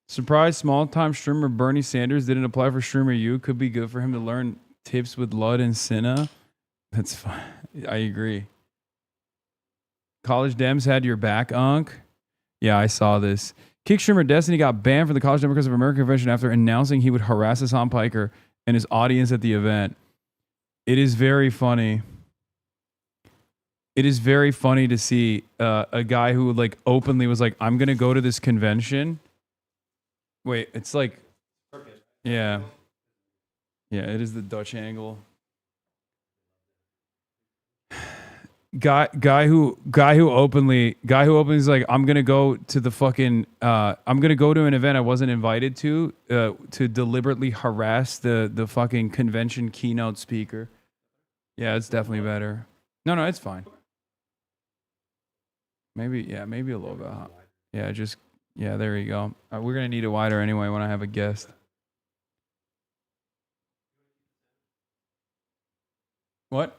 Surprise, small-time streamer Bernie Sanders didn't apply for Streamer U. Could be good for him to learn tips with Lud and Cinna. That's fine. I agree. College Dems had your back, Unc. Yeah, I saw this. Kick streamer Destiny got banned from the College Democrats of America convention after announcing he would harass Hasan Piker and his audience at the event. It is very funny. It is very funny to see a guy who like openly was like, I'm going to go to this convention. Wait, it's like, yeah. Yeah, it is the Dutch angle. Guy who openly is like, I'm gonna go to the fucking I'm gonna go to an event I wasn't invited to deliberately harass the fucking convention keynote speaker. Yeah, it's definitely better. No, it's fine. Maybe a little bit hot. Yeah, there you go. We're gonna need it wider anyway when I have a guest. What?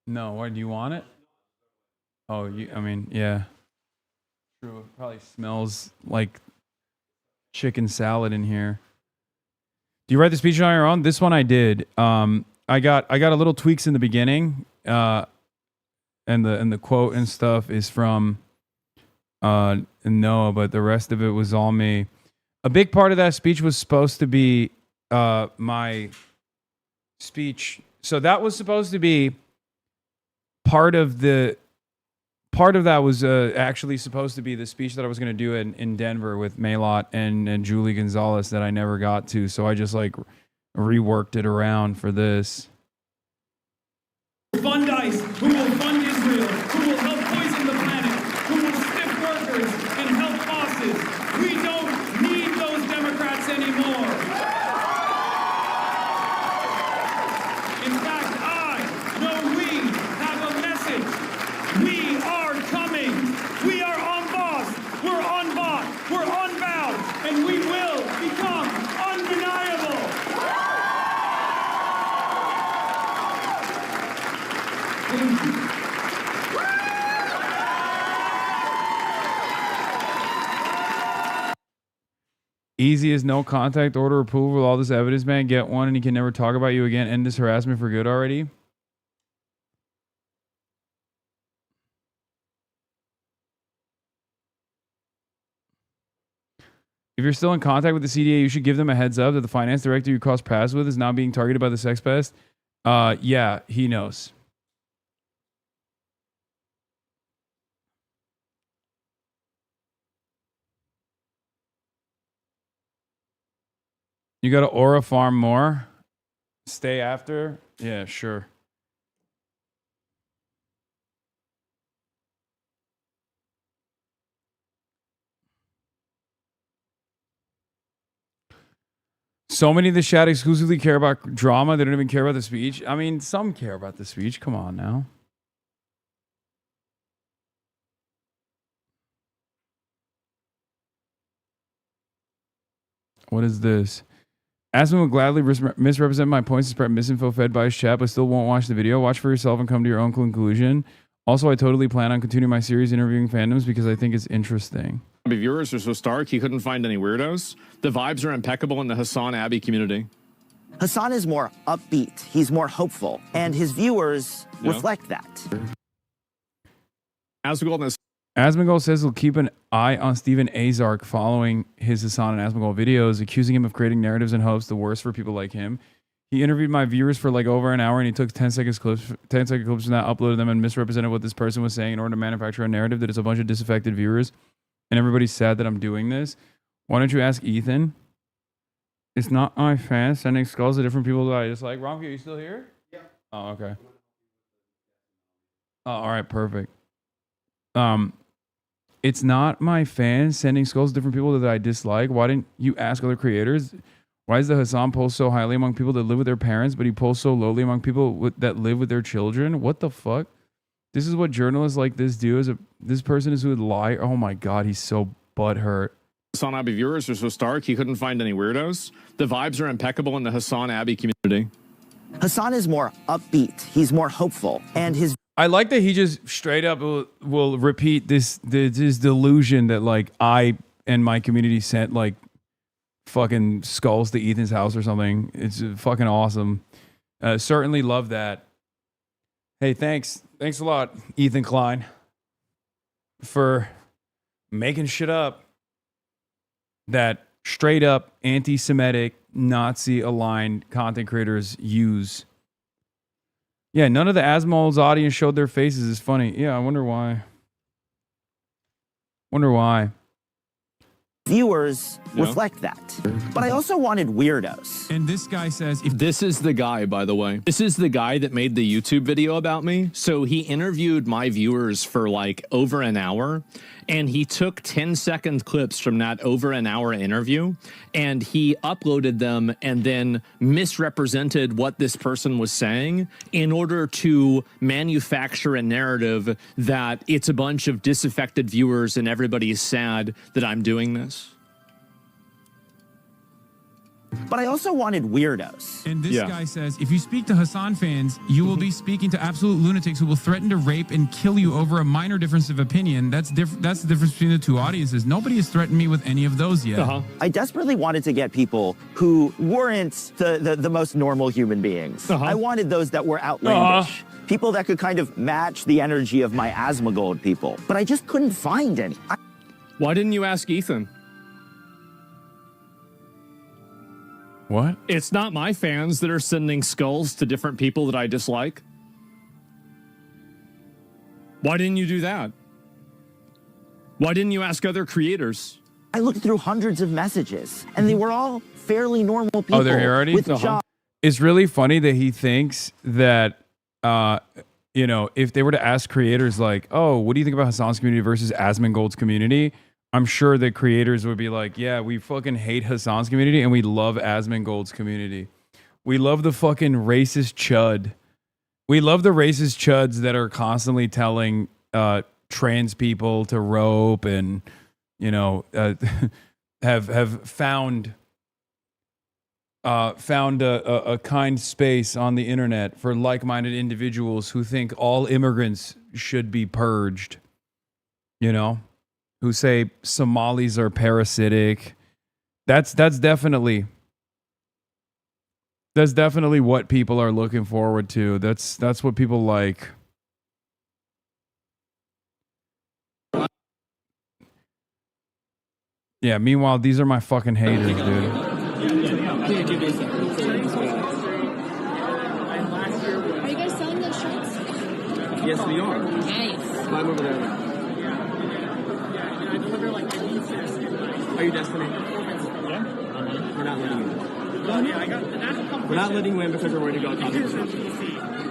No, what do you want it? Oh, yeah. True. It probably smells like chicken salad in here. Do you write the speech on your own? This one I did. I got a little tweaks in the beginning. And the quote and stuff is from Noah, but the rest of it was all me. A big part of that speech was supposed to be my speech. So that was supposed to be part of that was actually supposed to be the speech that I was going to do in Denver with Maylot and Julie Gonzalez that I never got to. So I just like reworked it around for this. Fund ICE, who will fund Israel, who will help poison the planet, who will stiff workers and help bosses. We don't need those Democrats anymore. In fact, I know we have a message. We are coming. We are on boss. We're on bot. We're on bound. And we will become undeniable. Thank you. Easy as no contact order approval with all this evidence, man. Get one and he can never talk about you again. End this harassment for good already. If you're still in contact with the CDA, you should give them a heads up that the finance director you cross paths with is now being targeted by the sex pest. Yeah, he knows. You got to Aura farm more? Stay after? Yeah, sure. So many of the chat exclusively care about drama. They don't even care about the speech. I mean, some care about the speech. Come on now. What is this? Aspen will gladly misrepresent my points to spread misinfo fed by his chat, but still won't watch the video. Watch for yourself and come to your own conclusion. Also, I totally plan on continuing my series interviewing fandoms because I think it's interesting. viewers are so stark he couldn't find any weirdos. The vibes are impeccable in the Hasanabi community. Hasan is more upbeat, he's more hopeful, and his viewers reflect that. Asmongold says he'll keep an eye on Steven Azark following his Hasan and Asmongold videos, accusing him of creating narratives and hopes, the worst for people like him. He interviewed my viewers for like over an hour, and he took 10-second clips from that, uploaded them, and misrepresented what this person was saying in order to manufacture a narrative that is a bunch of disaffected viewers. And everybody's sad that I'm doing this. Why don't you ask Ethan? It's not my fan sending skulls to different people that I dislike. Romke, are you still here? Yeah. Oh, okay. Oh, all right, perfect. It's not my fans sending skulls to different people that I dislike. Why didn't you ask other creators? Why is the Hasan post so highly among people that live with their parents, but he posts so lowly among people that live with their children? What the fuck? This is what journalists like this do. This person is who would lie. Oh my God, he's so butthurt. Hasanabi viewers are so stark he couldn't find any weirdos. The vibes are impeccable in the Hasanabi community. Hasan is more upbeat, he's more hopeful, and his... I like that he just straight up will repeat this delusion that like I and my community sent like fucking skulls to Ethan's house or something. It's fucking awesome. Certainly love that. Hey, thanks a lot, Ethan Klein, for making shit up that straight up anti-Semitic, Nazi-aligned content creators use. Yeah, none of the Asmold's audience showed their faces. It's funny. Yeah, I wonder why. Viewers reflect that. But I also wanted weirdos. And this guy says, if this is the guy, by the way, this is the guy that made the YouTube video about me. So he interviewed my viewers for like over an hour, and he took 10-second clips from that over an hour interview, and he uploaded them and then misrepresented what this person was saying in order to manufacture a narrative that it's a bunch of disaffected viewers and everybody is sad that I'm doing this. But I also wanted weirdos. And this guy says, if you speak to Hasan fans, you will be speaking to absolute lunatics who will threaten to rape and kill you over a minor difference of opinion. That's the difference between the two audiences. Nobody has threatened me with any of those yet. I desperately wanted to get people who weren't the most normal human beings. I wanted those that were outlandish. People that could kind of match the energy of my Asmongold people. But I just couldn't find any. Why didn't you ask Ethan? What? It's not my fans that are sending skulls to different people that I dislike. Why didn't you do that? Why didn't you ask other creators? I looked through hundreds of messages, and they were all fairly normal people. Oh, they're here already? With jobs. It's really funny that he thinks that, you know, if they were to ask creators like, oh, what do you think about Hasan's community versus Asmongold's community? I'm sure that creators would be like, yeah, we fucking hate Hasan's community and we love Asmongold's community. We love the fucking racist chud. We love the racist chuds that are constantly telling trans people to rope and, you know, have found a kind space on the internet for like-minded individuals who think all immigrants should be purged, you know? Who say Somalis are parasitic. That's definitely what people are looking forward to. That's what people like. Yeah, meanwhile, these are my fucking haters, dude. Are you guys selling those shirts? Yes, we are. Nice. Climb over there. Are you Destiny? Yeah. We're not letting you in. We're not letting you in because we're worried about consequences.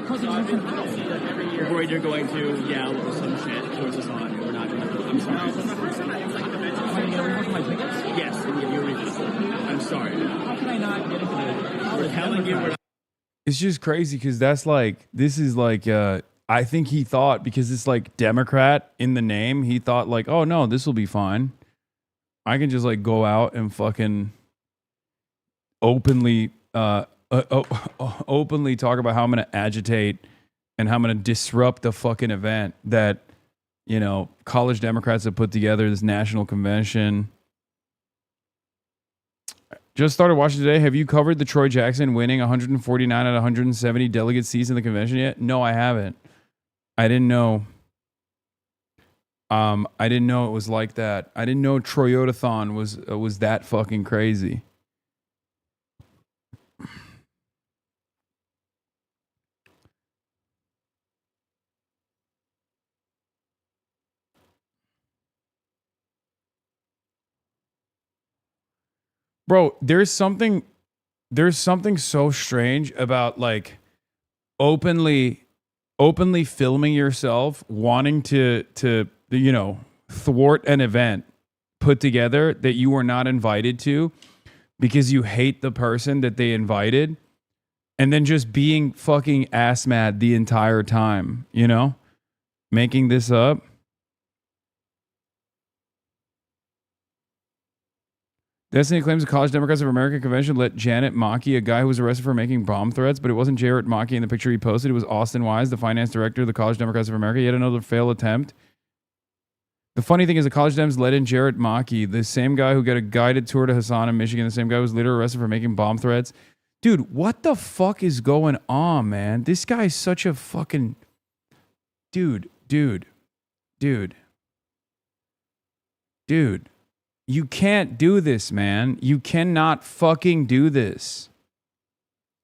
We're worried you're going to yell or some shit towards us on. We're not going to. I'm sorry. Yes, and you're I'm sorry. How can I not get into it? We're telling you we're. It's just crazy because this is like, I think he thought because it's like Democrat in the name, he thought like, oh no, this will be fine. I can just like go out and fucking openly talk about how I'm going to agitate and how I'm going to disrupt the fucking event that you know, college Democrats have put together this national convention. Just started watching today. Have you covered the Troy Jackson winning 149 out of 170 delegate seats in the convention yet? No, I haven't. I didn't know. I didn't know it was like that. I didn't know Troyotathon was that fucking crazy. Bro, there's something so strange about like openly filming yourself wanting to you know, thwart an event put together that you were not invited to because you hate the person that they invited, and then just being fucking ass mad the entire time, you know? Making this up. Destiny claims the College Democrats of America convention let Janet Mockey, a guy who was arrested for making bomb threats, but it wasn't Jarrett Mockey in the picture he posted. It was Austin Wise, the finance director of the College Democrats of America. Yet another failed attempt. The funny thing is the College Dems let in Jarrett Mockey, the same guy who got a guided tour to Hasanabi, Michigan, the same guy who was later arrested for making bomb threats. Dude, what the fuck is going on, man? This guy is such a fucking... Dude. You can't do this, man. You cannot fucking do this.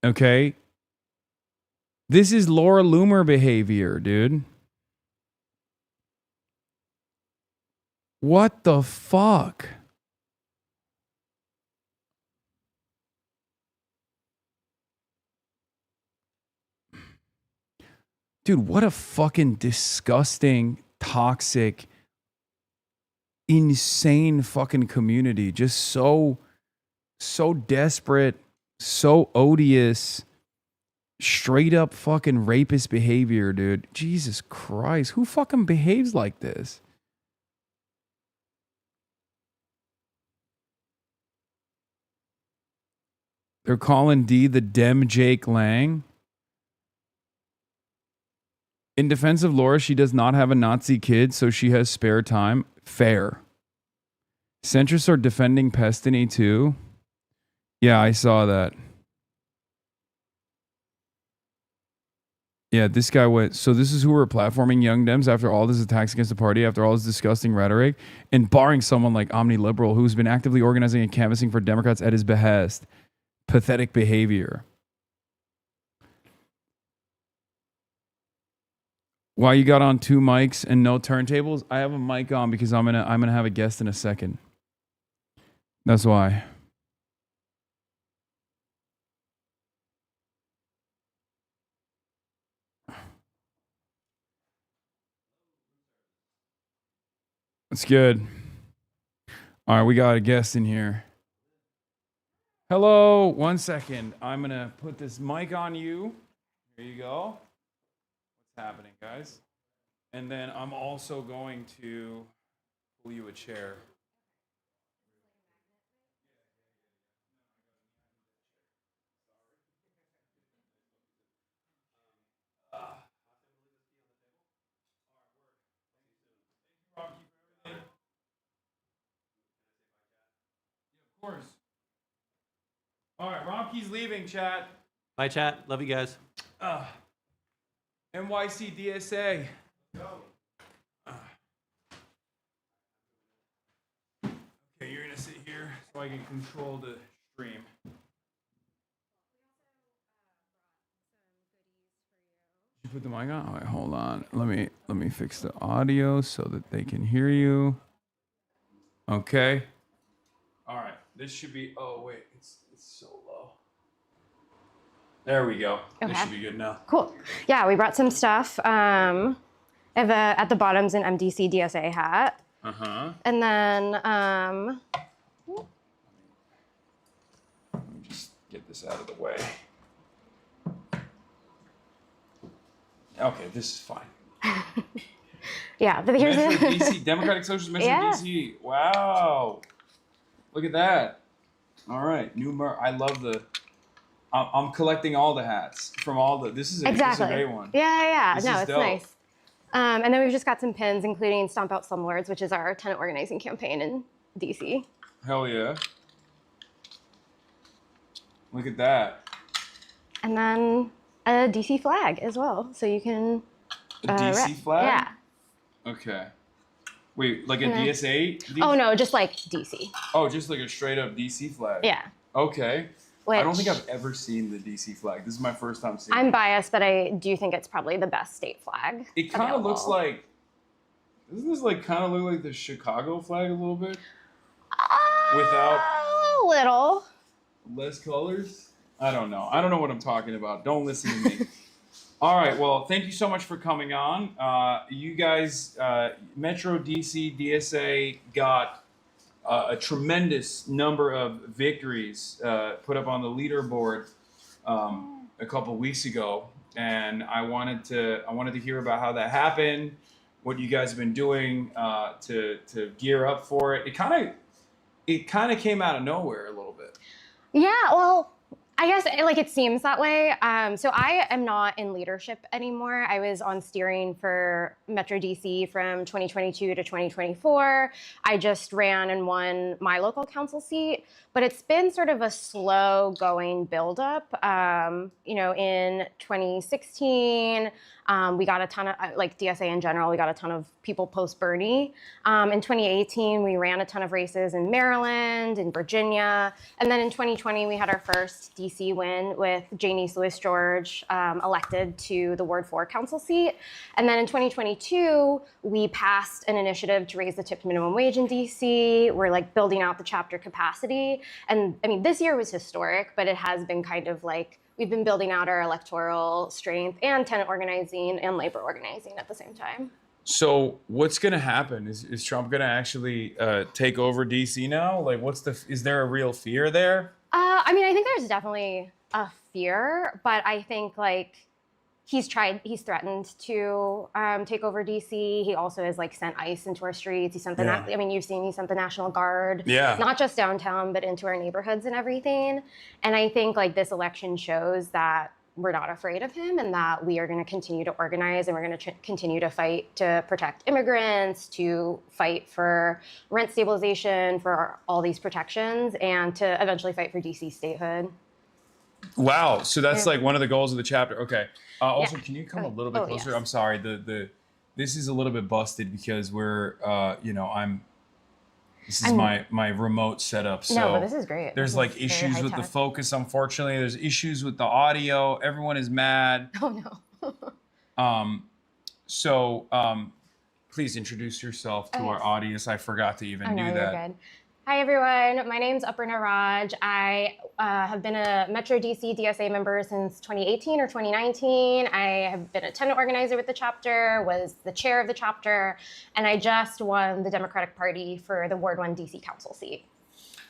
Okay? This is Laura Loomer behavior, dude. What the fuck? Dude, what a fucking disgusting, toxic, insane fucking community. Just so desperate, so odious, straight up fucking rapist behavior, dude. Jesus Christ. Who fucking behaves like this? They're calling D the Dem Jake Lang. In defense of Laura, she does not have a Nazi kid, so she has spare time. Fair. Centrists are defending Pestany too. Yeah, I saw that. Yeah, this guy went. So this is who we're platforming Young Dems after all this attacks against the party, after all this disgusting rhetoric, and barring someone like Omni Liberal, who's been actively organizing and canvassing for Democrats at his behest. Pathetic behavior. Why you got on 2 mics and no turntables? I have a mic on because I'm gonna have a guest in a second. That's why. That's good. All right, we got a guest in here. Hello, 1 second. I'm gonna put this mic on you. Here you go. What's happening, guys? And then I'm also going to pull you a chair. Of course. All right, Romkey's leaving, chat. Bye, chat. Love you guys. NYC DSA. Okay, you're gonna sit here so I can control the stream. Did you put the mic on? All right, hold on. Let me fix the audio so that they can hear you. Okay. All right. This should be. Oh wait, it's so low. There we go. Okay. This should be good now. Cool. Yeah, we brought some stuff. At the bottom's an MDC DSA hat. And then Let me just get this out of the way. Okay, this is fine. yeah, but here's Metro DC, Democratic Socialist Metro DC. Wow. Look at that. All right, I love the. I'm collecting all the hats from all the. This is a, exactly. This is a great one. Yeah. This no, is it's dope. nice. And then we've just got some pins, including Stomp Out Slumlords, which is our tenant organizing campaign in DC. Hell yeah. Look at that. And then a DC flag as well, so you can... A DC flag? Yeah. Okay. Wait, like a And then- DSA? Oh, no, just like DC. Oh, just like a straight up DC flag? Yeah. Okay. I don't Which- think I've ever seen the DC flag. This is my first time seeing I'm it. biased, but I do think it's probably the best state flag. It kind of looks available. like... Doesn't this like kind of look like the Chicago flag a little bit? Without A little. less colors? I don't know. I don't know what I'm talking about. Don't listen to me. All right. Well, thank you so much for coming on. You guys, Metro DC DSA got a tremendous number of victories put up on the leaderboard a couple weeks ago, and I wanted to hear about how that happened, what you guys have been doing to gear up for it. It kind of came out of nowhere a little bit. Yeah, well, I guess like it seems that way. So I am not in leadership anymore. I was on steering for Metro DC from 2022 to 2024. I just ran and won my local council seat, but it's been sort of a slow going buildup. In 2016, we got a ton of, like DSA in general, we got a ton of people post Bernie. In 2018, we ran a ton of races in Maryland, in Virginia. And then in 2020, we had our first DC win with Janice Lewis George elected to the Ward 4 council seat. And then in 2022, we passed an initiative to raise the tipped minimum wage in DC. We're like building out the chapter capacity. And I mean, this year was historic, but it has been kind of like, we've been building out our electoral strength and tenant organizing and labor organizing at the same time. So what's going to happen? Is Trump going to actually take over DC now? Like, is there a real fear there? I mean, I think there's definitely a fear, but I think like he's threatened to take over DC. He also has like sent ICE into our streets. He sent you've seen he sent the National Guard, not just downtown, but into our neighborhoods and everything. And I think like this election shows that we're not afraid of him and that we are going to continue to organize and we're going to continue to fight to protect immigrants, to fight for rent stabilization, for all these protections, and to eventually fight for DC statehood. Wow. So that's like one of the goals of the chapter. Okay. Also, Yeah. Can you come a little bit closer? Yes. I'm sorry. This is a little bit busted because we're, this is my remote setup. So No, but this is great. There's This like is very issues with the high-tech. focus, unfortunately. There's issues with the audio. Everyone is mad. Oh no. Please introduce yourself to our audience. I forgot to even Oh, no, do you're that. good. Hi, everyone. My name's Aparna Raj. I have been a Metro DC DSA member since 2018 or 2019. I have been a tenant organizer with the chapter, was the chair of the chapter, and I just won the Democratic Party for the Ward 1 DC council seat.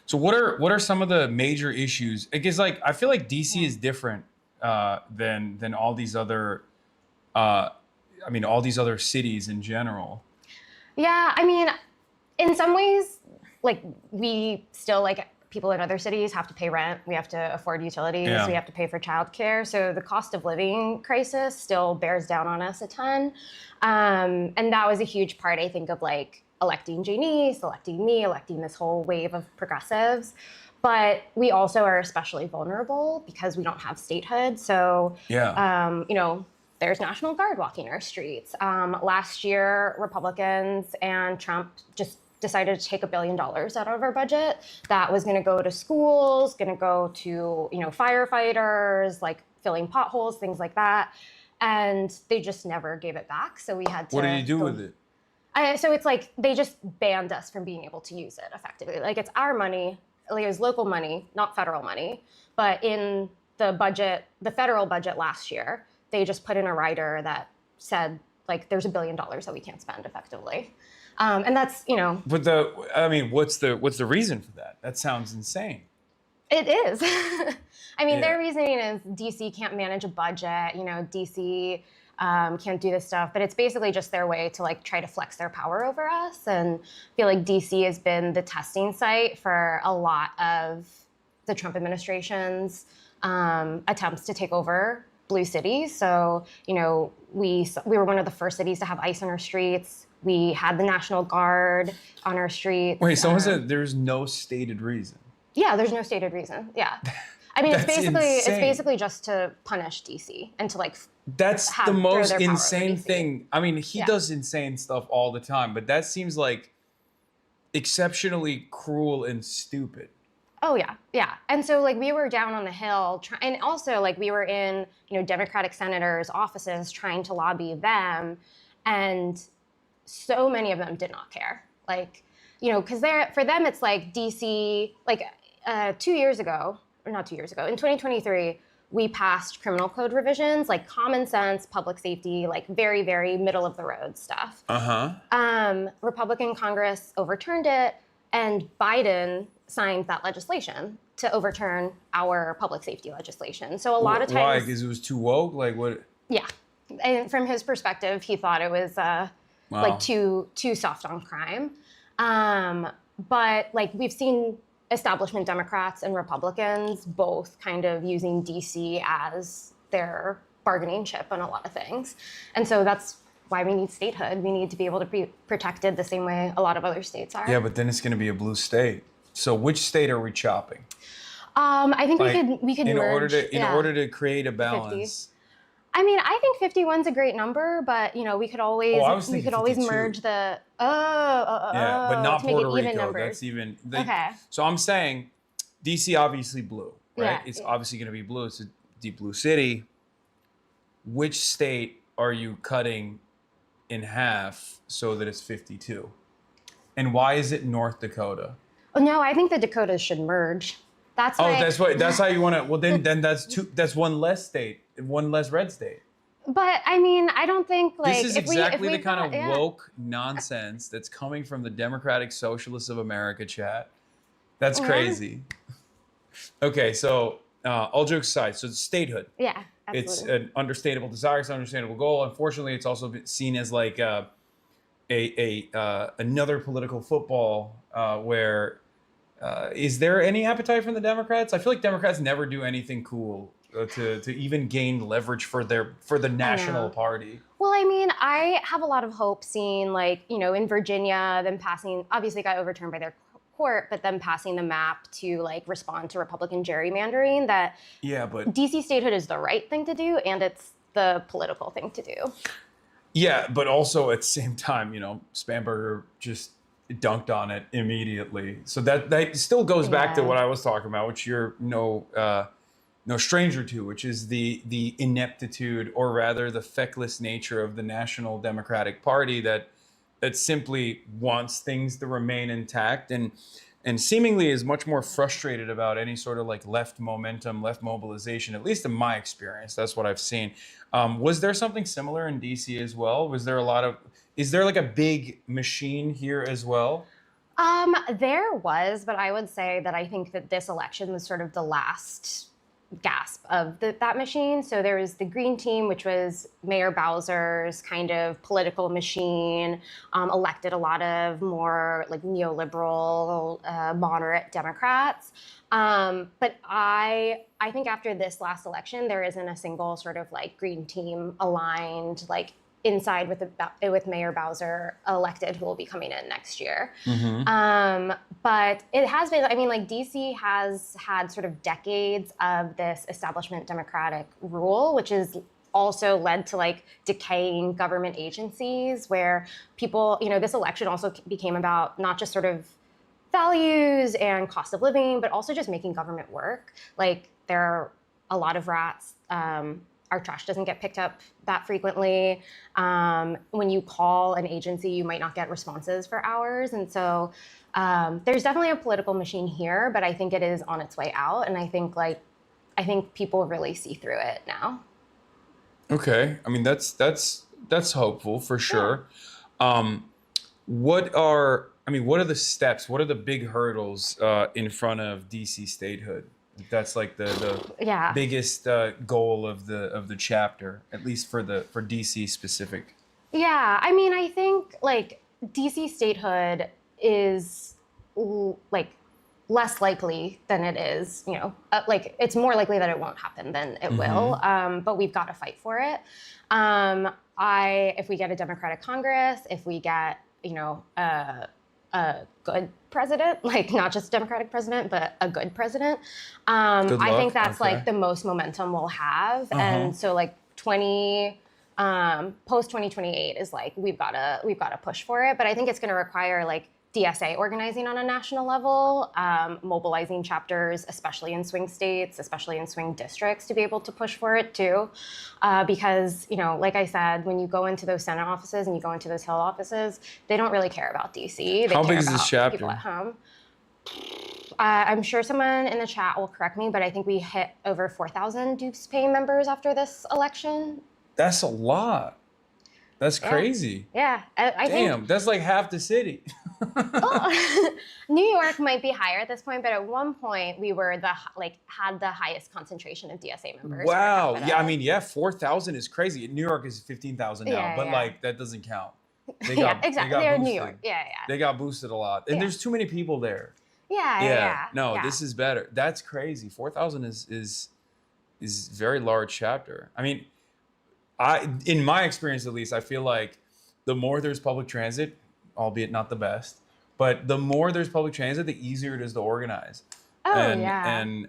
So what are some of the major issues? Because like I feel like DC is different than all these other all these other cities in general. Yeah, I mean, in some ways, like we still, like people in other cities, have to pay rent. We have to afford utilities. Yeah. We have to pay for childcare. So the cost of living crisis still bears down on us a ton. And that was a huge part, I think, of like electing Janice, electing me, electing this whole wave of progressives. But we also are especially vulnerable because we don't have statehood. So, there's National Guard walking our streets. Last year, Republicans and Trump just decided to take $1 billion out of our budget that was going to go to schools, going to go to firefighters, like filling potholes, things like that, and they just never gave it back. So we had to. What did you do with it? So it's like they just banned us from being able to use it effectively. Like it's our money, like it was local money, not federal money, but in the budget, the federal budget last year, they just put in a rider that said like there's $1 billion that we can't spend effectively. And that's, But what's the reason for that? That sounds insane. It is. I mean, Yeah. their reasoning is DC can't manage a budget, DC can't do this stuff, but it's basically just their way to like try to flex their power over us. And I feel like DC has been the testing site for a lot of the Trump administration's attempts to take over blue cities. So, we were one of the first cities to have ICE on our streets. We had the National Guard on our streets. Wait, someone said there's no stated reason. Yeah, there's no stated reason. Yeah. I mean, it's That's basically insane. just to punish DC and to like That's the throw most their power over insane DC. thing. I mean, he Yeah. does insane stuff all the time, but that seems like exceptionally cruel and stupid. Oh yeah, yeah. And so like we were down on the Hill, and also like we were in Democratic senators' offices trying to lobby them, and so many of them did not care. Like because for them it's like DC. Like 2 years ago, or not 2 years ago, in 2023, we passed criminal code revisions, like common sense, public safety, like very, very middle of the road stuff. Republican Congress overturned it, and Biden signed that legislation to overturn our public safety legislation. So a lot of times, Why? Because it was too woke. Like what? yeah, and from his perspective, he thought it was like too soft on crime. But like we've seen establishment Democrats and Republicans both kind of using DC as their bargaining chip on a lot of things. And so that's why we need statehood. We need to be able to be protected the same way a lot of other states are. Yeah, but then it's going to be a blue state. So which state are we chopping? I think we could in merge. In order to create a balance. 50. I mean, I think 51's a great number, but we could always we could always 52. Merge the yeah, but not to make it Puerto even Rico. numbers. That's even okay. So I'm saying DC obviously blue, right? Yeah. It's obviously going to be blue. It's a deep blue city. Which state are you cutting in half so that it's 52? And why is it North Dakota? Oh, no, I think the Dakotas should merge. That's that's how you want to. Well, then that's two. That's one less state, one less red state. But I mean, I don't think like This is exactly the kind of yeah. woke nonsense that's coming from the Democratic Socialists of America chat. That's Yeah. crazy. Okay, so all jokes aside, so it's statehood. Yeah, absolutely. It's an understandable desire, it's an understandable goal. Unfortunately, it's also been seen as like another political football where is there any appetite from the Democrats? I feel like Democrats never do anything cool to even gain leverage for the national party. Well, I mean, I have a lot of hope seeing like, in Virginia, them passing, obviously got overturned by their court, but them passing the map to like respond to Republican gerrymandering that but DC statehood is the right thing to do and it's the political thing to do. Yeah, but also at the same time, Spamberger just dunked on it immediately. So that still goes back to what I was talking about, which you're no stranger to, which is the ineptitude, or rather the feckless nature of the National Democratic Party that simply wants things to remain intact and seemingly is much more frustrated about any sort of like left momentum, left mobilization, at least in my experience. That's what I've seen. Was there something similar in DC as well? Is there like a big machine here as well? There was, but I would say that I think that this election was sort of the last gasp of that machine. So there was the Green Team, which was Mayor Bowser's kind of political machine, elected a lot of more like neoliberal, moderate Democrats. But I think after this last election, there isn't a single sort of like Green Team aligned, like inside with Mayor Bowser elected, who will be coming in next year. But it has been, I mean, like DC has had sort of decades of this establishment Democratic rule, which has also led to like decaying government agencies where people, this election also became about not just sort of values and cost of living, but also just making government work. Like there are a lot of rats. Our trash doesn't get picked up that frequently. When you call an agency, you might not get responses for hours. And so there's definitely a political machine here, but I think it is on its way out. And I think people really see through it now. Okay. I mean, that's hopeful for sure. What are the steps? What are the big hurdles in front of DC statehood? That's like the biggest goal of the chapter, at least for DC specific. Yeah, I mean, I think like DC statehood is like less likely than it is, like it's more likely that it won't happen than it will. But we've got to fight for it. If we get a Democratic Congress, if we get, a good president, like not just Democratic president, but a good president, I think that's like the most momentum we'll have. And so like post 2028 is like we've got to push for it. But I think it's going to require like DSA organizing on a national level, mobilizing chapters, especially in swing states, especially in swing districts, to be able to push for it too. Because, like I said, when you go into those Senate offices and you go into those Hill offices, they don't really care about DC. They How care big is this about chapter? people at home. I'm sure someone in the chat will correct me, but I think we hit over 4,000 dues paying members after this election. That's a lot. That's crazy. Yeah, I Damn, think that's like half the city. New York might be higher at this point, but at one point we were had the highest concentration of DSA members. Wow. Yeah, I mean, 4,000 is crazy. New York is 15,000 now, but like that doesn't count. They got, exactly. They're in New York. Yeah. They got boosted a lot, and there's too many people there. Yeah. No, this is better. That's crazy. 4,000 is very large chapter. I mean, in my experience at least, I feel like the more there's public transit, albeit not the best, but the more there's public transit, the easier it is to organize. And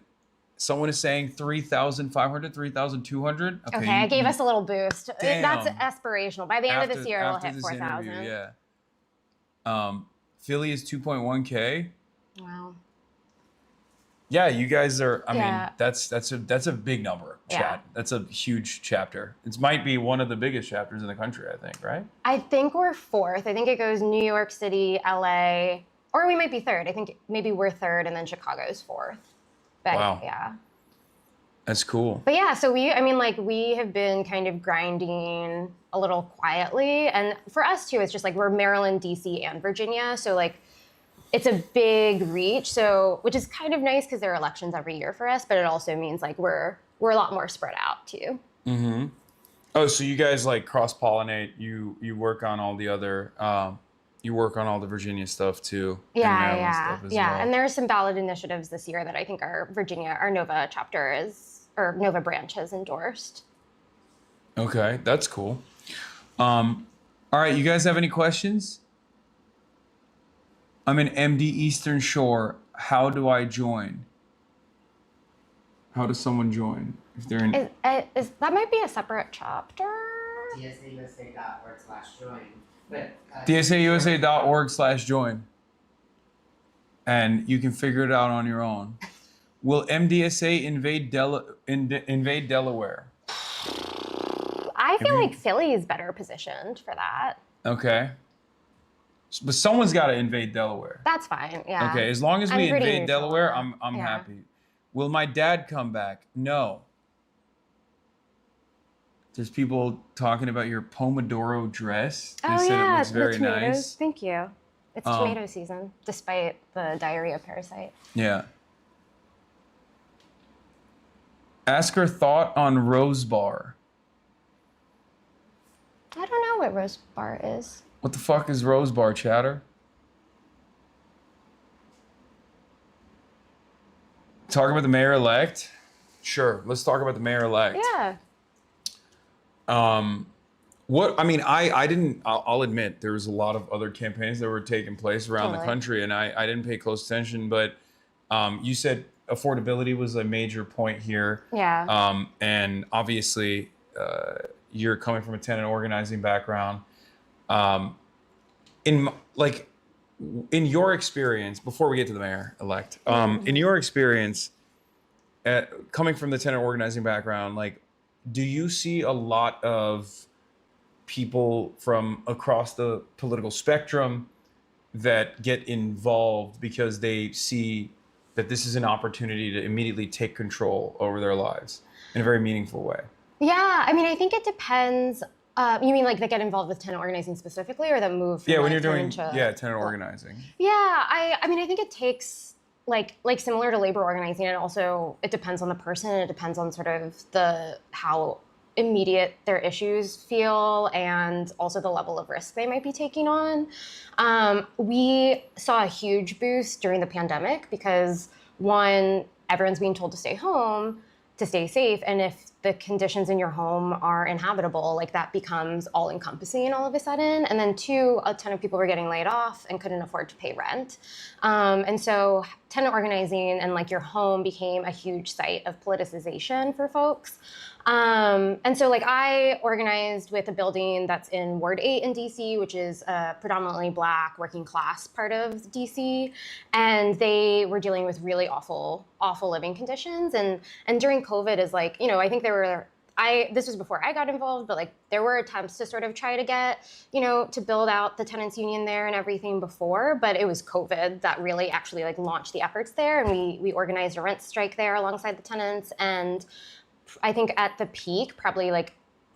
someone is saying 3,500, 3,200. Okay, I gave us a little boost. Damn. That's aspirational. By the end of this year, it'll hit 4,000. Yeah. Philly is 2.1K. Wow. Yeah, you guys are. I Yeah. mean, that's a big number, chat. Yeah. That's a huge chapter. It might be one of the biggest chapters in the country, I think, right? I think we're fourth. I think it goes New York City, LA, or we might be third. I think maybe we're third, and then Chicago's fourth. But Wow. yeah. That's cool. But yeah, so we have been kind of grinding a little quietly, and for us too, it's just like we're Maryland, DC, and Virginia, so like. It's a big reach, so which is kind of nice because there are elections every year for us, but it also means like we're a lot more spread out too. Mm-hmm. Oh, so you guys like cross-pollinate. You work on all the other. You work on all the Virginia stuff too. Yeah. Well. And there are some ballot initiatives this year that I think our Nova chapter Nova branch has endorsed. Okay, that's cool. All right, you guys have any questions? I'm in MD Eastern Shore. How do I join? How does someone join if they're in? Is that might be a separate chapter? DSAUSA.org/join. DSAUSA.org/join. And you can figure it out on your own. Will MDSA invade Delaware? I feel like Philly is better positioned for that. Okay. But someone's got to invade Delaware. That's fine. Yeah. Okay, as long as we invade Delaware, I'm Yeah. happy. Will my dad come back? No. There's people talking about your Pomodoro dress. They said it looks very the tomatoes. nice. Thank you. It's tomato season, despite the diarrhea parasite. Yeah. Ask her thought on Rose Bar. I don't know what Rose Bar is. What the fuck is Rose Bar, chatter? Talk about the mayor-elect? Sure, let's talk about the mayor-elect. Yeah. I'll admit there was a lot of other campaigns that were taking place around the country, and I didn't pay close attention, but you said affordability was a major point here. Yeah. And obviously, you're coming from a tenant organizing background. In your experience, before we get to the mayor-elect, in your experience, coming from the tenant organizing background, like, do you see a lot of people from across the political spectrum that get involved because they see that this is an opportunity to immediately take control over their lives in a very meaningful way? Yeah, I mean, I think it depends. You mean like that get involved with tenant organizing specifically, or that move from When you're doing tenant to, organizing. Yeah, I mean, I think it takes like similar to labor organizing, and also it depends on the person, and it depends on sort of how immediate their issues feel and also the level of risk they might be taking on. We saw a huge boost during the pandemic because, one, everyone's being told to stay home to stay safe, and if the conditions in your home are inhabitable, like that becomes all encompassing all of a sudden. And then two, a ton of people were getting laid off and couldn't afford to pay rent. And so tenant organizing and like your home became a huge site of politicization for folks. And so like I organized with a building that's in Ward 8 in DC, which is a predominantly Black working class part of DC. And they were dealing with really awful living conditions. And during COVID is like, you know, I think this was before I got involved, but like there were attempts to sort of try to get, you know, to build out the tenants union there and everything before, but it was COVID that really actually like launched the efforts there. And we organized a rent strike there alongside the tenants. And I think at the peak, probably like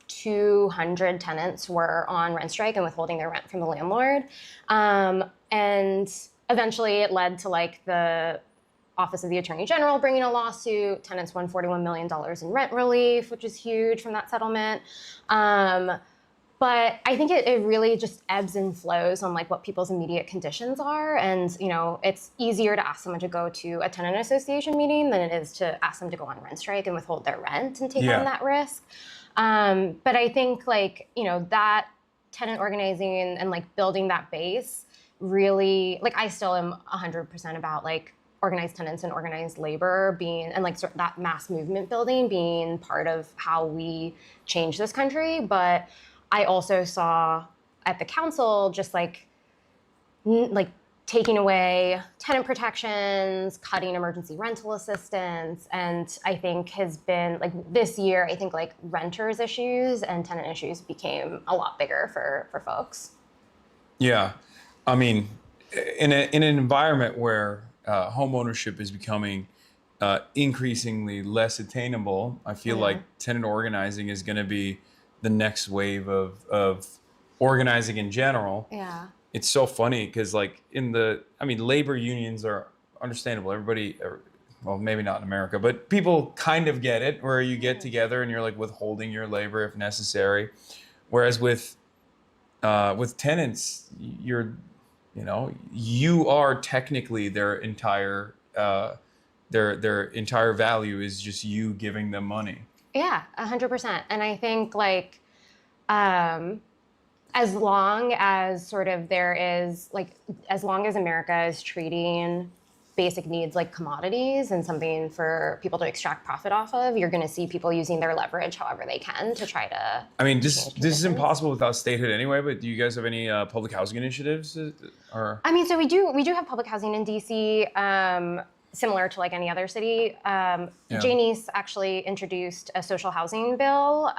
200 tenants were on rent strike and withholding their rent from the landlord. And eventually it led to like the Office of the Attorney General bringing a lawsuit. Tenants won $41 million in rent relief, which is huge from that settlement. But I think it really just ebbs and flows on like what people's immediate conditions are. And, you know, it's easier to ask someone to go to a tenant association meeting than it is to ask them to go on rent strike and withhold their rent and take on that risk. But I think like, you know, that tenant organizing and like building that base really, like I still am 100% about like organized tenants and organized labor being, and like sort of that mass movement building being part of how we change this country. But I also saw at the council just like taking away tenant protections, cutting emergency rental assistance, and I think has been like this year, I think like renters issues and tenant issues became a lot bigger for folks. Yeah, I mean, in an environment where home ownership is becoming increasingly less attainable, I feel like tenant organizing is going to be the next wave of organizing in general. Yeah. It's so funny because like labor unions are understandable. Everybody, well, maybe not in America, but people kind of get it where you get together and you're like withholding your labor if necessary. Whereas with tenants, you are technically their entire value is just you giving them money. Yeah, 100%. And I think like, as long as sort of there is like, as long as America is treating basic needs like commodities and something for people to extract profit off of, you're going to see people using their leverage however they can to try to. I mean, this is impossible without statehood anyway. But do you guys have any public housing initiatives? Or I mean, so we do have public housing in DC. Similar to like any other city. Janice actually introduced a social housing bill,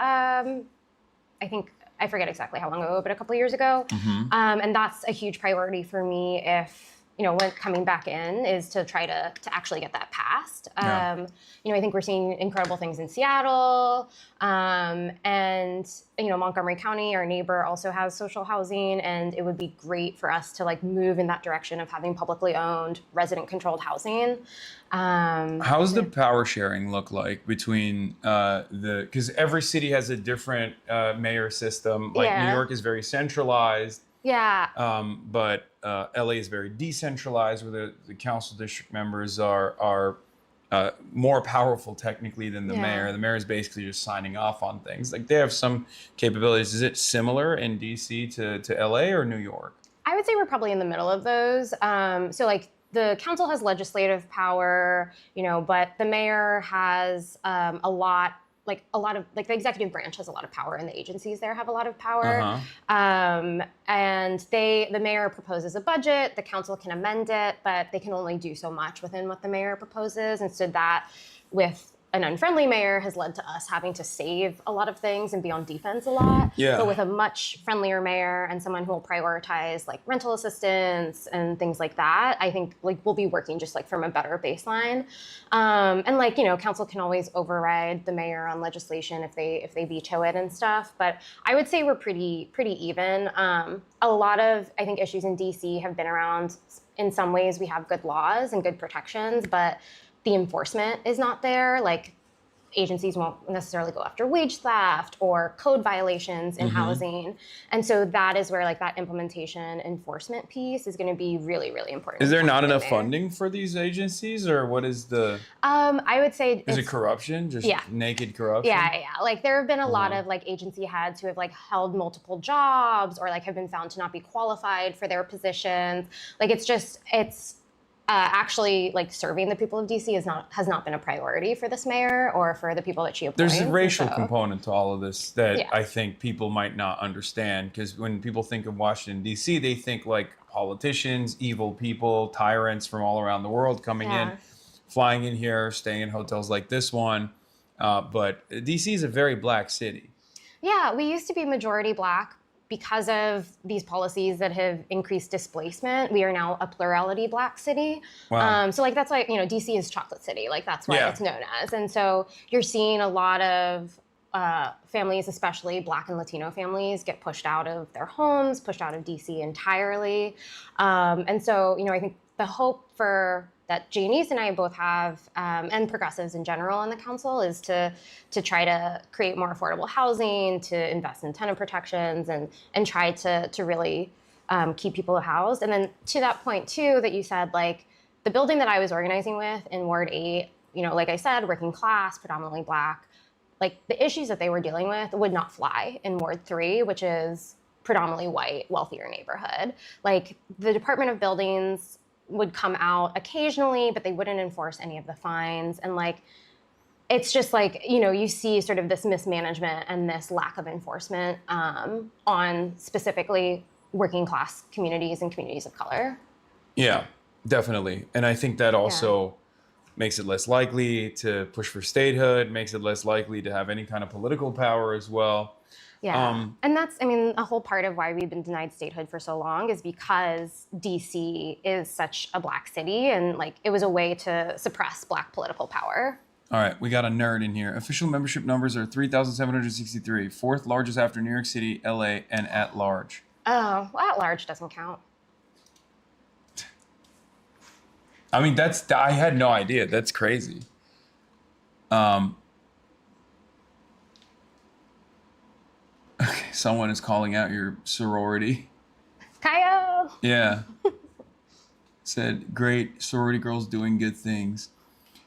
I forget exactly how long ago, but a couple of years ago. And that's a huge priority for me if, you know, when coming back in is to try to actually get that passed. You know, I think we're seeing incredible things in Seattle, and, you know, Montgomery County, our neighbor, also has social housing, and it would be great for us to like move in that direction of having publicly owned, resident-controlled housing. How's the power sharing look like between because every city has a different mayor system. Like New York is very centralized. Yeah. But LA is very decentralized, where the council district members are more powerful technically than the mayor. The mayor is basically just signing off on things. Like they have some capabilities. Is it similar in DC to LA or New York? I would say we're probably in the middle of those. So like the council has legislative power, you know, but the mayor has a lot of the executive branch has a lot of power, and the agencies there have a lot of power. And the mayor proposes a budget, the council can amend it, but they can only do so much within what the mayor proposes. And so that, with an unfriendly mayor, has led to us having to save a lot of things and be on defense a lot. But with a much friendlier mayor and someone who will prioritize like rental assistance and things like that, I think like we'll be working just like from a better baseline. And like, you know, council can always override the mayor on legislation if they veto it and stuff. But I would say we're pretty even. A lot of, I think, issues in DC have been around, in some ways we have good laws and good protections, but the enforcement is not there. Like agencies won't necessarily go after wage theft or code violations in housing. And so that is where like that implementation enforcement piece is going to be really, really important. Is there not enough there. funding for these agencies, or what is the? I would say Is it corruption? Just naked corruption? Yeah. Like there have been a lot of like agency heads who have like held multiple jobs or like have been found to not be qualified for their positions. Like it's actually like serving the people of DC has not been a priority for this mayor or for the people that she appoints. There's a racial component to all of this that I think people might not understand, because when people think of Washington, D.C., they think like politicians, evil people, tyrants from all around the world coming in, flying in here, staying in hotels like this one. But D.C. is a very black city. Yeah, we used to be majority black. Because of these policies that have increased displacement, we are now a plurality black city. Wow. So like that's why, you know, DC is chocolate city, like that's what it's known as. And so you're seeing a lot of families, especially Black and Latino families, get pushed out of their homes, pushed out of DC entirely. And so, you know, I think the hope for that Janice and I both have, and progressives in general on the council, is to try to create more affordable housing, to invest in tenant protections, and try to really keep people housed. And then to that point too, that you said, like the building that I was organizing with in Ward 8, you know, like I said, working class, predominantly Black, like the issues that they were dealing with would not fly in Ward 3, which is predominantly white, wealthier neighborhood. Like the Department of Buildings would come out occasionally, but they wouldn't enforce any of the fines. And like, it's just like, you know, you see sort of this mismanagement and this lack of enforcement on specifically working class communities and communities of color. Yeah, definitely. And I think that also makes it less likely to push for statehood, makes it less likely to have any kind of political power as well. Yeah, and that's, I mean, a whole part of why we've been denied statehood for so long is because DC is such a Black city, and like it was a way to suppress Black political power. All right, we got a nerd in here. Official membership numbers are 3,763, fourth largest after New York City, LA, and at large. Oh, well, at large doesn't count. I mean, I had no idea. That's crazy. Okay, someone is calling out your sorority. Kyle! Yeah. Said, great, sorority girls doing good things.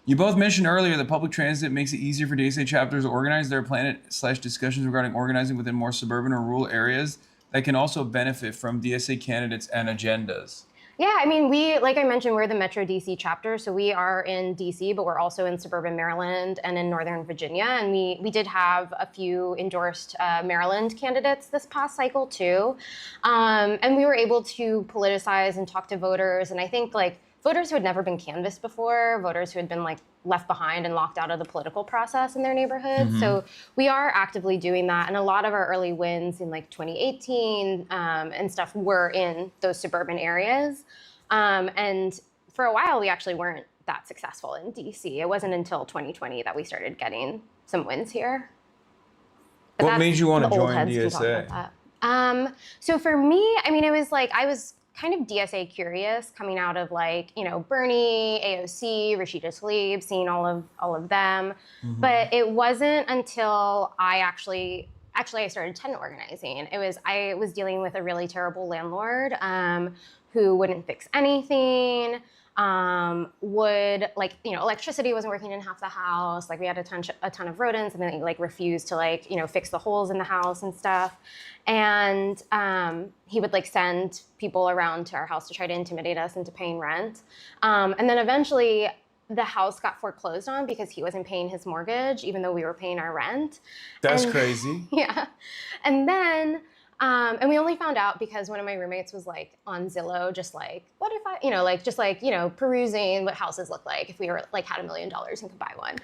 You both mentioned earlier that public transit makes it easier for DSA chapters to organize their planet/discussions regarding organizing within more suburban or rural areas that can also benefit from DSA candidates and agendas. Yeah, I mean, we, like I mentioned, we're the Metro DC chapter, so we are in DC, but we're also in suburban Maryland and in Northern Virginia, and we did have a few endorsed Maryland candidates this past cycle too, and we were able to politicize and talk to voters, and I think like voters who had never been canvassed before, voters who had been like left behind and locked out of the political process in their neighborhoods. So we are actively doing that. And a lot of our early wins in like 2018 and stuff were in those suburban areas. And for a while, we actually weren't that successful in DC. It wasn't until 2020 that we started getting some wins here. But what made you want to join DSA? So for me, I mean, it was like, I was kind of DSA curious coming out of like, you know, Bernie, AOC, Rashida Tlaib, seeing all of them. But it wasn't until I actually I started tenant organizing. I was dealing with a really terrible landlord who wouldn't fix anything, would like, you know, electricity wasn't working in half the house. Like we had a ton of rodents, and then he like refused to like, you know, fix the holes in the house and stuff. And he would like send people around to our house to try to intimidate us into paying rent. And then eventually the house got foreclosed on because he wasn't paying his mortgage, even though we were paying our rent. That's crazy. Yeah. And then, and we only found out because one of my roommates was like on Zillow, just like, what if I, you know, like, just like, you know, perusing what houses look like if we were like had $1 million and could buy one.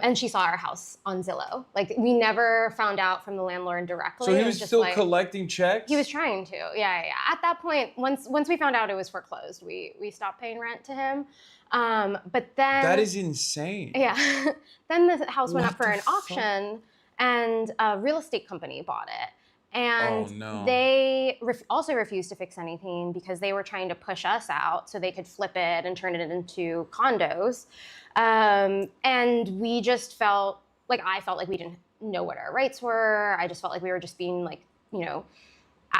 And she saw our house on Zillow. Like we never found out from the landlord directly. So he was just still like, collecting checks? He was trying to, yeah. At that point, once we found out it was foreclosed, we stopped paying rent to him. But then— That is insane. Yeah. Then the house went up for an auction, and a real estate company bought it. And they also refused to fix anything because they were trying to push us out so they could flip it and turn it into condos. And we just felt like, I felt like we didn't know what our rights were. I just felt like we were just being like, you know,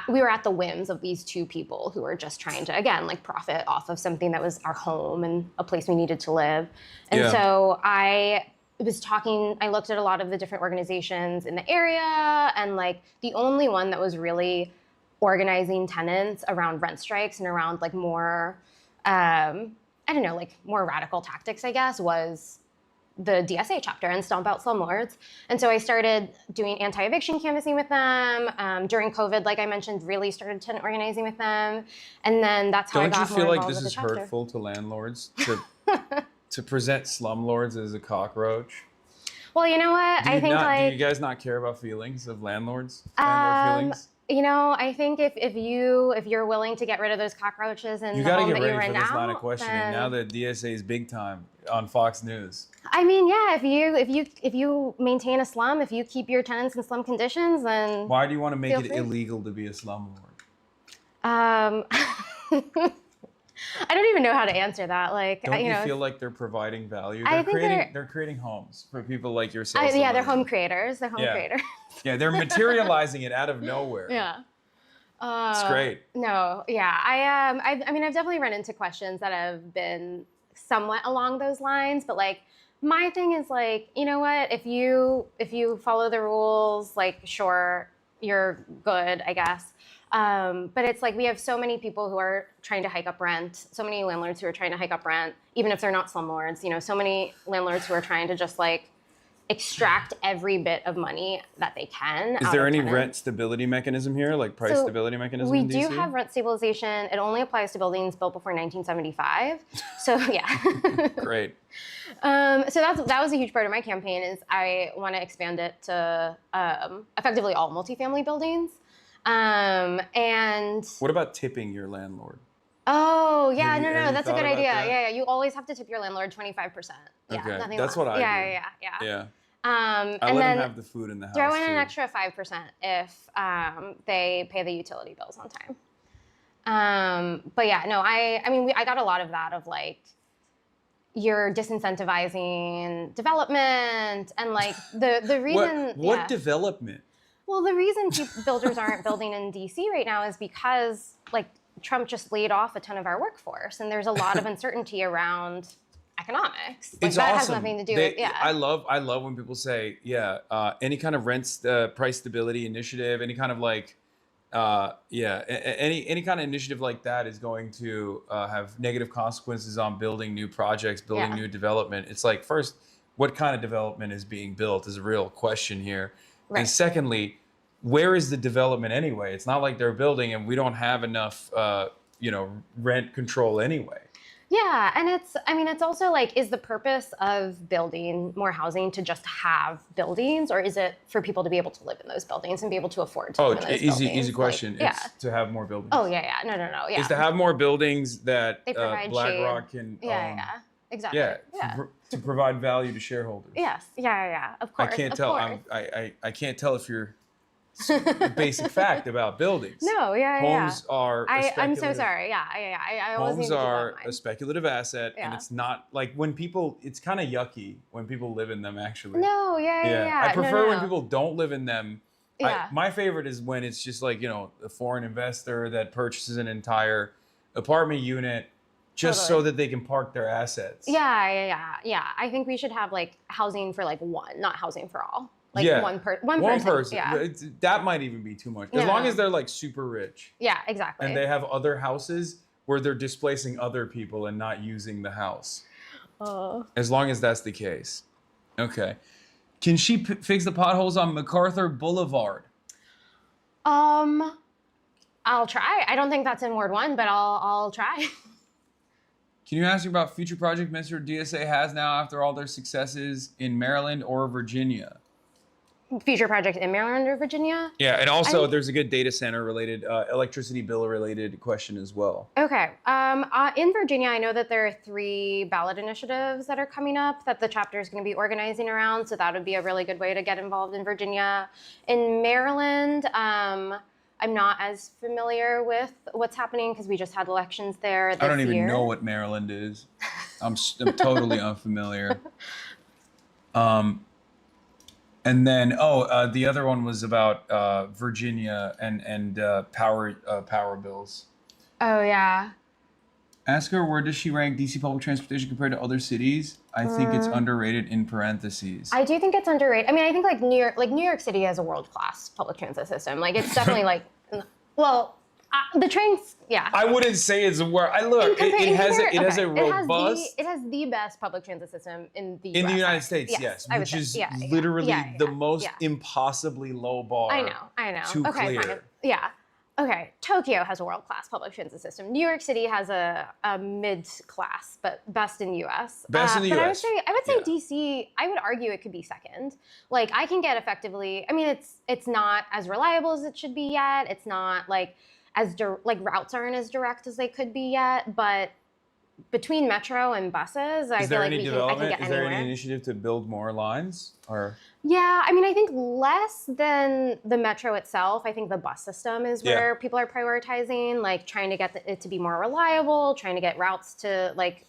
we were at the whims of these two people who were just trying to, again, like profit off of something that was our home and a place we needed to live. And so I looked at a lot of the different organizations in the area, and like the only one that was really organizing tenants around rent strikes and around like more, I don't know, like more radical tactics, I guess, was the DSA chapter and Stomp Out Slumlords. And so I started doing anti-eviction canvassing with them. During COVID, like I mentioned, really started tenant organizing with them. And then that's how I got more involved with the chapter. Don't you feel like this is hurtful to landlords to present slumlords as a cockroach? Well, you know what? I think do you guys not care about feelings of landlords? Landlord feelings? You know, I think if you're willing to get rid of those cockroaches and you the home get that you ready rent for this out, line of questioning. then, now the DSA is big time on Fox News. I mean, yeah, if you maintain a slum, if you keep your tenants in slum conditions, then why do you want to make it illegal to be a slumlord? I don't even know how to answer that. Like, don't you know, feel like they're providing value? I think they're creating homes for people like yourself. Yeah, they're home creators. They're home creators. Yeah, they're materializing it out of nowhere. Yeah. It's great. No, yeah, I mean, I've definitely run into questions that have been somewhat along those lines, but like, my thing is like, you know what? If you follow the rules, like, sure, you're good, I guess. But it's like we have so many people who are trying to hike up rent, so many landlords who are trying to hike up rent, even if they're not slumlords, you know, so many landlords who are trying to just like extract every bit of money that they can. Is there any rent stability mechanism here, like price stability mechanism We in DC? do have rent stabilization. It only applies to buildings built before 1975. So yeah. Great. So that was a huge part of my campaign, is I want to expand it to effectively all multifamily buildings. And what about tipping your landlord? Oh yeah, no, that's a good idea. Yeah, you always have to tip your landlord 25%. Yeah, okay, nothing that's less. what I do. Yeah. I and let then them have the food in the house. throw in too. an extra 5% if they pay the utility bills on time. But yeah, no, I mean, I got a lot of that of like, you're disincentivizing development, and like the reason. What development? Well, the reason builders aren't building in DC right now is because like Trump just laid off a ton of our workforce, and there's a lot of uncertainty around economics. Like, It's that awesome. has nothing to do with I love when people say, any kind of price stability initiative, any kind of like, any kind of initiative like that is going to have negative consequences on building new projects, building new development. It's like, first, what kind of development is being built is a real question here. Right. And secondly, where is the development anyway? It's not like they're building and we don't have enough, rent control anyway. Yeah, and it's also like, is the purpose of building more housing to just have buildings, or is it for people to be able to live in those buildings and be able to afford to live in those buildings? Easy question. Like, it's to have more buildings. Oh, yeah. No, yeah. It's to have more buildings that they provide BlackRock can own. Exactly. To provide value to shareholders. Yes. Yeah. Of course. I can't tell. I can't tell if you're a basic fact about buildings. No. Homes are. I'm so sorry. I always homes are a speculative asset, and it's not like when people. It's kind of yucky when people live in them. Actually. No. Yeah. I prefer when people don't live in them. Yeah. My favorite is when it's just like, a foreign investor that purchases an entire apartment unit just so that they can park their assets. Yeah. I think we should have like housing for like one, not housing for all. Like one person. Yeah. That might even be too much. As long as they're like super rich. Yeah, exactly. And they have other houses where they're displacing other people and not using the house. As long as that's the case. Okay. Can she fix the potholes on MacArthur Boulevard? I'll try. I don't think that's in Ward 1, but I'll try. Can you ask me about future project Mr. DSA has now after all their successes in Maryland or Virginia? future project in Maryland or Virginia. Yeah, and also there's a good data center related, electricity bill related question as well. Okay. In Virginia, I know that there are 3 ballot initiatives that are coming up that the chapter is going to be organizing around. So that would be a really good way to get involved in Virginia. In Maryland, I'm not as familiar with what's happening because we just had elections there this year. I don't even know what Maryland is. I'm totally unfamiliar. And then, the other one was about Virginia and power bills. Oh, yeah. Ask her, where does she rank DC public transportation compared to other cities? I think it's underrated in parentheses. I do think it's underrated. I mean, I think like New York City has a world-class public transit system. Like it's definitely like, well, the trains, yeah. I wouldn't say it's where I look. It has a robust. It has the best public transit system in the US. In the United States, yes, which is literally the most impossibly low bar. I know. To okay, clear. fine. Yeah. Okay. Tokyo has a world-class public transit system. New York City has a mid-class, but best in US. Best in the US. But I would say DC. I would argue it could be second. Like I can get effectively. I mean, it's not as reliable as it should be yet. It's not like routes aren't as direct as they could be yet, but between metro and buses, I feel like I can get anywhere. Is there any initiative to build more lines? Or yeah, I mean, I think less than the metro itself. I think the bus system is where people are prioritizing, like trying to get it to be more reliable, trying to get routes to like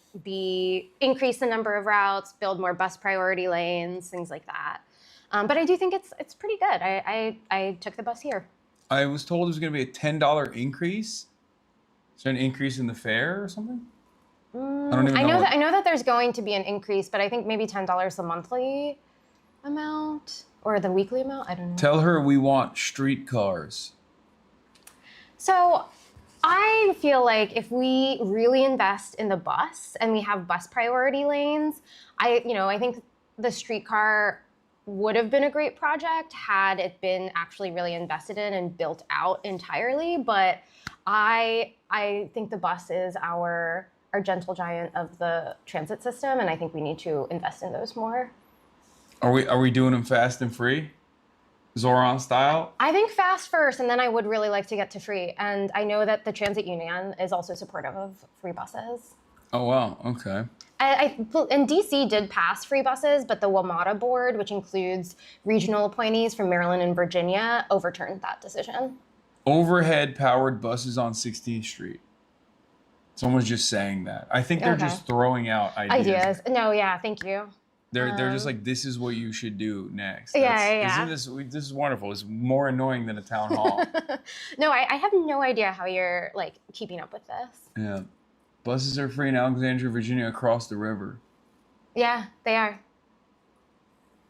increase the number of routes, build more bus priority lanes, things like that. But I do think it's pretty good. I took the bus here. I was told there's going to be a $10 increase. Is there an increase in the fare or something? I don't even know. I know that there's going to be an increase, but I think maybe $10 the monthly amount or the weekly amount. I don't know. Tell her we want streetcars. So I feel like if we really invest in the bus and we have bus priority lanes, I think the streetcar would have been a great project had it been actually really invested in and built out entirely. But I think the bus is our gentle giant of the transit system, and I think we need to invest in those more. Are we doing them fast and free? Zoran style? I think fast first, and then I would really like to get to free. And I know that the transit union is also supportive of free buses. Oh, wow. Okay. And DC did pass free buses, but the WMATA board, which includes regional appointees from Maryland and Virginia, overturned that decision. Overhead powered buses on 16th Street. Someone's just saying that. I think they're just throwing out ideas. No, yeah, thank you. They're just like, this is what you should do next. Yeah. Isn't this is wonderful? It's more annoying than a town hall. No, I have no idea how you're like keeping up with this. Yeah. Buses are free in Alexandria, Virginia, across the river. Yeah, they are.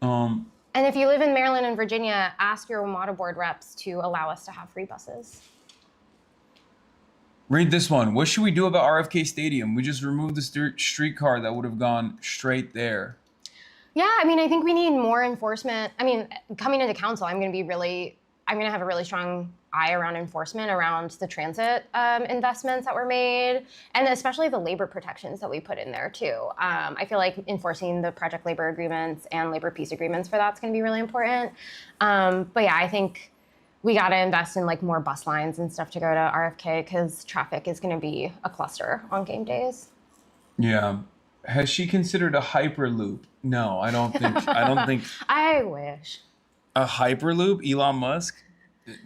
And if you live in Maryland and Virginia, ask your WMATA board reps to allow us to have free buses. Read this one. What should we do about RFK Stadium? We just removed the streetcar that would have gone straight there. Yeah, I mean, I think we need more enforcement. I mean, coming into council, I'm going to have a really strong eye around enforcement around the transit investments that were made, and especially the labor protections that we put in there too. I feel like enforcing the project labor agreements and labor peace agreements for that's going to be really important. But yeah, I think we got to invest in like more bus lines and stuff to go to RFK because traffic is going to be a cluster on game days. Yeah. Has she considered a hyperloop? No, I don't think. I wish. A hyperloop? Elon Musk?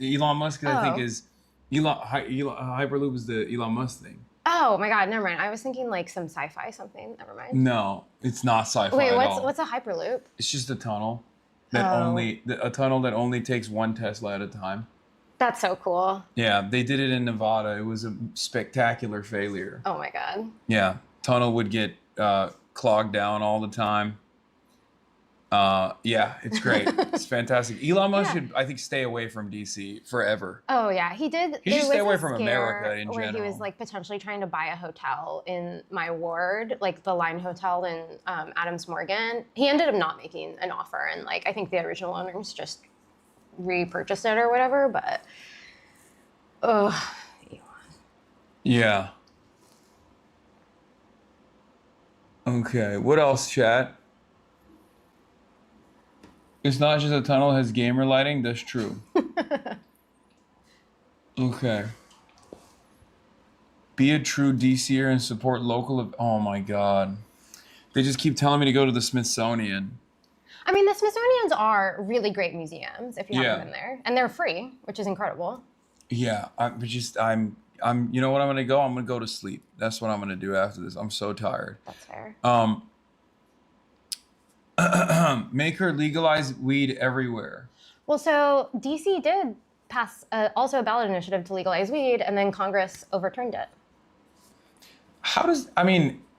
Elon Musk, I think, is hyperloop is the Elon Musk thing. Oh my God, never mind. I was thinking like some sci-fi something. Never mind. No, it's not sci-fi. Wait, at all. What's a hyperloop? It's just a tunnel that only takes one Tesla at a time. That's so cool. Yeah, they did it in Nevada. It was a spectacular failure. Oh my God. Yeah, tunnel would get clogged down all the time. Yeah, it's great. It's fantastic. Elon Musk should, I think, stay away from DC forever. Oh yeah, he did. He should stay away from America in where general. He was like potentially trying to buy a hotel in my ward, like the Line Hotel in Adams Morgan. He ended up not making an offer, and like I think the original owners just repurchased it or whatever. But Elon. Yeah. Okay. What else, chat? It's not just a tunnel, it has gamer lighting. That's true. Okay. Be a true DCer and support local. Oh my God. They just keep telling me to go to the Smithsonian. I mean, the Smithsonian's are really great museums if you Yeah. haven't been there, and they're free, which is incredible. Yeah, you know what I'm gonna go? I'm gonna go to sleep. That's what I'm gonna do after this. I'm so tired. That's fair. Make her legalize weed everywhere. Well, so DC did pass also a ballot initiative to legalize weed, and then Congress overturned it.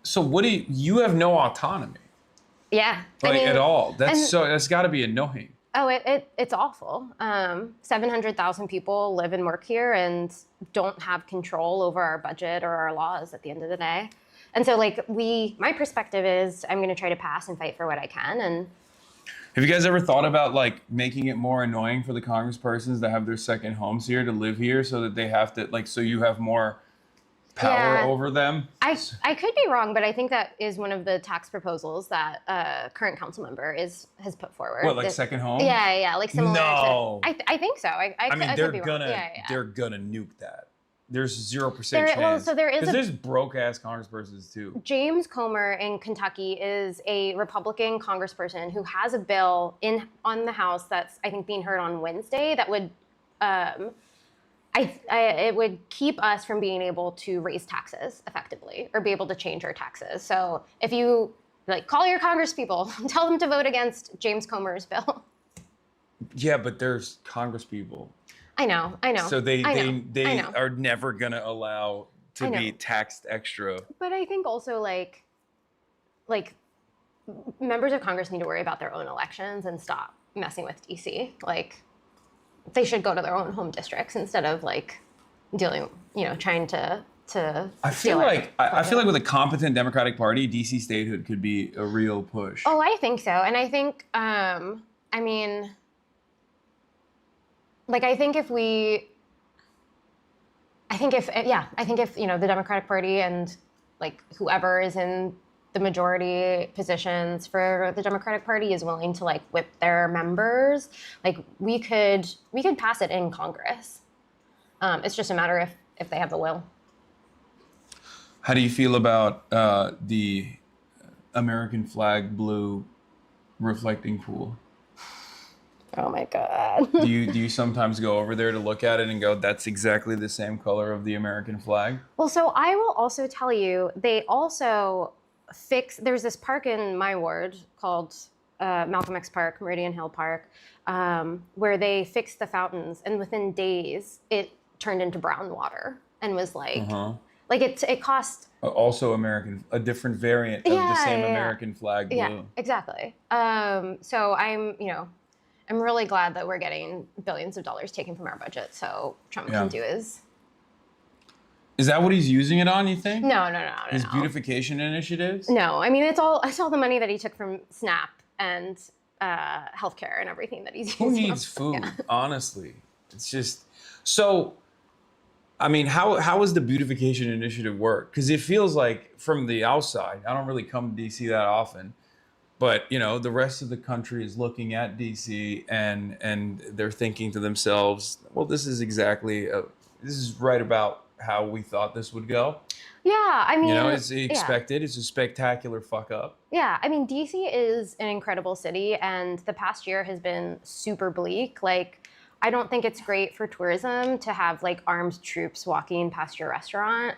So what you have no autonomy. Yeah. At all. That's gotta be annoying. Oh, it's awful. 700,000 people live and work here and don't have control over our budget or our laws at the end of the day. And so my perspective is I'm gonna try to pass and fight for what I can. And Have you guys ever thought about making it more annoying for the congresspersons that have their second homes here to live here so that they have to so you have more power over them? I could be wrong, but I think that is one of the tax proposals that current council member has put forward. What, second home? Yeah, similar. No. I think so. I they're could be gonna wrong. they're gonna nuke that. There's 0% chance. Well, so there is because there's broke ass congresspersons too. James Comer in Kentucky is a Republican congressperson who has a bill on the House that's I think being heard on Wednesday that would it would keep us from being able to raise taxes effectively or be able to change our taxes. So if you call your congresspeople, tell them to vote against James Comer's bill. Yeah, but there's congresspeople. I know. So they I know. are never gonna allow to be taxed extra. But I think also members of Congress need to worry about their own elections and stop messing with DC. They should go to their own home districts instead of dealing, trying to. I feel like with a competent Democratic Party, DC statehood could be a real push. Oh, I think so, and I think I think if the Democratic Party and whoever is in the majority positions for the Democratic Party is willing to whip their members, we could pass it in Congress. It's just a matter if they have the will. How do you feel about the American flag blue reflecting pool? Oh my God. do you sometimes go over there to look at it and go, that's exactly the same color of the American flag? Well, so I will also tell you, they also there's this park in my ward called Malcolm X Park, Meridian Hill Park, where they fixed the fountains, and within days it turned into brown water and was it cost also a different variant of the same American flag blue. Yeah, exactly. So I'm really glad that we're getting billions of dollars taken from our budget so Trump can do his. Is that what he's using it on, you think? No. His beautification initiatives? No, I mean it's all the money that he took from SNAP and healthcare and everything that he's using. Who needs food, honestly? It's just so. I mean, how does the beautification initiative work? Because it feels like from the outside, I don't really come to DC that often, but the rest of the country is looking at DC and they're thinking to themselves, well, this is right about how we thought this would go. Yeah, I mean, it's expected. It's a spectacular fuck up. Yeah, I mean, DC is an incredible city, and the past year has been super bleak. I don't think it's great for tourism to have armed troops walking past your restaurant.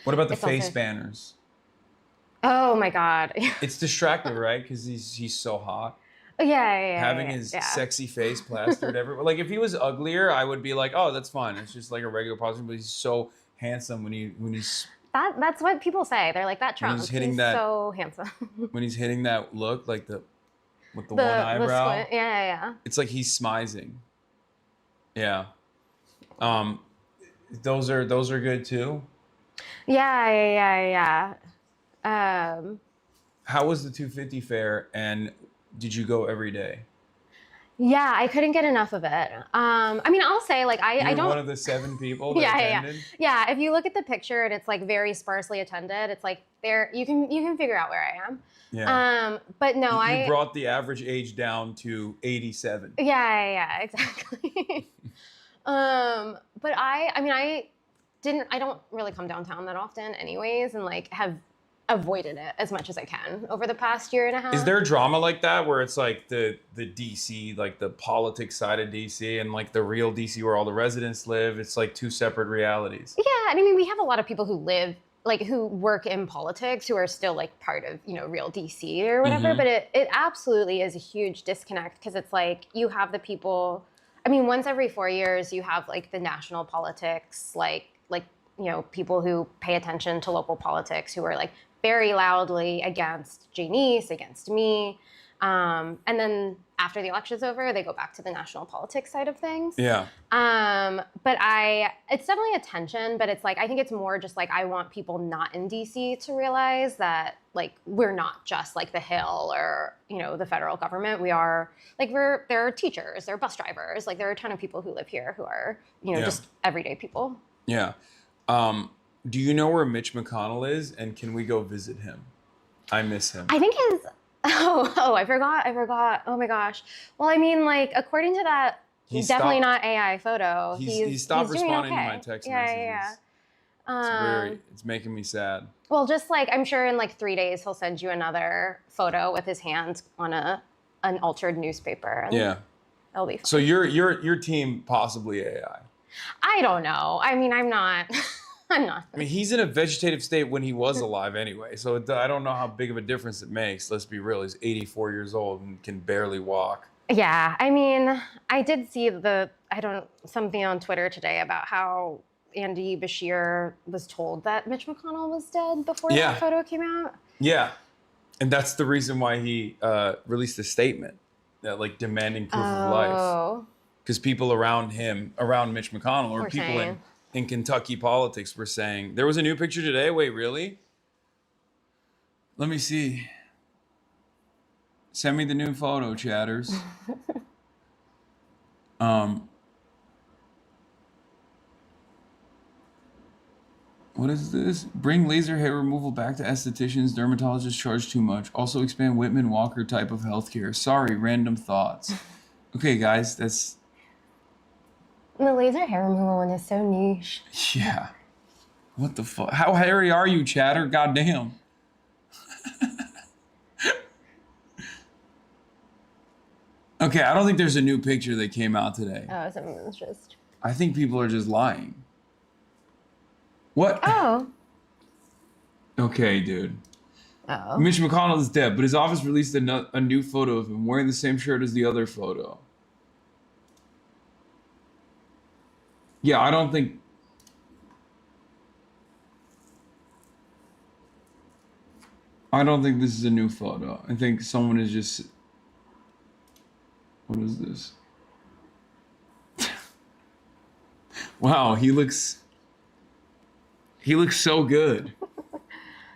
What about the face banners? Oh my God. It's distracting, right? Because he's so hot. Yeah. Having his sexy face plastered everywhere. If he was uglier, I would be like, oh, that's fine. It's just a regular costume. But he's so handsome when he's. That's what people say. They're like, that Trump. He's so handsome. When he's hitting that look, with the one eyebrow. Yeah. It's like he's smizing. Yeah. Those are good too. Yeah. How was the 250 fair, and did you go every day? Yeah, I couldn't get enough of it. I mean, I'll say like I You're don't. one of the 7 people that yeah, attended? yeah. If you look at the picture and it's like very sparsely attended, it's like there you can figure out where I am. Yeah. But no, You brought the average age down to 87. Yeah, exactly. But I don't really come downtown that often anyways, and like have avoided it as much as I can over the past year and a half. Is there drama like that where it's like the DC, like the politics side of DC and like the real DC where all the residents live? It's like 2 separate realities. Yeah, and I mean, we have a lot of people who who work in politics who are still like part of, real DC or whatever, Mhm. but it absolutely is a huge disconnect because it's like you have the people, I mean, once every 4 years you have like the national politics, like people who pay attention to local politics who are like very loudly against Janice, against me. And then after the election's over, they go back to the national politics side of things. Yeah. But it's definitely a tension, but it's like, I think it's more just like, I want people not in DC to realize that like, we're not just like the Hill or, the federal government. We are like, there are teachers, there are bus drivers, like there are a ton of people who live here who are, just everyday people. Yeah. Do you know where Mitch McConnell is, and can we go visit him? I miss him. I think I forgot. Oh my gosh. Well, I mean, like, according to that, definitely not AI photo. He stopped responding to my text messages. Yeah. It's making me sad. Well, just like, I'm sure in like 3 days, he'll send you another photo with his hand on an altered newspaper. And Yeah. It'll be fun. So your team possibly AI. I don't know. I mean, I'm not. I'm not. I mean, he's in a vegetative state when he was alive anyway, so I don't know how big of a difference it makes. Let's be real. He's 84 years old and can barely walk. Yeah, I mean, I did see something on Twitter today about how Andy Bashir was told that Mitch McConnell was dead before that photo came out. Yeah, and that's the reason why he released a statement that like demanding proof of life. Because people around him, around Mitch McConnell, or people in Kentucky politics were saying, there was a new picture today. Wait, really? Let me see. Send me the new photo, chatters. What is this? Bring laser hair removal back to estheticians. Dermatologists charge too much. Also expand Whitman Walker type of healthcare. Sorry, random thoughts. Okay, guys, that's... The laser hair removal one is so niche. Yeah. What the fuck? How hairy are you, chatter? Goddamn. Okay, I don't think there's a new picture that came out today. Oh, someone's just... I think people are just lying. What? Oh. Okay, dude. Oh. Mitch McConnell is dead, but his office released a new photo of him wearing the same shirt as the other photo. Yeah, I don't think... this is a new photo. I think someone is just... What is this? Wow, he looks so good.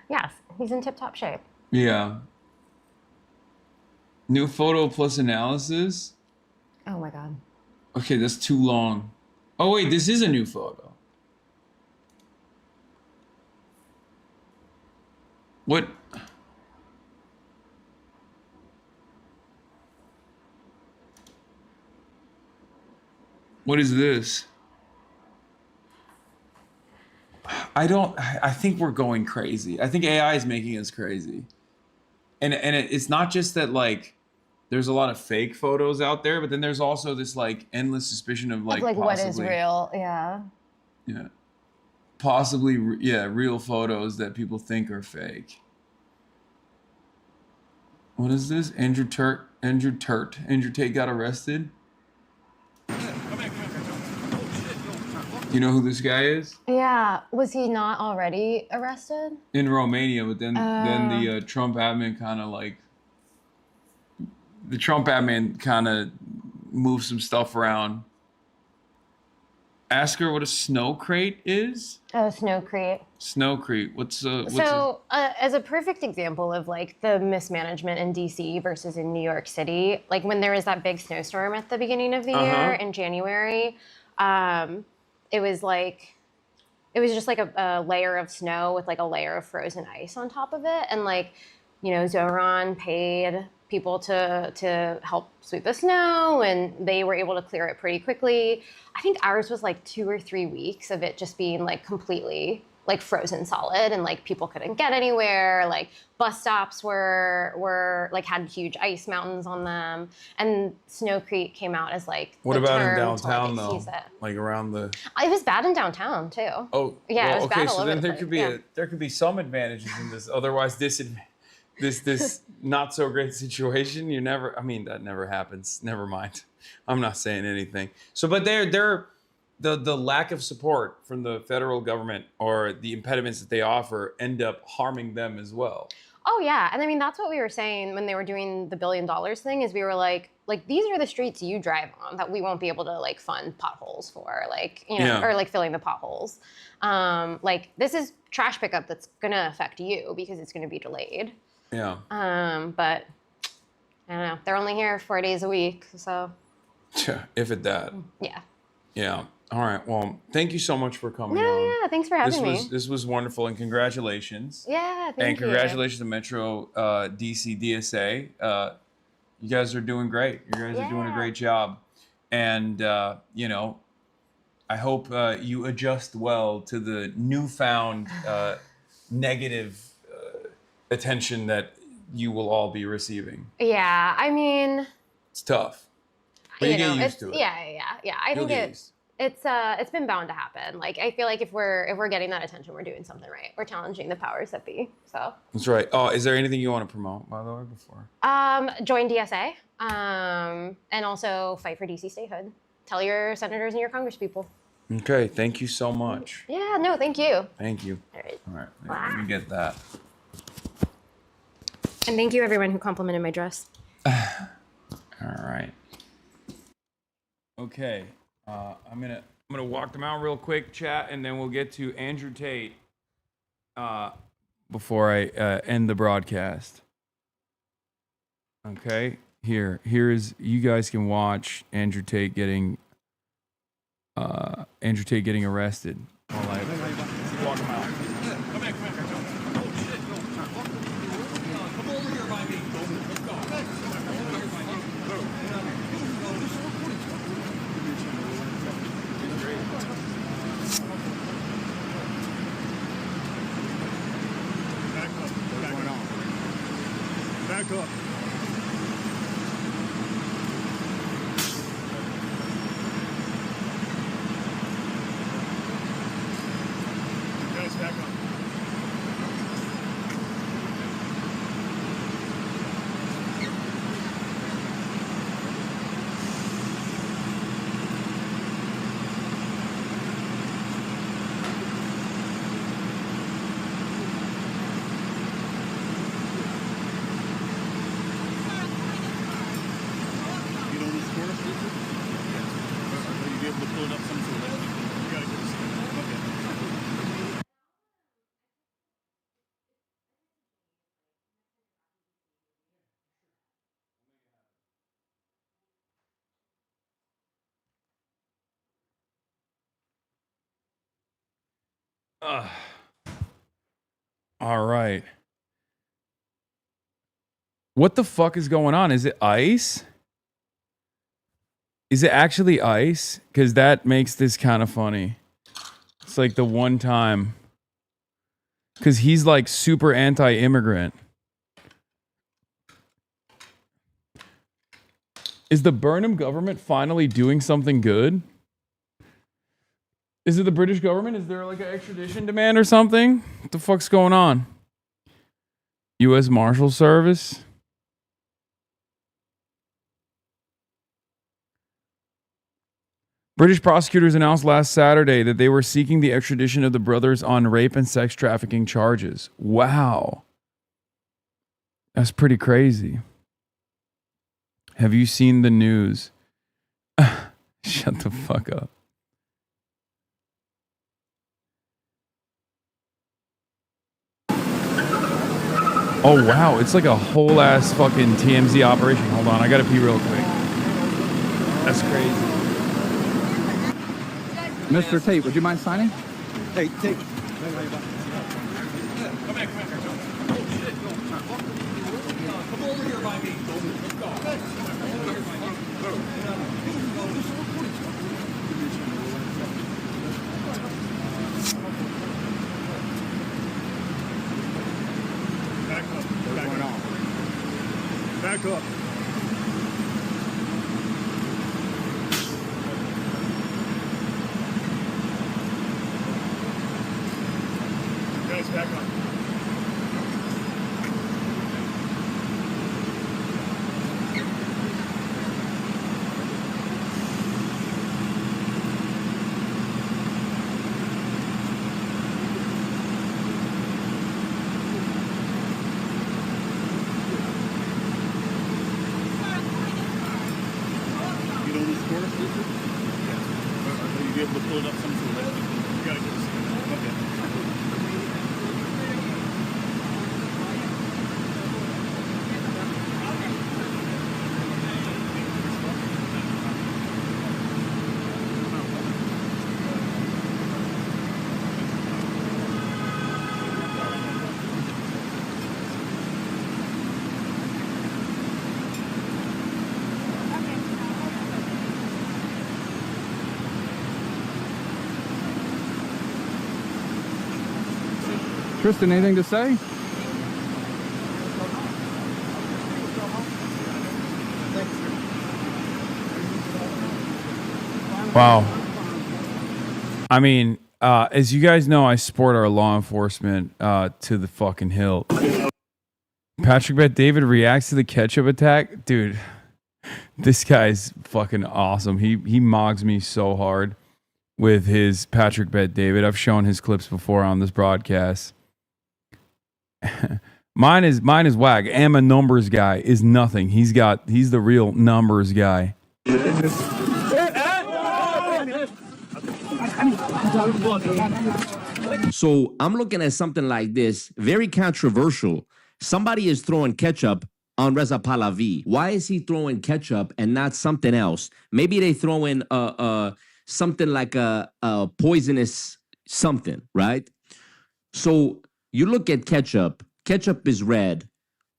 Yes, he's in tip-top shape. Yeah. New photo plus analysis? Oh my God. Okay, that's too long. Oh wait, this is a new photo. What? What is this? I think we're going crazy. I think AI is making us crazy. And it's not just that like there's a lot of fake photos out there, but then there's also this like endless suspicion of like possibly, what is real, yeah. Yeah. Possibly, real photos that people think are fake. What is this? Andrew Tate got arrested. You know who this guy is? Yeah, was he not already arrested? In Romania, but then the Trump admin kind of moved some stuff around. Ask her what a snow crate is. Oh, snow crate. Snow crate. What's As a perfect example of like the mismanagement in DC versus in New York City, like when there was that big snowstorm at the beginning of the year in January, it was just like a layer of snow with like a layer of frozen ice on top of it. And like, Zoran paid people to help sweep the snow, and they were able to clear it pretty quickly. I think ours was like 2 or 3 weeks of it just being like completely like frozen solid, and like people couldn't get anywhere. Like bus stops were like had huge ice mountains on them, and Snowcrete came out as like what the about in term downtown to, like, though? excuse it. Like around the. It was bad in downtown too. Oh yeah, well, it was bad all so over then the there place. could be there could be some advantages in this. Otherwise, this not so great situation. You never. I mean, that never happens. Never mind. I'm not saying anything. So, but the lack of support from the federal government or the impediments that they offer end up harming them as well. Oh yeah, and I mean that's what we were saying when they were doing the $1 billion thing. Is we were like these are the streets you drive on that we won't be able to like fund potholes for, or like filling the potholes. Like this is trash pickup that's gonna affect you because it's gonna be delayed. Yeah. But I don't know. They're only here 4 days a week, so. If at that. Yeah. Yeah. All right. Well, thank you so much for coming on. Yeah. Thanks for having me. This was wonderful, and congratulations. Yeah. Thank you. And congratulations to Metro DC DSA. You guys are doing great. You guys are doing a great job, and I hope you adjust well to the newfound negative attention that you will all be receiving. Yeah. I mean. It's tough. But you get used to it. Yeah. I think it's been bound to happen. Like I feel like if we're getting that attention, we're doing something right. We're challenging the powers that be. So that's right. Oh, is there anything you want to promote, by the way, before? Join DSA, and also fight for DC statehood. Tell your senators and your congresspeople. Okay, thank you so much. Yeah, no, thank you. Thank you. All right. All right, let me get that. And thank you everyone who complimented my dress. All right. Okay. I'm gonna walk them out real quick, chat, and then we'll get to Andrew Tate before I end the broadcast. Okay, here's you guys can watch Andrew Tate getting arrested while I walk him out. Back up. Guys, back up. All right. What the fuck is going on? Is it ice? Is it actually ice? Because that makes this kind of funny. It's like the one time. Because he's like super anti-immigrant. Is the Burnham government finally doing something good? Is it the British government? Is there like an extradition demand or something? What the fuck's going on? U.S. Marshal Service? British prosecutors announced last Saturday that they were seeking the extradition of the brothers on rape and sex trafficking charges. Wow. That's pretty crazy. Have you seen the news? Shut the fuck up. Oh, wow. It's like a whole ass fucking TMZ operation. Hold on. I gotta pee real quick. That's crazy. Mr. Tate, would you mind signing? Hey, Tate. Back up. Guys, back up. Be able to pull it up some to the left. You gotta get this. Okay. Tristan, anything to say? Wow. I mean, as you guys know, I support our law enforcement to the fucking hilt. Patrick Bet David reacts to the ketchup attack. Dude, this guy's fucking awesome. He mogs me so hard with his Patrick Bet David. I've shown his clips before on this broadcast. mine is whack. I'm a numbers guy is nothing. He's the real numbers guy. So I'm looking at something like this, very controversial. Somebody is throwing ketchup on Reza Pahlavi. Why is he throwing ketchup and not something else? Maybe they throw in something like a poisonous something, right? So you look at ketchup. Ketchup is red.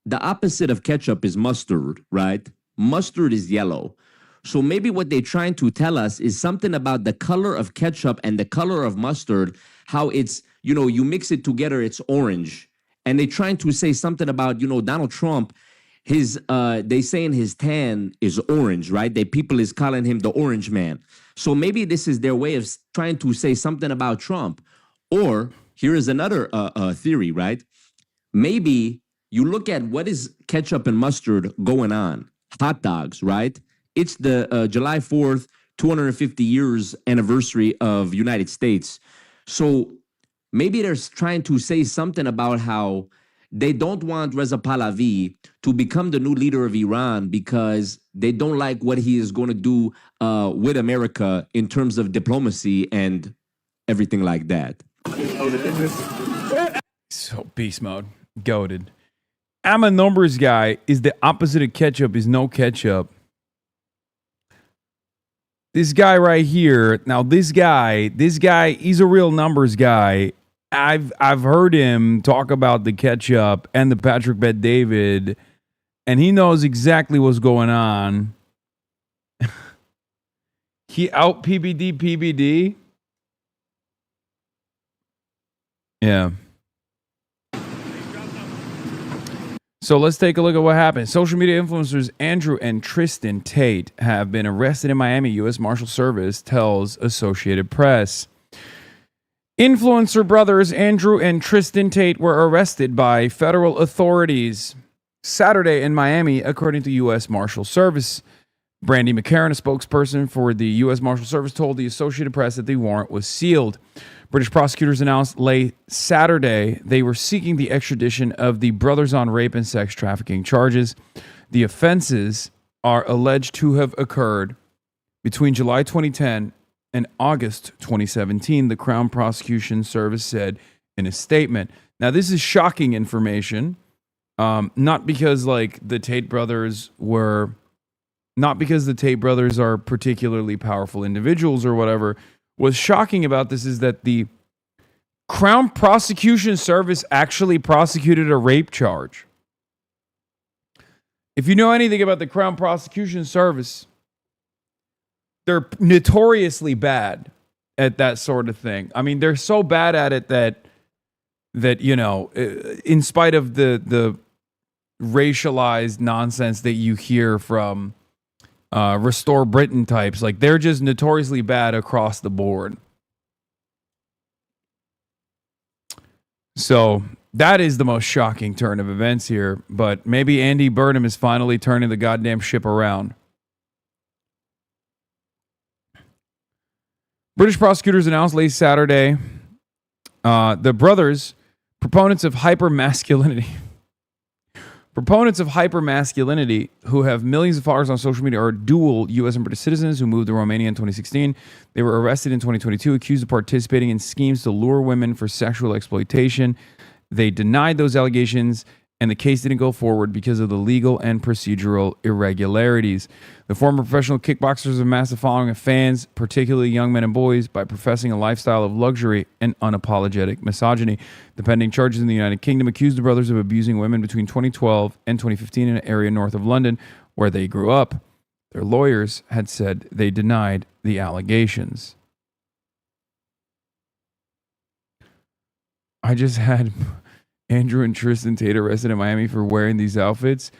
The opposite of ketchup is mustard, right? Mustard is yellow. So maybe what they're trying to tell us is something about the color of ketchup and the color of mustard, how it's, you mix it together, it's orange. And they're trying to say something about, Donald Trump, they saying his tan is orange, right? People is calling him the orange man. So maybe this is their way of trying to say something about Trump. Or here is another theory, right? Maybe you look at what is ketchup and mustard going on. Hot dogs, right? It's the July 4th, 250 years anniversary of United States. So maybe they're trying to say something about how they don't want Reza Pahlavi to become the new leader of Iran because they don't like what he is going to do with America in terms of diplomacy and everything like that. So beast mode. Goated. I'm a numbers guy is the opposite of ketchup is no ketchup. This guy right here, now this guy, he's a real numbers guy. I've heard him talk about the ketchup and the Patrick Bet David, and he knows exactly what's going on. He out PBD. Yeah. So let's take a look at what happened. Social media influencers Andrew and Tristan Tate have been arrested in Miami. U.S. Marshal Service tells Associated Press. Influencer brothers Andrew and Tristan Tate were arrested by federal authorities Saturday in Miami, according to U.S. Marshal Service. Brandy McCarran, a spokesperson for the U.S. Marshal Service, told the Associated Press that the warrant was sealed. British prosecutors announced late Saturday they were seeking the extradition of the brothers on rape and sex trafficking charges. The offenses are alleged to have occurred between July 2010 and August 2017, the Crown Prosecution Service said in a statement. Now, this is shocking information. Not because like the Tate brothers were, not because the Tate brothers are particularly powerful individuals or whatever. What's shocking about this is that the Crown Prosecution Service actually prosecuted a rape charge. If you know anything about the Crown Prosecution Service, they're notoriously bad at that sort of thing. I mean, they're so bad at it that you know, in spite of the racialized nonsense that you hear from Restore Britain types, like they're just notoriously bad across the board. So that is the most shocking turn of events here. But maybe Andy Burnham is finally turning the goddamn ship around. British prosecutors announced late Saturday the brothers, proponents of hypermasculinity, who have millions of followers on social media, are dual U.S. and British citizens who moved to Romania in 2016. They were arrested in 2022, accused of participating in schemes to lure women for sexual exploitation. They denied those allegations, and the case didn't go forward because of the legal and procedural irregularities. The former professional kickboxers have amassed a following of fans, particularly young men and boys, by professing a lifestyle of luxury and unapologetic misogyny. The pending charges in the United Kingdom accuse the brothers of abusing women between 2012 and 2015 in an area north of London where they grew up. Their lawyers had said they denied the allegations. I just had Andrew and Tristan Tate arrested in Miami for wearing these outfits.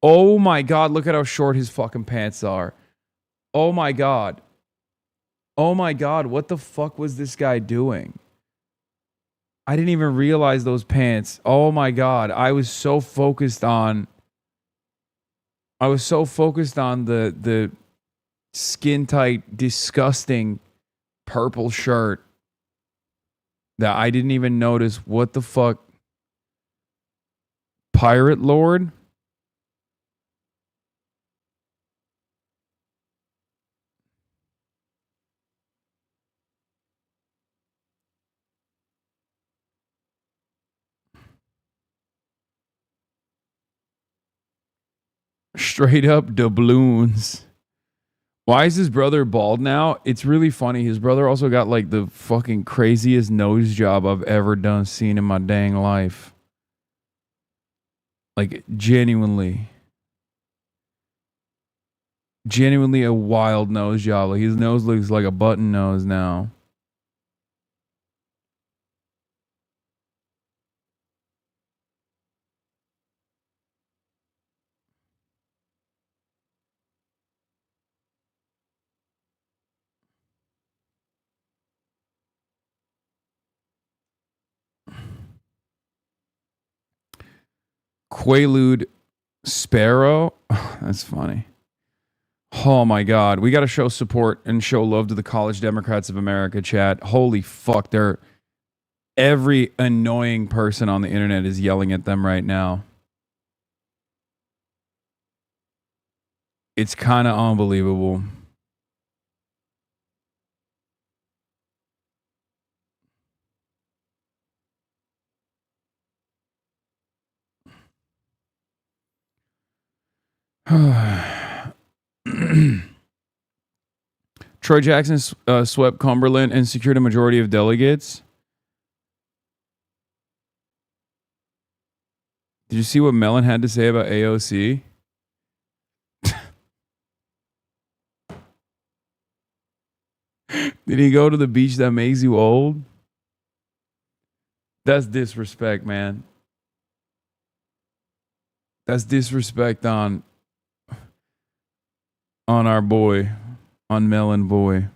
Oh my God, look at how short his fucking pants are. Oh my God. Oh my God, what the fuck was this guy doing? I didn't even realize those pants. Oh my God, I was so focused on the skin tight, disgusting purple shirt that I didn't even notice what the fuck. Pirate Lord? Straight up doubloons. Why is his brother bald now? It's really funny. His brother also got like the fucking craziest nose job I've ever seen in my dang life. Like genuinely a wild nose job. Like his nose looks like a button nose now. Quaalude Sparrow. That's funny. Oh my God. We got to show support and show love to the College Democrats of America, chat. Holy fuck. Every annoying person on the internet is yelling at them right now. It's kind of unbelievable. Troy Jackson swept Cumberland and secured a majority of delegates. Did you see what Mellon had to say about AOC? Did he go to the beach that makes you old? That's disrespect, man. That's disrespect on our boy, on Mellon boy.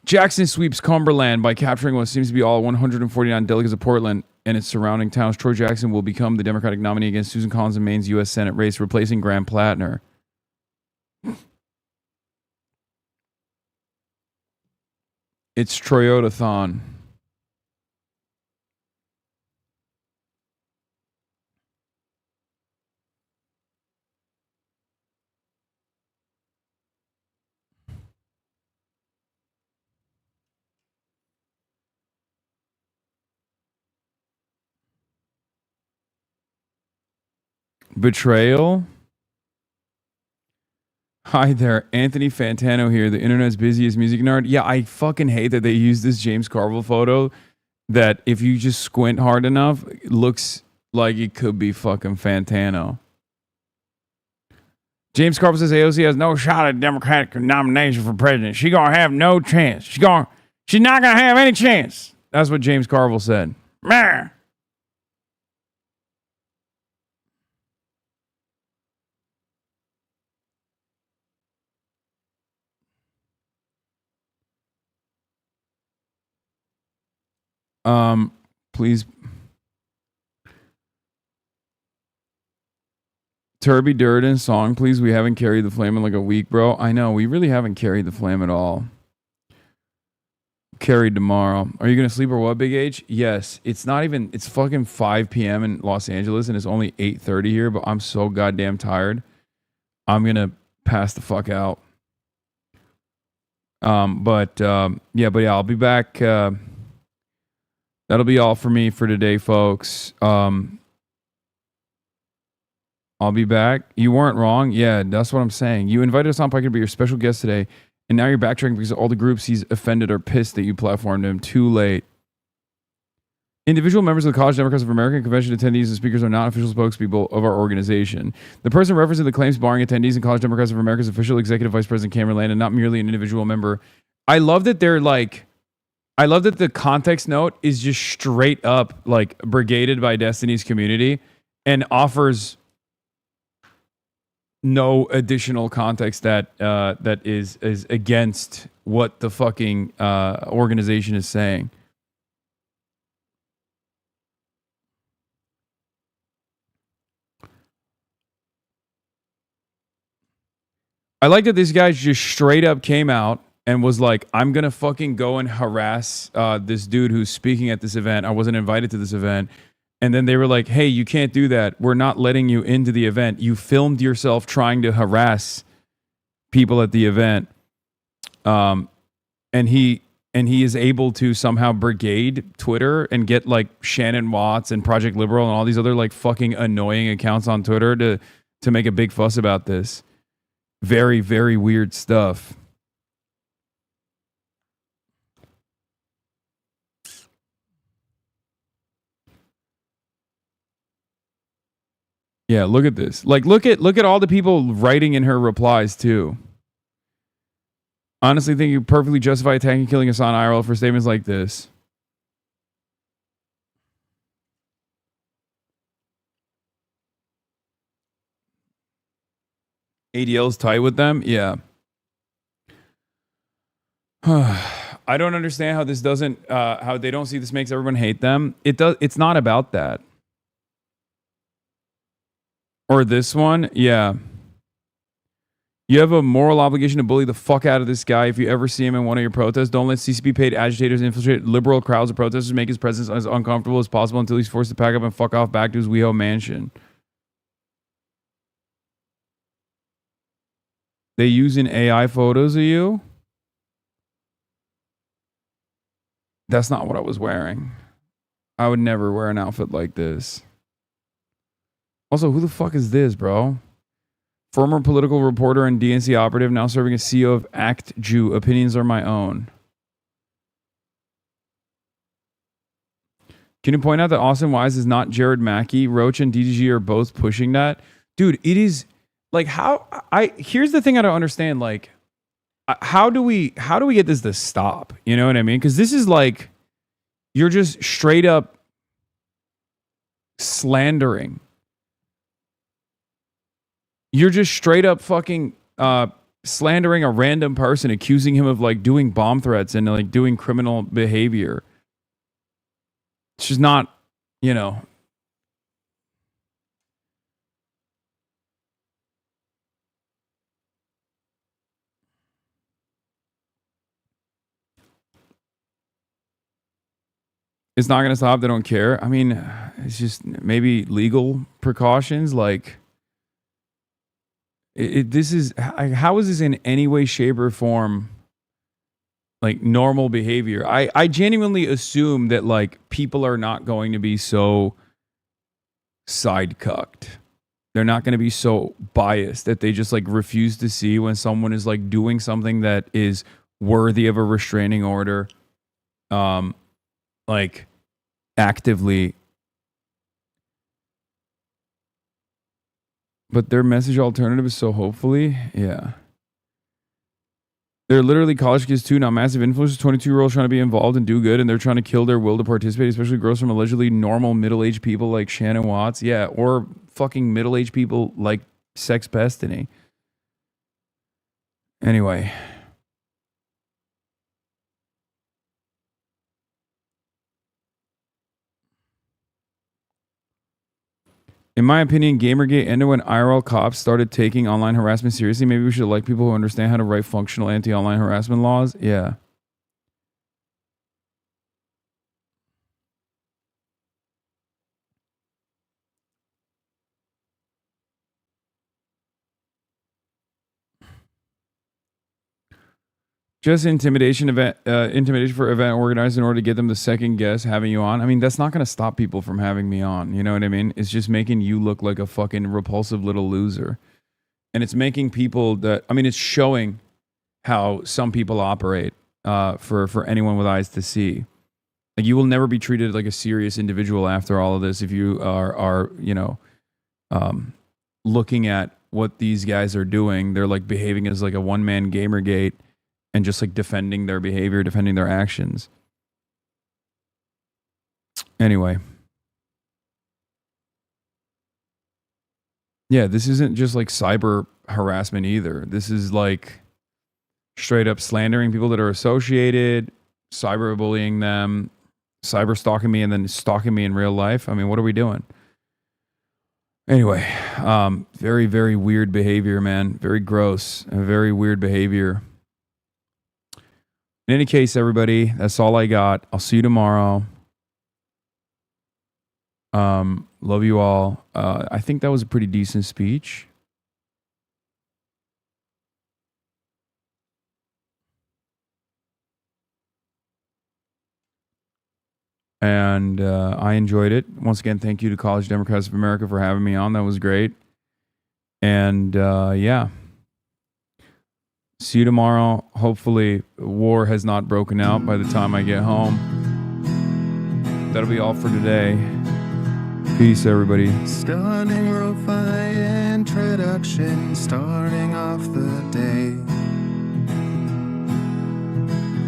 Jackson sweeps Cumberland by capturing what seems to be all 149 delegates of Portland and its surrounding towns. Troy Jackson will become the Democratic nominee against Susan Collins in Maine's U.S. Senate race, replacing Graham Plattner. It's Troyotathon. Betrayal. Hi there, Anthony Fantano here, the internet's busiest music nerd. Yeah, I fucking hate that they use this James Carville photo that if you just squint hard enough, it looks like it could be fucking Fantano. James Carville says AOC has no shot at Democratic nomination for president. She gonna have no chance. She's not gonna have any chance. That's what James Carville said. Meh. Please. Turby Durden song, please. We haven't carried the flame in like a week, bro. I know, we really haven't carried the flame at all. Carried tomorrow. Are you gonna sleep or what, Big H? Yes. It's not even, it's fucking 5 p.m. in Los Angeles and it's only 8:30 here, but I'm so goddamn tired. I'm gonna pass the fuck out. Yeah, I'll be back. That'll be all for me for today, folks. I'll be back. You weren't wrong. Yeah, that's what I'm saying. You invited Hasan Piker to be your special guest today, and now you're backtracking because all the groups he's offended are pissed that you platformed him. Too late. Individual members of the College Democrats of America Convention attendees and speakers are not official spokespeople of our organization. The person referencing the claims barring attendees in College Democrats of America's official executive vice president Cameron Land and not merely an individual member. I love that I love that the context note is just straight up like brigaded by Destiny's community and offers no additional context that is against what the fucking organization is saying. I like that this guy just straight up came out and was like, I'm going to fucking go and harass this dude who's speaking at this event. I wasn't invited to this event. And then they were like, hey, you can't do that. We're not letting you into the event. You filmed yourself trying to harass people at the event. And he is able to somehow brigade Twitter and get like Shannon Watts and Project Liberal and all these other like fucking annoying accounts on Twitter to make a big fuss about this. Very, very weird stuff. Yeah, look at this. Like, look at all the people writing in her replies too. Honestly, think you perfectly justify attacking and killing Hasan IRL for statements like this. ADL's tight with them? Yeah. I don't understand how this doesn't, how they don't see this makes everyone hate them. It does. It's not about that. Or this one? Yeah. You have a moral obligation to bully the fuck out of this guy if you ever see him in one of your protests. Don't let CCP paid agitators infiltrate liberal crowds of protesters, make his presence as uncomfortable as possible until he's forced to pack up and fuck off back to his WeHo mansion. They using AI photos of you? That's not what I was wearing. I would never wear an outfit like this. Also, who the fuck is this, bro? Former political reporter and DNC operative, now serving as CEO of Act Jew. Opinions are my own. Can you point out that Austin Wise is not Jared Mackey? Roach and DDG are both pushing that. Dude, it is like here's the thing I don't understand. Like, how do we get this to stop? You know what I mean? Because this is like, you're just straight up slandering. You're just straight up fucking slandering a random person, accusing him of like doing bomb threats and like doing criminal behavior. It's just not, you know. It's not going to stop. They don't care. I mean, it's just maybe legal precautions like. This is how is this in any way, shape, or form like normal behavior? I genuinely assume that like people are not going to be so side cucked They're not going to be so biased that they just like refuse to see when someone is like doing something that is worthy of a restraining order, like actively. But their message alternative is so hopefully, yeah. They're literally college kids too, not massive influencers, 22-year-olds trying to be involved and do good, and they're trying to kill their will to participate, especially girls from allegedly normal middle-aged people like Shannon Watts. Yeah, or fucking middle-aged people like Sex Destiny. Anyway. In my opinion, Gamergate ended when IRL cops started taking online harassment seriously. Maybe we should elect people who understand how to write functional anti-online harassment laws. Yeah. Just intimidation for event organizers in order to get them to second guess having you on. I mean, that's not going to stop people from having me on. You know what I mean? It's just making you look like a fucking repulsive little loser. And it's making people that, I mean, it's showing how some people operate for anyone with eyes to see. Like, you will never be treated like a serious individual after all of this if you are you know, looking at what these guys are doing. They're like behaving as like a one-man Gamergate and just like defending their behavior, defending their actions. Anyway. Yeah, this isn't just like cyber harassment either. This is like straight up slandering people that are associated, cyberbullying them, cyber stalking me, and then stalking me in real life. I mean, what are we doing? Anyway, very, very weird behavior, man. Very gross. Very weird behavior. In any case, everybody, that's all I got. I'll see you tomorrow. Love you all. I think that was a pretty decent speech. And I enjoyed it. Once again, thank you to College Democrats of America for having me on. That was great. And yeah. See you tomorrow. Hopefully, war has not broken out by the time I get home. That'll be all for today. Peace, everybody. Stunning lo-fi introduction, starting off the day.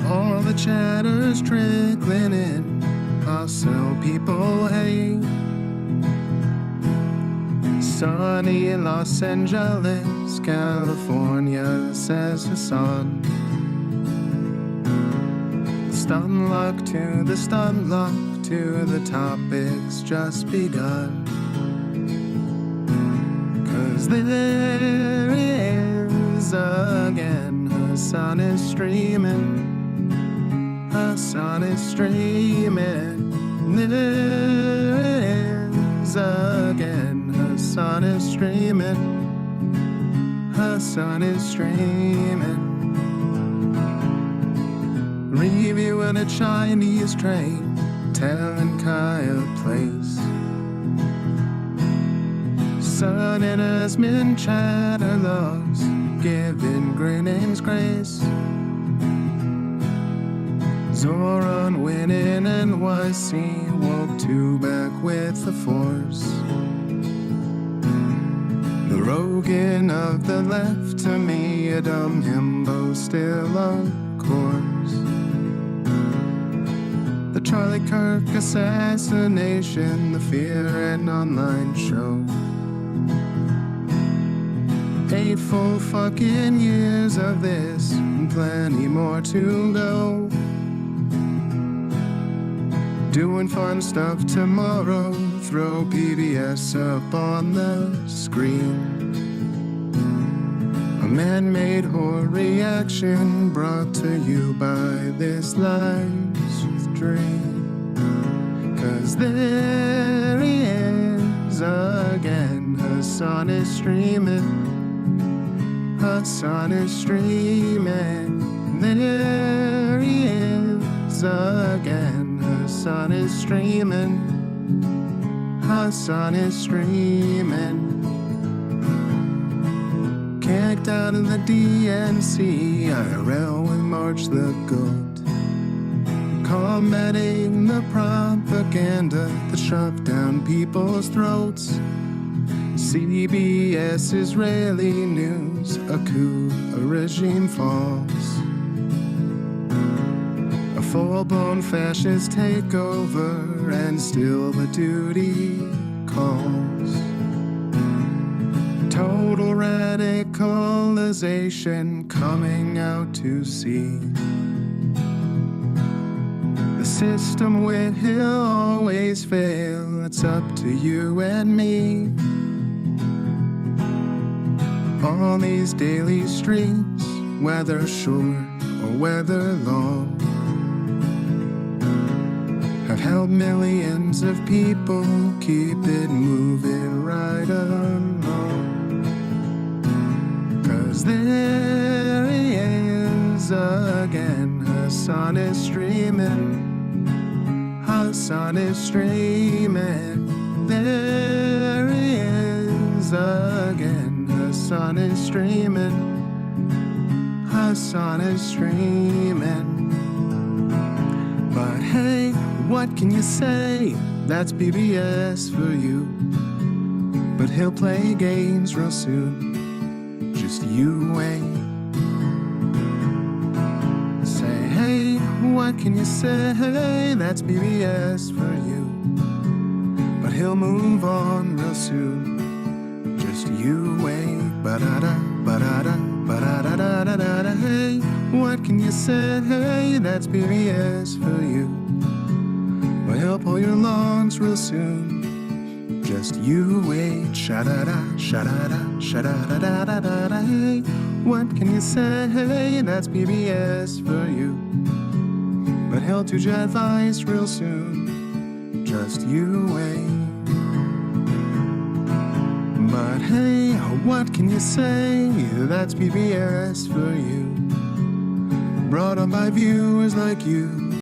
All the chatter's trickling in, hustle people hate. Sunny in Los Angeles, California, says Hasan. Stun luck to the stun luck to the topic's just begun. 'Cause there he is again, Hasan is streaming. Hasan is streaming. There he is again, Hasan is streaming. Hasan is streaming. Reviewing a Chinese train, telling Kyle place. Sun and Asmin chatter laws, giving Grenin's grace. Zoran winning NYC, woke two back with the force. The Rogan of the left, to me a dumb himbo still on course. The Charlie Kirk assassination, the Fear and Online show. 8 full fucking years of this, and plenty more to go. Doing fun stuff tomorrow, throw PBS up on the screen. A man-made horror reaction brought to you by this live stream. 'Cause there he is again, Hasan is streaming. Hasan is streaming. There he is again, Hasan is streaming. Hasan is streaming. Kicked out of the DNC, IRL with March the Goat. Combating the propaganda that shoved down people's throats. CBS Israeli news, a coup, a regime falls. A full-blown fascist takeover, and still the duty calls. Total radicalization coming out to sea. The system will always fail, it's up to you and me. On these daily streets, whether short or whether long, have helped millions of people keep it moving right along. 'Cause there he is again, Hasan is streaming. Hasan is streaming. There he is again, Hasan is streaming. Hasan is streaming. But hey, what can you say? That's BBS for you. But he'll play games real soon. Just you wait. Say, hey, what can you say? That's BBS for you. But he'll move on real soon. Just you wait. Ba-da-da, ba-da-da, ba-da-da-da-da-da. Hey, what can you say? Hey, that's BBS for you. But he'll pull your lawns real soon. Just you wait. Sha-da-da, sha-da-da, sha-da-da-da-da-da. Hey, what can you say? Hey, that's BBS for you. But he'll do your advice real soon. Just you wait. But hey, what can you say? That's BBS for you. Brought on by viewers like you.